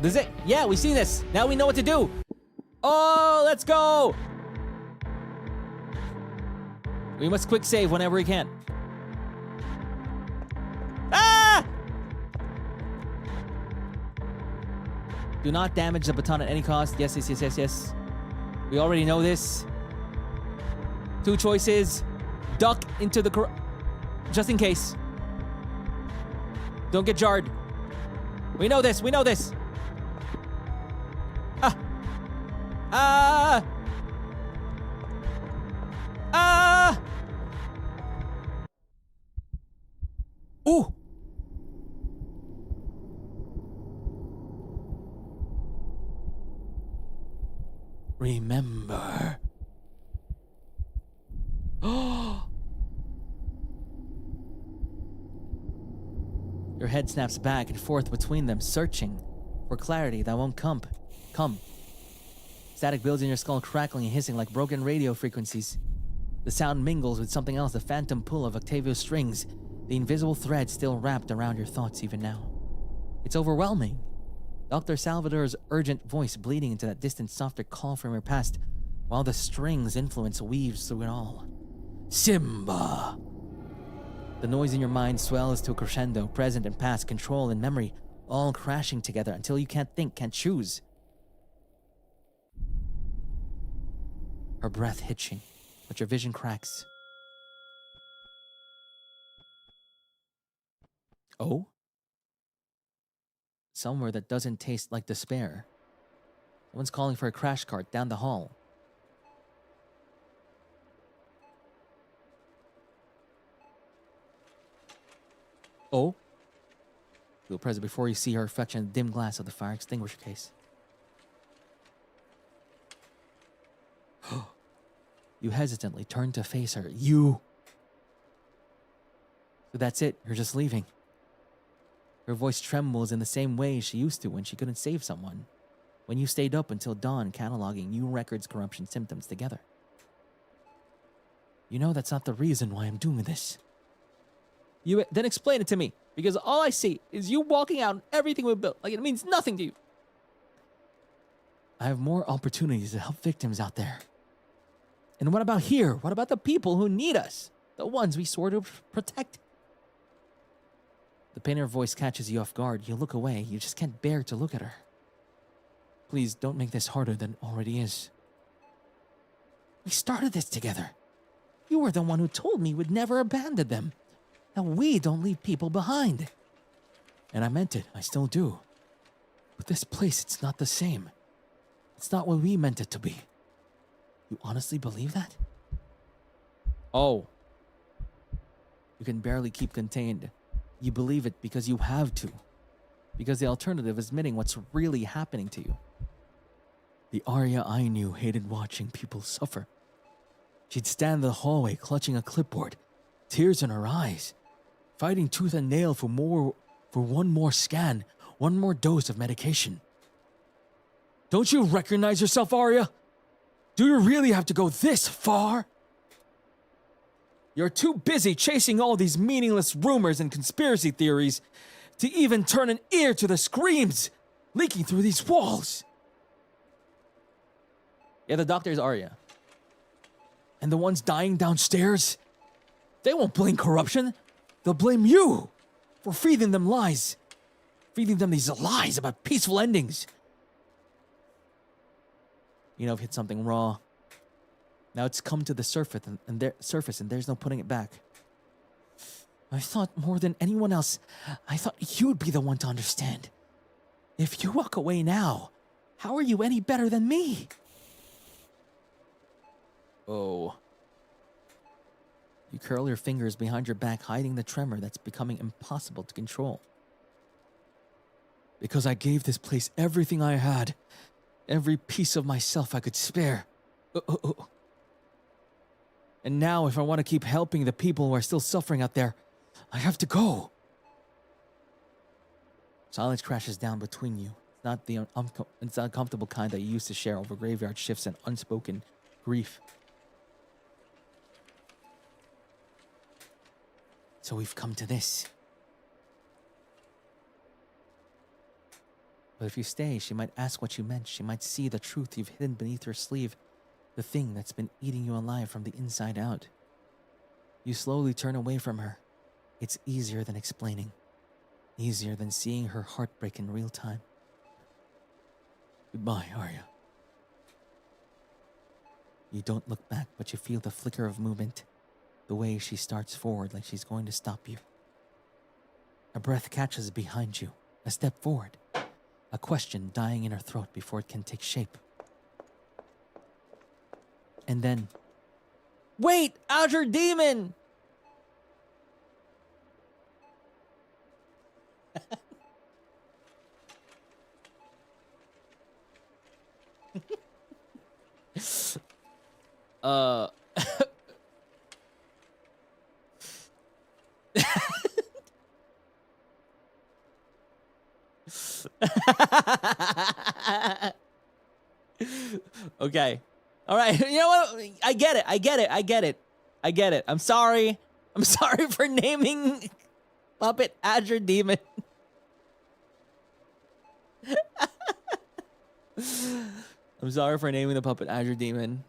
D: this is it. Yeah, we see this. Now we know what to do. Oh, let's go. We must quick save whenever we can. Ah! Do not damage the baton at any cost. Yes. We already know this. 2 choices. Duck into the... just in case. Don't get jarred. We know this. Ooh. Remember. Your head snaps back and forth between them, searching for clarity that won't come. Static builds in your skull, crackling and hissing like broken radio frequencies. The sound mingles with something else, the phantom pull of Octavio's strings, the invisible thread still wrapped around your thoughts even now. It's overwhelming. Dr. Salvador's urgent voice bleeding into that distant, softer call from your past, while the strings' influence weaves through it all. Simba! The noise in your mind swells to a crescendo, present and past, control and memory, all crashing together until you can't think, can't choose. Her breath hitching, but your vision cracks. Oh? Somewhere that doesn't taste like despair. Someone's calling for a crash cart down the hall. Oh? You'll press it before you see her reflection in the dim glass of the fire extinguisher case. You hesitantly turn to face her. You! So that's it, you're just leaving. Her voice trembles in the same way she used to when she couldn't save someone. When you stayed up until dawn cataloging new records corruption symptoms together. You know that's not the reason why I'm doing this. You then explain it to me, because all I see is you walking out and everything we built, like it means nothing to you. I have more opportunities to help victims out there. And what about here? What about the people who need us? The ones we swore to protect? The pain in her voice catches you off guard. You look away. You just can't bear to look at her. Please don't make this harder than it already is. We started this together. You were the one who told me we'd never abandon them. That we don't leave people behind. And I meant it. I still do. But this place, it's not the same. It's not what we meant it to be. You honestly believe that? Oh. You can barely keep contained. You believe it because you have to. Because the alternative is admitting what's really happening to you. The Arya I knew hated watching people suffer. She'd stand in the hallway clutching a clipboard, tears in her eyes, fighting tooth and nail for one more scan, one more dose of medication. Don't you recognize yourself, Arya? Do you really have to go this far? You're too busy chasing all these meaningless rumors and conspiracy theories to even turn an ear to the screams leaking through these walls. Yeah, the doctor's Arya. And the ones dying downstairs, they won't blame corruption. They'll blame you for feeding them lies. Feeding them these lies about peaceful endings. You know, I've hit something raw. Now it's come to the surface and there's no putting it back. I thought more than anyone else, I thought you'd be the one to understand. If you walk away now, how are you any better than me? Oh. You curl your fingers behind your back, hiding the tremor that's becoming impossible to control. Because I gave this place everything I had, every piece of myself I could spare. And now, if I want to keep helping the people who are still suffering out there, I have to go. Silence crashes down between you. It's not the it's uncomfortable kind that you used to share over graveyard shifts and unspoken grief. So we've come to this. But if you stay, she might ask what you meant. She might see the truth you've hidden beneath your sleeve, the thing that's been eating you alive from the inside out. You slowly turn away from her. It's easier than explaining. Easier than seeing her heartbreak in real time. Goodbye, Arya. You don't look back, but you feel the flicker of movement. The way she starts forward like she's going to stop you. A breath catches behind you. A step forward. A question dying in her throat before it can take shape. And then... Wait! Outer Demon! Okay. All right. You know what? I get it. I'm sorry. I'm sorry for naming Puppet Azure Demon. I'm sorry for naming the puppet Azure Demon.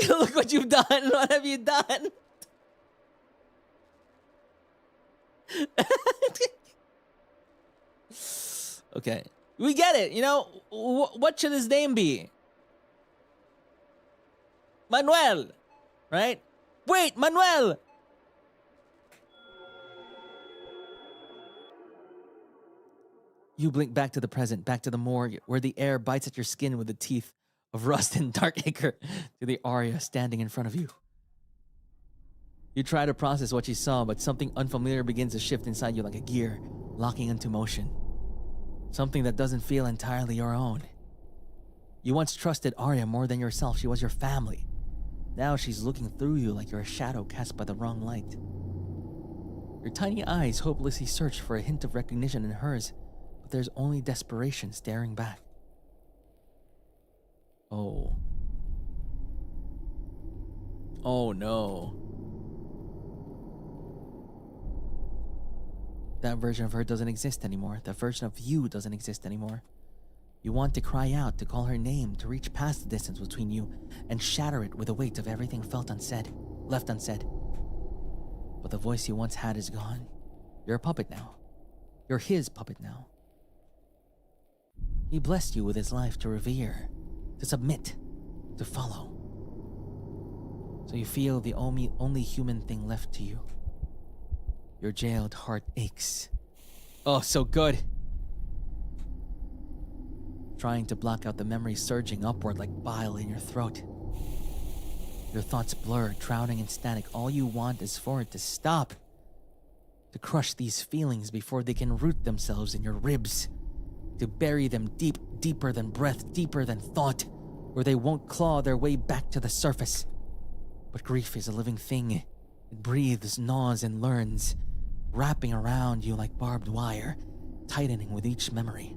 D: Look what you've done. What have you done? Okay. We get it. You know, what should his name be? Manuel. Right? Wait, Manuel! You blink back to the present, back to the morgue, where the air bites at your skin with the teeth of rust and dark acre, to the Arya standing in front of you. You try to process what you saw, but something unfamiliar begins to shift inside you like a gear, locking into motion. Something that doesn't feel entirely your own. You once trusted Arya more than yourself. She was your family. Now she's looking through you like you're a shadow cast by the wrong light. Your tiny eyes hopelessly search for a hint of recognition in hers, but there's only desperation staring back. Oh. Oh no. That version of her doesn't exist anymore. That version of you doesn't exist anymore. You want to cry out, to call her name, to reach past the distance between you and shatter it with the weight of everything felt unsaid, left unsaid. But the voice you once had is gone. You're a puppet now. You're his puppet now. He blessed you with his life to revere, to submit, to follow. So you feel the only human thing left to you. Your jailed heart aches. Oh, so good. Trying to block out the memories surging upward like bile in your throat. Your thoughts blur, drowning in static. All you want is for it to stop. To crush these feelings before they can root themselves in your ribs. To bury them deep, deeper than breath, deeper than thought, where they won't claw their way back to the surface. But grief is a living thing. It breathes, gnaws, and learns, wrapping around you like barbed wire, tightening with each memory.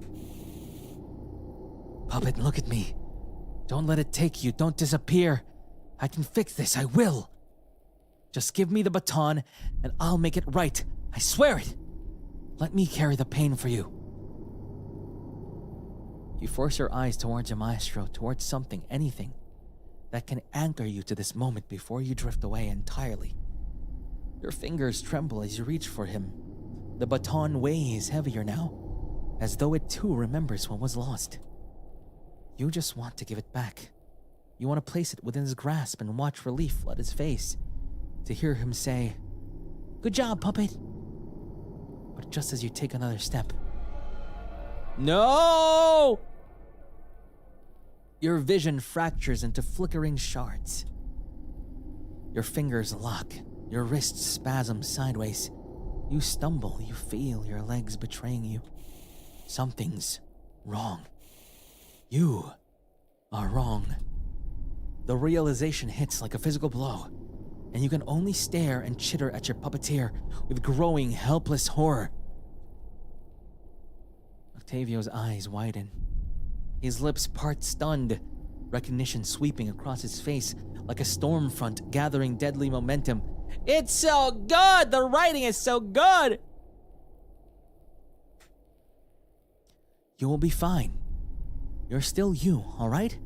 D: Puppet, look at me. Don't let it take you. Don't disappear. I can fix this. I will. Just give me the baton and I'll make it right. I swear it. Let me carry the pain for you. You force your eyes towards your maestro, towards something, anything, that can anchor you to this moment before you drift away entirely. Your fingers tremble as you reach for him. The baton weighs heavier now, as though it too remembers what was lost. You just want to give it back. You want to place it within his grasp and watch relief flood his face, to hear him say, "Good job, puppet." But just as you take another step, no! Your vision fractures into flickering shards. Your fingers lock, Your wrists spasm sideways. You stumble, you feel your legs betraying you. Something's wrong. You are wrong. The realization hits like a physical blow, and you can only stare and chitter at your puppeteer with growing, helpless horror. Octavio's eyes widen. His lips part stunned, recognition sweeping across his face like a storm front gathering deadly momentum. It's so good! The writing is so good! You will be fine. You're still you, all right?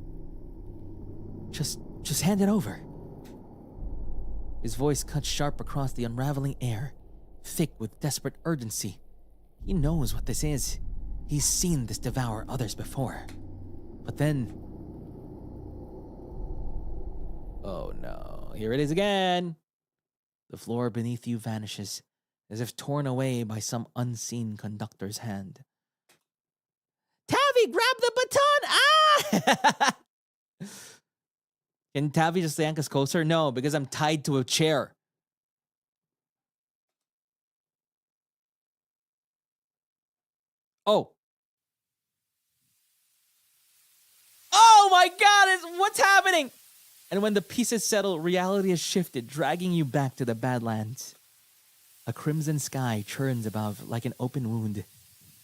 D: Just hand it over. His voice cuts sharp across the unraveling air, thick with desperate urgency. He knows what this is. He's seen this devour others before. But then... oh no, here it is again. The floor beneath you vanishes, as if torn away by some unseen conductor's hand. Tavi, grab the baton! Ah! Can Tavi just yank us closer? No, because I'm tied to a chair. Oh. Oh my God, what's happening? And when the pieces settle, reality has shifted, dragging you back to the Badlands. A crimson sky churns above like an open wound.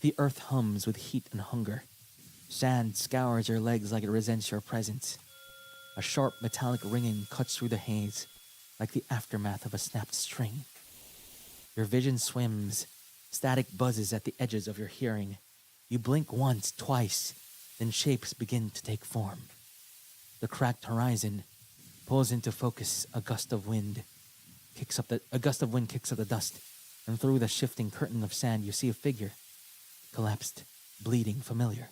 D: The earth hums with heat and hunger. Sand scours your legs like it resents your presence. A sharp metallic ringing cuts through the haze, like the aftermath of a snapped string. Your vision swims, static buzzes at the edges of your hearing. You blink once, twice, then shapes begin to take form. The cracked horizon pulls into focus. A gust of wind kicks up the dust, and through the shifting curtain of sand you see a figure, collapsed, bleeding, familiar.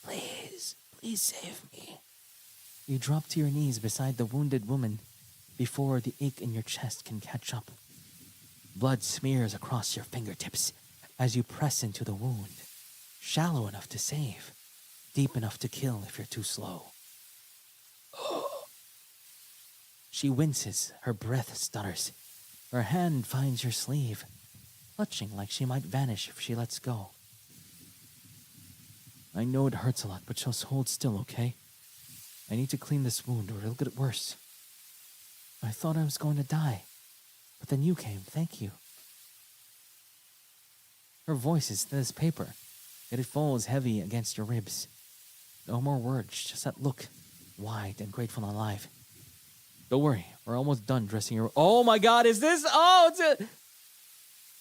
D: Please save me. You drop to your knees beside the wounded woman before the ache in your chest can catch up. Blood smears across your fingertips as you press into the wound, shallow enough to save, deep enough to kill if you're too slow. She winces, her breath stutters. Her hand finds your sleeve, clutching like she might vanish if she lets go. I know it hurts a lot, but just hold still, okay? I need to clean this wound or it'll get worse. I thought I was going to die, but then you came, thank you. Her voice is thin as paper, yet it falls heavy against your ribs. No more words, just that look, wide and grateful and alive. Don't worry, we're almost done dressing your... Oh my God, is this... Oh, it's a...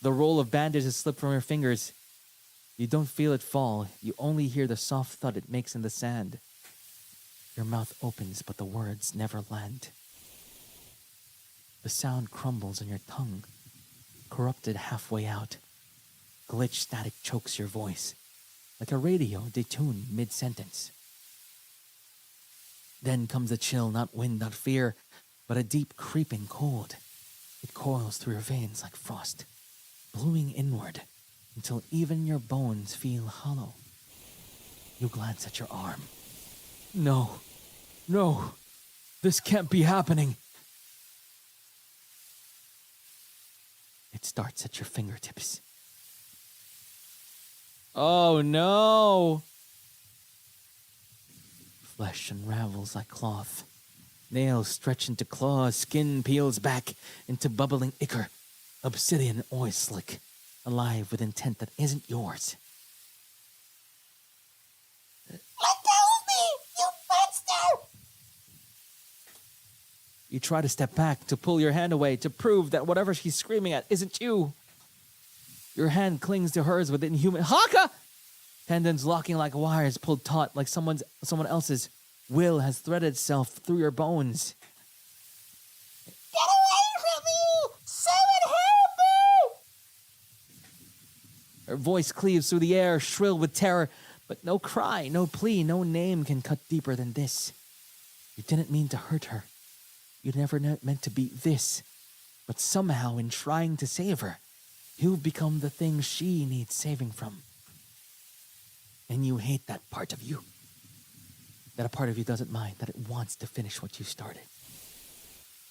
D: The roll of bandages slipped from your fingers. You don't feel it fall, you only hear the soft thud it makes in the sand. Your mouth opens, but the words never land. The sound crumbles on your tongue, corrupted halfway out. Glitch static chokes your voice, like a radio detuned mid-sentence. Then comes a chill, not wind, not fear, but a deep creeping cold. It coils through your veins like frost, bluing inward until even your bones feel hollow. You glance at your arm. No, this can't be happening. It starts at your fingertips. Oh no! Flesh unravels like cloth. Nails stretch into claws, skin peels back into bubbling ichor. Obsidian oil slick, alive with intent that isn't yours.
E: Let go of me, you monster!
D: You try to step back, to pull your hand away, to prove that whatever she's screaming at isn't you. Your hand clings to hers with inhuman... Haka! Tendons locking like wires pulled taut like someone else's. Will has threaded itself through your bones.
E: Get away from me! Someone help me!
D: Her voice cleaves through the air, shrill with terror, but no cry, no plea, no name can cut deeper than this. You didn't mean to hurt her. You never meant to be this. But somehow, in trying to save her, you've become the thing she needs saving from. And you hate that part of you. That a part of you doesn't mind, that it wants to finish what you started.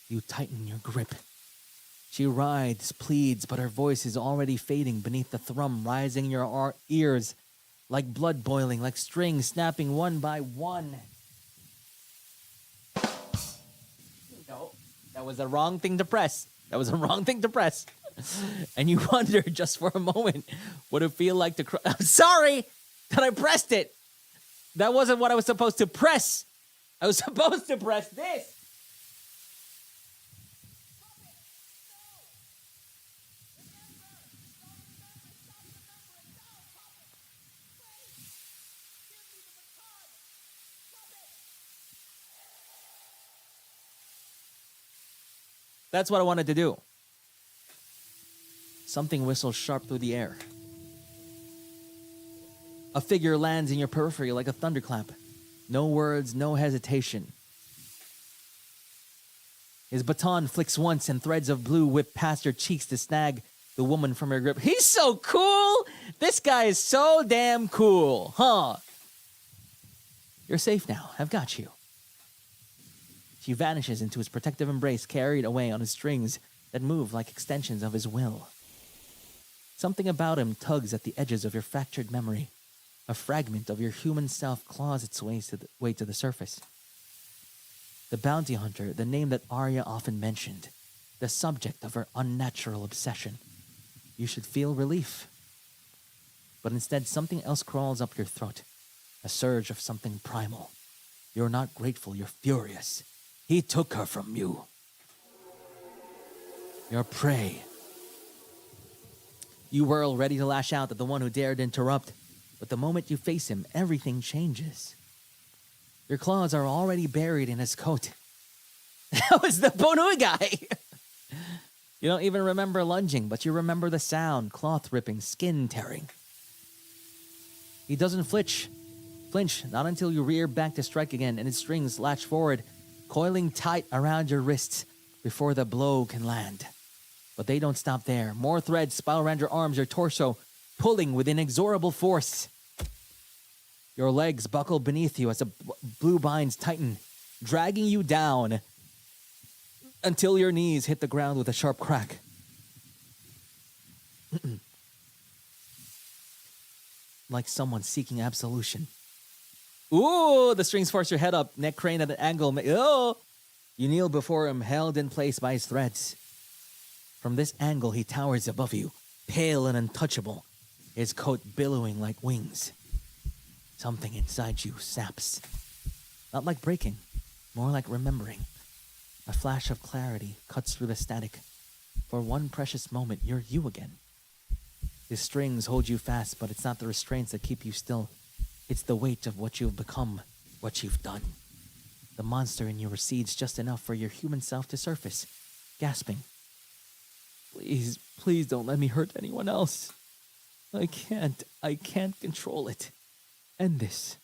D: You tighten your grip. She writhes, pleads, but her voice is already fading beneath the thrum rising in your ears, like blood boiling, like strings snapping one by one. No, that was the wrong thing to press. That was the wrong thing to press. And you wonder just for a moment what it feel like to cry. I'm sorry that I pressed it. That wasn't what I was supposed to press. I was supposed to press this. That's what I wanted to do. Something whistles sharp through the air. A figure lands in your periphery like a thunderclap. No words, no hesitation. His baton flicks once and threads of blue whip past your cheeks to snag the woman from your grip. He's so cool! This guy is so damn cool, huh? You're safe now. I've got you. She vanishes into his protective embrace, carried away on his strings that move like extensions of his will. Something about him tugs at the edges of your fractured memory. A fragment of your human self claws its way to the surface. The bounty hunter, the name that Arya often mentioned, the subject of her unnatural obsession. You should feel relief. But instead, something else crawls up your throat. A surge of something primal. You're not grateful, you're furious. He took her from you. Your prey. You whirl, ready to lash out at the one who dared interrupt. But the moment you face him, everything changes. Your claws are already buried in his coat. That was the Bonui guy. You don't even remember lunging, but you remember the sound, cloth ripping, skin tearing. He doesn't flinch, not until you rear back to strike again, and his strings latch forward, coiling tight around your wrists before the blow can land. But they don't stop there. More threads spiral around your arms, your torso, pulling with inexorable force. Your legs buckle beneath you as the blue binds tighten, dragging you down until your knees hit the ground with a sharp crack. Like someone seeking absolution. Ooh, the strings force your head up, neck crane at an angle. Oh! You kneel before him, held in place by his threads. From this angle, he towers above you, pale and untouchable, his coat billowing like wings. Something inside you saps. Not like breaking, more like remembering. A flash of clarity cuts through the static. For one precious moment, you're you again. His strings hold you fast, but it's not the restraints that keep you still. It's the weight of what you've become, what you've done. The monster in you recedes just enough for your human self to surface, gasping. Please, please don't let me hurt anyone else. I can't control it. End this.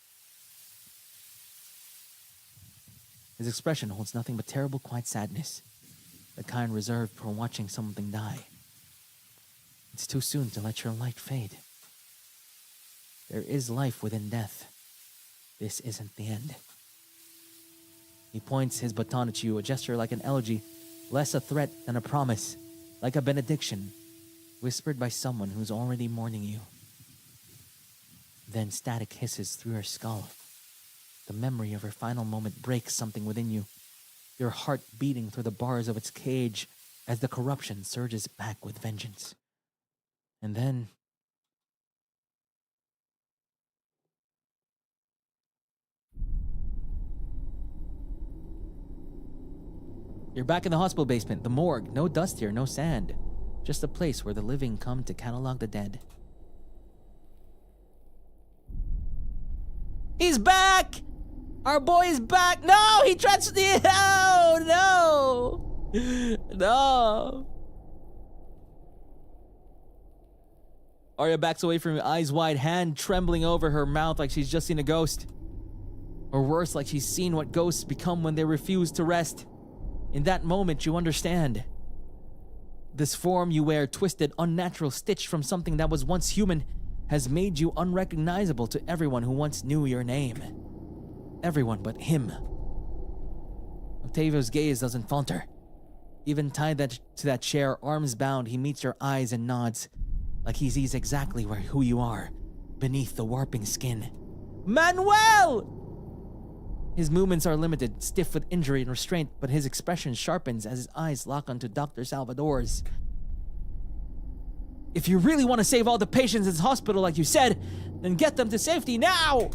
D: His expression holds nothing but terrible, quiet sadness, the kind reserved for watching something die. It's too soon to let your light fade. There is life within death. This isn't the end. He points his baton at you, a gesture like an elegy, less a threat than a promise, like a benediction, whispered by someone who's already mourning you. Then static hisses through her skull. The memory of her final moment breaks something within you, your heart beating through the bars of its cage as the corruption surges back with vengeance. And then... you're back in the hospital basement, the morgue. No dust here, no sand. Just a place where the living come to catalog the dead. He's back! Our boy is back! No! He transferred the... Oh, no! No! Arya backs away from him, eyes wide, hand trembling over her mouth like she's just seen a ghost. Or worse, like she's seen what ghosts become when they refuse to rest. In that moment, you understand. This form you wear, twisted, unnatural, stitched from something that was once human, has made you unrecognizable to everyone who once knew your name. Everyone but him. Octavio's gaze doesn't falter. Even tied to that chair, arms bound, he meets your eyes and nods, like he sees exactly who you are, beneath the warping skin. Manuel! His movements are limited, stiff with injury and restraint, but his expression sharpens as his eyes lock onto Dr. Salvador's. If you really want to save all the patients in this hospital like you said, then get them to safety now!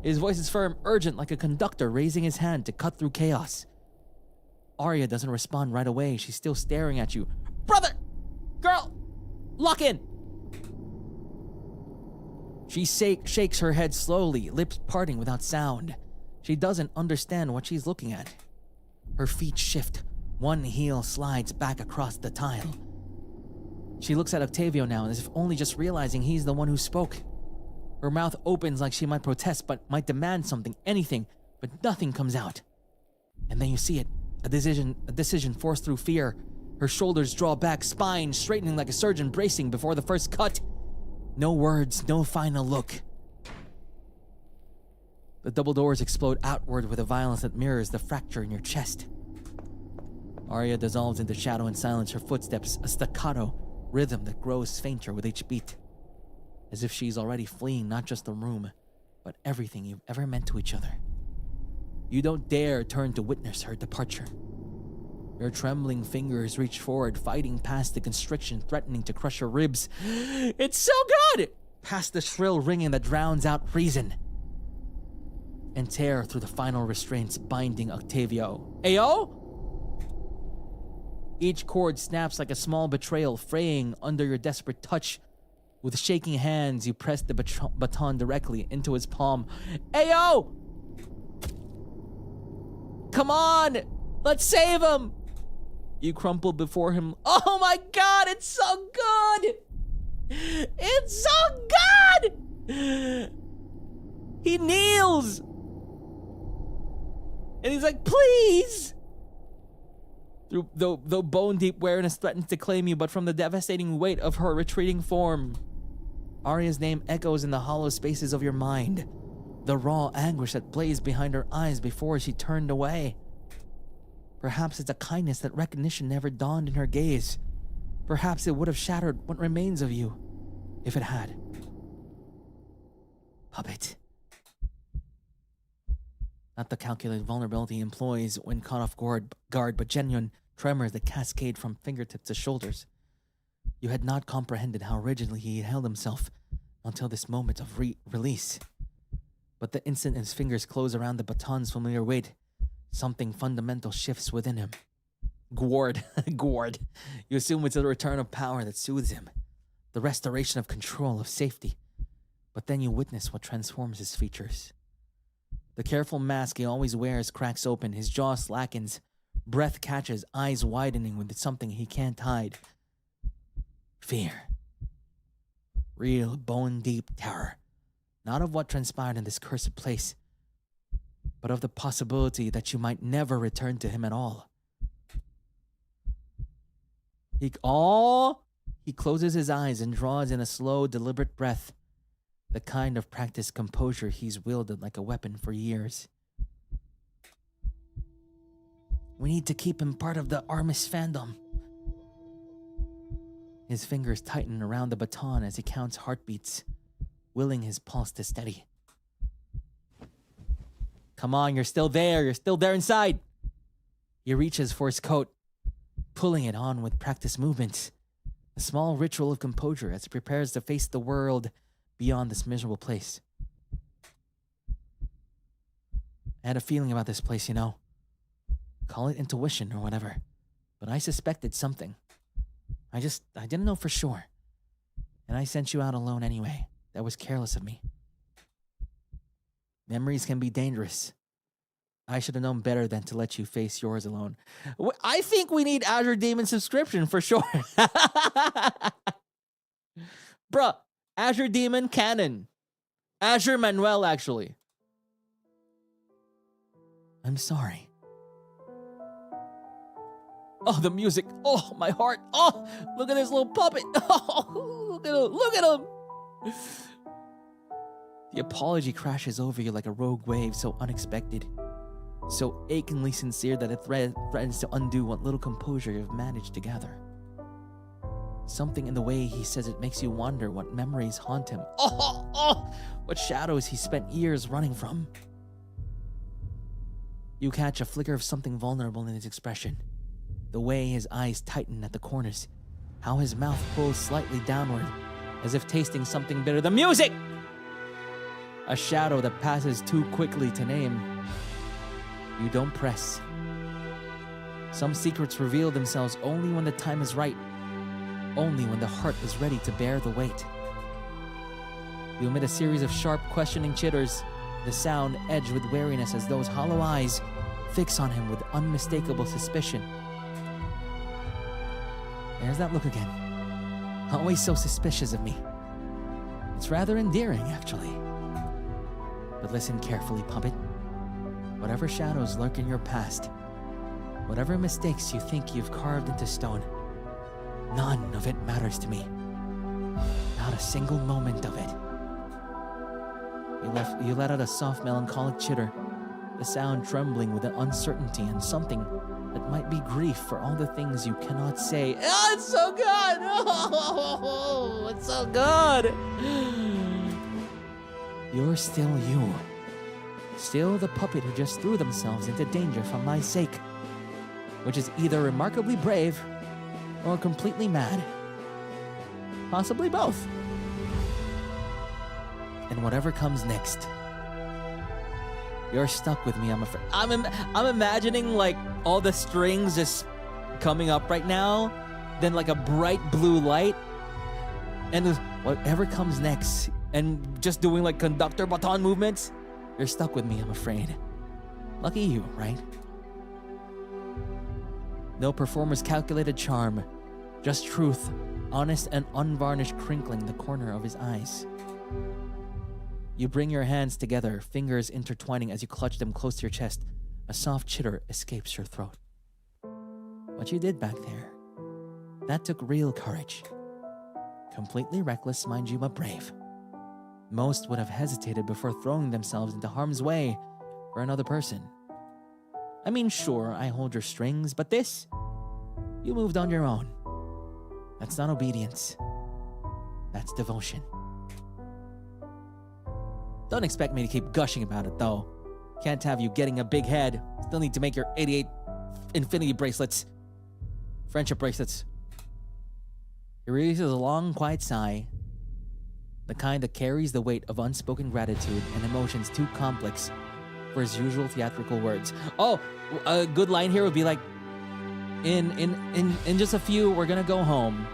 D: His voice is firm, urgent, like a conductor raising his hand to cut through chaos. Arya doesn't respond right away. She's still staring at you. Brother! Girl! Lock in! She shakes her head slowly, lips parting without sound. She doesn't understand what she's looking at. Her feet shift. One heel slides back across the tile. She looks at Octavio now, as if only just realizing he's the one who spoke. Her mouth opens like she might protest, but might demand something, anything, but nothing comes out. And then you see it. A decision forced through fear. Her shoulders draw back, spine straightening like a surgeon bracing before the first cut. No words, no final look. The double doors explode outward with a violence that mirrors the fracture in your chest. Arya dissolves into shadow and silence, her footsteps a staccato rhythm that grows fainter with each beat. As if she's already fleeing not just the room, but everything you've ever meant to each other. You don't dare turn to witness her departure. Your trembling fingers reach forward, fighting past the constriction threatening to crush your ribs. It's so good! Past the shrill ringing that drowns out reason. And tear through the final restraints binding Octavio. Ayo? Each cord snaps like a small betrayal, fraying under your desperate touch. With shaking hands, you press the baton directly into his palm. Ayo! Come on! Let's save him! You crumple before him. Oh my god, it's so good! It's so good! He kneels! And he's like, please! Though bone-deep weariness threatens to claim you, but from the devastating weight of her retreating form, Arya's name echoes in the hollow spaces of your mind. The raw anguish that blazed behind her eyes before she turned away. Perhaps it's a kindness that recognition never dawned in her gaze. Perhaps it would have shattered what remains of you, if it had. Puppet. Not the calculated vulnerability he employs when caught off guard, but genuine tremors that cascade from fingertips to shoulders. You had not comprehended how rigidly he held himself until this moment of release. But the instant his fingers close around the baton's familiar weight, something fundamental shifts within him. Gward. You assume it's a return of power that soothes him. The restoration of control, of safety. But then you witness what transforms his features. The careful mask he always wears cracks open, his jaw slackens, breath catches, eyes widening with something he can't hide. Fear. Real bone-deep terror. Not of what transpired in this cursed place, but of the possibility that you might never return to him at all. He closes his eyes and draws in a slow, deliberate breath, the kind of practiced composure he's wielded like a weapon for years. We need to keep him part of the ARMIS fandom. His fingers tighten around the baton as he counts heartbeats, willing his pulse to steady. Come on, you're still there. You're still there inside. He reaches for his coat, pulling it on with practiced movements. A small ritual of composure as he prepares to face the world beyond this miserable place. I had a feeling about this place, you know. Call it intuition or whatever. But I suspected something. I didn't know for sure. And I sent you out alone anyway. That was careless of me. Memories can be dangerous. I should have known better than to let you face yours alone. I think we need Azure Demon subscription for sure. Bruh, Azure Demon canon. Azure Manuel, actually. I'm sorry. Oh, the music. Oh, my heart. Oh, look at this little puppet. Oh, look at him. The apology crashes over you like a rogue wave, so unexpected. so achingly sincere that it threatens to undo what little composure you've managed to gather. Something in the way he says it makes you wonder what memories haunt him. What shadows he spent years running from. You catch a flicker of something vulnerable in his expression. The way his eyes tighten at the corners. How his mouth pulls slightly downward, as if tasting something bitter. The music! A shadow that passes too quickly to name. You don't press. Some secrets reveal themselves only when the time is right. Only when the heart is ready to bear the weight. You emit a series of sharp, questioning chitters, the sound edged with wariness as those hollow eyes fix on him with unmistakable suspicion. There's that look again. Always so suspicious of me. It's rather endearing, actually. But listen carefully, Puppet. Whatever shadows lurk in your past, whatever mistakes you think you've carved into stone, none of it matters to me. Not a single moment of it. You let out a soft, melancholic chitter, the sound trembling with an uncertainty and something that might be grief for all the things you cannot say. Oh, it's so good! Oh, it's so good! You're still you. Still the puppet who just threw themselves into danger for my sake. Which is either remarkably brave or completely mad. Possibly both. And whatever comes next, you're stuck with me, I'm afraid. I'm imagining like all the strings just coming up right now, then like a bright blue light, and whatever comes next, and just doing like conductor baton movements. You're stuck with me, I'm afraid. Lucky you, right? No performer's calculated charm, just truth, honest and unvarnished crinkling the corner of his eyes. You bring your hands together, fingers intertwining as you clutch them close to your chest. A soft chitter escapes your throat. What you did back there, that took real courage. Completely reckless, mind you, but brave. Most would have hesitated before throwing themselves into harm's way for another person. I mean, sure, I hold your strings, but this, you moved on your own. That's not obedience. That's devotion. Don't expect me to keep gushing about it, though. Can't have you getting a big head. Still need to make your 88 infinity bracelets. Friendship bracelets. He releases a long, quiet sigh. The kind that carries the weight of unspoken gratitude and emotions too complex for his usual theatrical words. Oh, a good line here would be like, in just a few, we're gonna go home.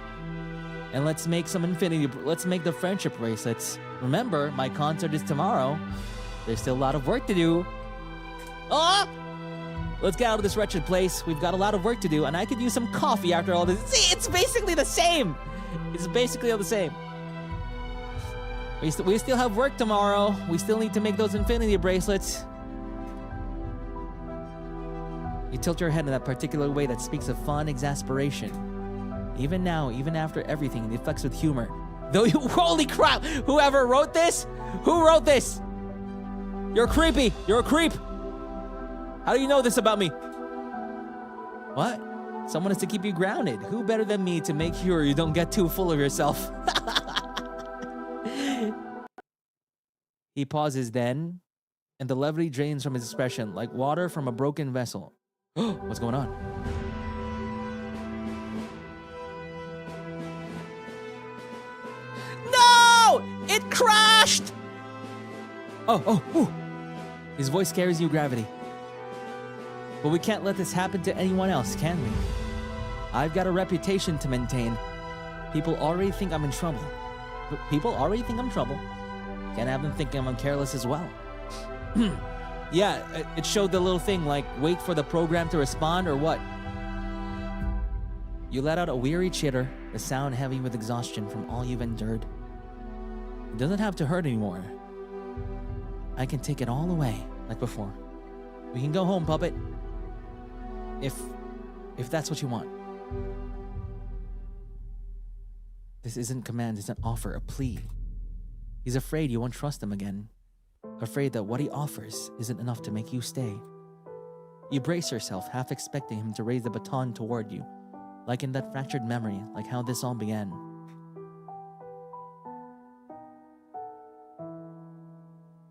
D: And let's make the friendship bracelets. Remember, my concert is tomorrow. There's still a lot of work to do. Oh! Let's get out of this wretched place. We've got a lot of work to do, and I could use some coffee after all this. See, it's basically the same. It's basically all the same. We still have work tomorrow. We still need to make those infinity bracelets. You tilt your head in that particular way that speaks of fond exasperation. Even now, even after everything, it reflects with humor. Though you, holy crap! Whoever wrote this? Who wrote this? You're creepy. You're a creep. How do you know this about me? What? Someone has to keep you grounded. Who better than me to make sure you don't get too full of yourself? He pauses then, and the levity drains from his expression like water from a broken vessel. What's going on? No! It crashed! Oh. His voice carries you gravity. But we can't let this happen to anyone else, can we? I've got a reputation to maintain. People already think I'm in trouble. Can't have them thinking I'm careless as well. Yeah, it showed the little thing like, wait for the program to respond or what? You let out a weary chitter, the sound heavy with exhaustion from all you've endured. It doesn't have to hurt anymore. I can take it all away, like before. We can go home, puppet. If that's what you want. This isn't command, it's an offer, a plea. He's afraid you won't trust him again. Afraid that what he offers isn't enough to make you stay. You brace yourself, half expecting him to raise the baton toward you, like in that fractured memory, like how this all began.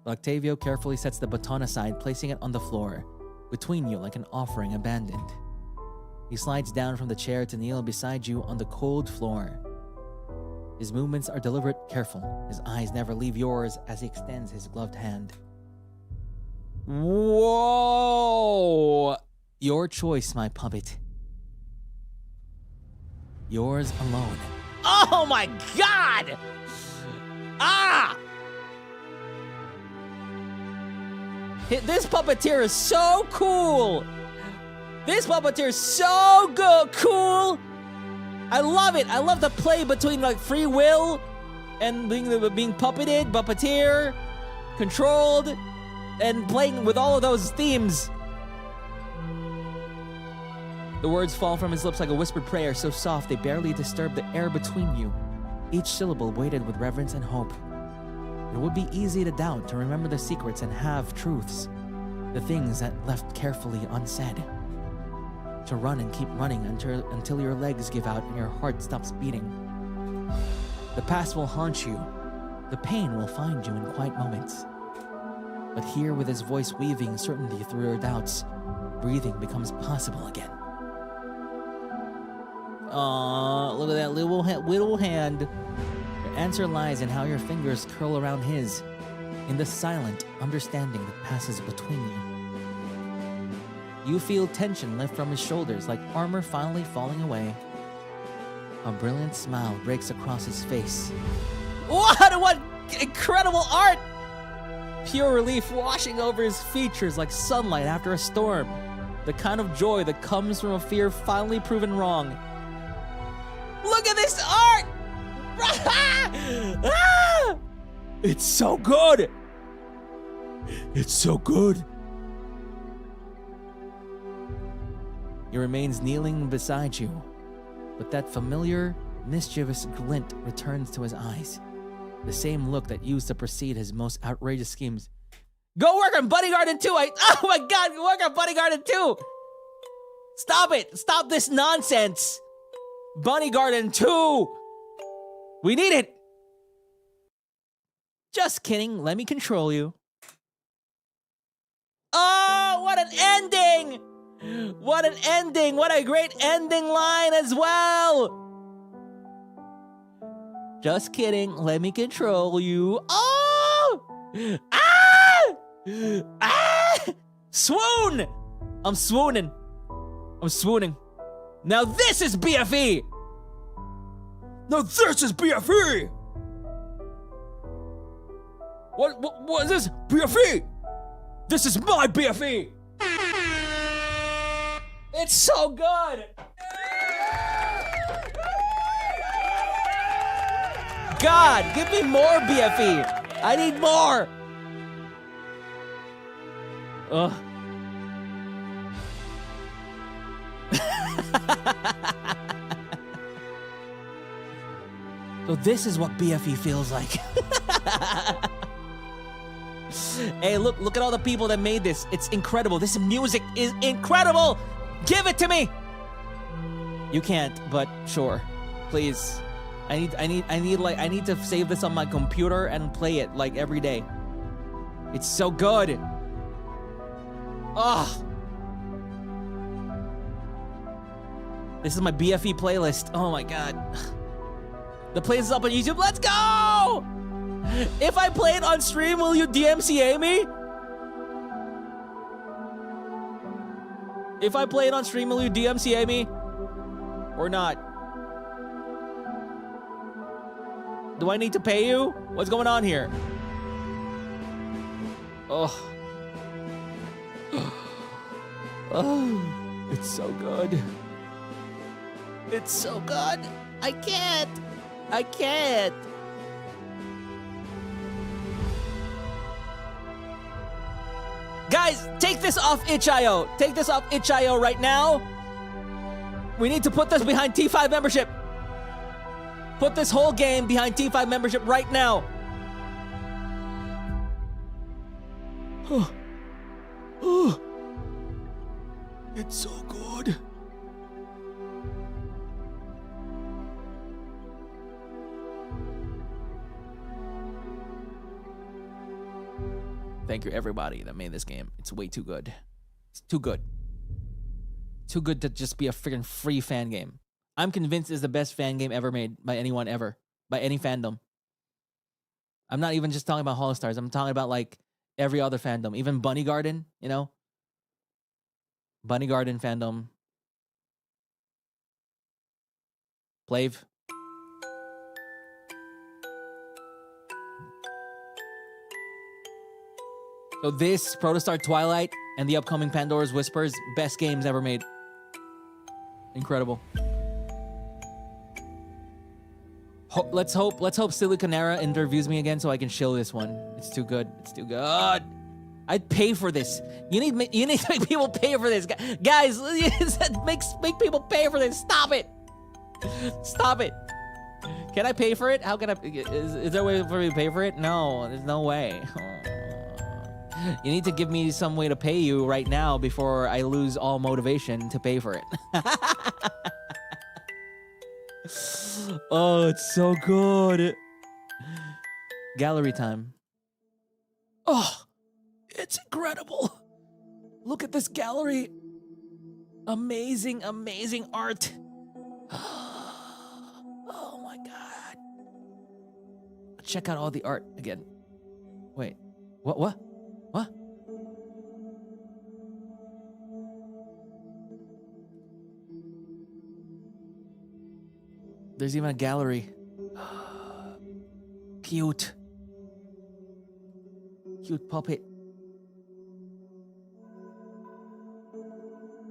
D: Octavio carefully sets the baton aside, placing it on the floor, between you like an offering abandoned. He slides down from the chair to kneel beside you on the cold floor. His movements are deliberate, careful. His eyes never leave yours as he extends his gloved hand. Whoa! Your choice, my puppet. Yours alone. Oh my god! Ah! This puppeteer is so cool! This puppeteer is so good, cool! I love it! I love the play between like free will and being puppeted, puppeteer, controlled, and playing with all of those themes. The words fall from his lips like a whispered prayer, so soft they barely disturb the air between you. Each syllable weighted with reverence and hope. It would be easy to doubt, to remember the secrets and have truths, the things that left carefully unsaid. To run and keep running until your legs give out and your heart stops beating. The past will haunt you. The pain will find you in quiet moments. But here, with his voice weaving certainty through your doubts, breathing becomes possible again. Aww, look at that little hand. Your answer lies in how your fingers curl around his, in the silent understanding that passes between you. You feel tension lift from his shoulders like armor finally falling away. A brilliant smile breaks across his face. What incredible art! Pure relief washing over his features like sunlight after a storm. The kind of joy that comes from a fear finally proven wrong. Look at this art! It's so good! It's so good! He remains kneeling beside you, but that familiar, mischievous glint returns to his eyes. The same look that used to precede his most outrageous schemes. Go work on Bunny Garden 2! Oh my god, go work on Bunny Garden 2! Stop it! Stop this nonsense! Bunny Garden 2! We need it! Just kidding, let me control you. Oh, what an ending! What an ending! What a great ending line as well! Just kidding, let me control you. Oh! Ah! Ah! Swoon! I'm swooning. I'm swooning. Now this is BFE! Now this is BFE! What is this? BFE! This is my BFE! It's so good! God, give me more BFE! I need more! Ugh. So this is what BFE feels like. Hey, look at all the people that made this. It's incredible. This music is incredible. Give it to me. You can't, but sure. Please. I need to save this on my computer and play it like every day. It's so good. Oh. This is my BFE playlist. Oh my god. The playlist is up on YouTube. Let's go! If I play it on stream, will you DMCA me? If I play it on stream, will you DMCA me? Or not? Do I need to pay you? What's going on here? Oh. Oh, it's so good. It's so good. I can't. I can't. Guys, take this off itch.io. Take this off itch.io right now. We need to put this behind T5 membership. Put this whole game behind T5 membership right now. It's so good. Thank you, everybody that made this game. It's way too good. It's too good. Too good to just be a freaking free fan game. I'm convinced it's the best fan game ever made by anyone ever. By any fandom. I'm not even just talking about HoloStars. I'm talking about like every other fandom. Even Bunny Garden, you know? Bunny Garden fandom. Plave. So this, Protostar Twilight, and the upcoming Pandora's Whispers, best games ever made. Incredible. Let's hope Siliconera interviews me again so I can shill this one. It's too good. It's too good. I'd pay for this. You need to make people pay for this, guys. Make people pay for this. Stop it. Stop it. Can I pay for it? How can I? Is there a way for me to pay for it? No, there's no way. You need to give me some way to pay you right now before I lose all motivation to pay for it. Oh, it's so good. Gallery time. Oh, it's incredible. Look at this gallery. Amazing, amazing art. Oh my God. Check out all the art again. Wait, what? There's even a gallery. Cute. Cute puppet.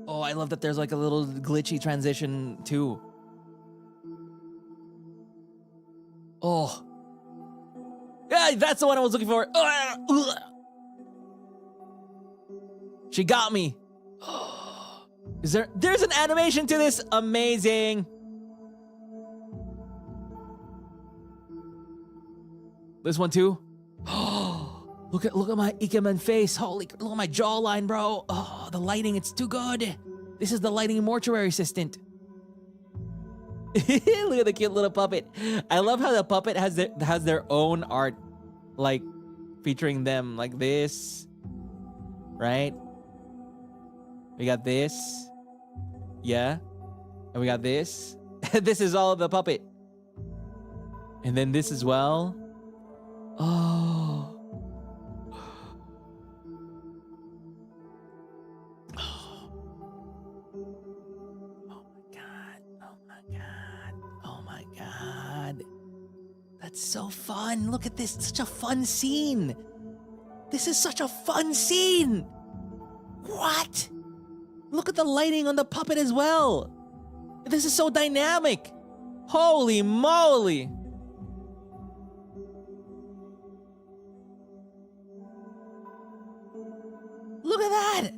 D: Oh, I love that there's like a little glitchy transition too. Oh. Yeah, that's the one I was looking for. She got me. There's an animation to this? Amazing. This one too. Oh, look at my Ikemen face. Holy, look at my jawline, bro. Oh, the lighting, it's too good. This is the lighting mortuary assistant. Look at the cute little puppet. I love how the puppet has their own art, like featuring them like this, right? We got this, yeah, and we got this. This is all of the puppet, and then this as well. Oh. Oh my God. Oh my God. Oh my God. That's so fun. Look at this. It's such a fun scene. This is such a fun scene. What? Look at the lighting on the puppet as well. This is so dynamic. Holy moly. Look at that!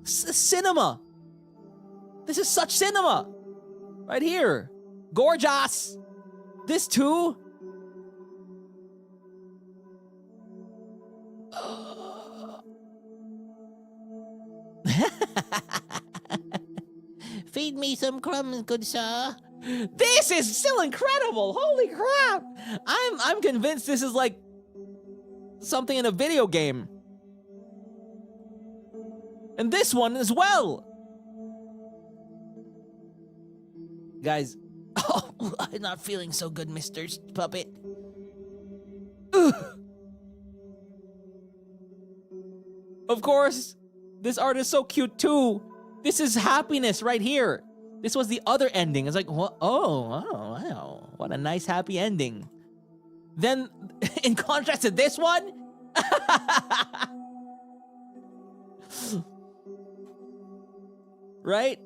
D: Cinema! This is such cinema! Right here. Gorgeous! This too?
E: Feed me some crumbs, good sir.
D: This is still incredible! Holy crap! I'm convinced this is like something in a video game. And this one as well. Guys, oh, I'm not feeling so good, Mr. Puppet. Ugh. Of course, this art is so cute too. This is happiness right here. This was the other ending. It's like, what? Oh, wow. What a nice happy ending. Then, in contrast to this one, right?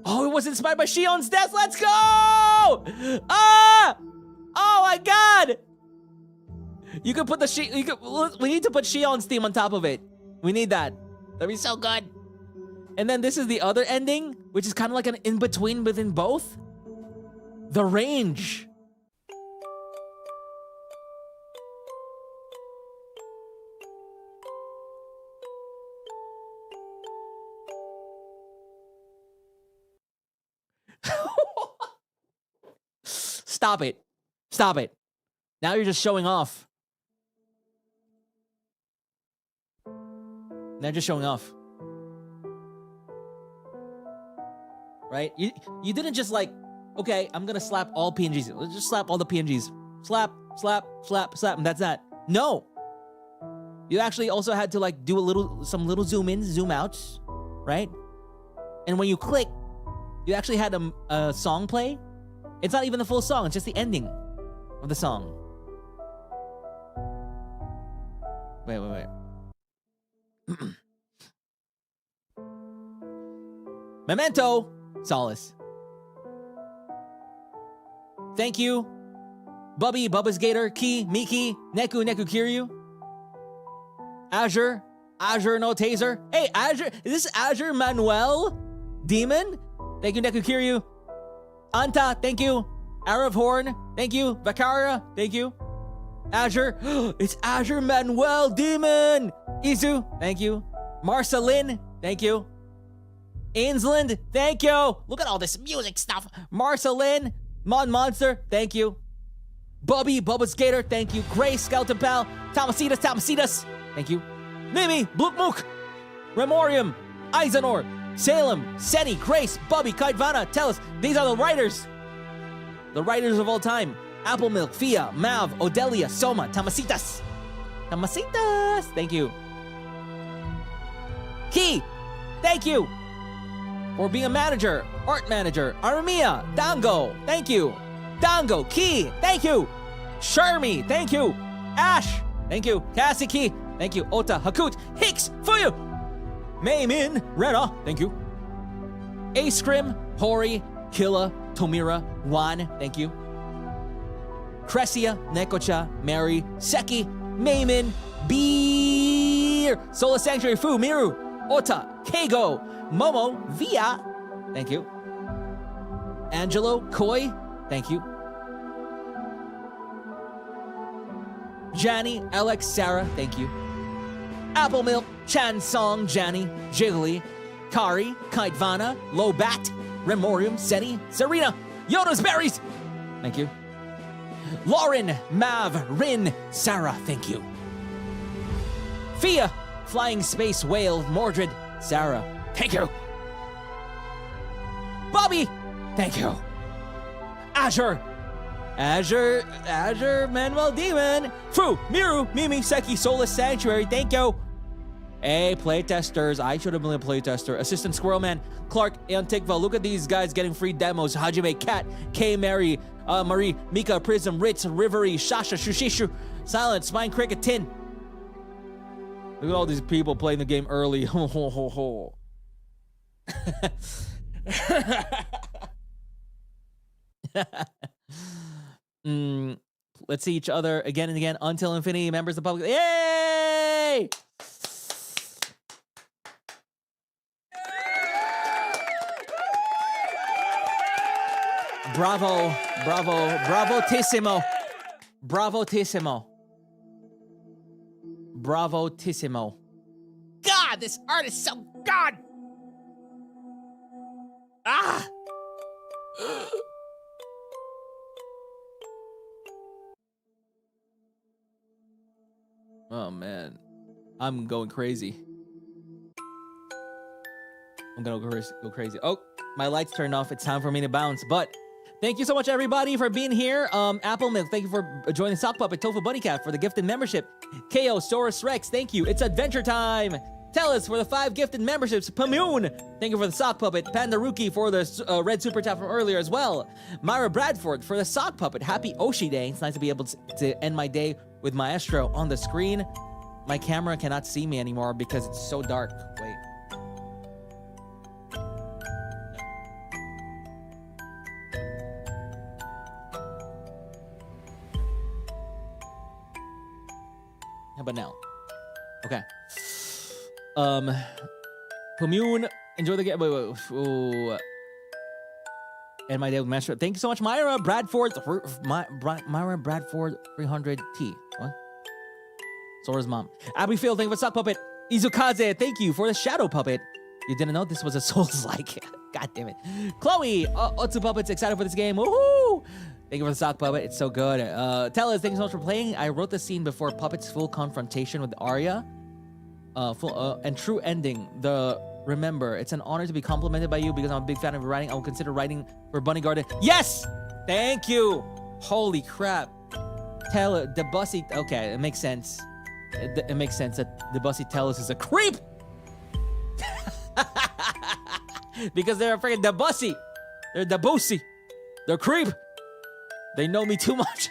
D: Oh, it was inspired by Shion's death. Let's go! Ah! Oh my God! You could put the we need to put Shion's theme on top of it. We need that. That'd be so good. And then this is the other ending, which is kind of like an in-between within both. The range. stop it. Stop it. Now you're just showing off. Now you're just showing off. Right? You didn't just like, okay, I'm gonna slap all PNGs. Let's just slap all the PNGs. Slap, slap, slap, slap, and that's that. No. You actually also had to like do some little zoom ins, zoom outs, right? And when you click, you actually had a song play. It's not even the full song, it's just the ending of the song. Wait. Memento Solis. Thank you. Bubby, Bubba's Gator, Key, Miki, Neku, Kiryu. Azure no taser. Hey, Azure, is this Azure Manuel Demon? Thank you, Neku Kiryu. Anta, thank you. Arav Horn, thank you. Vakaria, thank you. Azure, it's Azure Manuel Demon. Izu, thank you. Marcelin, thank you. Ainsland, thank you. Look at all this music stuff. Marcelin, Mon Monster, thank you. Bubby, Bubba Skater, thank you. Grace, Skeleton Pal, Tomasitas, thank you. Mimi, Blukmook, Remorium, Eisenor, Salem, Seni, Grace, Bubby, Kaidvana, Tellus. These are the writers. The writers of all time. Apple Milk, Fia, Mav, Odelia, Soma, Tamasitas, thank you. Key, thank you for being a manager, art manager. Armia, Dango, thank you. Dango, Key, thank you. Sharmi, thank you. Ash, thank you. Cassie Key, thank you. Ota, Hakut, Hicks, Fuyu. Maymin, Rena, thank you. Acecrim, Hori, Killa, Tomira, Juan, thank you. Cresia, Nekocha, Mary, Seki, Maymin, Beer, Solar Sanctuary, Fu, Miru, Ota, Keigo, Momo, Via, thank you. Angelo, Koi, thank you. Janny, Alex, Sarah, thank you. Apple Milk, Chan Song, Janny, Jiggly, Kari, Kaitvana, Lobat, Remorium, Seni, Serena, Yoda's Berries, thank you. Lauren, Mav, Rin, Sarah, thank you. Fia, Flying Space Whale, Mordred, Sarah, thank you. Bobby, thank you. Azure, Manuel Demon, Fu, Miru, Mimi, Seki, Solus Sanctuary, thank you. Hey, playtesters, I should have been a playtester. Assistant Squirrel Man, Clark, Antikva, look at these guys getting free demos. Hajime, Cat, K, Mary, Marie, Mika, Prism, Ritz, Rivery, Shasha, Shushishu, Silent, Spine Cricket, Tin. Look at all these people playing the game early. Ho, ho, ho, ho. Let's see each other again and again until infinity. Members of the public. Yay! Bravo, bravo, bravotissimo. Bravotissimo. Bravotissimo. God, this art is so God. Ah! Oh man, I'm going crazy. I'm gonna go crazy. Oh, my lights turned off. It's time for me to bounce. But thank you so much, everybody, for being here. Apple Milk, thank you for joining Sock Puppet. Tofu Bunny Cat for the gifted membership. KO, Saurus Rex, thank you. It's adventure time. Tell us for the 5 gifted memberships. Pamoon, thank you for the Sock Puppet. Panda Rookie for the red super chat from earlier as well. Myra Bradford for the Sock Puppet. Happy Oshi Day. It's nice to be able to end my day with Maestro on the screen. My camera cannot see me anymore because it's so dark. Wait. How about now? Okay. Commune, enjoy the game. Wait. Ooh. And my day with Master. Thank you so much, Myra Bradford. Myra Bradford 300T. What? Sora's mom. Abby Field, thank you for Sock Puppet. Izukaze, thank you for the Shadow Puppet. You didn't know this was a Souls-like. God damn it. Chloe, Otsu Puppet's excited for this game. Woohoo! Thank you for the sock puppet. It's so good. Tell us, thank you so much for playing. I wrote the scene before Puppet's full confrontation with Arya. And true ending. Remember, it's an honor to be complimented by you because I'm a big fan of your writing. I will consider writing for Bunny Garden. Yes! Thank you! Holy crap. Tell the bussy. Okay, it makes sense. It makes sense that the bussy Tellus is a creep! Because they're freaking the bussy. They're the bossy. They're creep. They know me too much.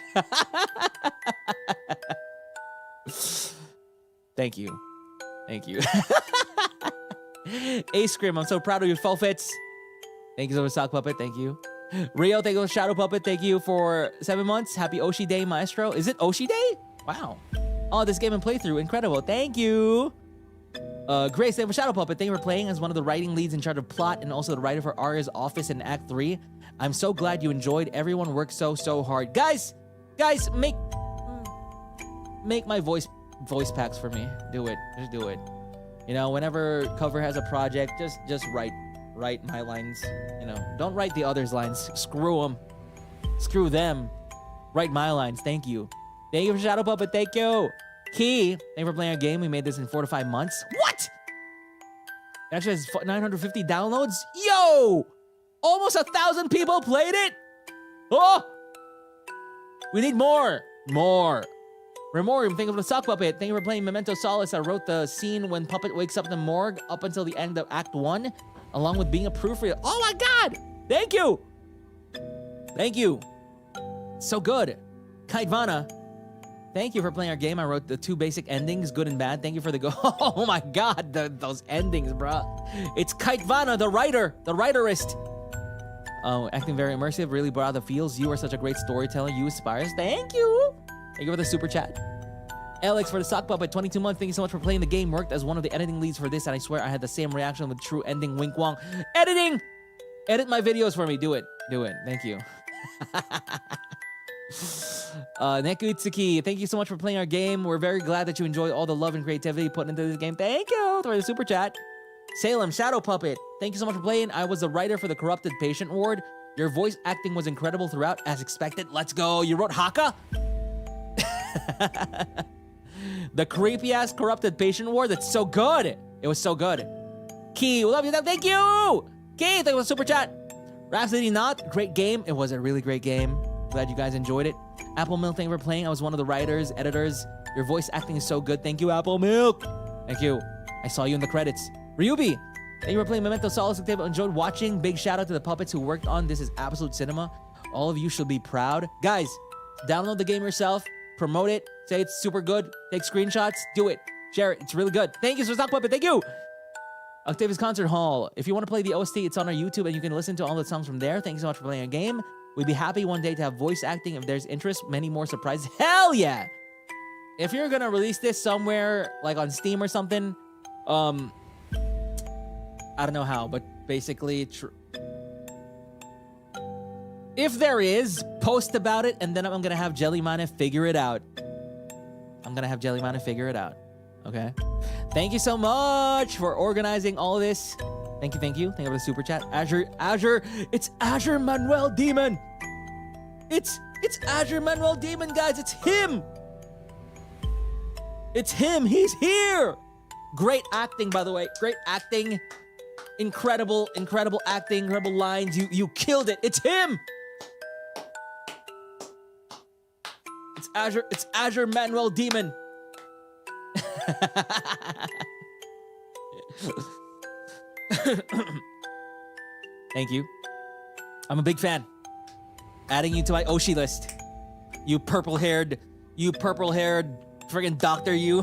D: Thank you. Thank you. Ace Scream, I'm so proud of your forfeits. Thank you so much, Sock Puppet. Thank you. Rio, thank you, Shadow Puppet. Thank you for 7 months. Happy Oshi Day, Maestro. Is it Oshi Day? Wow. Oh, this game and playthrough. Incredible. Thank you. Grace, thank you for Shadow Puppet. Thank you for playing as one of the writing leads in charge of plot and also the writer for Arya's office in Act 3. I'm so glad you enjoyed. Everyone worked so hard. Guys, make my voice packs for me. Do it. Just do it. You know, whenever Cover has a project, just write my lines. You know, don't write the others' lines. Screw them. Screw them. Write my lines. Thank you. Thank you for Shadow Puppet. Thank you. Key, thank you for playing our game. We made this in 4 to 5 months. What? It actually has 950 downloads. Yo! Almost 1,000 people played it. Oh! We need more. Remorium, thank you for the sock puppet. Thank you for playing Memento Solis. I wrote the scene when Puppet wakes up in the morgue up until the end of Act 1, along with being a proofreader. Oh my god! Thank you! Thank you. So good. Kaitvana, thank you for playing our game. I wrote the 2 basic endings, good and bad. Thank you for the go. Oh my god, those endings, bruh. It's Kaitvana, the writerist. Acting very immersive, really brought out the feels. You are such a great storyteller. You inspire us. Thank you. Thank you for the super chat. Alex for the sock puppet, 22 months. Thank you so much for playing the game. Worked as one of the editing leads for this, and I swear I had the same reaction with true ending. Wink Wong. Editing! Edit my videos for me. Do it. Thank you. Neku Itsuki, thank you so much for playing our game. We're very glad that you enjoy all the love and creativity put into this game. Thank you for the super chat. Salem, Shadow Puppet, thank you so much for playing. I was the writer for the Corrupted Patient Ward. Your voice acting was incredible throughout, as expected. Let's go. You wrote Haka? The creepy ass Corrupted Patient Ward. That's so good. It was so good. Key, we love you. Thank you. Key, thank you for the super chat. Rhapsody Not, great game. It was a really great game. Glad you guys enjoyed it. Apple Milk, thank you for playing. I was one of the writers, editors. Your voice acting is so good. Thank you, Apple Milk. Thank you. I saw you in the credits. Ryubi, thank you for playing Memento Solis. Octavio, enjoyed watching. Big shout out to the puppets who worked on This is Absolute Cinema. All of you should be proud. Guys, download the game yourself. Promote it. Say it's super good. Take screenshots. Do it. Share it. It's really good. Thank you, Sock Puppet. Thank you. Octavia's Concert Hall. If you want to play the OST, it's on our YouTube and you can listen to all the songs from there. Thank you so much for playing our game. We'd be happy one day to have voice acting if there's interest. Many more surprises. Hell yeah! If you're gonna release this somewhere, like on Steam or something, I don't know how, but basically, if there is, post about it, and then I'm gonna have Jellymana figure it out. Okay? Thank you so much for organizing all of this. Thank you. Thank you for the super chat. Azure, it's Azure Manuel Demon. It's Azure Manuel Demon, guys. It's him. He's here. Great acting, by the way. Great acting. Incredible acting, incredible lines. You killed it. It's him. It's Azure Manuel Demon. Thank you. I'm a big fan. Adding you to my Oshi list. You purple-haired friggin' doctor, you.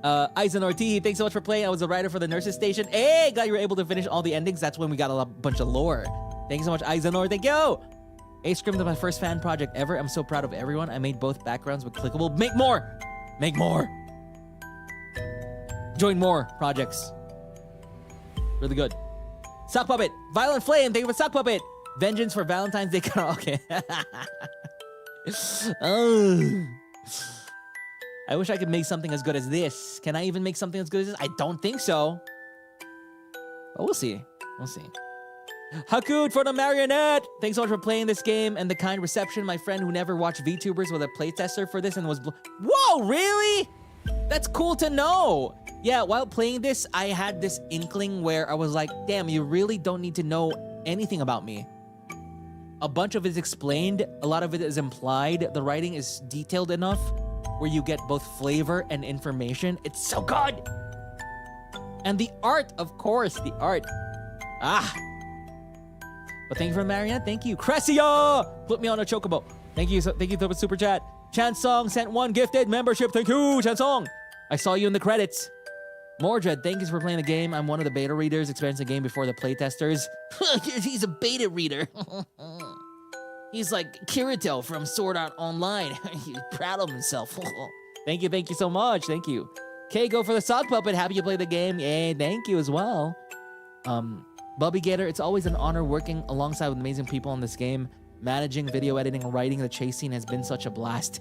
D: Aizen Ortiz, thanks so much for playing. I was a writer for the nurses station. Hey, glad you were able to finish all the endings. That's when we got a bunch of lore. Thank you so much, Aizenor. Thank you. Ace Scrim is my first fan project ever. I'm so proud of everyone. I made both backgrounds with clickable. Make more. Join more projects. Really good. Sock Puppet. Violent Flame. Thank you for Sock Puppet. Vengeance for Valentine's Day karaoke. Oh. I wish I could make something as good as this. Can I even make something as good as this? I don't think so. But we'll see. Hakud for the marionette. Thanks so much for playing this game and the kind reception. My friend who never watched VTubers was a playtester for this and was whoa, really? That's cool to know. Yeah, while playing this, I had this inkling where I was like, damn, you really don't need to know anything about me. A bunch of it is explained, a lot of it is implied. The writing is detailed enough where you get both flavor and information. It's so good. And the art, of course, the art. But thank you for Marionette. Thank you. Cressia! Put me on a chocobo. Thank you for the super chat. Chansong sent 1 gifted membership. Thank you, Chansong. I saw you in the credits. Mordred, thank you for playing the game. I'm one of the beta readers, experiencing the game before the playtesters. He's a beta reader. He's like Kirito from Sword Art Online. He's proud of himself. Thank you so much. Thank you. Okay, go for the sock puppet. Happy you play the game. Yay, thank you as well. Bubby Gator, it's always an honor working alongside with amazing people on this game. Managing, video editing, and writing the chase scene has been such a blast.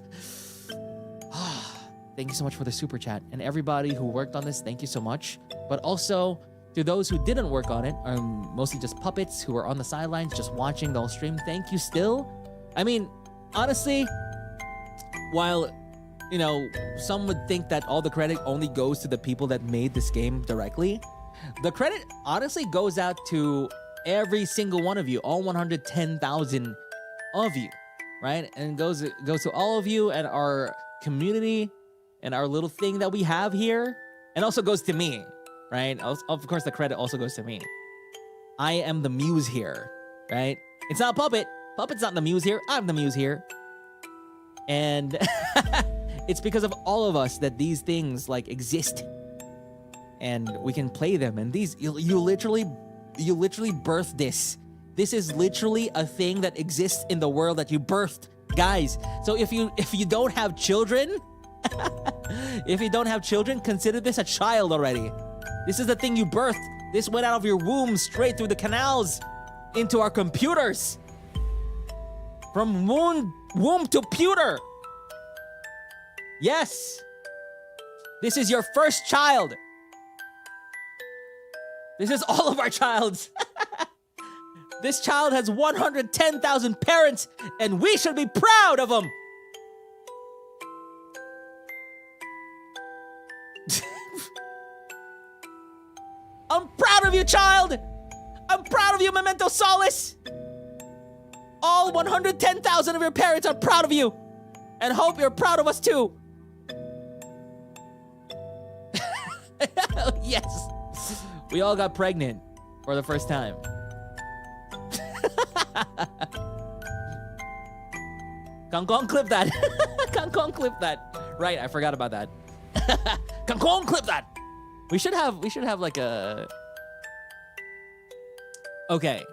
D: Thank you so much for the super chat. And everybody who worked on this, thank you so much. But also, to those who didn't work on it, mostly just puppets who are on the sidelines just watching the whole stream, thank you still. I mean, honestly, while, you know, some would think that all the credit only goes to the people that made this game directly, the credit honestly goes out to every single one of you, all 110,000 of you, right? And it goes to all of you and our community and our little thing that we have here, and also goes to me, right? Of course, the credit also goes to me. I am the muse here, right? It's not Puppet. Puppet's not the muse here. I'm the muse here. And it's because of all of us that these things like exist. And we can play them. And these, you literally birthed this. This is literally a thing that exists in the world that you birthed, guys. So if you don't have children, if you don't have children, consider this a child already. This is the thing you birthed. This went out of your womb straight through the canals into our computers. From womb to pewter. Yes. This is your first child. This is all of our childs. This child has 110,000 parents, and we should be proud of them. I'm proud of you, child. I'm proud of you, Memento Solis. All 110,000 of your parents are proud of you, and hope you're proud of us too. Yes. We all got pregnant for the first time. Kangkong, clip that. Kangkong, clip that. Right, I forgot about that. Kangkong, clip that. We should have like a... Okay.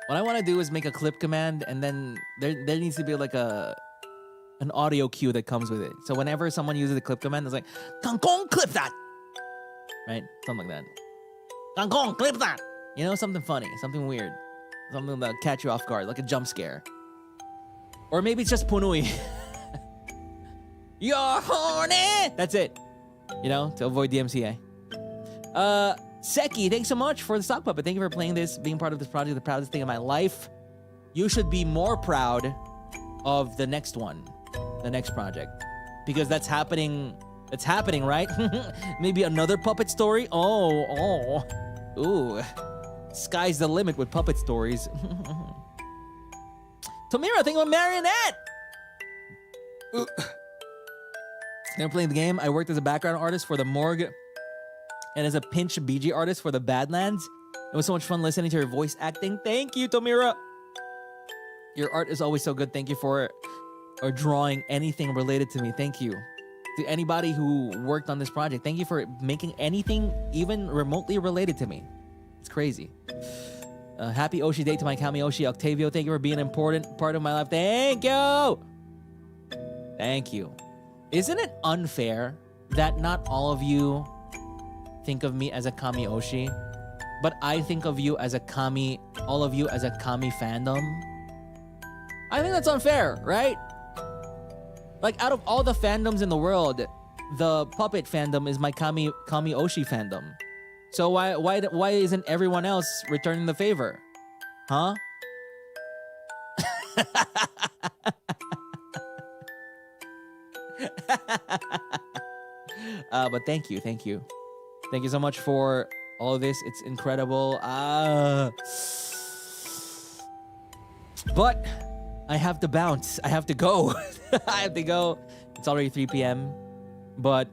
D: What I want to do is make a clip command, and then there needs to be like an audio cue that comes with it. So whenever someone uses the clip command, it's like, Kangkong, clip that. Right? Something like that. Kangkong, clip that. You know, something funny, something weird. Something that'll catch you off guard, like a jump scare. Or maybe it's just punui. You're horny! That's it. You know, to avoid DMCA. Seki, thanks so much for the sock puppet. Thank you for playing this, being part of this project, the proudest thing in my life. You should be more proud of the next one, the next project. Because that's happening, right? Maybe another puppet story? Oh. Ooh. Sky's the limit with puppet stories. Tomira, think of a marionette! I'm playing the game. I worked as a background artist for the Morgue and as a pinch BG artist for the Badlands. It was so much fun listening to your voice acting. Thank you, Tomira. Your art is always so good. Thank you for drawing anything related to me. Thank you. To anybody who worked on this project, thank you for making anything even remotely related to me. It's crazy. Happy Oshi Day to my Kami Oshi Octavio. Thank you for being an important part of my life. Thank you. Thank you. Isn't it unfair that not all of you think of me as a Kami Oshi, but I think of you as a Kami, all of you as a Kami fandom? I think that's unfair, right? Like, out of all the fandoms in the world, the puppet fandom is my Kami Oshi fandom. So why isn't everyone else returning the favor? Huh? But thank you. Thank you so much for all of this. It's incredible. But I have to bounce. I have to go. I have to go. It's already 3 p.m. But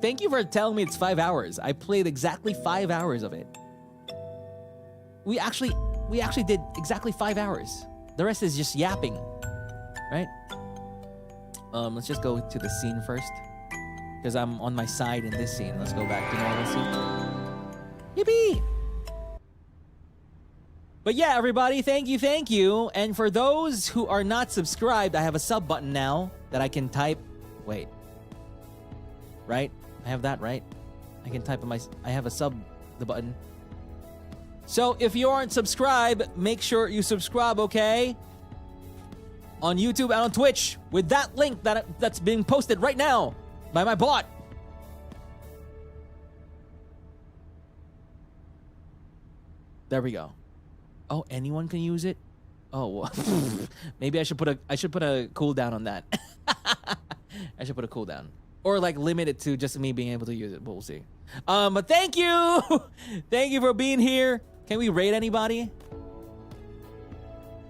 D: thank you for telling me it's 5 hours. I played exactly 5 hours of it. We actually did exactly 5 hours. The rest is just yapping, right? Let's just go to the scene first, because I'm on my side in this scene. Let's go back to normalcy. Yippee! But yeah, everybody, thank you. And for those who are not subscribed, I have a sub button now that I can type. Wait. Right? I have that, right? I can type on I have a sub, the button. So if you aren't subscribed, make sure you subscribe, okay? On YouTube and on Twitch with that link that's being posted right now by my bot. There we go. Oh, anyone can use it? Oh, maybe I should put a cooldown on that. I should put a cooldown, or like limit it to just me being able to use it. But we'll see. But thank you, thank you for being here. Can we rate anybody?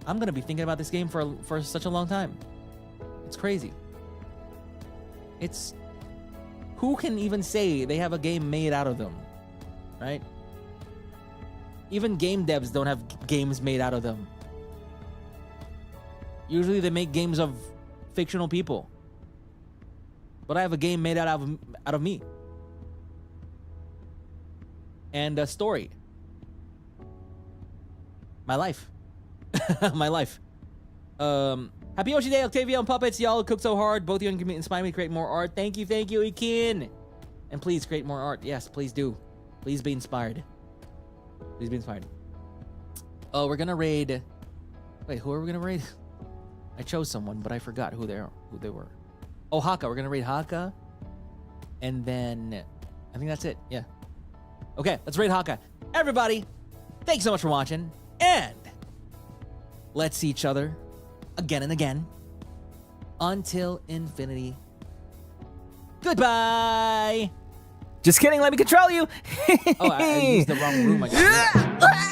D: I'm gonna be thinking about this game for such a long time. It's crazy. It's who can even say they have a game made out of them, right? Even game devs don't have games made out of them. Usually they make games of fictional people. But I have a game made out of me. And a story. My life. My life. Happy Yoshi Day, Octavio and Puppets. Y'all cook so hard. Both of you can inspire me to create more art. Thank you, Ikin. And please create more art. Yes, please do. Please be inspired. Please be inspired. Oh, we're gonna raid. Wait, who are we gonna raid? I chose someone, but I forgot who they were. Oh, Haka. We're gonna raid Haka. And then I think that's it. Yeah. Okay, let's raid Haka. Everybody, thanks so much for watching. And let's see each other again and again until infinity. Goodbye.
C: Just kidding, let me control you.
D: Oh, I used the wrong room, I guess.